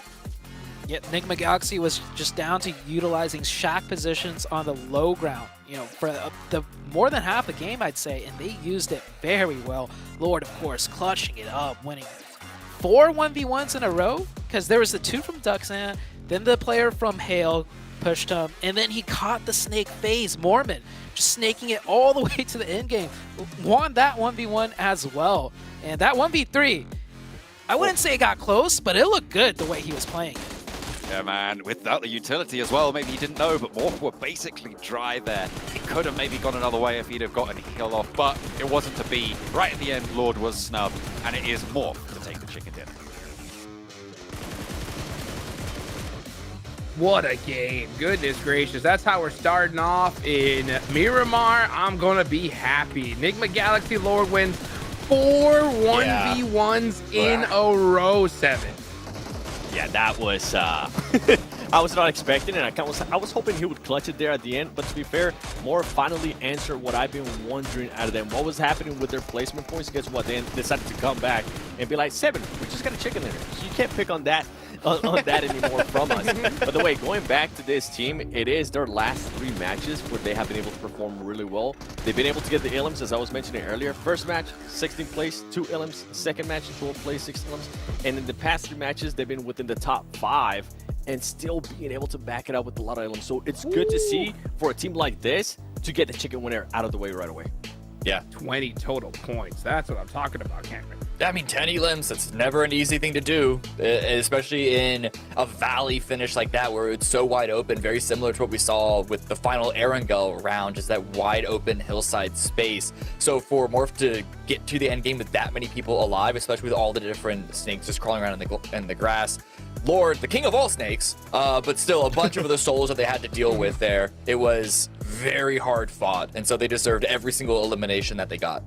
Yeah, Nigma Galaxy was just down to utilizing shack positions on the low ground, you know, for the more than half the game, I'd say, and they used it very well. Lord, of course, clutching it up, winning 4 1v1s in a row, because there was the 2 from Duxan, then the player from Hale pushed him, and then he caught the snake phase, Mormon, just snaking it all the way to the end game. Won that 1v1 as well. And that 1v3, I wouldn't say it got close, but it looked good the way he was playing. Yeah, man, without the utility as well, maybe he didn't know, but Morph were basically dry there. He could have maybe gone another way if he'd have gotten a heal off, but it wasn't to be. Right at the end, Lord was snubbed, and it is Morph to take the chicken dinner. What a game. Goodness gracious. That's how we're starting off in Miramar. I'm going to be happy. Nigma Galaxy Lord wins 4 1v1s in a row, 7. Yeah, that was I was not expecting it. I was hoping he would clutch it there at the end, but to be fair, Morph finally answered what I've been wondering out of them. What was happening with their placement points? Guess what? They decided to come back and be like, 7, we just got a chicken dinner. So you can't pick on that anymore from us. By the way, going back to this team, it is their last 3 matches where they have been able to perform really well. They've been able to get the elims, as I was mentioning earlier. First match, 16th place, 2 elims. Second match, 12th place, 6 elims. And in the past 3 matches, they've been within the top 5 and still being able to back it up with a lot of elims. So it's good to see for a team like this to get the chicken winner out of the way right away. Yeah. 20 total points. That's what I'm talking about, Cameron. I mean, 10 elims, that's never an easy thing to do, especially in a valley finish like that where it's so wide open, very similar to what we saw with the final Erangel round, just that wide open hillside space. So for Morph to get to the end game with that many people alive, especially with all the different snakes just crawling around in the grass, Lord, the king of all snakes, but still a bunch of other souls that they had to deal with there. It was very hard fought, and so they deserved every single elimination that they got.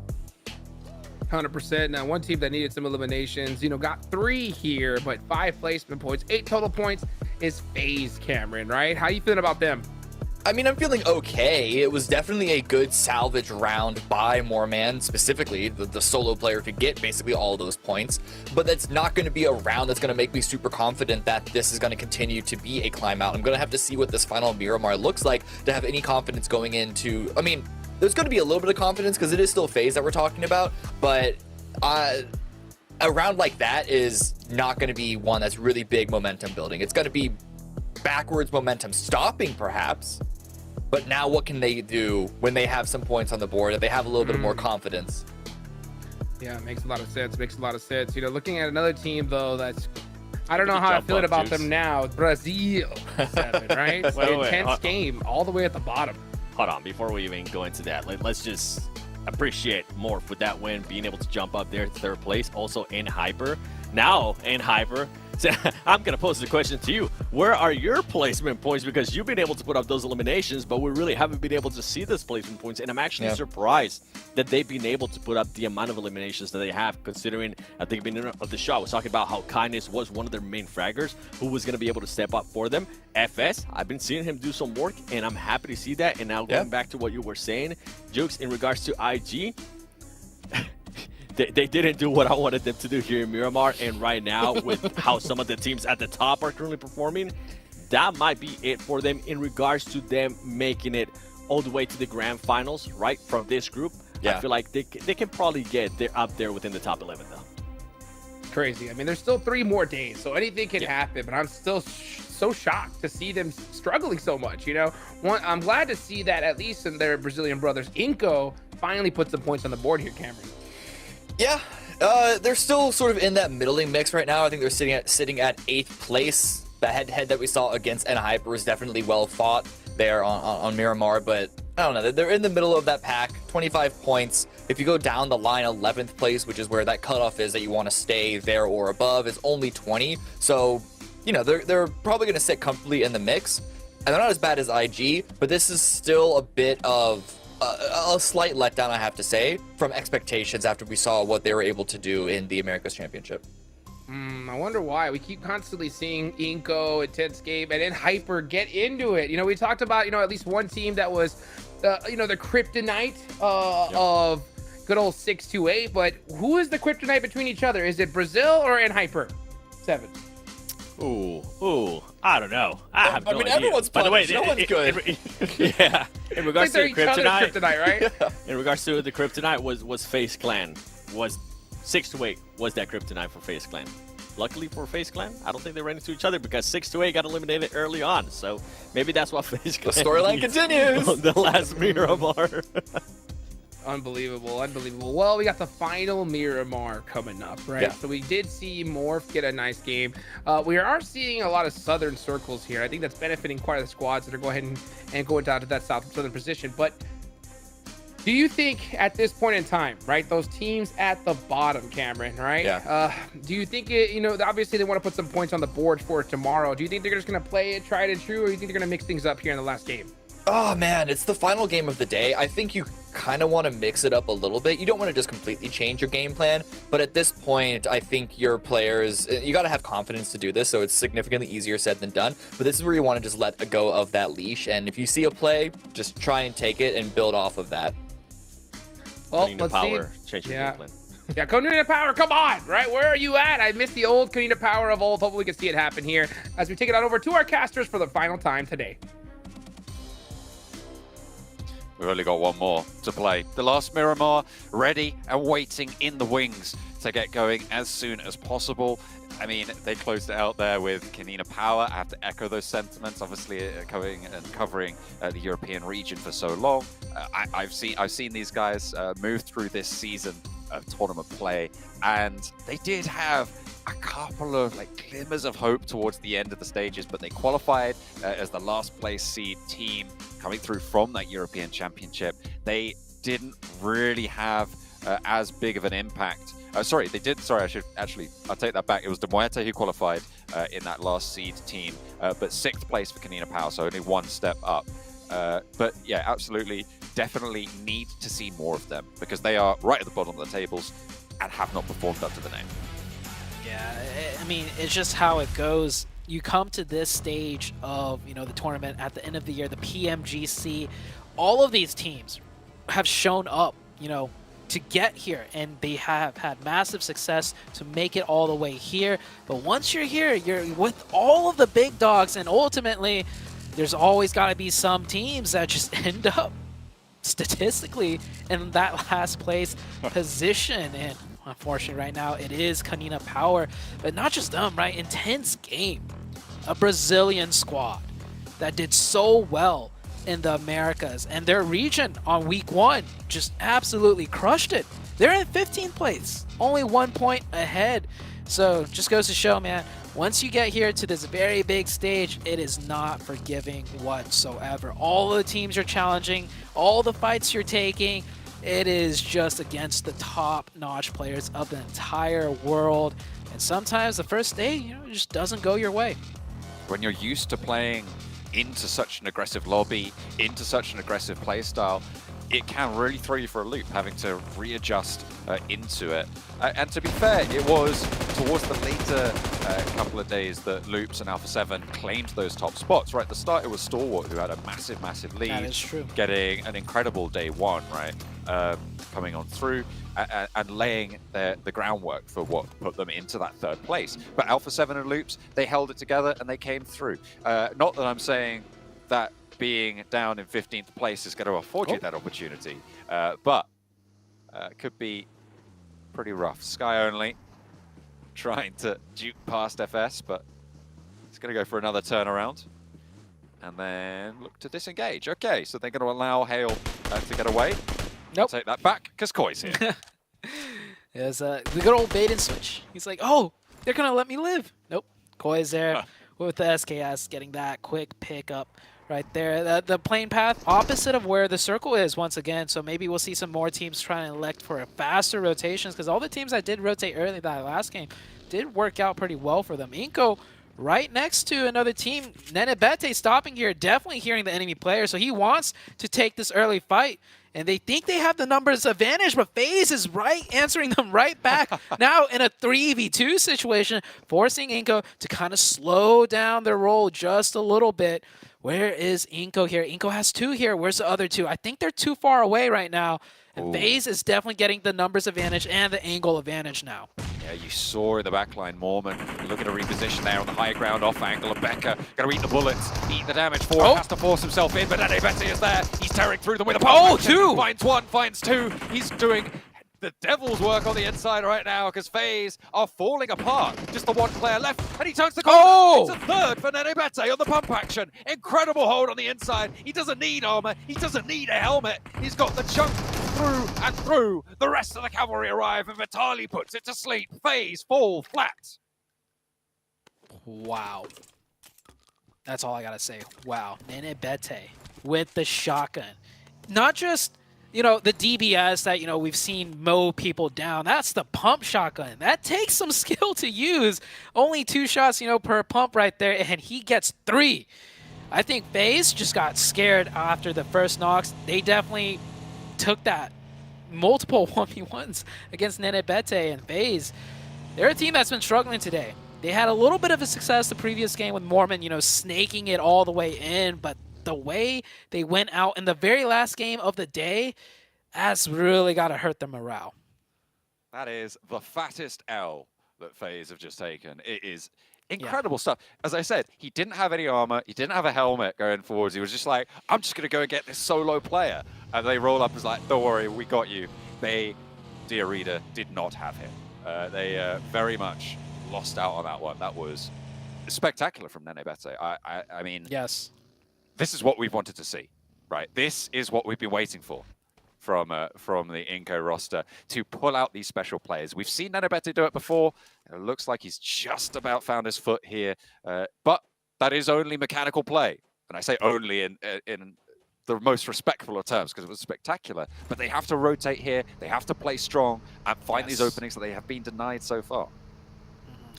100%. Now, one team that needed some eliminations, got 3 here, but 5 placement points, 8 total points is FaZe, Cameron, right? How you feeling about them? I mean, I'm feeling okay. It was definitely a good salvage round by Moorman, specifically the solo player, to get basically all those points. But that's not going to be a round that's going to make me super confident that this is going to continue to be a climb out. I'm going to have to see what this final Miramar looks like to have any confidence going into. I mean, there's going to be a little bit of confidence because it is still FaZe that we're talking about, but a round like that is not going to be one that's really big momentum building. It's going to be backwards momentum stopping, perhaps. But now what can they do when they have some points on the board, that they have a little bit more confidence? Yeah, it makes a lot of sense. Looking at another team, though, that's... I don't know how I feel about them now. Brazil, 7, right? Intense game all the way at the bottom. Hold on, before we even go into that, let's just appreciate Morph with that win, being able to jump up there to 3rd place. Also in Hyper. Now in Hyper. So I'm going to pose the question to you. Where are your placement points? Because you've been able to put up those eliminations, but we really haven't been able to see those placement points. And I'm actually surprised that they've been able to put up the amount of eliminations that they have, considering at the beginning of the show, I was talking about how Kindness was one of their main fraggers who was going to be able to step up for them. FS, I've been seeing him do some work, and I'm happy to see that. And now going back to what you were saying, Jukes, in regards to IG, They didn't do what I wanted them to do here in Miramar, and right now with how some of the teams at the top are currently performing, that might be it for them in regards to them making it all the way to the Grand Finals, right, from this group. I feel like they can probably get up there within the top 11, though. Crazy. I mean, there's still 3 more days, so anything can happen, but I'm still so shocked to see them struggling so much, I'm glad to see that at least in their Brazilian brothers, Inco finally put some points on the board here, Cameron. Yeah, they're still sort of in that middling mix right now. I think they're sitting at 8th place. The head-to-head that we saw against Hyper was definitely well fought there on Miramar, but I don't know. They're in the middle of that pack, 25 points. If you go down the line, 11th place, which is where that cutoff is that you want to stay there or above, is only 20. So, they're probably going to sit comfortably in the mix. And they're not as bad as IG, but this is still a bit of a slight letdown, I have to say, from expectations after we saw what they were able to do in the Americas Championship. I wonder why. We keep constantly seeing Inco, Intense Game, and then Hyper get into it. We talked about, at least one team that was, the kryptonite of good old 628, but who is the kryptonite between each other? Is it Brazil or in Hyper? 7. Ooh, I don't know. I have no idea. Everyone's By the way, no one's good. Yeah. In regards to the kryptonite, right? In regards to the kryptonite, was FaZe Clan. Was 628 was that kryptonite for FaZe Clan. Luckily for FaZe Clan, I don't think they ran into each other because 628 got eliminated early on. So maybe that's what FaZe Clan. The storyline continues. The last Miramar. Unbelievable. Well, we got the final Miramar coming up, right? Yeah. So we did see Morph get a nice game. We are seeing a lot of southern circles here. I think that's benefiting quite a the squads that are going and going down to that southern position. But do you think at this point in time, right, those teams at the bottom, Cameron, right? Yeah. Do you think obviously they want to put some points on the board for tomorrow. Do you think they're just going to play it, try it and true, or do you think they're going to mix things up here in the last game? Oh man, it's the final game of the day. I think you kind of want to mix it up a little bit. You don't want to just completely change your game plan, but at this point, I think your players, you got to have confidence to do this, so it's significantly easier said than done. But this is where you want to just let go of that leash, and if you see a play, just try and take it and build off of that. Well, let's see. Yeah, Konina Power, come on, right? Where are you at? I missed the old Konina Power of old. Hopefully we can see it happen here as we take it on over to our casters for the final time today. We've only got one more to play. The last Miramar ready and waiting in the wings to get going as soon as possible. I mean, they closed it out there with Kanina Power. I have to echo those sentiments. Obviously, covering the European region for so long. I've seen these guys move through this season tournament play, and they did have a couple of glimmers of hope towards the end of the stages, but they qualified as the last place seed team coming through from that European Championship. They didn't really have as big of an impact. Sorry, they did. Sorry, I'll take that back. It was De Muerte who qualified in that last seed team, but 6th place for Kanina Power, so only 1 step up. But yeah, absolutely, definitely need to see more of them, because they are right at the bottom of the tables and have not performed up to the name. Yeah, I mean, it's just how it goes. You come to this stage of, the tournament at the end of the year, the PMGC, all of these teams have shown up, to get here, and they have had massive success to make it all the way here. But once you're here, you're with all of the big dogs, and ultimately, there's always got to be some teams that just end up statistically in that last place position. And unfortunately right now it is Kanina Power, but not just them, right? Intense game, a Brazilian squad that did so well in the Americas, and their region on week 1 just absolutely crushed it. They're in 15th place, only 1 point ahead. So just goes to show, man, once you get here to this very big stage, it is not forgiving whatsoever. All the teams you're challenging, all the fights you're taking, it is just against the top-notch players of the entire world. And sometimes the first day, it just doesn't go your way. When you're used to playing into such an aggressive lobby, into such an aggressive play style, it can really throw you for a loop, having to readjust into it. And to be fair, it was towards the later couple of days that Loops and Alpha 7 claimed those top spots. Right at the start, it was Stalwart who had a massive, massive lead. That is true. Getting an incredible day 1, right? Coming on through and laying the groundwork for what put them into that 3rd place. But Alpha 7 and Loops, they held it together and they came through. Not that I'm saying that being down in 15th place is going to afford you that opportunity, but could be pretty rough. Sky Only trying to duke past FS, but it's going to go for another turnaround and then look to disengage. Okay, so they're going to allow Hale to get away. Nope. Take that back, because Koi's here. There's the good old bait and switch. He's like, oh, they're going to let me live. Nope. Koi's there with the SKS, getting that quick pickup right there. The plane path opposite of where the circle is once again, so maybe we'll see some more teams trying to elect for a faster rotations, because all the teams that did rotate early that last game did work out pretty well for them. Inko right next to another team. Nenebete stopping here, definitely hearing the enemy player, so he wants to take this early fight. And they think they have the numbers advantage, but FaZe is answering them right back. Now in a 3v2 situation, forcing Inko to kind of slow down their roll just a little bit. Where is Inko here? Inko has 2 here. Where's the other 2? I think they're too far away right now. And FaZe is definitely getting the numbers advantage and the angle advantage now. Yeah, you saw in the backline Mormon looking to reposition there on the high ground off angle, and Becca going to eat the bullets, eat the damage for it, has to force himself in, but Nenebete is there. He's tearing through them with a pump. 2! Finds 1, finds 2. He's doing the devil's work on the inside right now, because FaZe are falling apart. Just the 1 player left, and he turns the corner. It's a 3rd for Nenebete on the pump action. Incredible hold on the inside. He doesn't need armor. He doesn't need a helmet. He's got the chunk through and through. The rest of the cavalry arrive, and Vitali puts it to sleep. FaZe fall flat. Wow. That's all I gotta say. Wow. Nenebete with the shotgun. Not just, the DBS that, we've seen mow people down. That's the pump shotgun. That takes some skill to use. Only 2 shots, per pump right there, and he gets 3. I think FaZe just got scared after the first knocks. They definitely took that multiple 1v1s against Nenebete, and FaZe, they're a team that's been struggling today. They had a little bit of a success the previous game with Mormon, snaking it all the way in, but the way they went out in the very last game of the day has really got to hurt their morale. That is the fattest L that FaZe have just taken. It is incredible stuff. As I said, he didn't have any armor. He didn't have a helmet going forwards. He was just like, I'm just going to go and get this solo player. And they roll up as like, don't worry, we got you. They, dear reader, did not have him. They very much lost out on that one. That was spectacular from Nenebete. I mean, yes, this is what we've wanted to see, right? This is what we've been waiting for. from the Inco roster to pull out these special players. We've seen Nenebete do it before. It looks like he's just about found his foot here, but that is only mechanical play. And I say only in the most respectful of terms because it was spectacular. But they have to rotate here. They have to play strong and find these openings that they have been denied so far.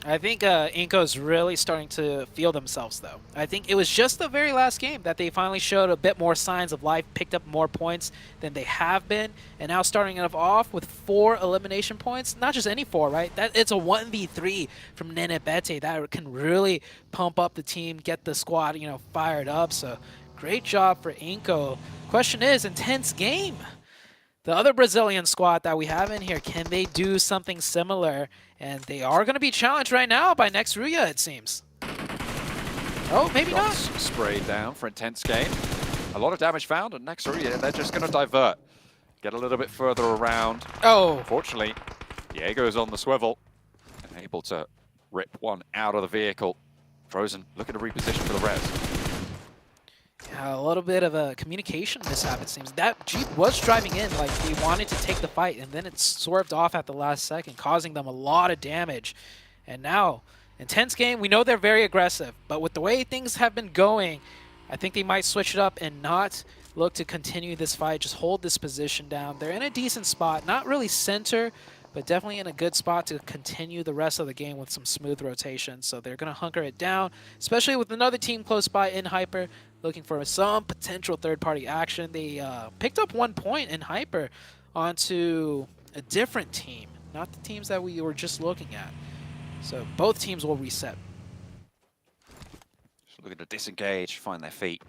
I think Inco's really starting to feel themselves, though. I think it was just the very last game that they finally showed a bit more signs of life, picked up more points than they have been, and now starting it off with 4 elimination points. Not just any 4, right? It's a 1v3 from Nenebete that can really pump up the team, get the squad, fired up. So great job for Inco. Question is, intense game. The other Brazilian squad that we have in here, can they do something similar? And they are going to be challenged right now by Next Ruya, it seems. Oh, maybe not. Sprayed down for intense game. A lot of damage found, and Next Ruya, they're just going to divert. Get a little bit further around. Oh. Unfortunately, Diego is on the swivel and able to rip one out of the vehicle. Frozen looking to reposition for the res. Yeah, a little bit of a communication mishap, it seems. That Jeep was driving in like he wanted to take the fight, and then it swerved off at the last second, causing them a lot of damage. And now, intense game, we know they're very aggressive, but with the way things have been going, I think they might switch it up and not look to continue this fight, just hold this position down. They're in a decent spot, not really center, but definitely in a good spot to continue the rest of the game with some smooth rotation. So they're going to hunker it down, especially with another team close by in Hyper, looking for some potential third-party action. They picked up 1 point in Hyper onto a different team, not the teams that we were just looking at. So both teams will reset. Just looking to disengage, find their feet.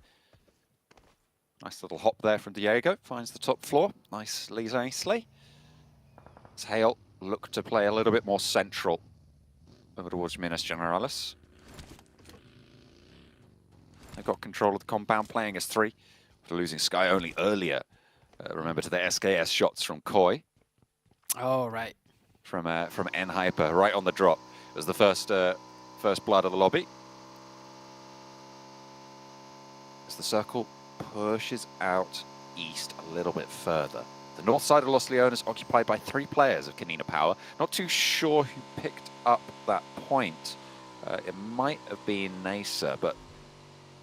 Nice little hop there from Diego, finds the top floor. Nicely. Tail look to play a little bit more central over towards Minas Generalis. They got control of the compound, playing as 3. After losing Sky only earlier. Remember to the SKS shots from Koi. Oh, right. From N Hyper, right on the drop. It was the first blood of the lobby. As the circle pushes out east a little bit further. The north side of Los Leones occupied by 3 players of Canina Power. Not too sure who picked up that point. It might have been Nasa, but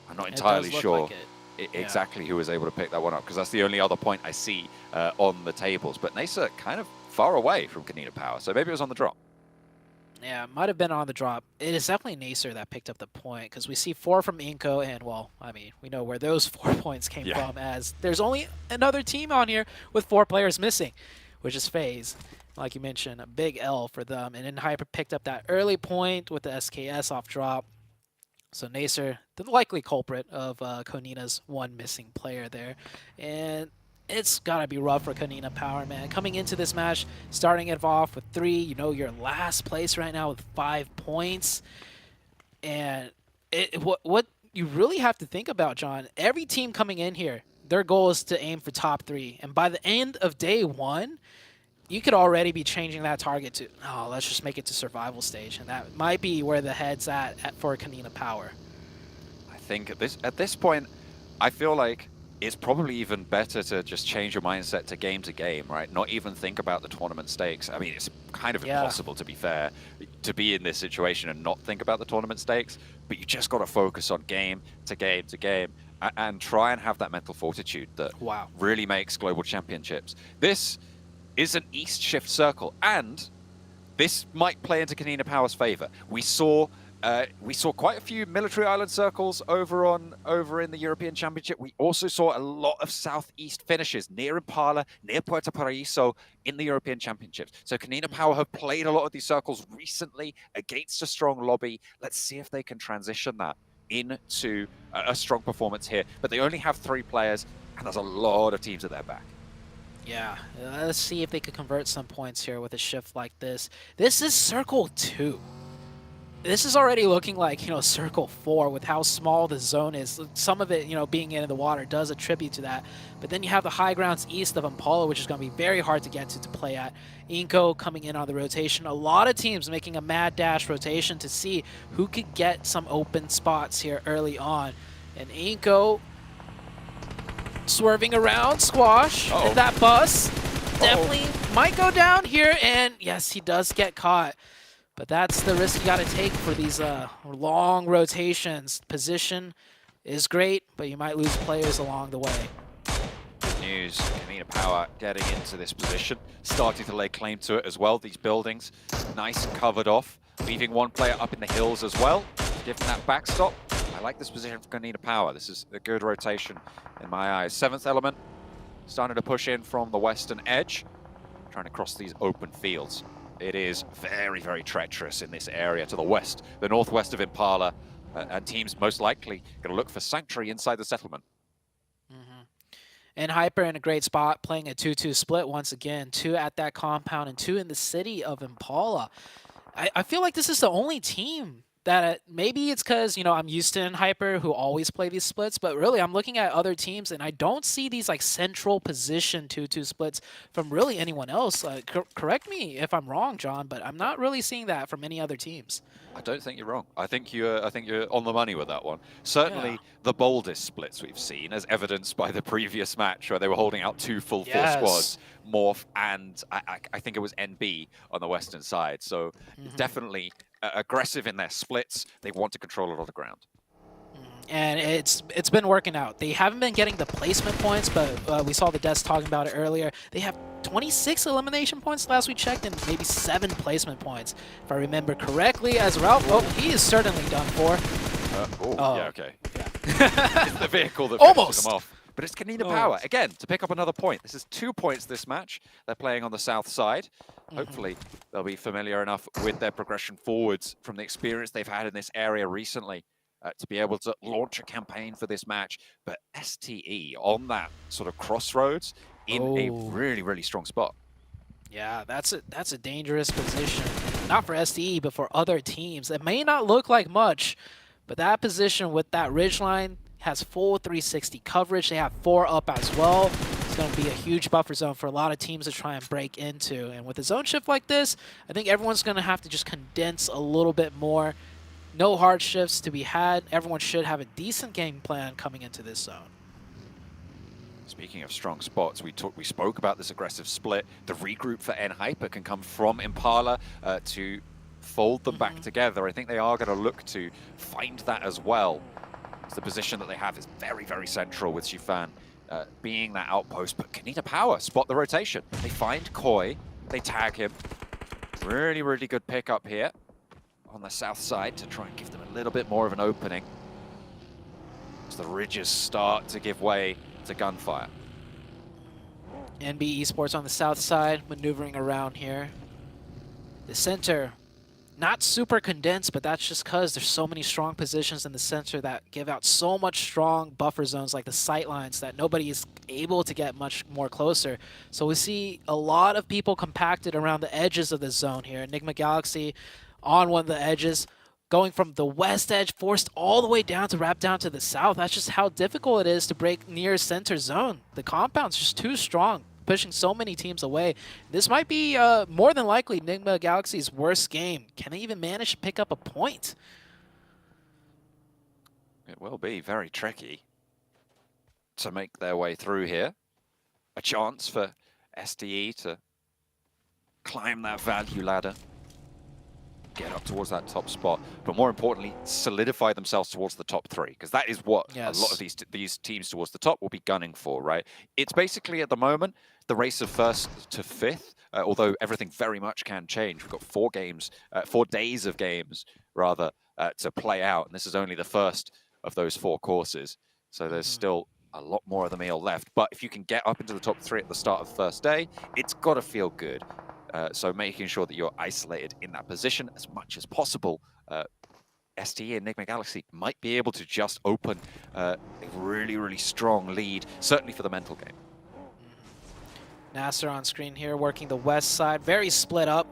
I'm not entirely sure exactly who was able to pick that one up, because that's the only other point I see on the tables. But Nasa kind of far away from Canina Power, so maybe it was on the drop. Yeah, it might have been on the drop. It is definitely Nacer that picked up the point, because we see 4 from Inco, and, well, I mean, we know where those 4 points came from, as there's only another team on here with 4 players missing, which is FaZe. Like you mentioned, a big L for them. And then Hyper picked up that early point with the SKS off drop. So Nacer, the likely culprit of Konina's 1 missing player there. And it's got to be rough for Canina Power, man. Coming into this match, starting it off with 3, you're last place right now with 5 points. And what you really have to think about, John, every team coming in here, their goal is to aim for top 3. And by the end of day 1, you could already be changing that target to, oh, let's just make it to survival stage. And that might be where the head's at for Canina Power. I think at this point, I feel like it's probably even better to just change your mindset to game, right? Not even think about the tournament stakes. I mean, it's kind of impossible, to be fair, to be in this situation and not think about the tournament stakes, but you just got to focus on game to game and try and have that mental fortitude that really makes global championships. This is an east shift circle, and this might play into Canina Power's favor. We saw quite a few military island circles over in the European Championship. We also saw a lot of southeast finishes near Impala, near Puerto Paraíso in the European Championships. So Canina Power have played a lot of these circles recently against a strong lobby. Let's see if they can transition that into a strong performance here. But they only have 3 players, and there's a lot of teams at their back. Yeah, let's see if they could convert some points here with a shift like this. This is Circle 2. This is already looking like, Circle 4 with how small the zone is. Some of it, being in the water does attribute to that. But then you have the high grounds east of Impala, which is going to be very hard to get to play at. Inco coming in on the rotation. A lot of teams making a mad dash rotation to see who could get some open spots here early on. And Inco Swerving around, Squash, and that bus definitely might go down here, and yes, he does get caught. But that's the risk you got to take for these long rotations. Position is great, but you might lose players along the way. Good news, Kanina Power getting into this position, starting to lay claim to it as well. These buildings nice and covered off, leaving one player up in the hills as well, giving that backstop. I like this position for Kanina Power. This is a good rotation in my eyes. 7th element starting to push in from the western edge, trying to cross these open fields. It is very, very treacherous in this area to the west, the northwest of Impala, and teams most likely going to look for sanctuary inside the settlement. And Hyper in a great spot, playing a 2-2 split once again. 2 at that compound and 2 in the city of Impala. I feel like this is the only team that maybe it's because, you know, I'm used to in Hyper who always play these splits, but really I'm looking at other teams and I don't see these like central position 2-2 splits from really anyone else. Correct me if I'm wrong, John, but I'm not really seeing that from any other teams. I don't think you're wrong. I think you're on the money with that one. Certainly the boldest splits we've seen, as evidenced by the previous match where they were holding out 2 full squads, Morph and I think it was NB on the western side. So definitely aggressive in their splits. They want to control a lot of ground. And it's been working out. They haven't been getting the placement points, but we saw the devs talking about it earlier. They have 26 elimination points last we checked and maybe 7 placement points, if I remember correctly, as Ralph. Oh, he is certainly done for. Yeah, okay. Yeah. It's the vehicle that finishes them off. But it's Kanina Power, again, to pick up another point. This is 2 points this match. They're playing on the south side. Hopefully, they'll be familiar enough with their progression forwards from the experience they've had in this area recently to be able to launch a campaign for this match. But STE on that sort of crossroads in a really, really strong spot. Yeah, that's a dangerous position. Not for STE, but for other teams. It may not look like much, but that position with that ridgeline has full 360 coverage. They have 4 up as well. It's going to be a huge buffer zone for a lot of teams to try and break into. And with a zone shift like this, I think everyone's going to have to just condense a little bit more. No hard shifts to be had. Everyone should have a decent game plan coming into this zone. Speaking of strong spots, we spoke about this aggressive split. The regroup for N-Hyper can come from Impala to fold them back together. I think they are going to look to find that as well. The position that they have is very, very central with Shifan being that outpost. But Kanina Power spot the rotation. They find Koi, they tag him. Really, really good pickup here on the south side to try and give them a little bit more of an opening as the ridges start to give way to gunfire. NB Esports on the south side, maneuvering around here. The center, not super condensed, but that's just because there's so many strong positions in the center that give out so much strong buffer zones like the sight lines that nobody is able to get much more closer. So we see a lot of people compacted around the edges of the zone here. Enigma Galaxy on one of the edges, going from the west edge, forced all the way down to wrap down to the south. That's just how difficult it is to break near center zone. The compound's just too strong, pushing so many teams away. This might be more than likely Enigma Galaxy's worst game. Can they even manage to pick up a point? It will be very tricky to make their way through here. A chance for STE to climb that value ladder, get up towards that top spot, but more importantly, solidify themselves towards the top 3, because that is what a lot of these teams towards the top will be gunning for, right? It's basically, at the moment, the race of 1st to 5th, although everything very much can change. We've got 4 days of games, rather, to play out, and this is only the first of those 4 courses, so there's still a lot more of the meal left. But if you can get up into the top 3 at the start of the first day, it's got to feel good. So making sure that you're isolated in that position as much as possible. STE and Enigma Galaxy might be able to just open a really, really strong lead, certainly for the mental game. Nasser on screen here, working the west side, very split up,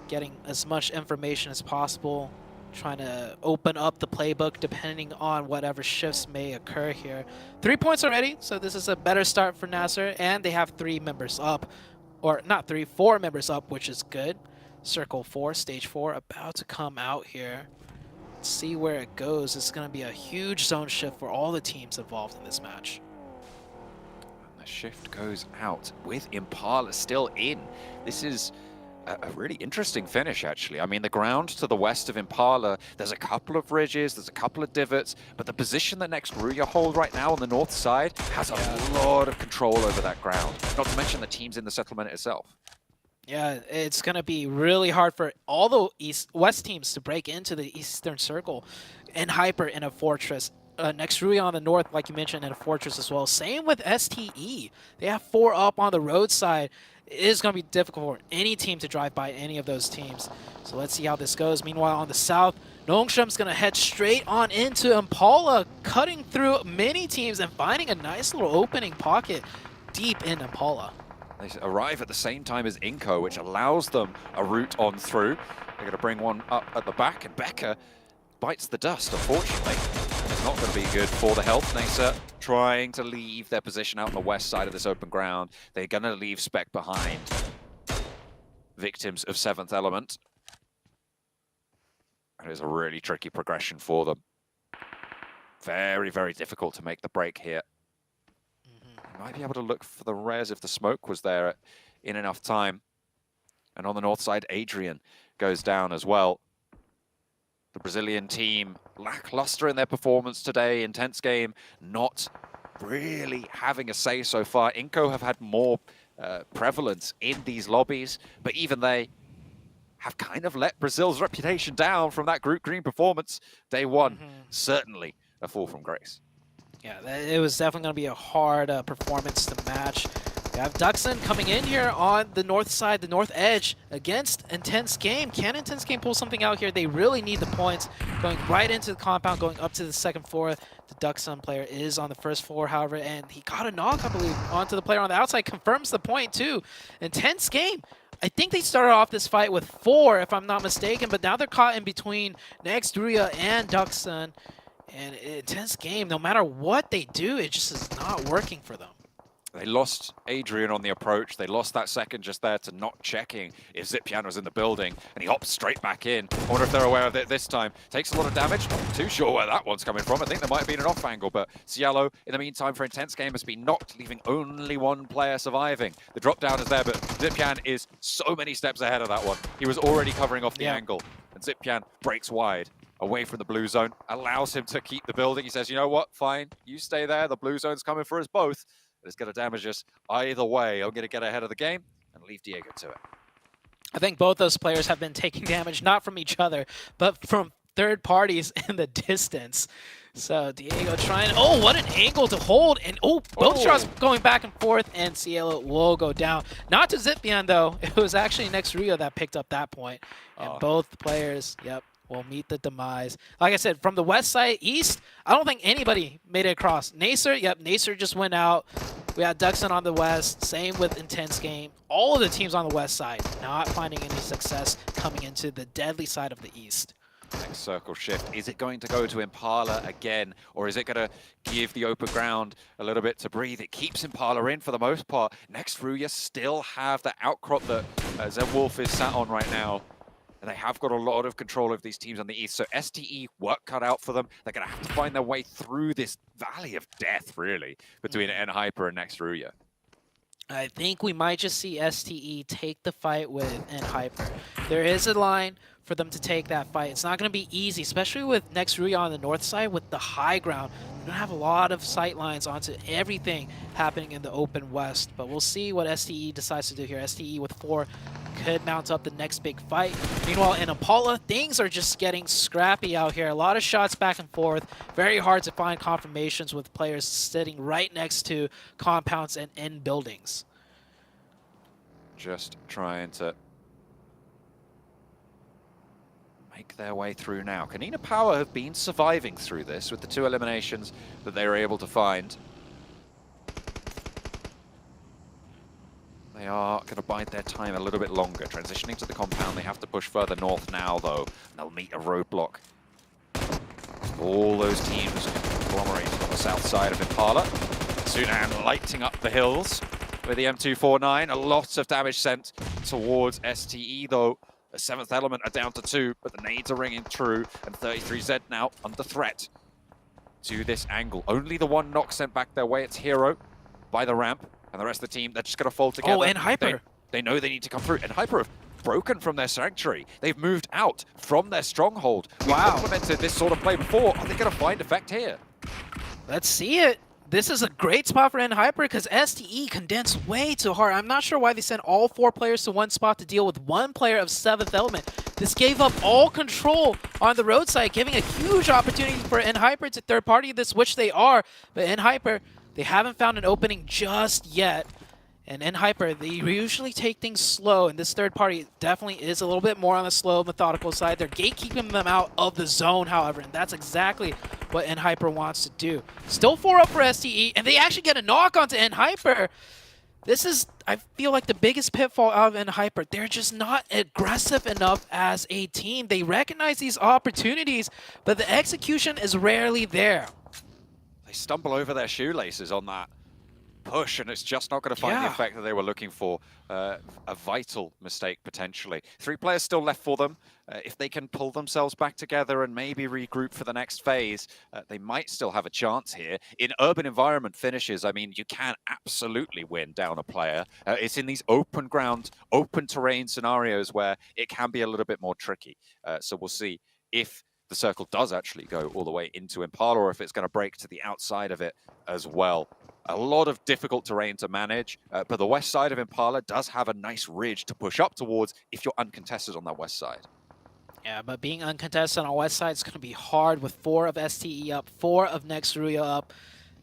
getting as much information as possible, trying to open up the playbook depending on whatever shifts may occur here. 3 points already, so this is a better start for Nasser, and they have 3 members up. Or not 3, 4 members up, which is good. Circle 4, stage 4, about to come out here. Let's see where it goes. It's going to be a huge zone shift for all the teams involved in this match. A shift goes out with Impala still in. This is a really interesting finish, actually. I mean, the ground to the west of Impala, there's a couple of ridges, there's a couple of divots, but the position that Next Ruya hold right now on the north side has a lot of control over that ground, not to mention the teams in the settlement itself. Yeah, it's going to be really hard for all the west teams to break into the eastern circle, and Hyper in a fortress. Next Ruya on the north, like you mentioned, in a fortress as well. Same with STE. They have 4 up on the roadside. It is going to be difficult for any team to drive by any of those teams. So let's see how this goes. Meanwhile, on the south, Nongström's going to head straight on into Impala, cutting through many teams and finding a nice little opening pocket deep in Impala. They arrive at the same time as Inco, which allows them a route on through. They're going to bring one up at the back, and Becker bites the dust, unfortunately. It's not going to be good for the health. Nasa trying to leave their position out on the west side of this open ground. They're going to leave Spec behind. Victims of 7th Element. It is a really tricky progression for them. Very, very difficult to make the break here. Might be able to look for the res if the smoke was there in enough time. And on the north side, Adrian goes down as well. The Brazilian team lackluster in their performance today. Intense game, not really having a say so far. Inco have had more prevalence in these lobbies, but even they have kind of let Brazil's reputation down from that Group Green performance. Day one, certainly a fall from grace. Yeah, it was definitely going to be a hard performance to match. We have Duxon coming in here on the north side, the north edge, against Intense Game. Can Intense Game pull something out here? They really need the points. Going right into the compound, going up to the second floor. The Duxon player is on the first floor, however, and he got a knock, I believe, onto the player on the outside. Confirms the point, too. Intense Game. I think they started off this fight with 4, if I'm not mistaken, but now they're caught in between Next Ruya and Duxon. And Intense Game, no matter what they do, it just is not working for them. They lost Adrian on the approach. They lost that second just there to not checking if Zipyan was in the building, and he hops straight back in. I wonder if they're aware of it this time. Takes a lot of damage. Not too sure where that one's coming from. I think there might have been an off angle, but Cielo, in the meantime, for Intense Game, has been knocked, leaving only one player surviving. The drop down is there, but Zipyan is so many steps ahead of that one. He was already covering off the angle, and Zipyan breaks wide away from the blue zone, allows him to keep the building. He says, you know what, fine, you stay there. The blue zone's coming for us both. It's going to damage us either way. I'm going to get ahead of the game and leave Diego to it. I think both those players have been taking damage, not from each other, but from third parties in the distance. So Diego trying, oh, what an angle to hold. And both shots going back and forth, and Cielo will go down. Not to Zipyan, though. It was actually Next Ruya that picked up that point. And both players, will meet the demise. Like I said, from the west side, east, I don't think anybody made it across. Nacer, Nacer just went out. We had Duxon on the west, same with Intense Game. All of the teams on the west side not finding any success coming into the deadly side of the east. Next circle shift. Is it going to go to Impala again, or is it going to give the open ground a little bit to breathe? It keeps Impala in for the most part. Next Ruya still have the outcrop that Zenwolf is sat on right now. And they have got a lot of control of these teams on the east. So STE, work cut out for them. They're going to have to find their way through this valley of death, really, between N-Hyper and Next Ruya. I think we might just see STE take the fight with N-Hyper. There is a line for them to take that fight. It's not going to be easy, especially with Next Ruya on the north side with the high ground. They're going to have a lot of sight lines onto everything happening in the open west. But we'll see what STE decides to do here. STE with 4 could mount up the next big fight. Meanwhile, in Impala, things are just getting scrappy out here. A lot of shots back and forth. Very hard to find confirmations with players sitting right next to compounds and in buildings. Just trying to make their way through now. Kanina Power have been surviving through this with the 2 eliminations that they were able to find. They are going to bide their time a little bit longer. Transitioning to the compound, they have to push further north now, though. They'll meet a roadblock. All those teams agglomerated on the south side of Impala. Sunan lighting up the hills with the M249. A lot of damage sent towards STE, though. The 7th Element are down to 2, but the nades are ringing true, and 33Z now under threat to this angle. Only the 1 knock sent back their way. It's Hero. by the ramp, and the rest of the team, they're just going to fold together. Oh, and Hyper. They know they need to come through, and Hyper have broken from their sanctuary. They've moved out from their stronghold. We've implemented this sort of play before. Are they going to find effect here? Let's see it. This is a great spot for Hyper because STE condensed way too hard. I'm not sure why they sent all 4 players to one spot to deal with 1 player of 7th element. This gave up all control on the roadside, giving a huge opportunity for Hyper to third party this, which they are. But Hyper, they haven't found an opening just yet. And Hyper, they usually take things slow, and this third party definitely is a little bit more on the slow, methodical side. They're gatekeeping them out of the zone, however, and that's exactly what Hyper wants to do. Still 4 up for STE, and they actually get a knock onto Hyper. This is, I feel like, the biggest pitfall out of Hyper. They're just not aggressive enough as a team. They recognize these opportunities, but the execution is rarely there. They stumble over their shoelaces on that push, and it's just not going to find the effect that they were looking for. A vital mistake, potentially. 3 players still left for them. If they can pull themselves back together and maybe regroup for the next phase, they might still have a chance here. In urban environment finishes, I mean, you can absolutely win down a player. It's in these open ground, open terrain scenarios where it can be a little bit more tricky. So we'll see if the circle does actually go all the way into Impala, or if it's going to break to the outside of it as well. A lot of difficult terrain to manage, but the west side of Impala does have a nice ridge to push up towards if you're uncontested on that west side. Yeah, but being uncontested on west side is going to be hard with 4 of STE up, 4 of Nextruya up.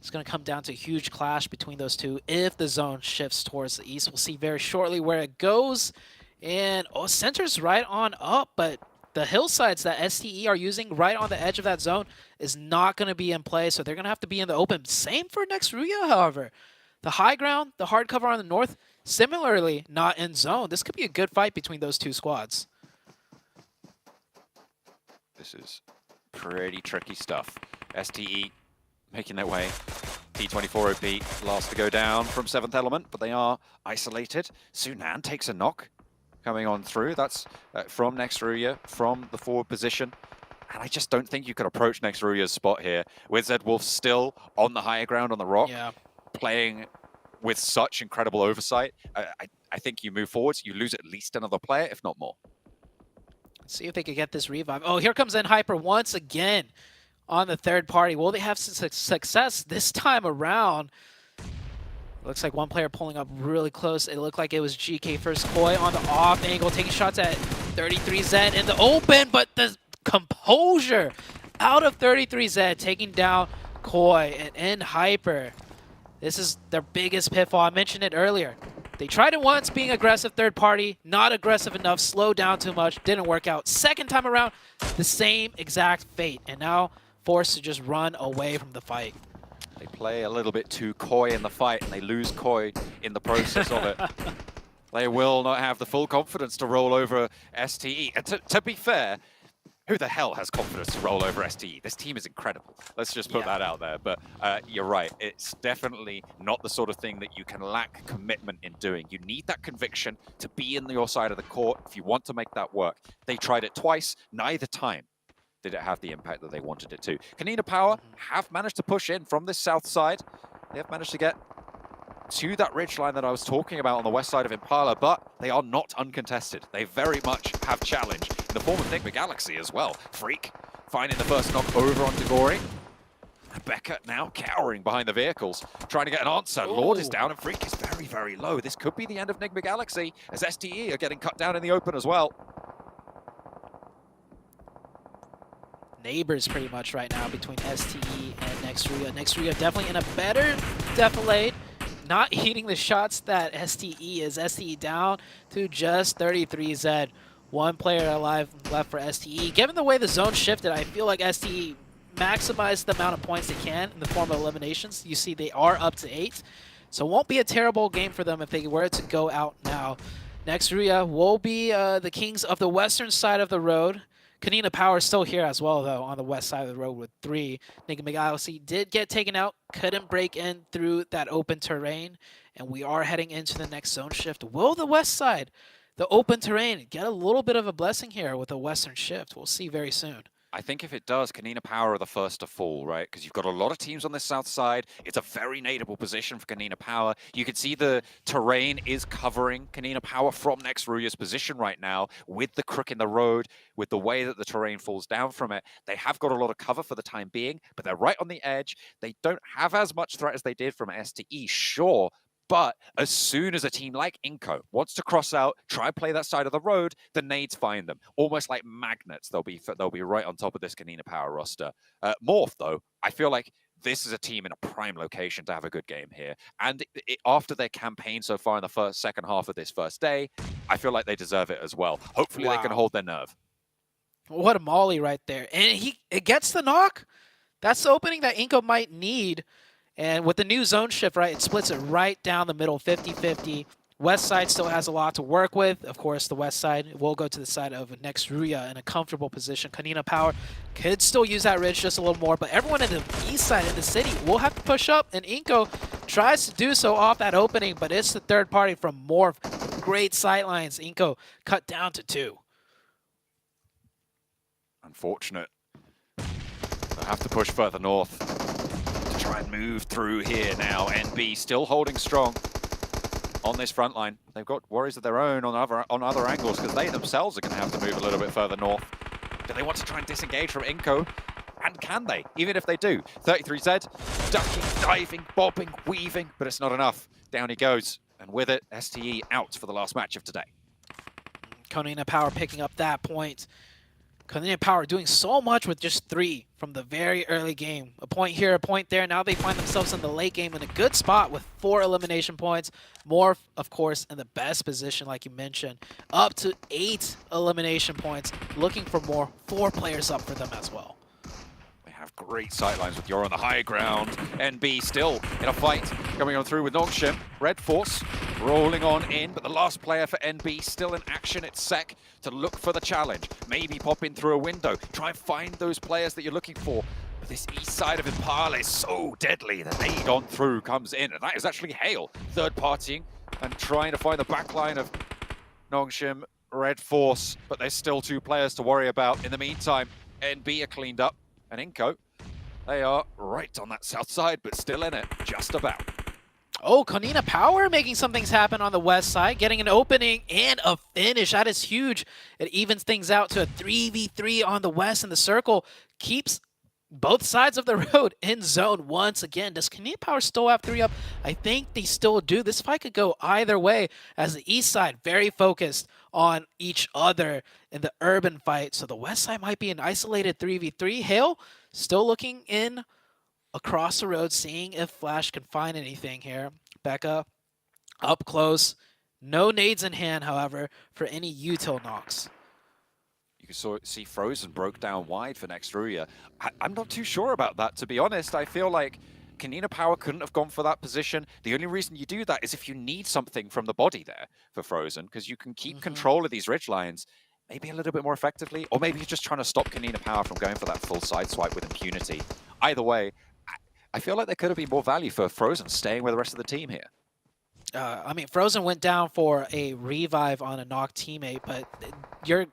It's going to come down to a huge clash between those two if the zone shifts towards the east. We'll see very shortly where it goes. And center's right on up, but the hillsides that STE are using right on the edge of that zone is not going to be in play, so they're going to have to be in the open. Same for Nextruya, however. The high ground, the hard cover on the north, similarly not in zone. This could be a good fight between those 2 squads. This is pretty tricky stuff. STE making their way. P24 OP, last to go down from 7th element, but they are isolated. Sunan takes a knock. Coming on through, that's from Nextruya, from the forward position. And I just don't think you can approach Nextruya's spot here with Zed Wolf still on the higher ground on the rock, playing with such incredible oversight. I think you move forwards, you lose at least another player, if not more. Let's see if they can get this revive. Oh, here comes Hyper once again on the third party. Will they have success this time around? Looks like one player pulling up really close. It looked like it was GK first. Koi on the off angle, taking shots at 33Z in the open, but the composure out of 33Z, taking down Koi and Hyper. This is their biggest pitfall. I mentioned it earlier. They tried it once, being aggressive third party, not aggressive enough, slowed down too much, didn't work out. Second time around, the same exact fate, and now forced to just run away from the fight. They play a little bit too coy in the fight, and they lose Koi in the process of it. They will not have the full confidence to roll over STE. And to be fair, who the hell has confidence to roll over STE? This team is incredible. Let's just put that out there. But you're right. It's definitely not the sort of thing that you can lack commitment in doing. You need that conviction to be in your side of the court if you want to make that work. They tried it twice. Neither time did it have the impact that they wanted it to. Kanina Power have managed to push in from this south side. They have managed to get to that ridgeline that I was talking about on the west side of Impala, but they are not uncontested. They very much have challenge in the form of Enigma Galaxy as well. Freak finding the first knock over onto Gory. Rebecca now cowering behind the vehicles, trying to get an answer. Ooh. Lord is down and Freak is very, very low. This could be the end of Enigma Galaxy as STE are getting cut down in the open as well. Neighbors pretty much right now between STE and Nextruya. Nextruya definitely in a better defilade, not eating the shots that STE is. STE down to just 33Z. One player alive left for STE. Given the way the zone shifted, I feel like STE maximized the amount of points they can in the form of eliminations. You see they are up to 8. So it won't be a terrible game for them if they were to go out now. Nextruya will be the kings of the western side of the road. Kanina Power still here as well, though, on the west side of the road with 3. Enigma Galaxy did get taken out, couldn't break in through that open terrain, and we are heading into the next zone shift. Will the west side, the open terrain, get a little bit of a blessing here with a western shift? We'll see very soon. I think if it does, Kanina Power are the first to fall, right? Because you've got a lot of teams on this south side. It's a very nadeable position for Kanina Power. You can see the terrain is covering Kanina Power from next Ruya's position right now with the crook in the road, with the way that the terrain falls down from it. They have got a lot of cover for the time being, but they're right on the edge. They don't have as much threat as they did from STE, sure. But as soon as a team like Inco wants to cross out, try and play that side of the road, the nades find them. Almost like magnets, they'll be right on top of this Kanina Power roster. Morph, though, I feel like this is a team in a prime location to have a good game here. And after their campaign so far in the second half of this first day, I feel like they deserve it as well. Hopefully they can hold their nerve. What a molly right there. And it gets the knock. That's the opening that Inco might need. And with the new zone shift, right, it splits it right down the middle, 50-50. West side still has a lot to work with. Of course, the west side will go to the side of next Ruya in a comfortable position. Kanina Power could still use that ridge just a little more, but everyone in the east side of the city will have to push up, and Inco tries to do so off that opening, but it's the third party from Morph. Great sightlines. Inco cut down to 2. Unfortunate. They'll have to push further north to try and move through here now. NB still holding strong on this front line. They've got worries of their own on other angles because they themselves are going to have to move a little bit further north. Do they want to try and disengage from Inco? And can they? Even if they do. 33Z, ducking, diving, bobbing, weaving, but it's not enough. Down he goes. And with it, STE out for the last match of today. Kanina Power picking up that point. Kanina Power doing so much with just 3 from the very early game. A point here, a point there. Now they find themselves in the late game in a good spot with 4 elimination points. Morph, of course, in the best position, like you mentioned. Up to 8 elimination points. Looking for more. 4 players up for them as well. They have great sightlines with Yor on the high ground. NB still in a fight. Coming on through with Nongshim. Red Force rolling on in, but the last player for NB still in action. It's Sek to look for the challenge. Maybe pop in through a window. Try and find those players that you're looking for. But this east side of Impala is so deadly. The nade on through comes in, and that is actually Hale third partying and trying to find the backline of Nongshim, Red Force, but there's still 2 players to worry about. In the meantime, NB are cleaned up, and Inco, they are right on that south side, but still in it, just about. Oh, Kanina Power making some things happen on the west side, getting an opening and a finish. That is huge. It evens things out to a 3v3 on the west, and the circle keeps both sides of the road in zone once again. Does Kanina Power still have 3 up? I think they still do. This fight could go either way, as the east side very focused on each other in the urban fight. So the west side might be an isolated 3v3. Hale still looking in across the road, seeing if Flash can find anything here. Becca up close. No nades in hand, however, for any util knocks. You can see Frozen broke down wide for next Ruya. I'm not too sure about that, to be honest. I feel like Kanina Power couldn't have gone for that position. The only reason you do that is if you need something from the body there for Frozen, because you can keep control of these ridge lines maybe a little bit more effectively, or maybe you're just trying to stop Kanina Power from going for that full side swipe with impunity. Either way, I feel like there could have been more value for Frozen staying with the rest of the team here. I mean, Frozen went down for a revive on a knocked teammate, but your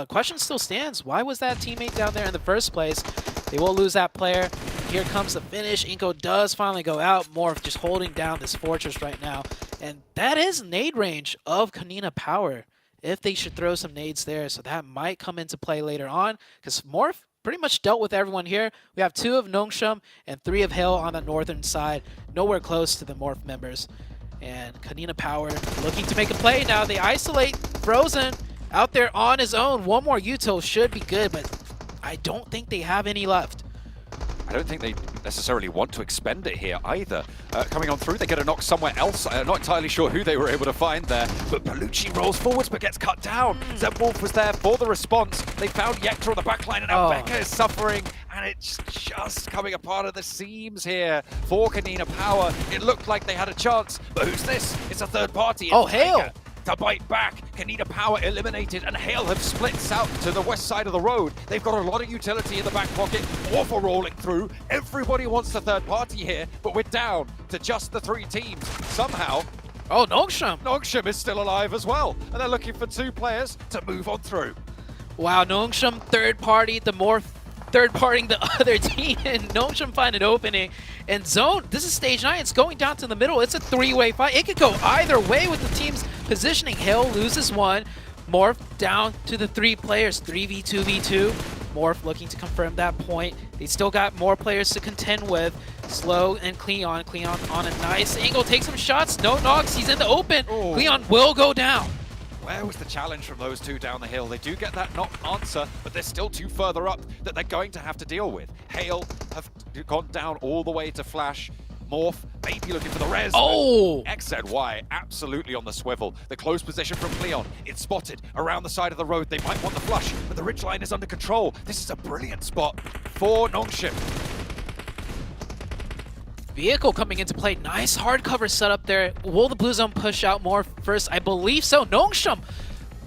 question still stands. Why was that teammate down there in the first place? They will lose that player. Here comes the finish. Inco does finally go out. Morph just holding down this fortress right now. And that is nade range of Kanina Power, if they should throw some nades there. So that might come into play later on, because Morph pretty much dealt with everyone here. We have 2 of Nongshim and 3 of Hale on the northern side. Nowhere close to the Morph members. And Kanina Power looking to make a play now. They isolate Frozen out there on his own. 1 more util should be good, but I don't think they have any left. I don't think they necessarily want to expend it here either. Coming on through, they get a knock somewhere else. Not entirely sure who they were able to find there, but Bellucci rolls forwards but gets cut down. Zepwolf was there for the response. They found Yekta on the backline, and now Becca is suffering, and it's just coming apart at the seams here for Kanina Power. It looked like they had a chance, but who's this? It's a third party. Oh, Hale! To bite back. Kanina Power eliminated, and Hale have split south to the west side of the road. They've got a lot of utility in the back pocket. Awful rolling through. Everybody wants the third party here, but we're down to just the 3 teams. Somehow, Nongshim! Nongshim is still alive as well, and they're looking for 2 players to move on through. Wow, Nongshim third party, the more third partying the other team, and Nongshim find an opening. And Zone, this is stage 9, it's going down to the middle. It's a 3-way fight. It could go either way with the team's positioning. Hale loses one. Morph down to the 3 players, 3v2v2. Morph looking to confirm that point. They still got more players to contend with. Slow and Cleon. Cleon on a nice angle, takes some shots. No knocks, he's in the open. Oh. Cleon will go down. Where was the challenge from those two down the hill? They do get that knock answer, but there's still 2 further up that they're going to have to deal with. Hale have gone down all the way to Flash. Morph, maybe looking for the res. Oh! XZY, absolutely on the swivel. The close position from Cleon. It's spotted around the side of the road. They might want the flush, but the ridgeline is under control. This is a brilliant spot for Nongshim. Vehicle coming into play. Nice hard cover setup there. Will the blue zone push out more first? I believe so. Nongshim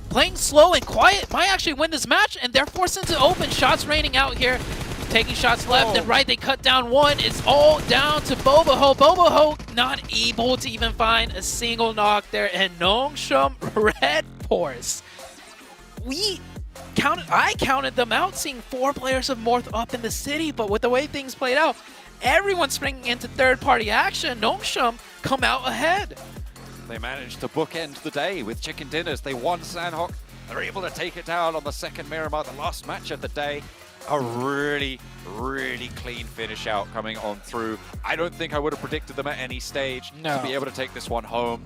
playing slow and quiet might actually win this match, and they're forced into open. Shots raining out here. Taking shots left and right. They cut down one. It's all down to Boboho. Boboho not able to even find a single knock there. And Nongshim Red Force. I counted them out, seeing 4 players of Morph up in the city, but with the way things played out, everyone springing into third-party action. Nongshim come out ahead. They managed to bookend the day with chicken dinners. They won Sandhawk. They're able to take it down on the second Miramar, the last match of the day. A really, really clean finish out coming on through. I don't think I would have predicted them at any stage to be able to take this one home,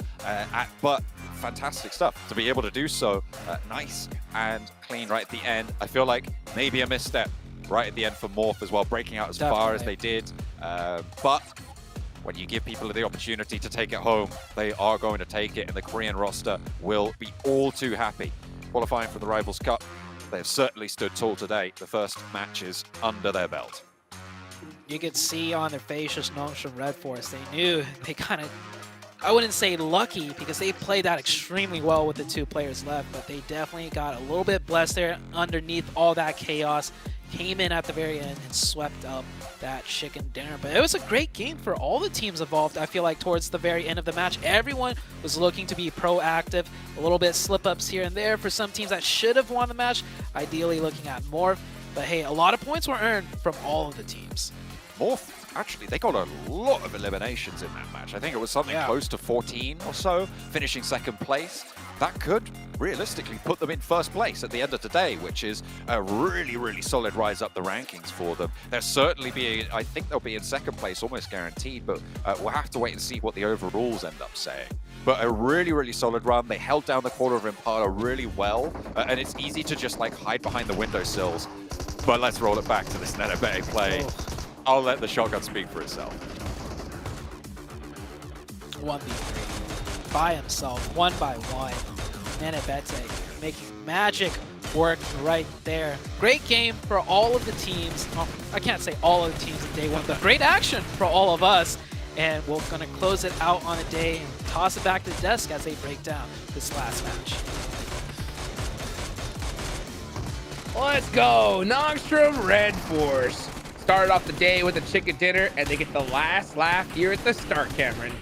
but fantastic stuff to be able to do so. Nice and clean right at the end. I feel like maybe a misstep right at the end for Morph as well, breaking out as far as they did. But when you give people the opportunity to take it home, they are going to take it, and the Korean roster will be all too happy. Qualifying for the Rivals Cup, they've certainly stood tall today. The first matches under their belt. You could see on their faces, Nongshim Red Force, they knew they kind of, I wouldn't say lucky, because they played that extremely well with the 2 players left, but they definitely got a little bit blessed there underneath all that chaos. Came in at the very end and swept up that chicken dinner. But it was a great game for all the teams involved. I feel like towards the very end of the match, everyone was looking to be proactive. A little bit slip-ups here and there for some teams that should have won the match. Ideally looking at Morph. But hey, a lot of points were earned from all of the teams. Morph, actually, they got a lot of eliminations in that match. I think it was something close to 14 or so, finishing second place. That could realistically put them in first place at the end of the day, which is a really, really solid rise up the rankings for them. They'll certainly be, I think they'll be in second place, almost guaranteed, but we'll have to wait and see what the overalls end up saying. But a really, really solid run. They held down the corner of Impala really well, and it's easy to just like hide behind the windowsills. But let's roll it back to this Nenebete play. I'll let the shotgun speak for itself. 1v3 by himself, 1 by 1. Nenebete making magic work right there. Great game for all of the teams. Oh, I can't say all of the teams in day 1, but great action for all of us. And we're going to close it out on a day and toss it back to the desk as they break down this last match. Let's go, Nongshim Red Force. Started off the day with a chicken dinner, and they get the last laugh here at the start, Cameron.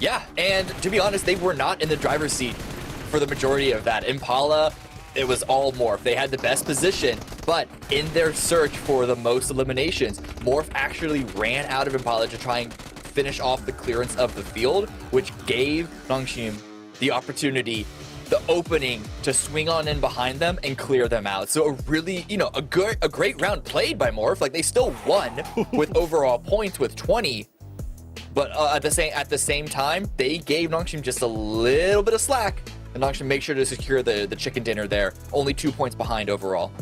Yeah, and to be honest, they were not in the driver's seat for the majority of that. Impala, it was all Morph. They had the best position, but in their search for the most eliminations, Morph actually ran out of Impala to try and finish off the clearance of the field, which gave Nongshim the opportunity, the opening to swing on in behind them and clear them out. So a really, a great round played by Morph. Like, they still won with overall points with 20, but at the same time, they gave Nongshim just a little bit of slack, and Nongshim made sure to secure the chicken dinner there. Only 2 points behind overall.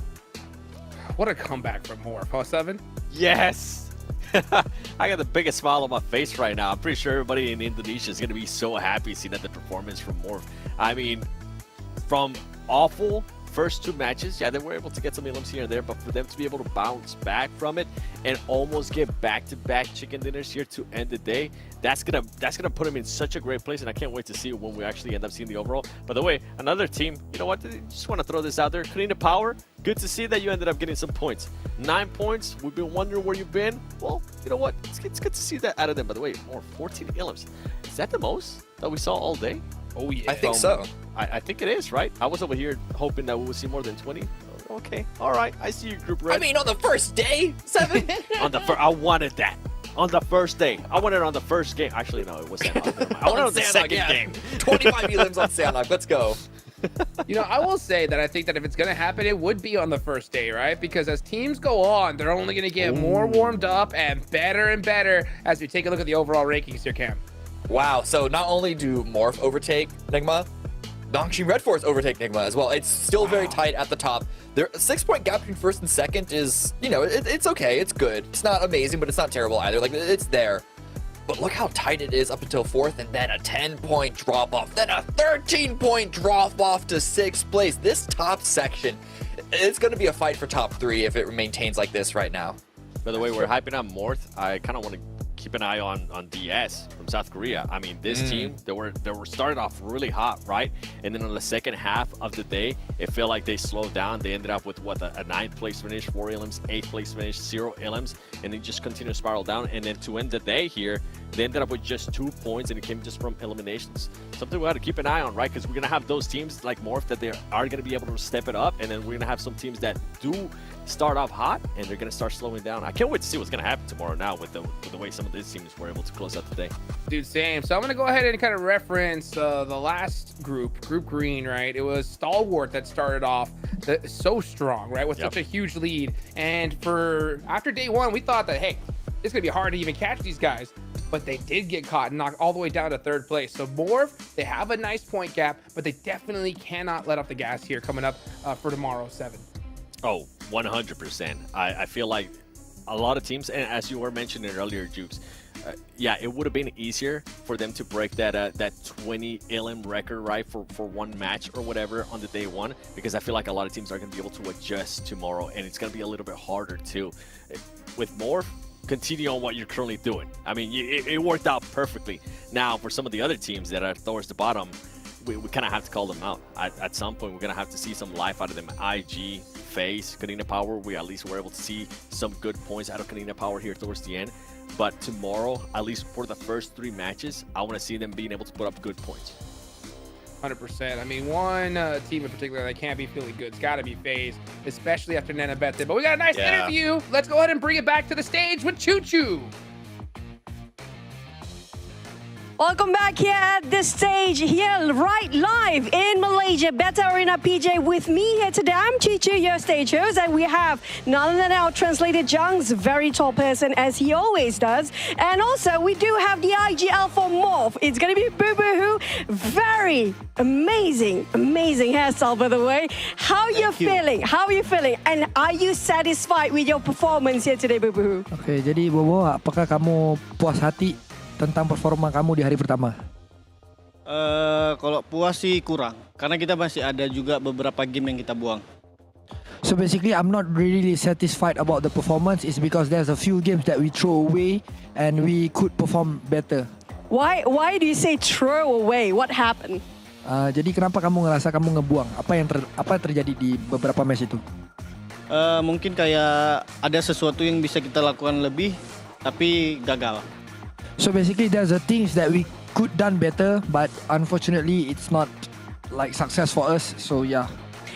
What a comeback from Morph, huh, 7? Yes. I got the biggest smile on my face right now. I'm pretty sure everybody in Indonesia is going to be so happy seeing that the performance from Morph. I mean, from awful first 2 matches, yeah, they were able to get some elims here and there, but for them to be able to bounce back from it and almost get back-to-back chicken dinners here to end the day, that's gonna put them in such a great place, and I can't wait to see when we actually end up seeing the overall. By the way, another team, you know what, just want to throw this out there, Karina Power, good to see that you ended up getting some points. 9 points, we've been wondering where you've been. Well, you know what, it's good to see that out of them. By the way, more 14 elims. Is that the most that we saw all day? Oh yeah, I think so. I think it is, right? I was over here hoping that we would see more than 20. Okay. All right. I see you, Group Red. I mean, on the first day, 7. I wanted that. On the first day. I wanted it on the first game. Actually, no, it was Sanhok. I wanted it on the second game. 25 elims on Sanhok. Let's go. You know, I will say that I think that if it's going to happen, it would be on the first day, right? Because as teams go on, they're only going to get more warmed up and better as we take a look at the overall rankings here, Cam. Wow. So not only do Morph overtake Nigma, Nongshim Red Force overtake Nigma as well. It's still very tight at the top. Their 6-point gap between first and second is, you know, it's okay. It's good. It's not amazing, but it's not terrible either. Like, it's there. But look how tight it is up until 4th, and then a 10-point drop-off, then a 13-point drop-off to 6th place. This top section, it's going to be a fight for top 3 if it maintains like this right now. By the way, we're hyping up Morph. I kind of want to keep an eye on DS from South Korea. I mean, this team, they were started off really hot, right? And then on the second half of the day, it felt like they slowed down. They ended up with what, a 9th place finish, 4 elims, 8th place finish, 0 elims, and they just continued to spiral down. And then to end the day here, they ended up with just 2 points, and it came just from eliminations. Something we got to keep an eye on, right? Because we're gonna have those teams like Morph that they are gonna be able to step it up, and then we're gonna have some teams that do start off hot and they're gonna start slowing down. I can't wait to see what's gonna happen tomorrow now with the way some of these teams were able to close out the day. Dude, same. So I'm gonna go ahead and kind of reference the last group green, right? It was Stalwart that started off so strong, right, with such a huge lead. And for after day 1, we thought that, hey, it's gonna be hard to even catch these guys, but they did get caught and knocked all the way down to 3rd place. So Morph, they have a nice point gap, but they definitely cannot let off the gas here coming up for tomorrow, 7. Oh, 100%. I feel like a lot of teams, and as you were mentioning earlier, Jukes, yeah, it would have been easier for them to break that 20 elim record, right, for one match or whatever on the day 1, because I feel like a lot of teams are going to be able to adjust tomorrow, and it's going to be a little bit harder too. With Morph, continue on what you're currently doing. I mean, it worked out perfectly. Now, for some of the other teams that are towards the bottom, we kind of have to call them out. At some point, we're going to have to see some life out of them. IG, FaZe, Kadena Power, we at least were able to see some good points out of Kadena Power here towards the end. But tomorrow, at least for the first 3 matches, I want to see them being able to put up good points. 100%. I mean, one team in particular that can't be feeling good, it's got to be FaZe, especially after Nana Bette. But we got a nice interview. Let's go ahead and bring it back to the stage with Choo Choo. Welcome back here at the stage, here right live in Malaysia, Betta Arena PJ. With me here today, I'm Chichu, your stage host, and we have none other than our translated Jung's very tall person, as he always does. And also, we do have the IGL for Morph. It's going to be Boo Boo Hoo. Very amazing hairstyle, by the way. How are you feeling? How are you feeling? And are you satisfied with your performance here today, Boo Boo Hoo? Oke, jadi Bobo, apakah kamu puas hati tentang performa kamu di hari pertama? Kalau puas sih kurang, karena kita masih ada juga beberapa game yang kita buang. So basically, I'm not really satisfied about the performance. It's because there's a few games that we throw away and we could perform better. Why do you say throw away? What happened? Jadi kenapa kamu ngerasa kamu ngebuang? Apa yang terjadi di beberapa match itu? Mungkin kayak ada sesuatu yang bisa kita lakukan lebih, tapi gagal. So basically, there's the things that we could done better, but unfortunately, it's not like success for us. So yeah.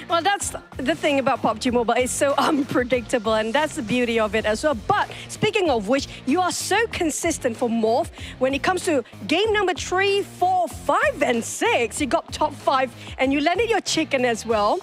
Well, that's the thing about PUBG Mobile. It's so unpredictable, and that's the beauty of it as well. But speaking of which, you are so consistent for Morph. When it comes to game number 3, 4, 5, and 6, you got top 5, and you landed your chicken as well.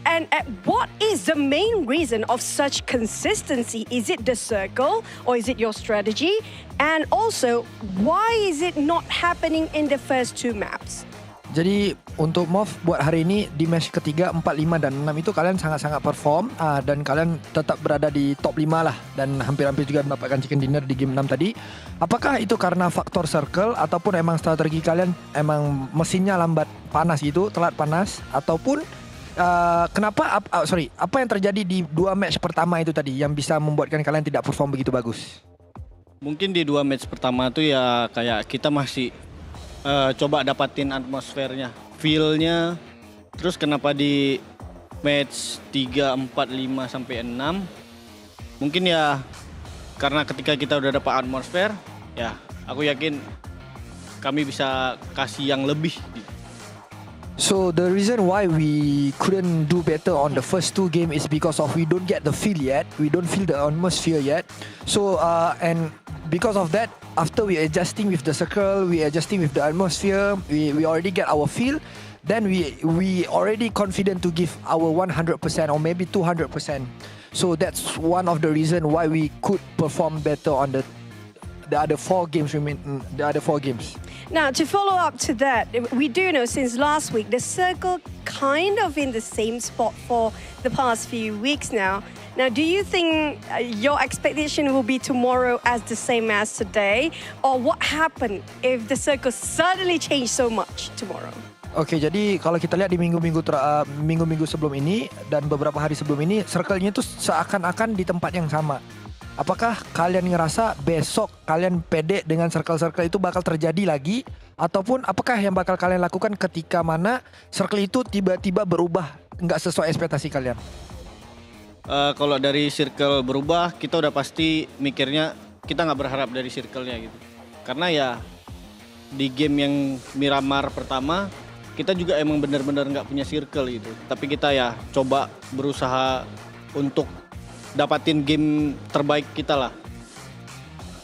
And what is the main reason of such consistency? Is it the circle or is it your strategy? And also, why is it not happening in the first 2 maps? Jadi untuk Morph buat hari ini di match ketiga, 4, 5, dan 6 itu kalian sangat-sangat perform dan kalian tetap berada di top 5 lah dan hampir-hampir juga mendapatkan chicken dinner di game 6 tadi. Apakah itu karena faktor circle ataupun emang strategi kalian emang mesinnya lambat panas gitu, telat panas, ataupun apa yang terjadi di 2 match pertama itu tadi yang bisa membuatkan kalian tidak perform begitu bagus? Mungkin di 2 match pertama tuh ya kayak kita masih coba dapatin atmosfernya, feel-nya. Terus kenapa di match 3, 4, 5 sampai 6? Mungkin ya karena ketika kita udah dapat atmosfer, ya aku yakin kami bisa kasih yang lebih. So the reason why we couldn't do better on the first two games is because of we don't get the feel yet. We don't feel the atmosphere yet. So and because of that, after we adjusting with the circle, we adjusting with the atmosphere, we already get our feel. Then we already confident to give our 100% or maybe 200%. So that's one of the reason why we could perform better on the other four games. Now, to follow up to that, we do know since last week, the circle kind of in the same spot for the past few weeks now. Now, do you think your expectation will be tomorrow as the same as today? Or what happened if the circle suddenly changed so much tomorrow? Oke, jadi kalau kita lihat di minggu-minggu sebelum ini dan beberapa hari sebelum ini, circle-nya itu seakan-akan di tempat yang sama. Apakah kalian ngerasa besok kalian pede dengan circle-circle itu bakal terjadi lagi? Ataupun apakah yang bakal kalian lakukan ketika mana circle itu tiba-tiba berubah nggak sesuai ekspektasi kalian? Kalau dari circle berubah, kita udah pasti mikirnya kita nggak berharap dari circle-nya gitu. Karena ya di game yang Miramar pertama, kita juga emang benar-benar nggak punya circle gitu. Tapi kita ya coba berusaha untuk dapatin game terbaik kita lah.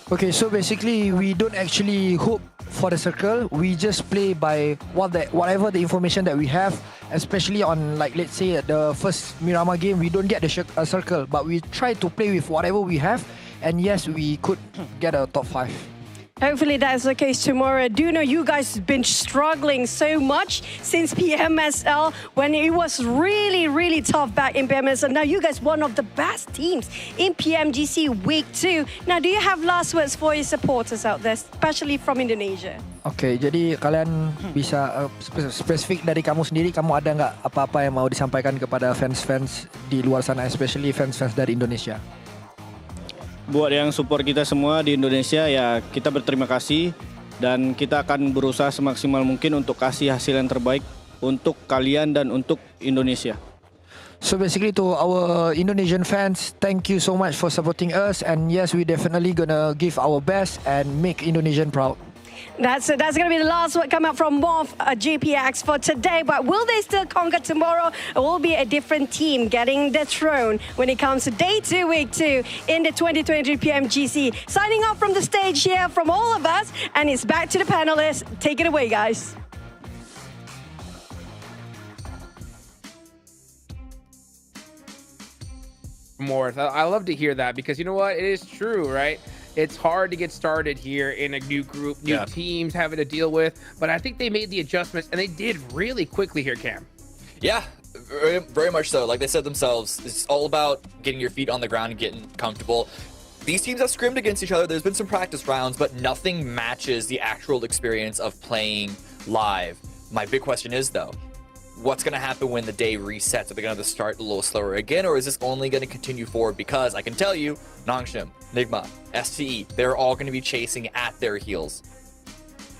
Okay, so basically we don't actually hope for the circle. We just play by whatever the information that we have, especially on like let's say the first Miramar game we don't get the circle, but we try to play with whatever we have, and yes, we could get a top 5. Hopefully that's the case tomorrow. Do know you guys have been struggling so much since PMSL when it was really, really tough back in PMSL. Now you guys one of the best teams in PMGC Week 2. Now do you have last words for your supporters out there, especially from Indonesia? Oke, jadi kalian bisa spesifik dari kamu sendiri, kamu ada nggak apa-apa yang mau disampaikan kepada fans-fans di luar sana, especially fans-fans dari Indonesia? Buat yang support kita semua di Indonesia, ya kita berterima kasih dan kita akan berusaha semaksimal mungkin untuk kasih hasil yang terbaik untuk kalian dan untuk Indonesia. So basically to our Indonesian fans, thank you so much for supporting us, and yes, we definitely gonna give our best and make Indonesian proud. That's going to be the last word come out from Morph GPX for today. But will they still conquer tomorrow? It will be a different team getting the throne when it comes to day 2, week 2 in the 2023 PMGC. Signing off from the stage here from all of us. And it's back to the panelists. Take it away, guys. More. I love to hear that because you know what? It is true, right? It's hard to get started here in a new group, new teams having to deal with, but I think they made the adjustments and they did really quickly here, Cam. Yeah, very, very much so. Like they said themselves, it's all about getting your feet on the ground and getting comfortable. These teams have scrimmed against each other. There's been some practice rounds, but nothing matches the actual experience of playing live. My big question is though, what's going to happen when the day resets? Are they going to start a little slower again, or is this only going to continue forward? Because I can tell you, Nongshim, Nigma, STE, they're all going to be chasing at their heels.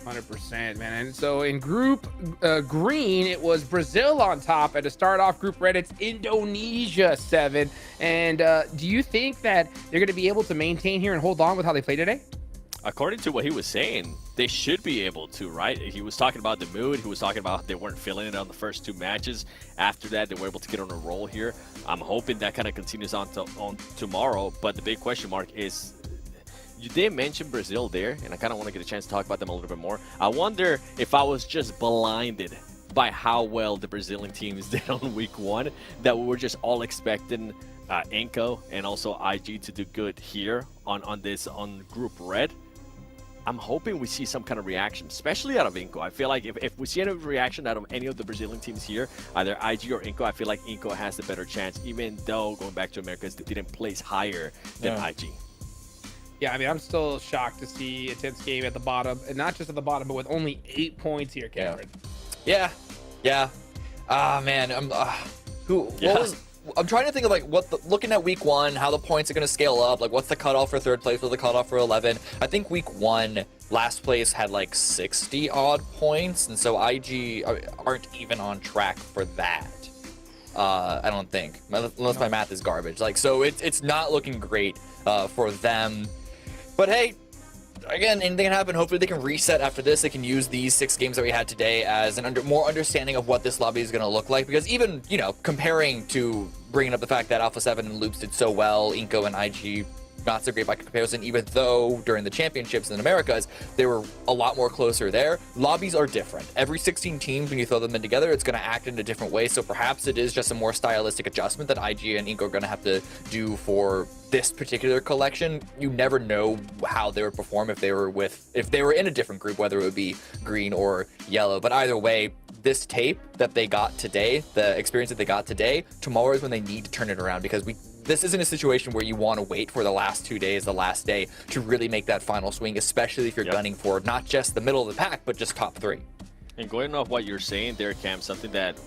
100%, man. And so in group green, it was Brazil on top. And to start off group red, it's Indonesia 7. And do you think that they're going to be able to maintain here and hold on with how they play today? According to what he was saying, they should be able to, right? He was talking about the mood. He was talking about they weren't feeling it on the first 2 matches. After that, they were able to get on a roll here. I'm hoping that kind of continues on tomorrow. But the big question mark is, you did mention Brazil there, and I kind of want to get a chance to talk about them a little bit more. I wonder if I was just blinded by how well the Brazilian teams did on week 1, that we were just all expecting Inco and also IG to do good here on Group Red. I'm hoping we see some kind of reaction, especially out of Inco. I feel like if we see any reaction out of any of the Brazilian teams here, either IG or Inco, I feel like Inco has the better chance, even though, going back to Americas, they didn't place higher than IG. Yeah, I mean, I'm still shocked to see a 10th game at the bottom, and not just at the bottom, but with only 8 points here, Cameron. Yeah. Ah, man. I'm trying to think of like looking at week 1, how the points are going to scale up. Like, what's the cutoff for 3rd place? What's the cutoff for 11? I think week 1, last place had like 60 odd points, and so IG aren't even on track for that. I don't think, unless my math is garbage. Like, so it's not looking great for them. But hey, again, anything can happen. Hopefully they can reset after this. They can use these 6 games that we had today as an more understanding of what this lobby is going to look like. Because even, you know, comparing to bringing up the fact that Alpha 7 and Loops did so well, Inco and IG not so great by comparison, even though during the championships in Americas, they were a lot more closer there. Lobbies are different. Every 16 teams, when you throw them in together, it's going to act in a different way. So perhaps it is just a more stylistic adjustment that IG and Inco are going to have to do for this particular collection. You never know how they would perform if they were in a different group, whether it would be green or yellow. But either way, this tape that they got today, the experience that they got today, tomorrow is when they need to turn it around, because this isn't a situation where you want to wait for the last 2 days, the last day, to really make that final swing, especially if you're gunning for not just the middle of the pack, but just top 3. And going off what you're saying there, Cam, something that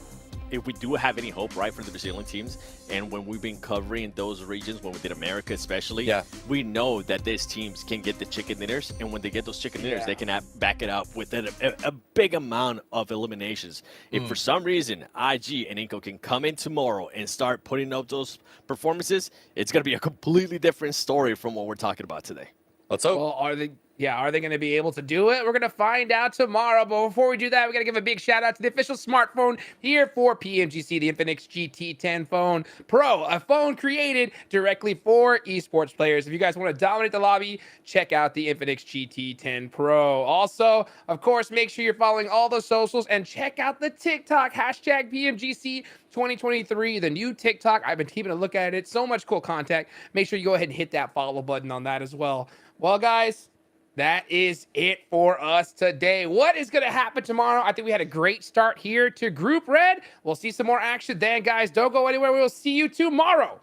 if we do have any hope, right, for the Brazilian teams, and when we've been covering those regions, when we did America especially, we know that these teams can get the chicken dinners, and when they get those chicken dinners, they can back it up with a big amount of eliminations. If for some reason IG and Inco can come in tomorrow and start putting up those performances, it's going to be a completely different story from what we're talking about today. Let's hope. Well, are they going to be able to do it? We're going to find out tomorrow. But before we do that, we got to give a big shout out to the official smartphone here for PMGC, the Infinix GT10 Phone Pro, a phone created directly for esports players. If you guys want to dominate the lobby, check out the Infinix GT10 Pro. Also, of course, make sure you're following all the socials and check out the TikTok, hashtag PMGC 2023, the new TikTok. I've been keeping a look at it. So much cool content. Make sure you go ahead and hit that follow button on that as well. Well, guys, that is it for us today. What is going to happen tomorrow? I think we had a great start here to Group Red. We'll see some more action then, guys. Don't go anywhere. We will see you tomorrow